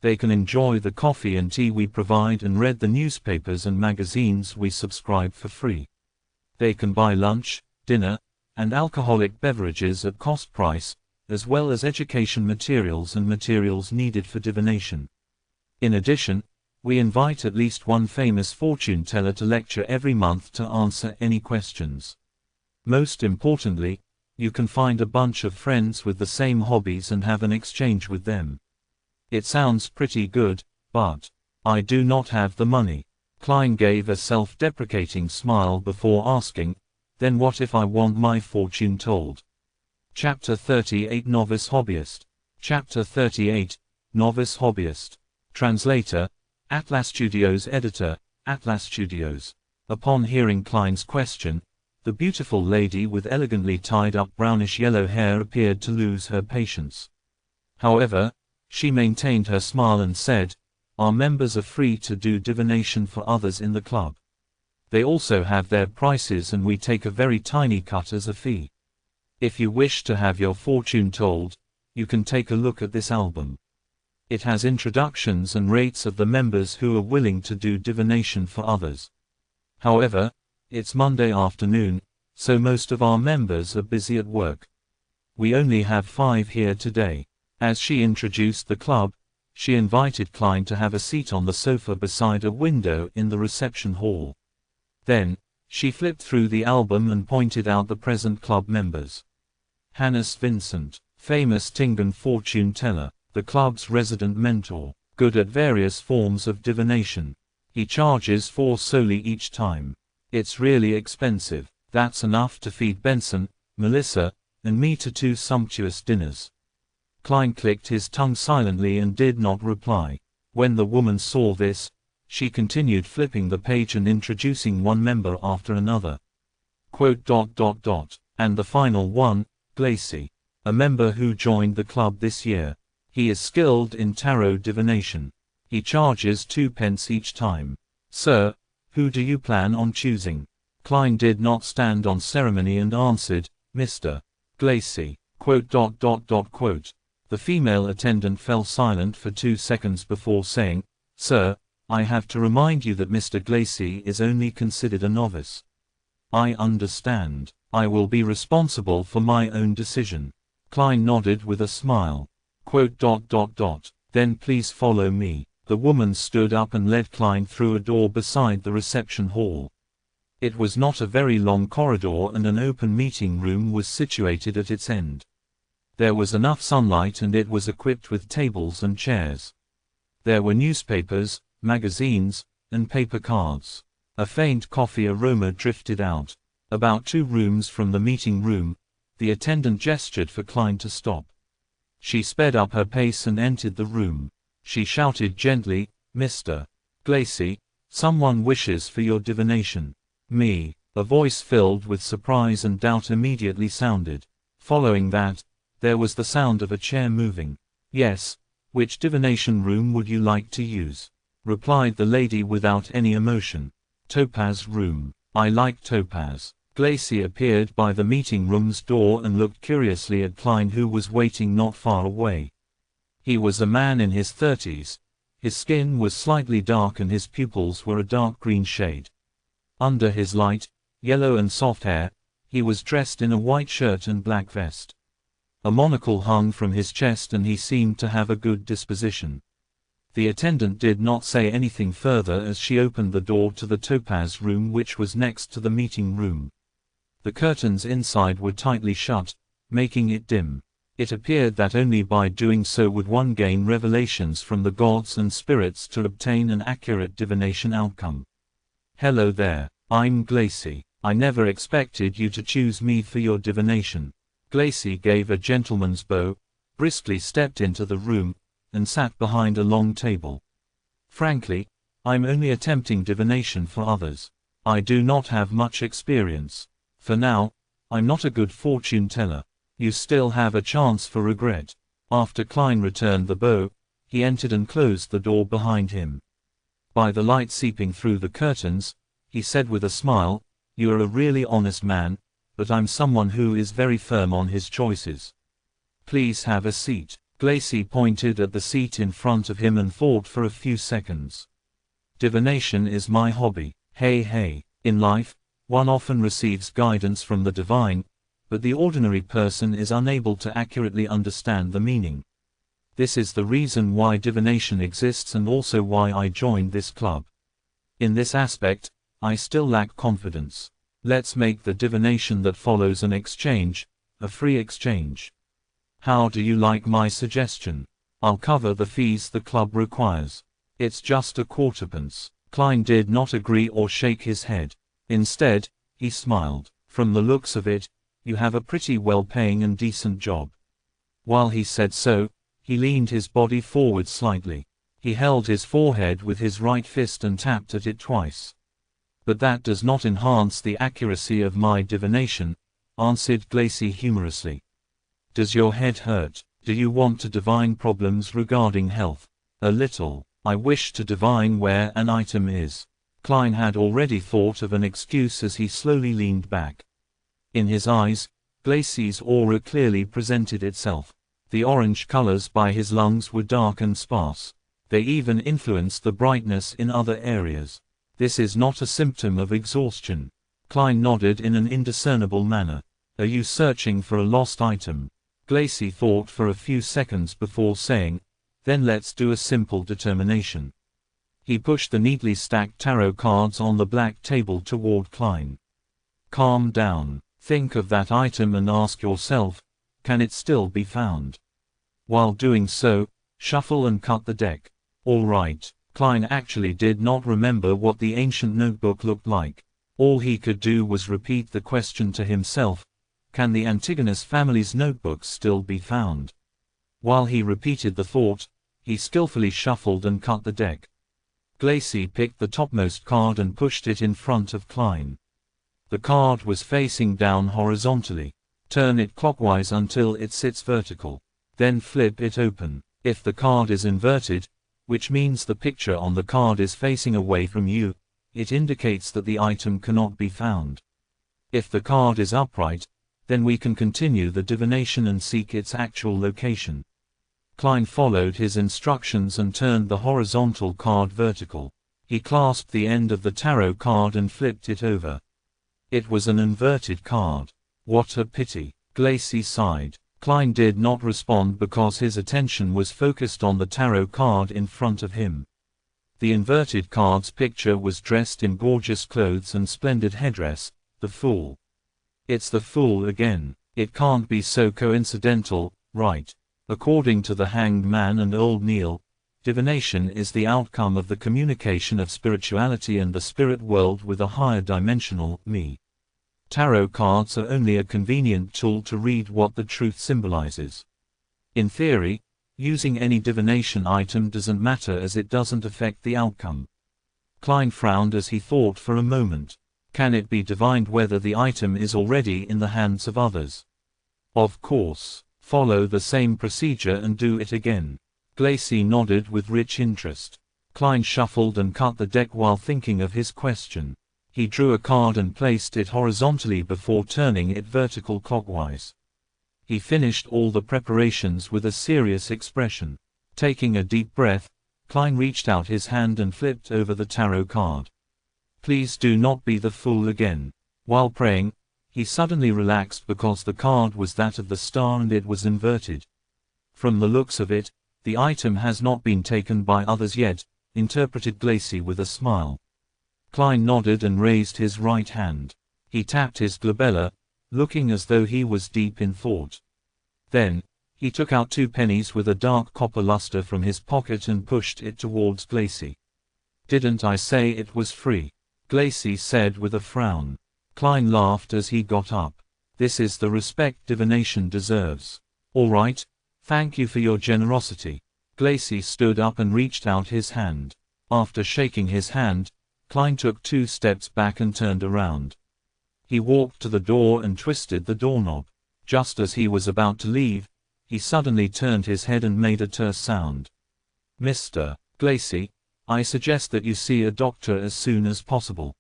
They can enjoy the coffee and tea we provide and read the newspapers and magazines we subscribe for free. They can buy lunch, dinner, and alcoholic beverages at cost price, as well as education materials and materials needed for divination. In addition, We invite at least one famous fortune teller to lecture every month to answer any questions. Most importantly, you can find a bunch of friends with the same hobbies and have an exchange with them. It sounds pretty good, but I do not have the money. Klein gave a self-deprecating smile before asking, then what if I want my fortune told? Chapter 38 Novice Hobbyist. Chapter 38 Novice Hobbyist. Translator, Atlas Studios. Editor, Atlas Studios. Upon hearing Klein's question, the beautiful lady with elegantly tied-up brownish-yellow hair appeared to lose her patience. However, she maintained her smile and said, "Our members are free to do divination for others in the club. They also have their prices and we take a very tiny cut as a fee. If you wish to have your fortune told, you can take a look at this album. It has introductions and rates of the members who are willing to do divination for others. However, it's Monday afternoon, so most of our members are busy at work. We only have 5 here today." As she introduced the club, she invited Klein to have a seat on the sofa beside a window in the reception hall. Then, she flipped through the album and pointed out the present club members. Hannes Vincent, famous Tingan fortune teller, the club's resident mentor, good at various forms of divination. He charges 4 soli each time. It's really expensive. That's enough to feed Benson, Melissa, and me to 2 sumptuous dinners. Klein clicked his tongue silently and did not reply. When the woman saw this, she continued flipping the page and introducing one member after another. And the final one, Glacy, a member who joined the club this year. He is skilled in tarot divination. He charges 2 pence each time. Sir, who do you plan on choosing? Klein did not stand on ceremony and answered, Mr. Glacy. The female attendant fell silent for 2 seconds before saying, Sir, I have to remind you that Mr. Glacy is only considered a novice. I understand. I will be responsible for my own decision. Klein nodded with a smile. Then please follow me. The woman stood up and led Klein through a door beside the reception hall. It was not a very long corridor and an open meeting room was situated at its end. There was enough sunlight and it was equipped with tables and chairs. There were newspapers, magazines, and paper cards. A faint coffee aroma drifted out. About 2 rooms from the meeting room, the attendant gestured for Klein to stop. She sped up her pace and entered the room. She shouted gently, Mr. Glacy, someone wishes for your divination. Me. A voice filled with surprise and doubt immediately sounded. Following that, there was the sound of a chair moving. Yes, which divination room would you like to use? Replied the lady without any emotion. Topaz room. I like Topaz. Glacy appeared by the meeting room's door and looked curiously at Klein who was waiting not far away. He was a man in his 30s. His skin was slightly dark and his pupils were a dark green shade. Under his light, yellow and soft hair, he was dressed in a white shirt and black vest. A monocle hung from his chest and he seemed to have a good disposition. The attendant did not say anything further as she opened the door to the Topaz room which was next to the meeting room. The curtains inside were tightly shut, making it dim. It appeared that only by doing so would one gain revelations from the gods and spirits to obtain an accurate divination outcome. Hello there, I'm Glacy. I never expected you to choose me for your divination. Glacy gave a gentleman's bow, briskly stepped into the room, and sat behind a long table. Frankly, I'm only attempting divination for others. I do not have much experience. For now, I'm not a good fortune teller. You still have a chance for regret. After Klein returned the bow, he entered and closed the door behind him. By the light seeping through the curtains, he said with a smile, You are a really honest man, but I'm someone who is very firm on his choices. Please have a seat. Glacy pointed at the seat in front of him and thought for a few seconds. Divination is my hobby. Hey. In life, one often receives guidance from the divine, but the ordinary person is unable to accurately understand the meaning. This is the reason why divination exists and also why I joined this club. In this aspect, I still lack confidence. Let's make the divination that follows an exchange, a free exchange. How do you like my suggestion? I'll cover the fees the club requires. It's just a quarterpence. Klein did not agree or shake his head. Instead, he smiled. From the looks of it, you have a pretty well-paying and decent job. While he said so, he leaned his body forward slightly. He held his forehead with his right fist and tapped at it twice. But that does not enhance the accuracy of my divination, answered Glacy humorously. Does your head hurt? Do you want to divine problems regarding health? A little. I wish to divine where an item is. Klein had already thought of an excuse as he slowly leaned back. In his eyes, Glacy's aura clearly presented itself. The orange colors by his lungs were dark and sparse. They even influenced the brightness in other areas. This is not a symptom of exhaustion. Klein nodded in an indiscernible manner. Are you searching for a lost item? Glacy thought for a few seconds before saying, then let's do a simple determination. He pushed the neatly stacked tarot cards on the black table toward Klein. Calm down. Think of that item and ask yourself, can it still be found? While doing so, shuffle and cut the deck. All right. Klein actually did not remember what the ancient notebook looked like. All he could do was repeat the question to himself, can the Antigonus family's notebooks still be found? While he repeated the thought, he skillfully shuffled and cut the deck. Glacy picked the topmost card and pushed it in front of Klein. The card was facing down horizontally. Turn it clockwise until it sits vertical. Then flip it open. If the card is inverted, which means the picture on the card is facing away from you, it indicates that the item cannot be found. If the card is upright, then we can continue the divination and seek its actual location. Klein followed his instructions and turned the horizontal card vertical. He clasped the end of the tarot card and flipped it over. It was an inverted card. What a pity. Glacy sighed. Klein did not respond because his attention was focused on the tarot card in front of him. The inverted card's picture was dressed in gorgeous clothes and splendid headdress, the Fool. It's the Fool again. It can't be so coincidental, right? According to the Hanged Man and Old Neil, divination is the outcome of the communication of spirituality and the spirit world with a higher dimensional, me. Tarot cards are only a convenient tool to read what the truth symbolizes. In theory, using any divination item doesn't matter as it doesn't affect the outcome. Klein frowned as he thought for a moment. Can it be divined whether the item is already in the hands of others? Of course. Follow the same procedure and do it again. Glacy nodded with rich interest. Klein shuffled and cut the deck while thinking of his question. He drew a card and placed it horizontally before turning it vertical clockwise. He finished all the preparations with a serious expression. Taking a deep breath, Klein reached out his hand and flipped over the tarot card. Please do not be the Fool again. While praying, he suddenly relaxed because the card was that of the Star and it was inverted. From the looks of it, the item has not been taken by others yet, interpreted Glacy with a smile. Klein nodded and raised his right hand. He tapped his glabella, looking as though he was deep in thought. Then, he took out 2 pennies with a dark copper luster from his pocket and pushed it towards Glacy. Didn't I say it was free? Glacy said with a frown. Klein laughed as he got up. This is the respect divination deserves. All right, thank you for your generosity. Glacy stood up and reached out his hand. After shaking his hand, Klein took 2 steps back and turned around. He walked to the door and twisted the doorknob. Just as he was about to leave, he suddenly turned his head and made a terse sound. Mr. Glacy, I suggest that you see a doctor as soon as possible.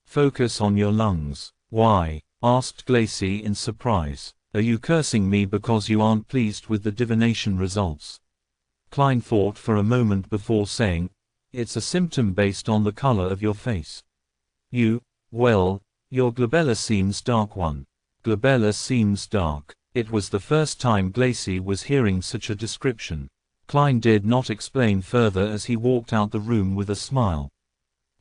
Focus on your lungs. Why? Asked Glacy in surprise. Are you cursing me because you aren't pleased with the divination results? Klein thought for a moment before saying, it's a symptom based on the color of your face. Well, your glabella seems dark one. Glabella seems dark. It was the first time Glacy was hearing such a description. Klein did not explain further as he walked out the room with a smile.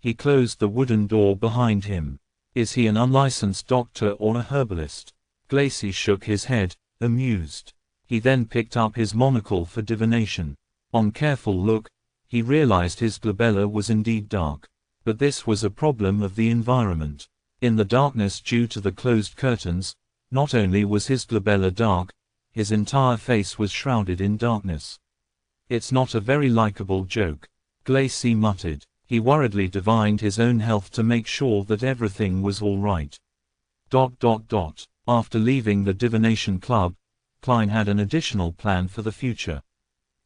He closed the wooden door behind him. Is he an unlicensed doctor or a herbalist? Glacy shook his head, amused. He then picked up his monocle for divination. On careful look, he realized his glabella was indeed dark. But this was a problem of the environment. In the darkness due to the closed curtains, not only was his glabella dark, his entire face was shrouded in darkness. It's not a very likable joke, Glacy muttered. He worriedly divined his own health to make sure that everything was all right. After leaving the divination club, Klein had an additional plan for the future.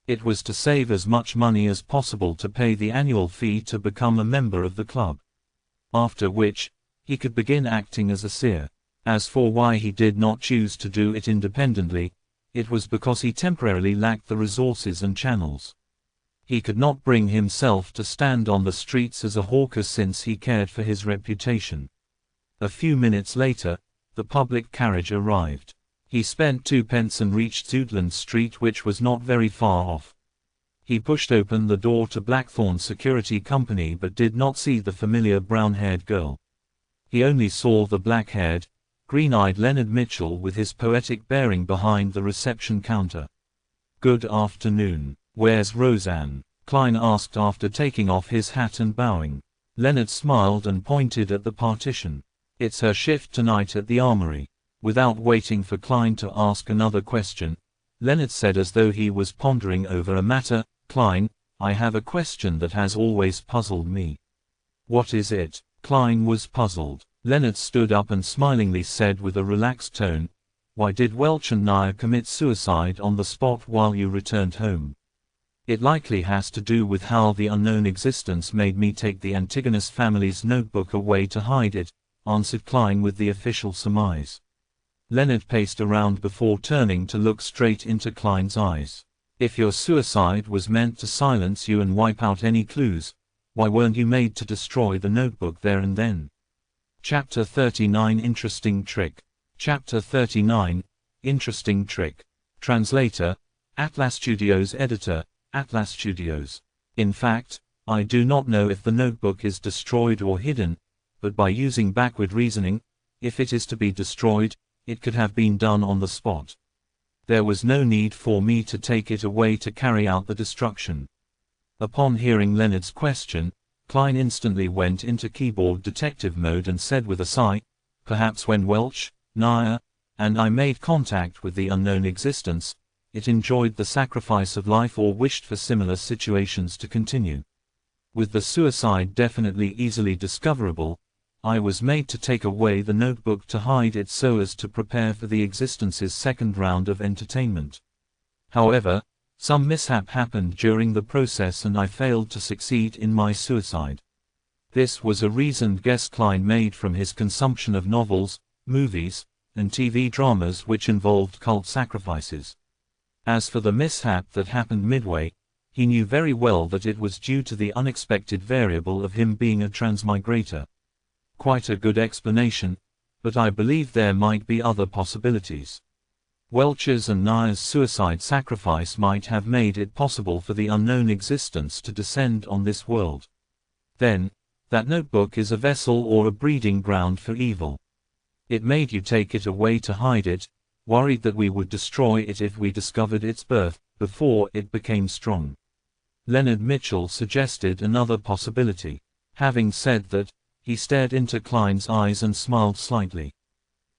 It was to save as much money as possible to pay the annual fee to become a member of the club. After which, he could begin acting as a seer. As for why he did not choose to do it independently, it was because he temporarily lacked the resources and channels. He could not bring himself to stand on the streets as a hawker since he cared for his reputation. A few minutes later, the public carriage arrived. He spent 2p and reached Zoutland Street, which was not very far off. He pushed open the door to Blackthorn Security Company but did not see the familiar brown-haired girl. He only saw the black-haired, green-eyed Leonard Mitchell with his poetic bearing behind the reception counter. "Good afternoon. Where's Roseanne?" Klein asked after taking off his hat and bowing. Leonard smiled and pointed at the partition. "It's her shift tonight at the armory." Without waiting for Klein to ask another question, Leonard said as though he was pondering over a matter, "Klein, I have a question that has always puzzled me." "What is it?" Klein was puzzled. Leonard stood up and smilingly said with a relaxed tone, "Why did Welch and Nair commit suicide on the spot while you returned home?" "It likely has to do with how the unknown existence made me take the Antigonus family's notebook away to hide it," answered Klein with the official surmise. Leonard paced around before turning to look straight into Klein's eyes. "If your suicide was meant to silence you and wipe out any clues, why weren't you made to destroy the notebook there and then?" Chapter 39 Interesting Trick. Chapter 39 Interesting Trick. Translator, Atlas Studios. Editor, Atlas Studios. In fact, I do not know if the notebook is destroyed or hidden, but by using backward reasoning, if it is to be destroyed, it could have been done on the spot. There was no need for me to take it away to carry out the destruction. Upon hearing Leonard's question, Klein instantly went into keyboard detective mode and said with a sigh, "Perhaps when Welch, Nair, and I made contact with the unknown existence, it enjoyed the sacrifice of life or wished for similar situations to continue. With the suicide definitely easily discoverable, I was made to take away the notebook to hide it so as to prepare for the existence's second round of entertainment. However, some mishap happened during the process and I failed to succeed in my suicide." This was a reasoned guess Klein made from his consumption of novels, movies, and TV dramas which involved cult sacrifices. As for the mishap that happened midway, he knew very well that it was due to the unexpected variable of him being a transmigrator. Quite a good explanation, but I believe there might be other possibilities. Welch's and Nair's suicide sacrifice might have made it possible for the unknown existence to descend on this world. Then, that notebook is a vessel or a breeding ground for evil. It made you take it away to hide it, worried that we would destroy it if we discovered its birth, before it became strong. Leonard Mitchell suggested another possibility. Having said that, he stared into Klein's eyes and smiled slightly.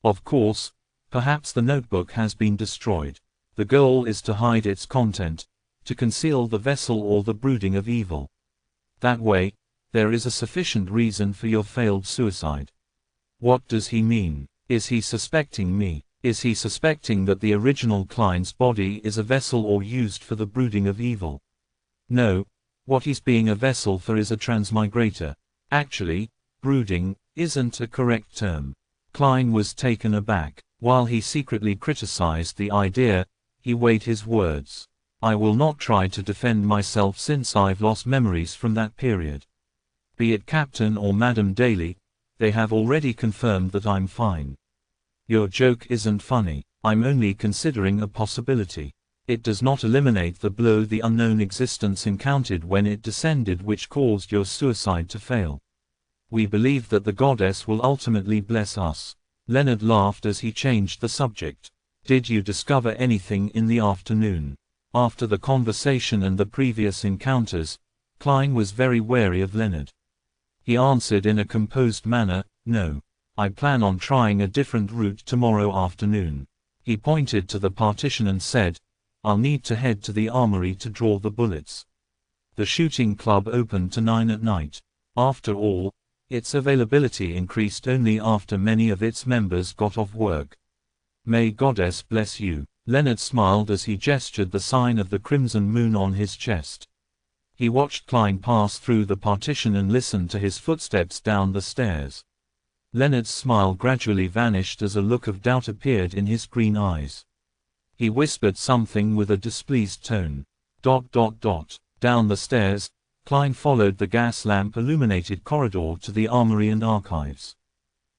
"Of course, perhaps the notebook has been destroyed. The goal is to hide its content, to conceal the vessel or the brooding of evil. That way, there is a sufficient reason for your failed suicide." What does he mean? Is he suspecting me? Is he suspecting that the original Klein's body is a vessel or used for the brooding of evil? No, what he's being a vessel for is a transmigrator. Actually, brooding isn't a correct term. Klein was taken aback. While he secretly criticized the idea, he weighed his words. "I will not try to defend myself since I've lost memories from that period. Be it Captain or Madame Daly, they have already confirmed that I'm fine." "Your joke isn't funny. I'm only considering a possibility." It does not eliminate the blow the unknown existence encountered when it descended, which caused your suicide to fail. We believe that the goddess will ultimately bless us." Leonard laughed as he changed the subject. "Did you discover anything in the afternoon?" After the conversation and the previous encounters, Klein was very wary of Leonard. He answered in a composed manner, "No. I plan on trying a different route tomorrow afternoon." He pointed to the partition and said, "I'll need to head to the armory to draw the bullets." The shooting club opened to 9 at night. After all, its availability increased only after many of its members got off work. "May Goddess bless you." Leonard smiled as he gestured the sign of the crimson moon on his chest. He watched Klein pass through the partition and listened to his footsteps down the stairs. Leonard's smile gradually vanished as a look of doubt appeared in his green eyes. He whispered something with a displeased tone. ... Down the stairs, Klein followed the gas lamp-illuminated corridor to the armory and archives.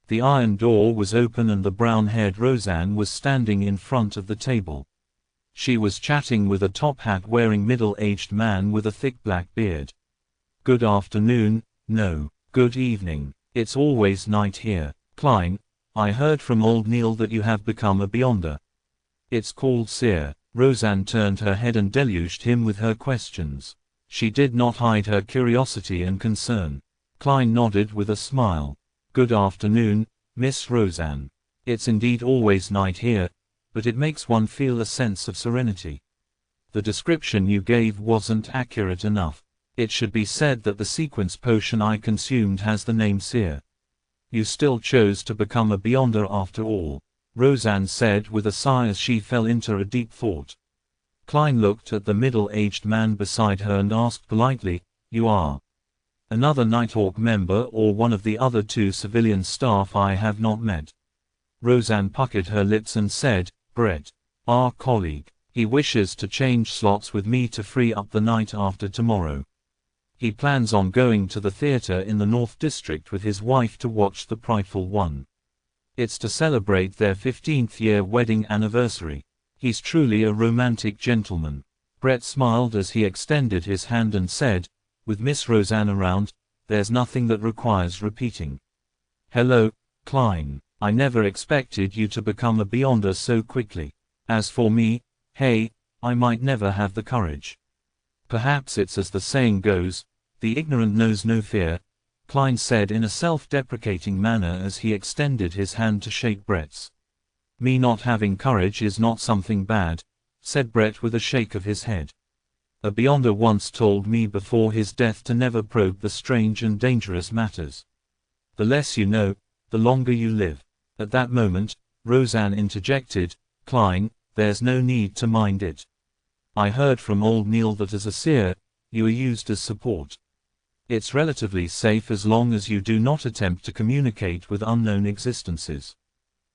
The iron door was open and the brown-haired Roseanne was standing in front of the table. She was chatting with a top-hat-wearing middle-aged man with a thick black beard. "Good afternoon." "No, good evening. It's always night here." "Klein, I heard from old Neil that you have become a Beyonder." "It's called Seer." Roseanne turned her head and deluged him with her questions. She did not hide her curiosity and concern. Klein nodded with a smile. "Good afternoon, Miss Roseanne. It's indeed always night here, but it makes one feel a sense of serenity. The description you gave wasn't accurate enough. It should be said that the sequence potion I consumed has the name Seer." "You still chose to become a Beyonder after all," Roseanne said with a sigh as she fell into a deep thought. Klein looked at the middle-aged man beside her and asked politely, "You are another Nighthawk member or one of the other 2 civilian staff I have not met?" Roseanne puckered her lips and said, "Brett, our colleague. He wishes to change slots with me to free up the night after tomorrow. He plans on going to the theater in the North District with his wife to watch The Prideful One. It's to celebrate their 15th-year wedding anniversary. He's truly a romantic gentleman." Brett smiled as he extended his hand and said, "With Miss Roseanne around, there's nothing that requires repeating." "Hello, Klein. I never expected you to become a Beyonder so quickly. As for me, hey, I might never have the courage. Perhaps it's as the saying goes, the ignorant knows no fear," Klein said in a self-deprecating manner as he extended his hand to shake Brett's. "Me not having courage is not something bad," said Brett with a shake of his head. "A Beyonder once told me before his death to never probe the strange and dangerous matters. The less you know, the longer you live." At that moment, Roseanne interjected, "Klein, there's no need to mind it. I heard from old Neil that as a seer, you are used as support. It's relatively safe as long as you do not attempt to communicate with unknown existences.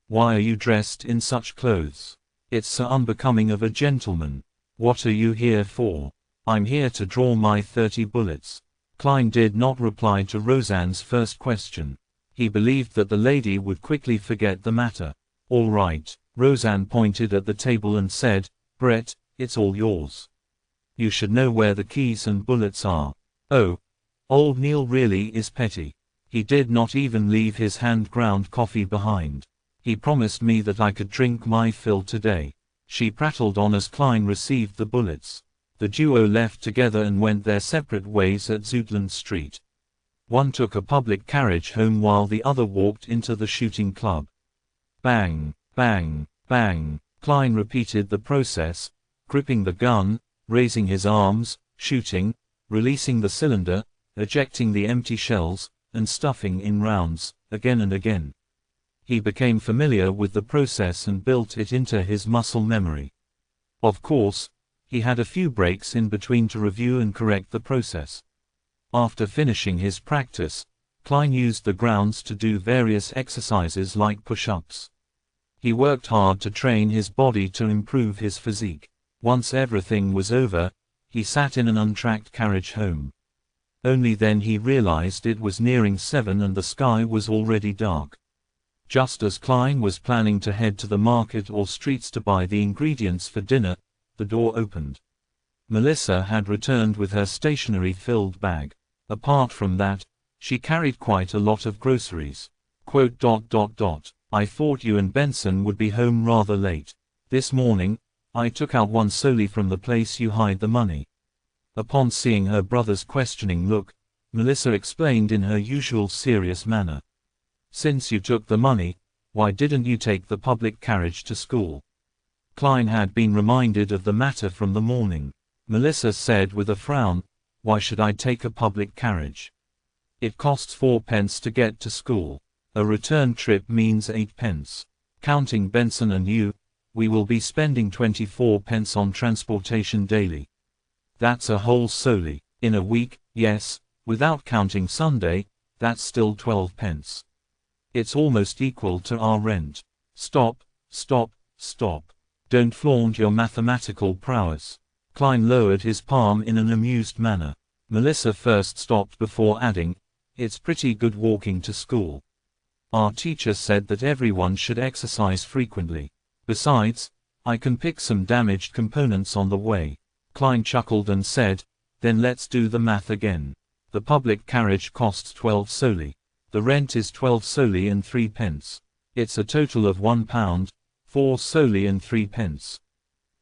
Why are you dressed in such clothes? It's so unbecoming of a gentleman. What are you here for?" "I'm here to draw my 30 bullets." Klein did not reply to Roseanne's first question. He believed that the lady would quickly forget the matter. "All right." Roseanne pointed at the table and said, "Brett, it's all yours. You should know where the keys and bullets are." "Oh, old Neil really is petty. He did not even leave his hand-ground coffee behind. He promised me that I could drink my fill today." She prattled on as Klein received the bullets. The duo left together and went their separate ways at Zoutland Street. One took a public carriage home while the other walked into the shooting club. Bang, bang, bang. Klein repeated the process, gripping the gun, raising his arms, shooting, releasing the cylinder, ejecting the empty shells, and stuffing in rounds, again and again. He became familiar with the process and built it into his muscle memory. Of course, he had a few breaks in between to review and correct the process. After finishing his practice, Klein used the grounds to do various exercises like push-ups. He worked hard to train his body to improve his physique. Once everything was over, he sat in an untracked carriage home. Only then he realized it was nearing 7 and the sky was already dark. Just as Klein was planning to head to the market or streets to buy the ingredients for dinner, the door opened. Melissa had returned with her stationery-filled bag. Apart from that, she carried quite a lot of groceries. "I thought you and Benson would be home rather late. This morning, I took out one solely from the place you hide the money." Upon seeing her brother's questioning look, Melissa explained in her usual serious manner. "Since you took the money, why didn't you take the public carriage to school?" Klein had been reminded of the matter from the morning. Melissa said with a frown, "Why should I take a public carriage? It costs 4 pence to get to school. A return trip means 8 pence. Counting Benson and you, we will be spending 24 pence on transportation daily. That's a whole solely. In a week, yes, without counting Sunday, that's still 12 pence. It's almost equal to our rent." "Stop, stop, stop. Don't flaunt your mathematical prowess." Klein lowered his palm in an amused manner. Melissa first stopped before adding, "It's pretty good walking to school. Our teacher said that everyone should exercise frequently. Besides, I can pick some damaged components on the way." Klein chuckled and said, "Then let's do the math again. The public carriage costs 12 solely. The rent is 12 solely and 3 pence. It's a total of £1, 4 solely and 3 pence.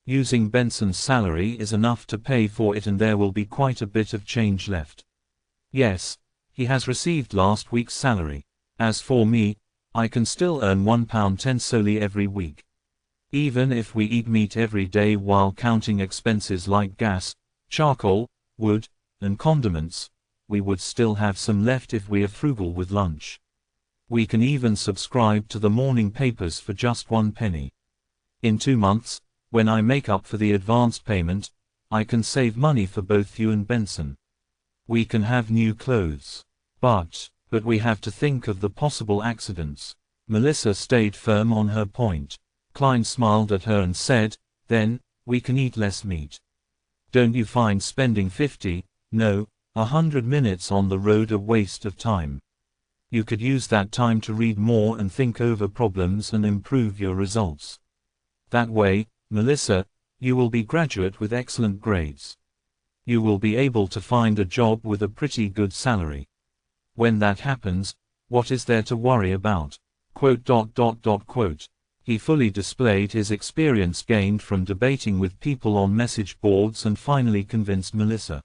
Using Benson's salary is enough to pay for it, and there will be quite a bit of change left." "Yes, he has received last week's salary. As for me, I can still earn £1.10 solely every week. Even if we eat meat every day while counting expenses like gas, charcoal, wood, and condiments, we would still have some left if we are frugal with lunch. We can even subscribe to the morning papers for just 1 penny. In 2 months, when I make up for the advanced payment, I can save money for both you and Benson. We can have new clothes. But we have to think of the possible accidents." Melissa stayed firm on her point. Klein smiled at her and said, "Then, we can eat less meat. Don't you find spending 50, no, 100 minutes on the road a waste of time? You could use that time to read more and think over problems and improve your results. That way, Melissa, you will be graduate with excellent grades. You will be able to find a job with a pretty good salary. When that happens, what is there to worry about?" He fully displayed his experience gained from debating with people on message boards and finally convinced Melissa.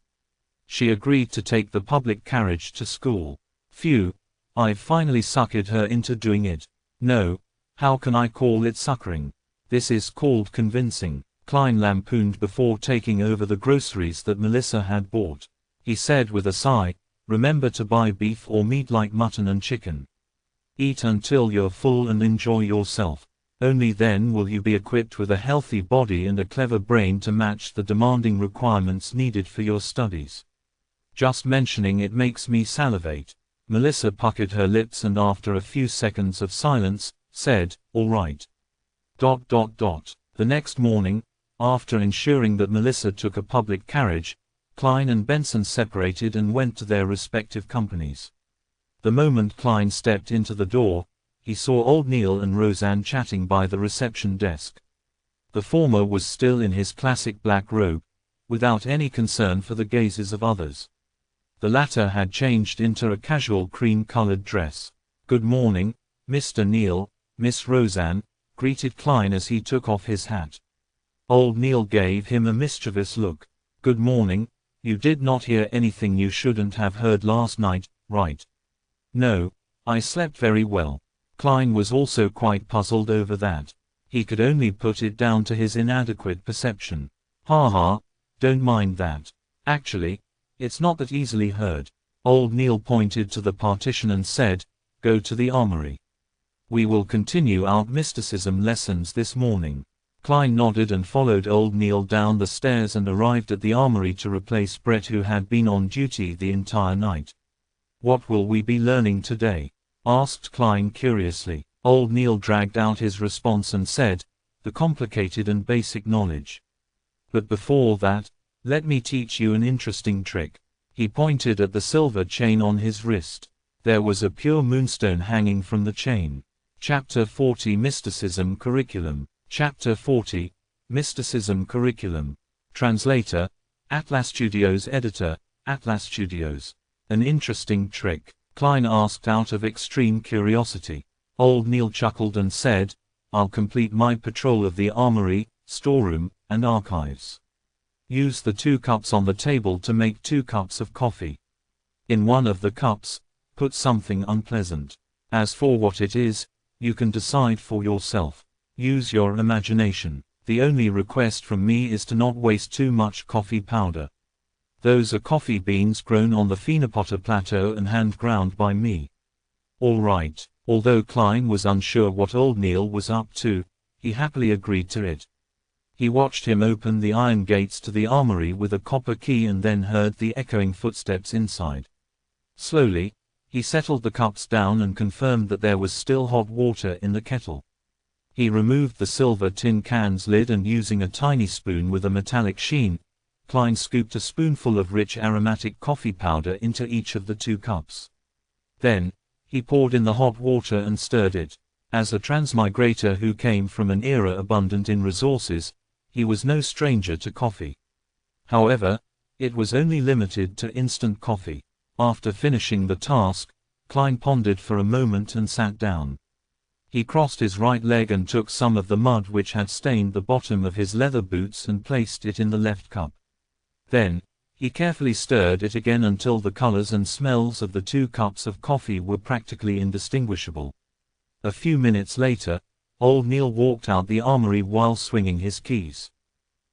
She agreed to take the public carriage to school. "Phew, I've finally suckered her into doing it." "No, how can I call it suckering? This is called convincing," Klein lampooned before taking over the groceries that Melissa had bought. He said with a sigh, "Remember to buy beef or meat like mutton and chicken. Eat until you're full and enjoy yourself. Only then will you be equipped with a healthy body and a clever brain to match the demanding requirements needed for your studies." Just mentioning it makes me salivate. Melissa puckered her lips and after a few seconds of silence, said, "All right." The next morning, after ensuring that Melissa took a public carriage, Klein and Benson separated and went to their respective companies. The moment Klein stepped into the door, he saw old Neil and Roseanne chatting by the reception desk. The former was still in his classic black robe, without any concern for the gazes of others. The latter had changed into a casual cream-colored dress. "Good morning, Mr. Neil, Miss Roseanne," greeted Klein as he took off his hat. Old Neil gave him a mischievous look. "Good morning. You did not hear anything you shouldn't have heard last night, right?" "No, I slept very well." Klein was also quite puzzled over that. He could only put it down to his inadequate perception. "Ha ha, don't mind that. Actually, it's not that easily heard." Old Neil pointed to the partition and said, "Go to the armory. We will continue our mysticism lessons this morning." Klein nodded and followed old Neil down the stairs and arrived at the armory to replace Brett, who had been on duty the entire night. "What will we be learning today?" asked Klein curiously. Old Neil dragged out his response and said, "The complicated and basic knowledge. But before that, let me teach you an interesting trick." He pointed at the silver chain on his wrist. There was a pure moonstone hanging from the chain. Chapter 40 Mysticism Curriculum. Chapter 40 Mysticism Curriculum. Translator, Atlas Studios Editor, Atlas Studios. An interesting trick, Klein asked out of extreme curiosity. Old Neil chuckled and said, I'll complete my patrol of the armory, storeroom, and archives. Use the 2 cups on the table to make 2 cups of coffee. In one of the cups, put something unpleasant. As for what it is, you can decide for yourself. Use your imagination. The only request from me is to not waste too much coffee powder. Those are coffee beans grown on the Phenopota Plateau and hand-ground by me. All right. Although Klein was unsure what old Neil was up to, he happily agreed to it. He watched him open the iron gates to the armory with a copper key and then heard the echoing footsteps inside. Slowly, he settled the cups down and confirmed that there was still hot water in the kettle. He removed the silver tin can's lid and using a tiny spoon with a metallic sheen, Klein scooped a spoonful of rich aromatic coffee powder into each of the 2 cups. Then, he poured in the hot water and stirred it. As a transmigrator who came from an era abundant in resources, he was no stranger to coffee. However, it was only limited to instant coffee. After finishing the task, Klein pondered for a moment and sat down. He crossed his right leg and took some of the mud which had stained the bottom of his leather boots and placed it in the left cup. Then, he carefully stirred it again until the colors and smells of the 2 cups of coffee were practically indistinguishable. A few minutes later, old Neil walked out the armory while swinging his keys.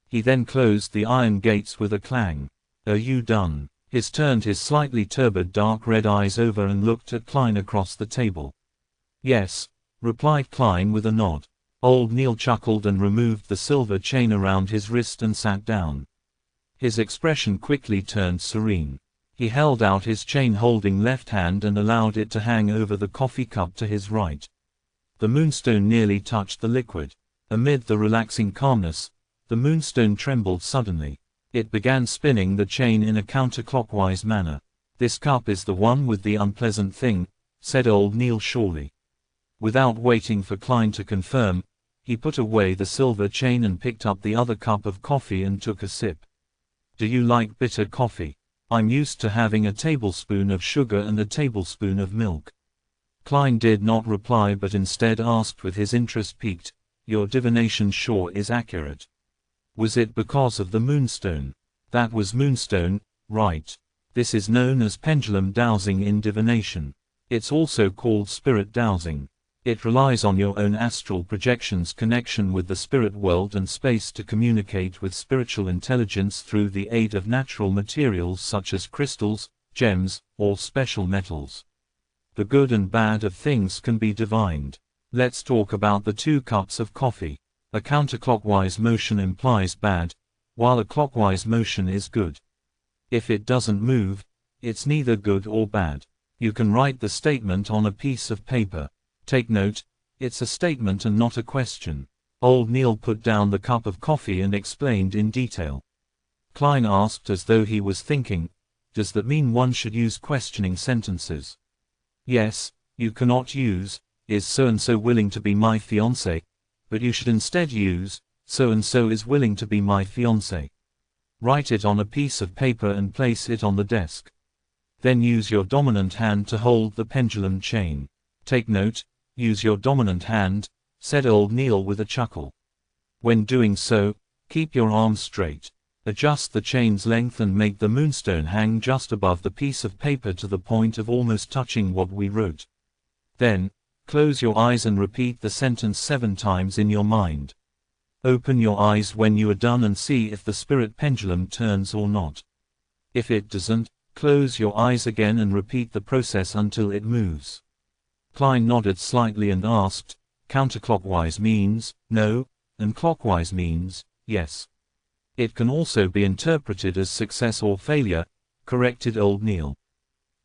He then closed the iron gates with a clang. Are you done? He turned his slightly turbid dark red eyes over and looked at Klein across the table. Yes, replied Klein with a nod. Old Neil chuckled and removed the silver chain around his wrist and sat down. His expression quickly turned serene. He held out his chain-holding left hand and allowed it to hang over the coffee cup to his right. The moonstone nearly touched the liquid. Amid the relaxing calmness, the moonstone trembled suddenly. It began spinning the chain in a counterclockwise manner. This cup is the one with the unpleasant thing, said old Neil surely. Without waiting for Klein to confirm, he put away the silver chain and picked up the other cup of coffee and took a sip. Do you like bitter coffee? I'm used to having a tablespoon of sugar and a tablespoon of milk. Klein did not reply but instead asked with his interest piqued, Your divination sure is accurate. Was it because of the moonstone? That was moonstone, right. This is known as pendulum dowsing in divination. It's also called spirit dowsing. It relies on your own astral projection's connection with the spirit world and space to communicate with spiritual intelligence through the aid of natural materials such as crystals, gems, or special metals. The good and bad of things can be divined. Let's talk about the 2 cups of coffee. A counterclockwise motion implies bad, while a clockwise motion is good. If it doesn't move, it's neither good or bad. You can write the statement on a piece of paper. Take note, it's a statement and not a question. Old Neil put down the cup of coffee and explained in detail. Klein asked as though he was thinking, does that mean one should use questioning sentences? Yes, you cannot use, is so-and-so willing to be my fiancé, but you should instead use, so-and-so is willing to be my fiancé. Write it on a piece of paper and place it on the desk. Then use your dominant hand to hold the pendulum chain. Take note, use your dominant hand, said old Neil with a chuckle. When doing so, keep your arms straight. Adjust the chain's length and make the moonstone hang just above the piece of paper to the point of almost touching what we wrote. Then, close your eyes and repeat the sentence 7 times in your mind. Open your eyes when you are done and see if the spirit pendulum turns or not. If it doesn't, close your eyes again and repeat the process until it moves. Klein nodded slightly and asked, counterclockwise means, no, and clockwise means, yes. It can also be interpreted as success or failure, corrected old Neil.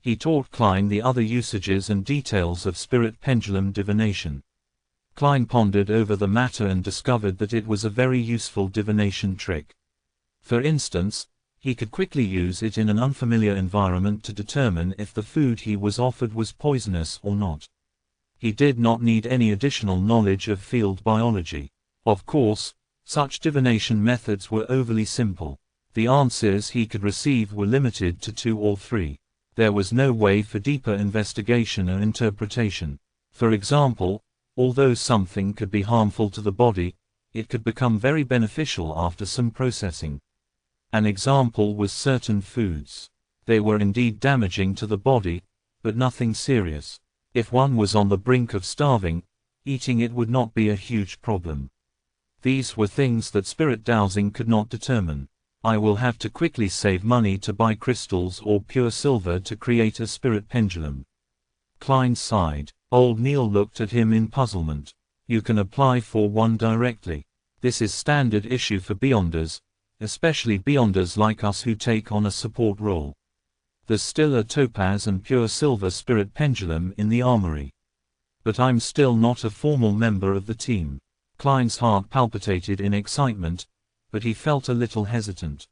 He taught Klein the other usages and details of spirit pendulum divination. Klein pondered over the matter and discovered that it was a very useful divination trick. For instance, he could quickly use it in an unfamiliar environment to determine if the food he was offered was poisonous or not. He did not need any additional knowledge of field biology. Of course, Such divination methods were overly simple. The answers he could receive were limited to 2 or 3. There was no way for deeper investigation or interpretation. For example, although something could be harmful to the body, it could become very beneficial after some processing. An example was certain foods. They were indeed damaging to the body, but nothing serious. If one was on the brink of starving, eating it would not be a huge problem. These were things that spirit dowsing could not determine. I will have to quickly save money to buy crystals or pure silver to create a spirit pendulum. Klein sighed. Old Neil looked at him in puzzlement. You can apply for one directly. This is standard issue for Beyonders, especially Beyonders like us who take on a support role. There's still a topaz and pure silver spirit pendulum in the armory. But I'm still not a formal member of the team. Klein's heart palpitated in excitement, but he felt a little hesitant.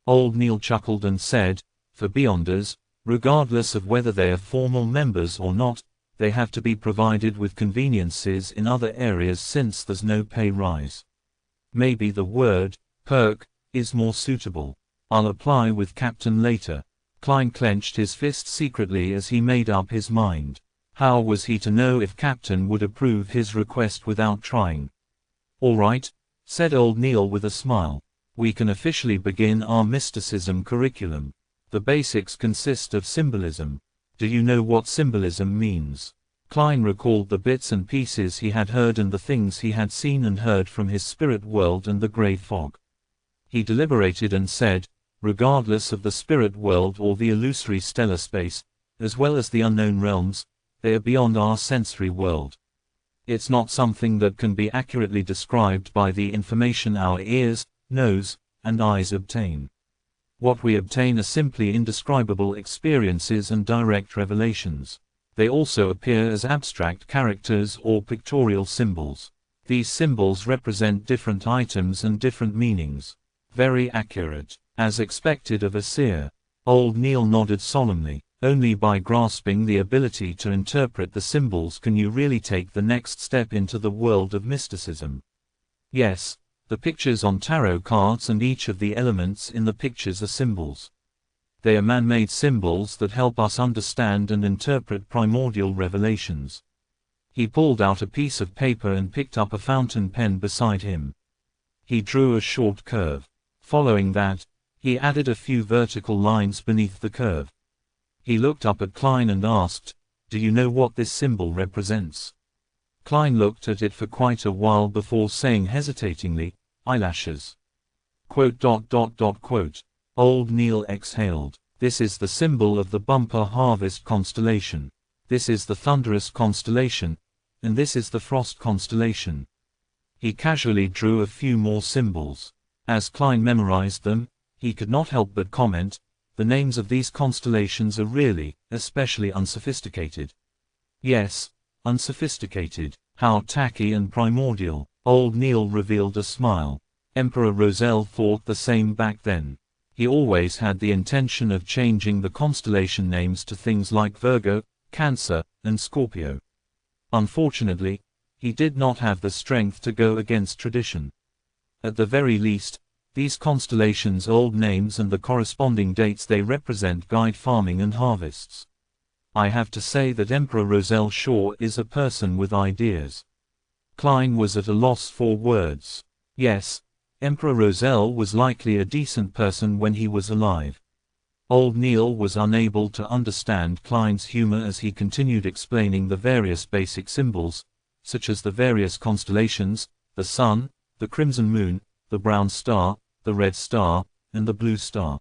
Old Neil chuckled and said, for Beyonders, regardless of whether they are formal members or not, they have to be provided with conveniences in other areas since there's no pay rise. Maybe the word, perk, is more suitable. I'll apply with Captain later. Klein clenched his fist secretly as he made up his mind. How was he to know if Captain would approve his request without trying? All right, said Old Neil with a smile. We can officially begin our mysticism curriculum. The basics consist of symbolism. Do you know what symbolism means? Klein recalled the bits and pieces he had heard and the things he had seen and heard from his spirit world and the grey fog. He deliberated and said, regardless of the spirit world or the illusory stellar space, as well as the unknown realms, they are beyond our sensory world. It's not something that can be accurately described by the information our ears, nose, and eyes obtain. What we obtain are simply indescribable experiences and direct revelations. They also appear as abstract characters or pictorial symbols. These symbols represent different items and different meanings. Very accurate, as expected of a seer. Old Neil nodded solemnly. Only by grasping the ability to interpret the symbols can you really take the next step into the world of mysticism. Yes, the pictures on tarot cards and each of the elements in the pictures are symbols. They are man-made symbols that help us understand and interpret primordial revelations. He pulled out a piece of paper and picked up a fountain pen beside him. He drew a short curve. Following that, he added a few vertical lines beneath the curve. He looked up at Klein and asked, do you know what this symbol represents? Klein looked at it for quite a while before saying hesitatingly, eyelashes. Quote. Old Neil exhaled. This is the symbol of the bumper harvest constellation. This is the thunderous constellation, and this is the frost constellation. He casually drew a few more symbols. As Klein memorized them, he could not help but comment, the names of these constellations are really, especially unsophisticated. Yes, unsophisticated. How tacky and primordial. Old Neil revealed a smile. Emperor Roselle thought the same back then. He always had the intention of changing the constellation names to things like Virgo, Cancer, and Scorpio. Unfortunately, he did not have the strength to go against tradition. At the very least, these constellations' old names and the corresponding dates they represent guide farming and harvests. I have to say that Emperor Roselle Shaw is a person with ideas. Klein was at a loss for words. Yes, Emperor Roselle was likely a decent person when he was alive. Old Neil was unable to understand Klein's humor as he continued explaining the various basic symbols, such as the various constellations, the sun, the crimson moon, the brown star, the red star, and the blue star.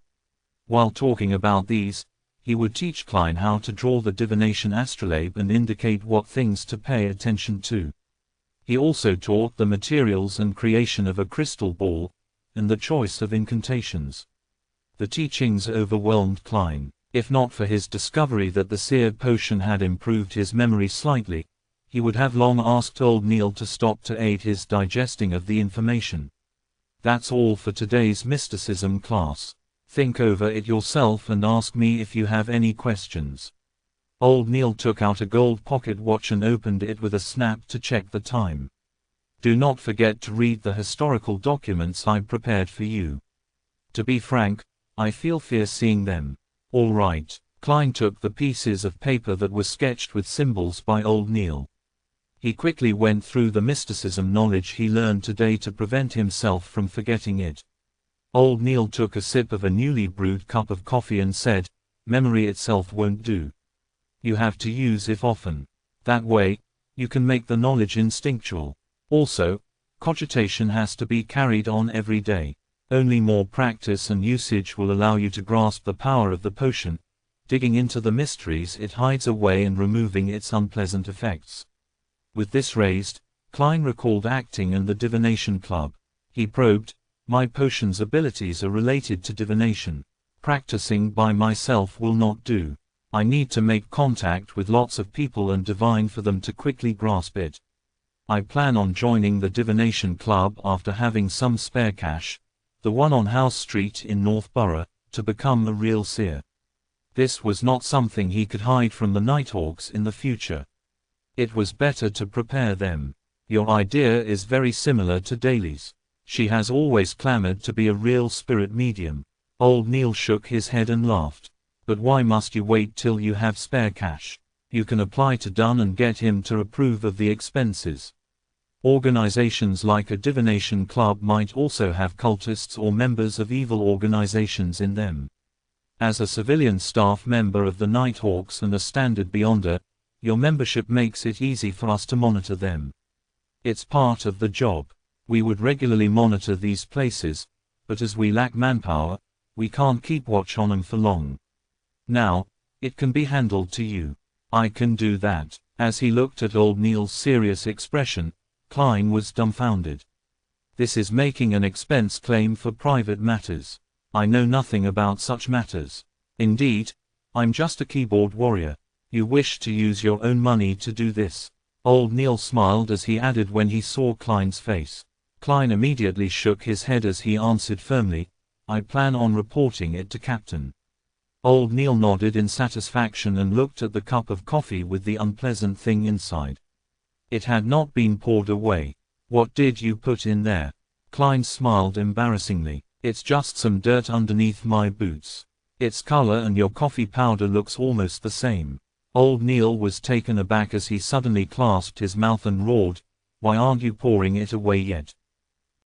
While talking about these, he would teach Klein how to draw the divination astrolabe and indicate what things to pay attention to. He also taught the materials and creation of a crystal ball, and the choice of incantations. The teachings overwhelmed Klein. If not for his discovery that the seared potion had improved his memory slightly, he would have long asked Old Neil to stop to aid his digesting of the information. That's all for today's mysticism class. Think over it yourself and ask me if you have any questions. Old Neil took out a gold pocket watch and opened it with a snap to check the time. Do not forget to read the historical documents I prepared for you. To be frank, I feel fear seeing them. All right. Klein took the pieces of paper that were sketched with symbols by old Neil. He quickly went through the mysticism knowledge he learned today to prevent himself from forgetting it. Old Neil took a sip of a newly brewed cup of coffee and said, "Memory itself won't do. You have to use it often. That way, you can make the knowledge instinctual. Also, cogitation has to be carried on every day. Only more practice and usage will allow you to grasp the power of the potion, digging into the mysteries it hides away and removing its unpleasant effects." With this raised, Klein recalled acting and the divination club. He probed, "My potion's abilities are related to divination. Practicing by myself will not do. I need to make contact with lots of people and divine for them to quickly grasp it. I plan on joining the divination club after having some spare cash, the one on House Street in Northborough, to become a real seer." This was not something he could hide from the Nighthawks in the future. It was better to prepare them. "Your idea is very similar to Daly's. She has always clamored to be a real spirit medium." Old Neil shook his head and laughed. "But why must you wait till you have spare cash? You can apply to Dunn and get him to approve of the expenses. Organizations like a divination club might also have cultists or members of evil organizations in them. As a civilian staff member of the Nighthawks and a standard Beyonder, your membership makes it easy for us to monitor them. It's part of the job. We would regularly monitor these places, but as we lack manpower, we can't keep watch on them for long. Now, it can be handled to you. I can do that." As he looked at old Neil's serious expression, Klein was dumbfounded. "This is making an expense claim for private matters. I know nothing about such matters. Indeed, I'm just a keyboard warrior. You wish to use your own money to do this?" Old Neil smiled as he added when he saw Klein's face. Klein immediately shook his head as he answered firmly, "I plan on reporting it to Captain." Old Neil nodded in satisfaction and looked at the cup of coffee with the unpleasant thing inside. It had not been poured away. "What did you put in there?" Klein smiled embarrassingly. "It's just some dirt underneath my boots. Its color and your coffee powder looks almost the same." Old Neil was taken aback as he suddenly clasped his mouth and roared, "Why aren't you pouring it away yet?